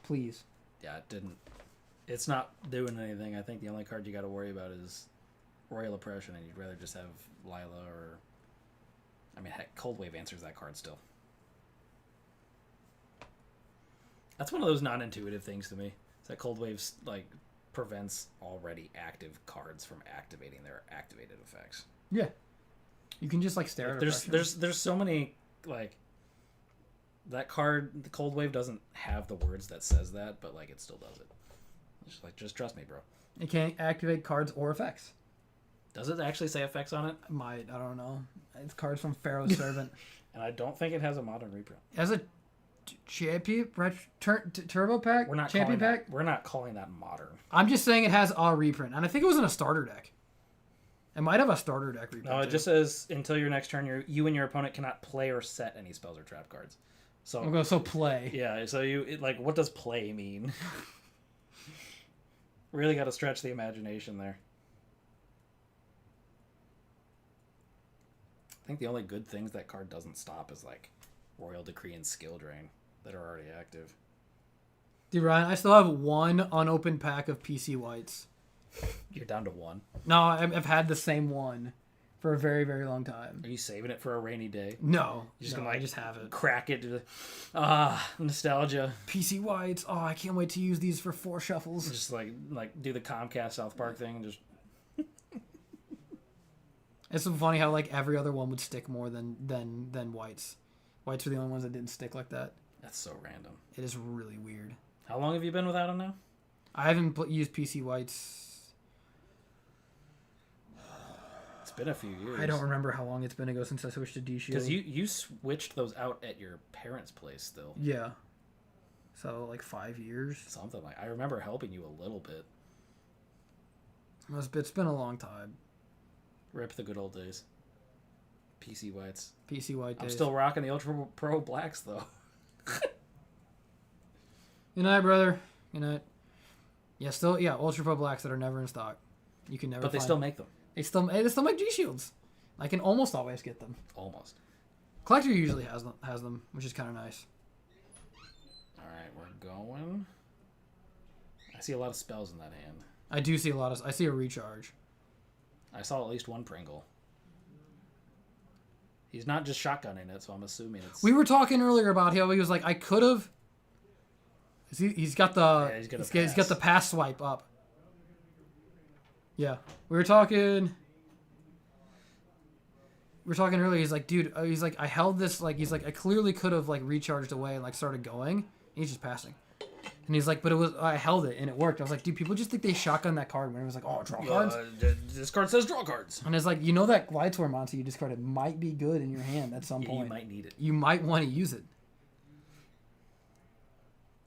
Please. Yeah, it didn't. It's not doing anything. I think the only card you got to worry about is Royal Oppression, and you'd rather just have Lila or... I mean, heck, Cold Wave answers that card still. That's one of those non-intuitive things to me. Is that Cold Wave like prevents already active cards from activating their activated effects. Yeah, you can just like stare at it. There's so many like that card. The Cold Wave doesn't have the words that says that, but like it still does it. Just trust me, bro. It can't activate cards or effects. Does it actually say effects on it? Might. I don't know. It's cards from Pharaoh's Servant. And I don't think it has a modern reprint. It has a champion turbo pack. We're not champion pack. We're not calling that modern. I'm just saying it has a reprint, and I think it was in a starter deck. It might have a starter deck reprint. No, it just says until your next turn, you and your opponent cannot play or set any spells or trap cards. So so play. Yeah. So what does play mean? Really got to stretch the imagination there. I think the only good things that card doesn't stop is like Royal Decree and Skill Drain that are already active. Dude, Ryan, I still have one unopened pack of PC Whites. You're down to one? No, I've had the same one for a very, very long time. Are you saving it for a rainy day? No. You're just gonna like I just have it. Crack it. Nostalgia. PC Whites. Oh, I can't wait to use these for 4 shuffles. Just like do the Comcast South Park thing and just... It's so funny how like every other one would stick more than Whites. Whites were the only ones that didn't stick like that. That's so random. It is really weird. How long have you been without them now? I haven't used PC Whites. It's been a few years. I don't remember how long it's been ago since I switched to D-Shield. Because you switched those out at your parents' place still. Yeah. So like 5 years. Something like. I remember helping you a little bit. It's been a long time. Rip the good old days. PC Whites. PC White days. I'm still rocking the Ultra Pro Blacks though. Good night, brother. Good night. Yeah, Ultra Pro Blacks that are never in stock. You can never. But they still make them. They still make G Shields. I can almost always get them. Almost. Collector usually has them, which is kind of nice. All right, we're going. I see a lot of spells in that hand. I do see a lot of. I see a recharge. I saw at least one Pringle. He's not just shotgunning it, so I'm assuming it's. We were talking earlier about how he was like, I could have. He's got the. Yeah, he's got the pass swipe up. Yeah, we were talking. We were talking earlier. He's like, dude. He's like, I held this. Like, he's like, I clearly could have like recharged away and like started going. And he's just passing. And he's like, but it was I held it and it worked. I was like, dude, people just think they shotgun that card when it was like, oh, draw cards. This card says draw cards. And it's like, you know that Glide Tour monster you discarded might be good in your hand at some point. You might need it. You might want to use it.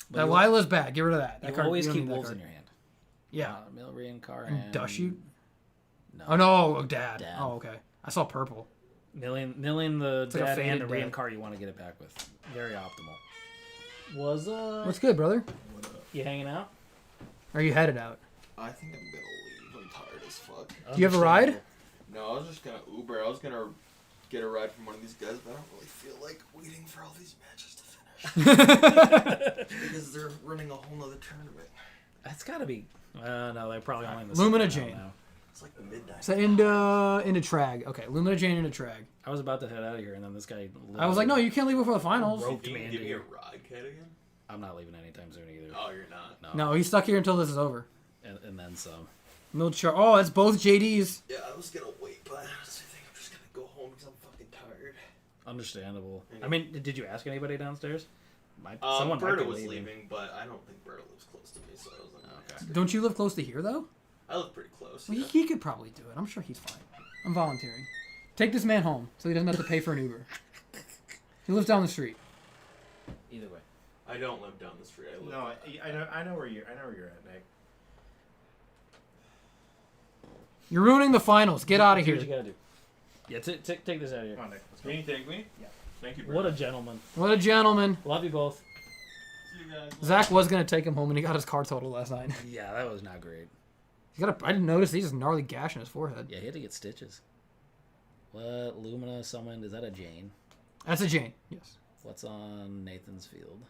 But That Lila's bad. Get rid of that. You Card, always you don't keep need that wolves card. in your hand. Yeah. Milrian car And Dushoot? No. Oh no, Dad. Dad. Oh okay. I saw purple. Milling the It's like a dad faded and the dad. Rian car you want to get it back with. Very optimal. Was What's good, brother? you hanging out? Are you headed out? I think I'm gonna leave. I'm tired as fuck. Do you have a ride? No, I was just gonna Uber. I was gonna get a ride from one of these guys, but I don't really feel like waiting for all these matches to finish. Because they're running a whole nother tournament. That's got to be. No, they're probably only in the Lumina second round Jane. now. It's like midnight. So into Trag. Okay, Lumina Jane into Trag. I was about to head out of here, and then this guy. I was like, no, you can't leave before the finals. Roped Can me you into give me a here. ride, kid, again? I'm not leaving anytime soon either. Oh, you're not. No, he's stuck here until this is over. And then some. Milchar. Oh, that's both JDs. Yeah, I was gonna wait, but I honestly think I'm just gonna go home because I'm fucking tired. Understandable. I mean, did you ask anybody downstairs? Someone might Berta be was leaving. leaving, but I don't think Berta lives close to me, so I was like, okay. Don't you live close to here though? I live pretty close. Well, Yeah. he could probably do it. I'm sure he's fine. I'm volunteering. Take this man home so he doesn't have to pay for an Uber. He lives down the street. Either way. I don't live down the street. I live No, I know where you're at, Nick. You're ruining the finals. Get out of Do here. what you gotta do. Yeah, take this out of here. Come on, Nick. Can you take me? Yeah. Thank you, bro. What a gentleman. What a gentleman. Love you both. See you guys. Zach was gonna take him home and he got his car totaled last night. Yeah, that was not great. He got I didn't notice he's just gnarly gash in his forehead. Yeah, he had to get stitches. What Lumina summoned? Is that a Jane? That's a Jane. Yes. What's on Nathan's field?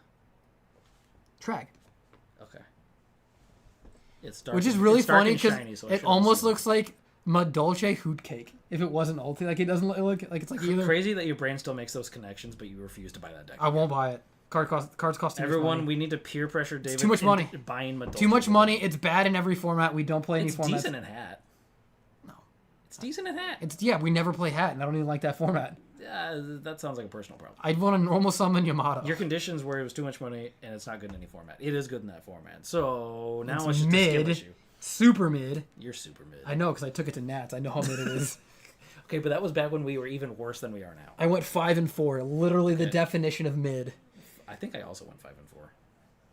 Trag. Okay. It's dark. Which is and- really it's dark funny and because shiny, so I it should've almost seen looks like Madolce hoot cake if it wasn't Ulti. Like it doesn't look like it's like either. Crazy that your brain still makes those connections, but you refuse to buy that deck. I won't buy it. Cards cost too much Everyone, money. we need to peer pressure David. Too much money. into buying Madolce. Too much money. It's bad in every format. We don't play any It's formats. decent in hat. No. It's decent in hat. It's we never play hat, and I don't even like that format. That sounds like a personal problem. I'd want a normal summon Yamato. Your conditions where it was too much money and it's not good in any format. It is good in that format. So now It's it's just a skill mid. issue. Super mid. You're super mid. I know because I took it to Nats. I know how mid it is. Okay, but that was back when we were even worse than we are now. I went 5 and 4. Literally the Okay. definition of mid. I think I also went 5 and 4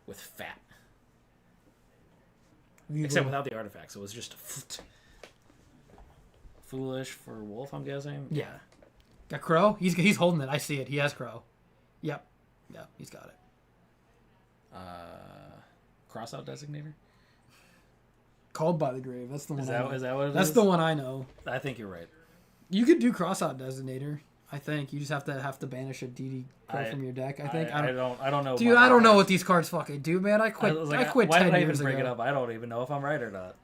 with fat, You except were- without the artifacts. It was just foolish for Wolf. I'm guessing. Yeah. Got Crow? He's holding it. I see it. He has Crow. Yep. Yep. He's got it. Crossout designator. Called by the Grave. That's the one. Is I that know. is that what it That's is? the one I know. I think you're right. You could do Crossout Designator. I think you just have to banish a DD Crow I- from your deck. I think. I don't know. Dude, about I don't know that. what these cards fucking do, man. I quit. was I like, quit Why 10 did I even years bring ago. it up? I don't even know if I'm right or not.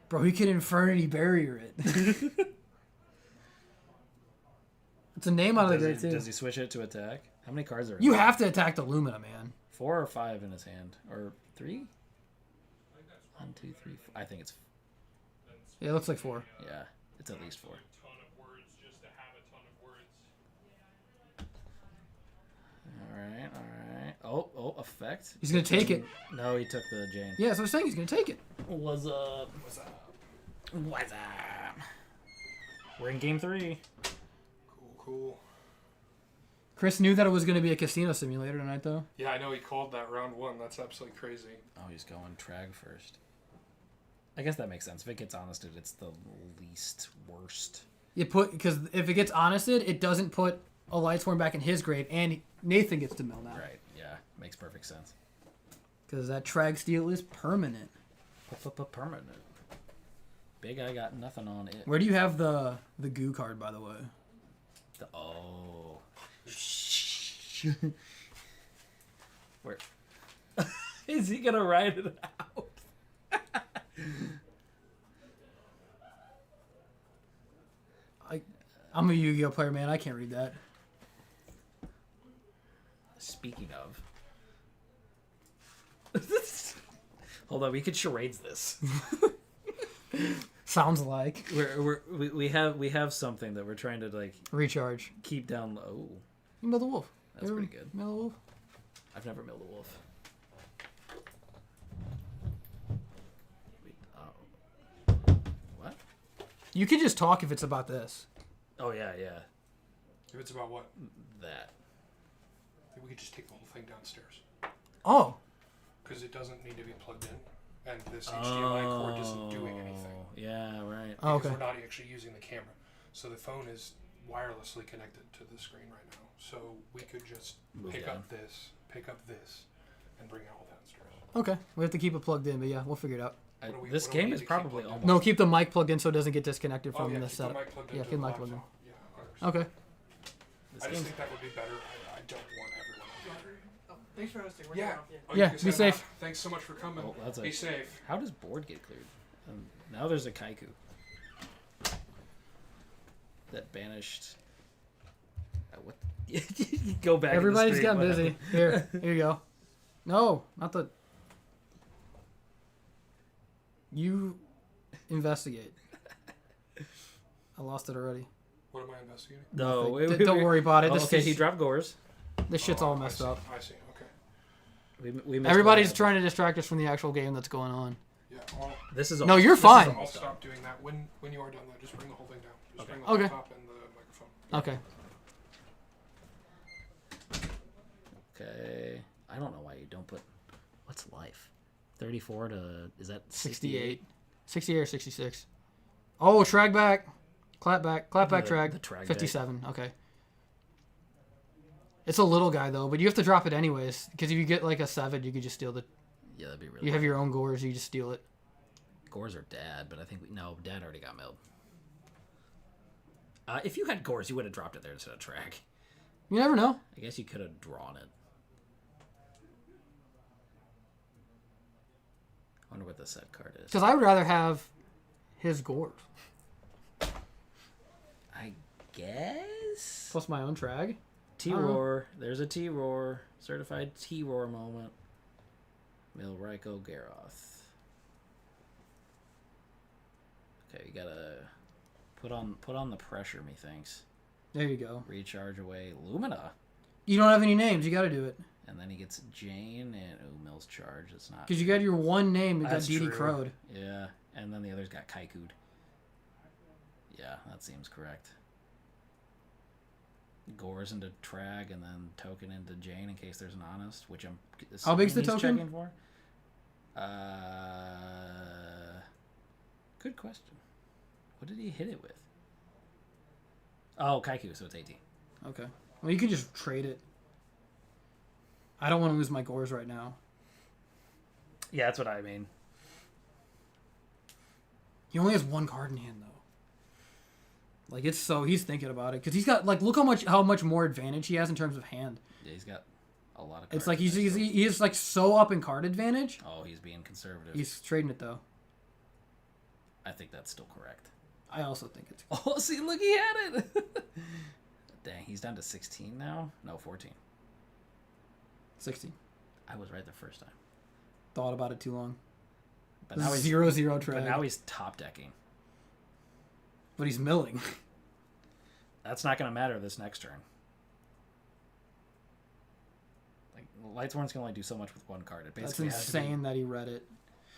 Bro, he can Infernity Barrier it. It's a name out of the grave too. Does he switch it to attack? How many cards are? You have to attack the Lumina, man. 4 or 5 in his hand, or 3? 1, 2, 3. 4. I think it's. Yeah, it looks like 4. Yeah, it's at least 4. All right. Oh, effect. He's gonna take it. No, he took the Jane. Yeah, so I'm saying he's gonna take it. What's up? What's up? We're in game 3. Cool. Chris knew that it was gonna be a casino simulator tonight, though. Yeah, I know he called that round 1. That's absolutely crazy. Oh, he's going Trag first. I guess that makes sense. If it gets honested, it's the least worst. Because if it gets honested, it doesn't put a Lightsworn back in his grave, and Nathan gets to mill now. Right. Yeah. Makes perfect sense. Because that Trag Steel is permanent. Permanent. Big Eye got nothing on it. Where do you have the goo card, by the way? Oh. Where? Is he gonna ride it out? I'm a Yu-Gi-Oh player, man. I can't read that. Speaking of. Hold on, we could charades this. Sounds like. We have something that we're trying to like recharge. Keep down low. You mill the wolf. That's pretty good. Mill the wolf. I've never milled a wolf. What? You could just talk if it's about this. Oh yeah. If it's about what? That. We could just take the whole thing downstairs. Oh. Because it doesn't need to be plugged in, and this HDMI cord isn't doing anything. Yeah, right. Oh, okay. Because we're not actually using the camera, so the phone is wirelessly connected to the screen right now. So we could just pick up this, and bring it all downstairs. Okay, we have to keep it plugged in, but yeah, we'll figure it out. This game is probably almost... No, keep the mic plugged in so it doesn't get disconnected from the keep setup. the mic plugged Yeah, into keep the the mic plugged in. laptop. Yeah, 100%. Okay. I just think that would be better. I don't want everyone. Thanks for hosting. Yeah. Oh, yeah, be safe. Thanks so much for coming. Oh, be safe. How does board get cleared? Now there's a Kaiku. That banished... what? Go back. Everybody's gotten busy. Here you go. No, not the... You investigate. I lost it already. What am I investigating? No, don't worry about it. Oh, This okay, is- he dropped Gores. This shit's all messed up. I see. Okay. We missed Everybody's one. trying to distract us from the actual game that's going on. Yeah. This is. No, you're fine. I'll stop doing that when you are done. Though, just bring the whole thing down. Just bring the Okay. laptop and the microphone. Okay. Okay. I don't know why you don't put. What's life? 34 to. Is that 68? 68 or 66? Oh, trag back. Clap back, trag. The trag 57. Okay. It's a little guy though, but you have to drop it anyways because if you get like a 7, you could just steal the. Yeah, that'd be really. You have your own Gores, you just steal it. Gores are dad, but I think dad already got milled. If you had Gores, you would have dropped it there instead of trag. You never know. I guess you could have drawn it. I wonder what the set card is. Because I would rather have his Gores. I guess. Plus my own trag. T-Roar. There's a T-Roar. Certified T-Roar moment. Mill Raikou Garoth. Okay, you gotta put on the pressure, methinks. There you go. Recharge away Lumina. You don't have any names. You got to do it. And then he gets Jane and Mill's charge. It's not Because you got your one name. You got That's DD true. Crowed. Yeah, and then the others got Kaiku'd. Yeah, that seems correct. Gores into Trag and then token into Jane in case there's an honest, which I'm. How big's the assuming he's token? checking for. Good question. What did he hit it with? Oh, Kaiku, so it's 18. Okay. Well, you can just trade it. I don't want to lose my Gores right now. Yeah, that's what I mean. He only has one card in hand though. Like it's so he's thinking about it because he's got like look how much more advantage he has in terms of hand. Yeah, he's got a lot of. It's like he's like so up in card advantage. Oh, he's being conservative. He's trading it though. I think that's still correct. I also think it's. Oh, see, look, he had it. Dang, he's down to 16 now. No, 14. 16. I was right the first time. Thought about it too long. But now he's 0-0 trade. But now he's top decking. But he's milling. That's not going to matter this next turn. Like Lightsworn's can only do so much with one card. It That's basically has to insane that he read it.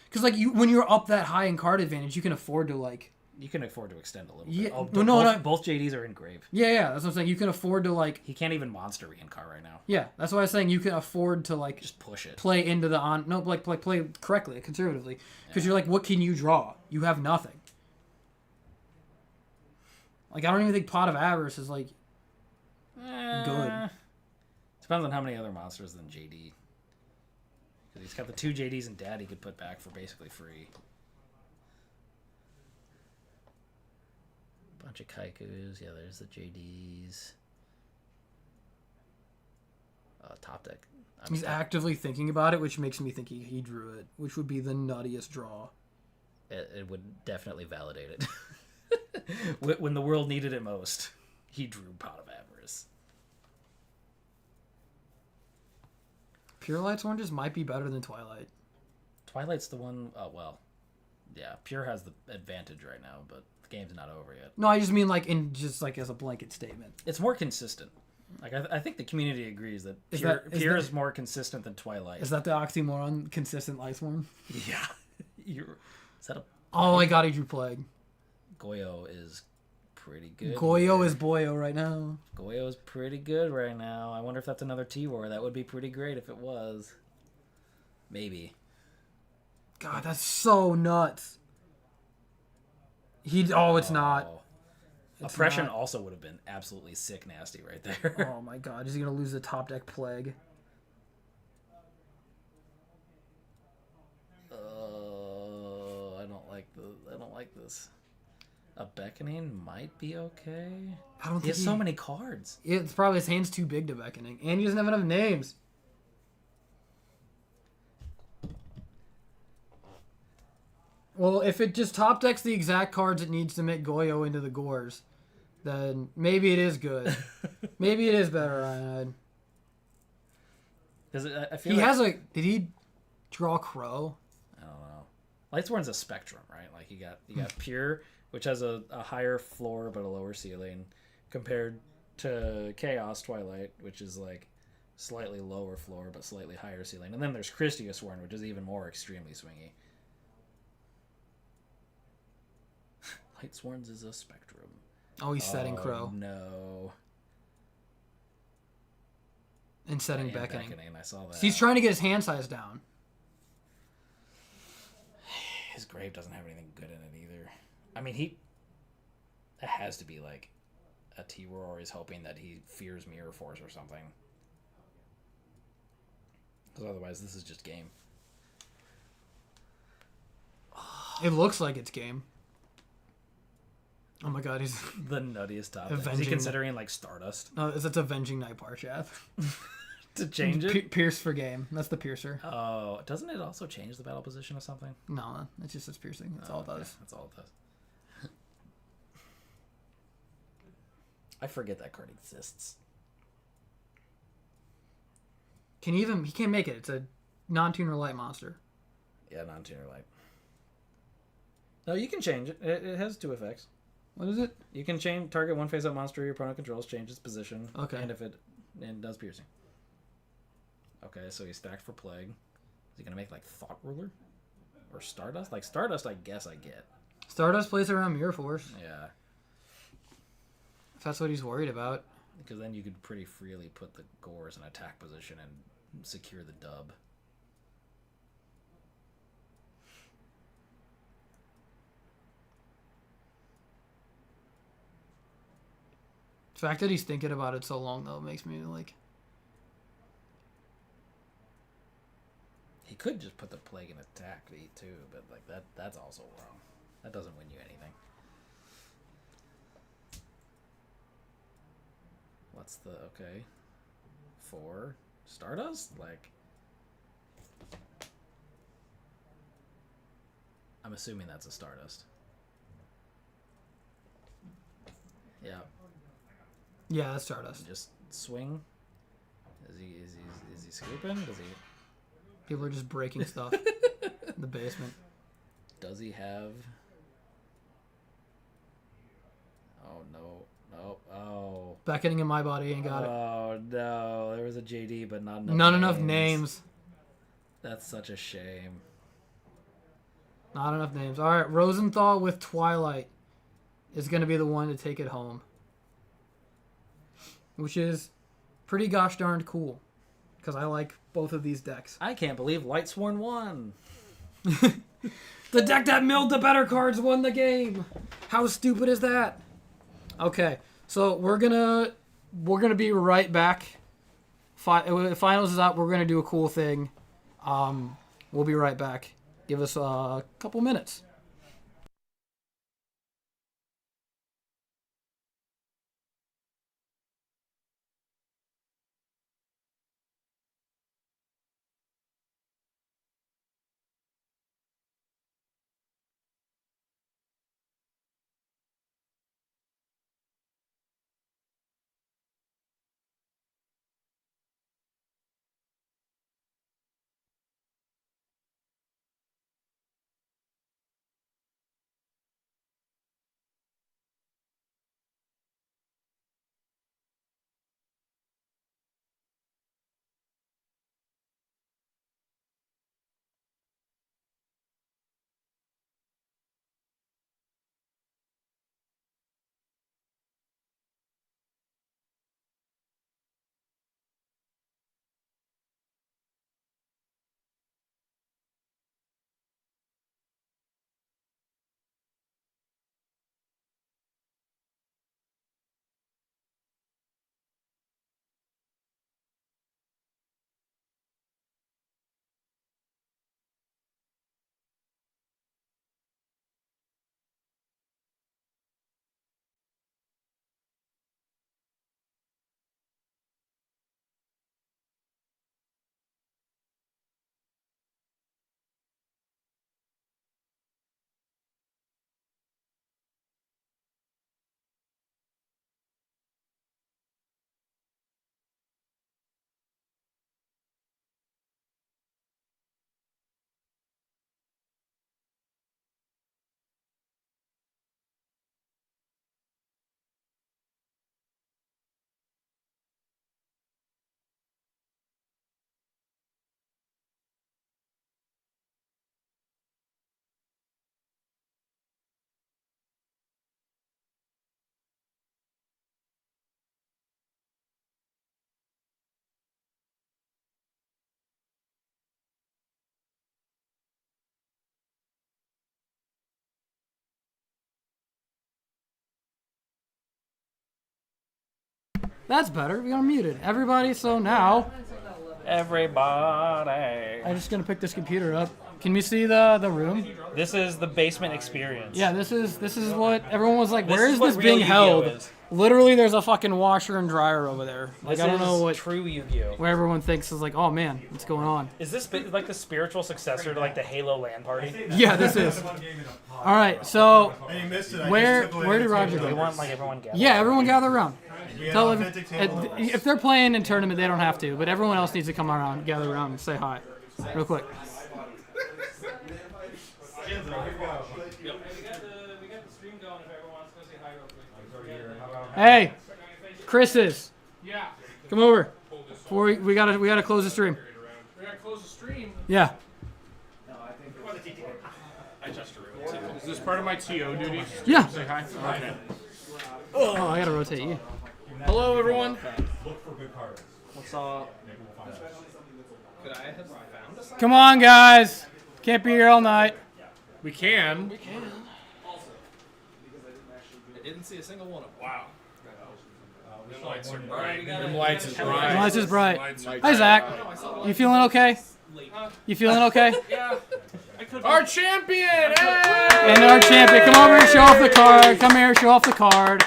Because like when you're up that high in card advantage, you can afford to like. You can afford to extend a little Yeah, bit. Oh, well, no, both JDs are in grave. Yeah, that's what I'm saying. You can afford to like. He can't even monster reincar right now. Yeah, that's what I was saying. You can afford to like just push it, play into the on. No, like play correctly, conservatively, because you're like, what can you draw? You have nothing. Like I don't even think Pot of Avarice is like good. Depends on how many other monsters than JD. Because he's got the 2 JDs and Dad he could put back for basically free. Bunch of Kaikus. Yeah, there's the JDs. Top deck. He's actively thinking about it, which makes me think he drew it, which would be the nuttiest draw. It would definitely validate it. When the world needed it most. He drew Pot of Avarice. Pure Light's Oranges might be better than Twilight. Twilight's the one. Oh well, yeah. Pure has the advantage right now, but the game's not over yet. No, I just mean like as a blanket statement. It's more consistent. Like I think the community agrees that Pure is more consistent than Twilight. Is that the oxymoron? Consistent Lightsworn? Yeah. Is that a? Oh my god, he drew Plague. Goyo is pretty good. Goyo is Boyo right now. Goyo is pretty good right now. I wonder if that's another T-War. That would be pretty great if it was. Maybe. God, that's so nuts. It's not. It's Oppression not. also would have been absolutely sick nasty right there. Oh my god, is he gonna lose the top deck Plague? I don't like this. A Beckoning might be okay. I don't think he has so many cards. It's probably his hand's too big to Beckoning, and he doesn't have enough names. Well, if it just top decks the exact cards it needs to make Goyo into the Gores, then maybe it is good. Maybe it is better, Ryan. Because I feel he like, has did he draw Crow? I don't know. Lightsworn's a spectrum, right? Like you got Pure, which has a higher floor but a lower ceiling, compared to Chaos Twilight, which is like slightly lower floor but slightly higher ceiling, and then there's Christiasworn, which is even more extremely swingy. Lightsworn's is a spectrum. Oh, he's setting Crow. No. And setting Beckoning. I saw that. So he's trying to get his hand size down. His grave doesn't have anything good in it either. I mean, it has to be like a T-War, or he's hoping that he fears Mirror Force or something. Because otherwise, this is just game. It looks like it's game. Oh my god, he's the nuttiest top. Is he Avenging considering like Stardust? No, it's Avenging Night Parchath. To change it? Pierce for game. That's the piercer. Oh, doesn't it also change the battle position or something? No, it's just its piercing. That's all it does. That's all it does. I forget that card exists. He can't make it. It's a non-tuner light monster. Yeah, non-tuner light. No, you can change it. It has 2 effects. What is it? You can change target one face-up monster your opponent controls, change its position. Okay. And if it does piercing. Okay, so he's stacked for Plague. Is he gonna make like Thought Ruler? Or Stardust? Like Stardust I guess I get. Stardust plays around Mirror Force. Yeah. If that's what he's worried about. Because then you could pretty freely put the Gores in attack position and secure the dub. The fact that he's thinking about it so long, though, makes me like... He could just put the Plague in attack too, but like that's also wrong. That doesn't win you anything. What's the... Okay. 4? Stardust? Like... I'm assuming that's a Stardust. Yeah. Yeah, that's Stardust. Just swing. Is he scooping? Does he? People are just breaking stuff in the basement. Does he have? Oh no! Oh. Beckoning in my body ain't got it. Oh no! There was a JD, but not enough. Not enough names. That's such a shame. Not enough names. All right, Rosenthal with Twilight is going to be the one to take it home. Which is pretty gosh darned cool. Because I like both of these decks. I can't believe Lightsworn won. The deck that milled the better cards won the game. How stupid is that? Okay, so we're gonna be right back. Finals is up. We're gonna do a cool thing. We'll be right back. Give us a couple minutes. That's better. We got muted. Everybody, so now Everybody. I'm just gonna pick this computer up. Can we see the room? This is the basement experience. Yeah, this is what everyone was like. This Where is is what this real being Yu-Gi-Oh held? is. Literally, there's a fucking washer and dryer over there. Like This I don't know is what true Yu-Gi-Oh. where everyone thinks is like, oh man, what's going on? Is this like the spiritual successor to like the Halo LAN party? Yeah, this is. All right, so And you missed it. I where just took away where the did Roger table. We go? want like everyone gathered. Yeah, everyone gather around. We had Tell authentic table. if they're playing in tournament, they don't have to, but everyone else needs to come around, gather around, and say hi, real quick. Hey, Chris's. Yeah. Come over. Before we gotta close the stream. We gotta close the stream. Yeah. Is this part of my TO duties? Yeah. Say hi. Okay. Oh, I gotta rotate you. Hello, everyone. What's up? Come on, guys. Can't be here all night. We can. I didn't see a single one of them. Wow. Them lights are bright. Them lights is bright. Lights is bright. Lights are Hi, Zach. You feeling okay? You feeling okay? Yeah. Our champion! Hey! And our champion, come over and show off the card. Come here, show off the card.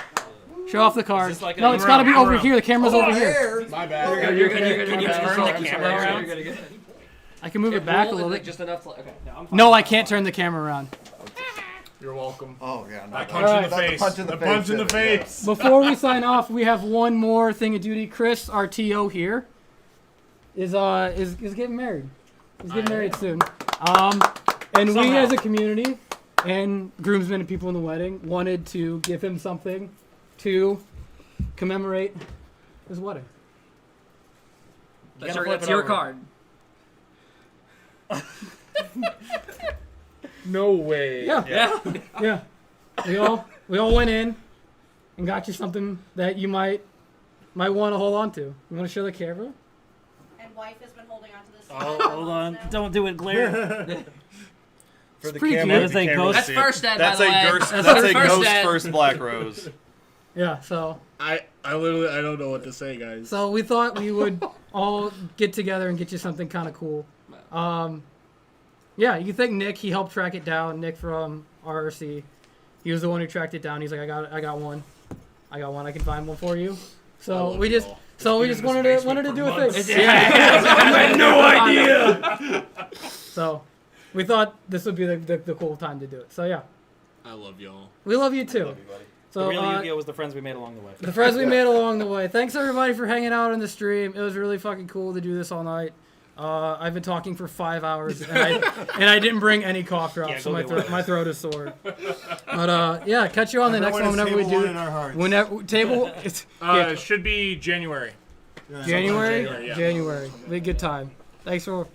Show off the card. like No, a- it's gotta be over here. The camera's over here. My bad. You're good. Can you turn the camera around? You're good. I can move it back a little bit. Just enough. Okay. No, I'm fine. No, I can't turn the camera around. You're welcome. Oh yeah, That not punch in the Not the face. punch in the The punch in the face, face. Before we sign off, we have one more thing of duty. Chris, our TO here, is getting married. He's getting married soon. And we as a community and groomsmen and people in the wedding wanted to give him something to commemorate his wedding. That's your card. No way. Yeah. Yeah. We all went in and got you something that you might want to hold on to. You want to show the camera? And wife has been holding on to this. Oh, hold on. Don't do it, Glare. For the pretty camera, cute. the camera That's see. first Ed, That's by a the way. ghost. That's That's a first ghost Ed. first black rose. Yeah, so I literally I don't know what to say, guys. So we thought we would all get together and get you something kind of cool. Yeah, you think Nick? He helped track it down. Nick from RRC, he was the one who tracked it down. He's like, I got one. I can find one for you. So we just wanted to do a thing. I had no idea. So we thought this would be the cool time to do it. So yeah, I love y'all. we love you too. So The real Yu-Gi-Oh was the friends we made along the way. the friends we made along the way. Thanks everybody for hanging out on the stream. It was really fucking cool to do this all night. I've been talking for 5 hours and I didn't bring any cough drops, Yeah, so go get one. my throat is sore. But yeah, catch you on the next one whenever we do. In our hearts. Whenever table, it's It should be January. January. January, yeah. January. Be a good time. Thanks for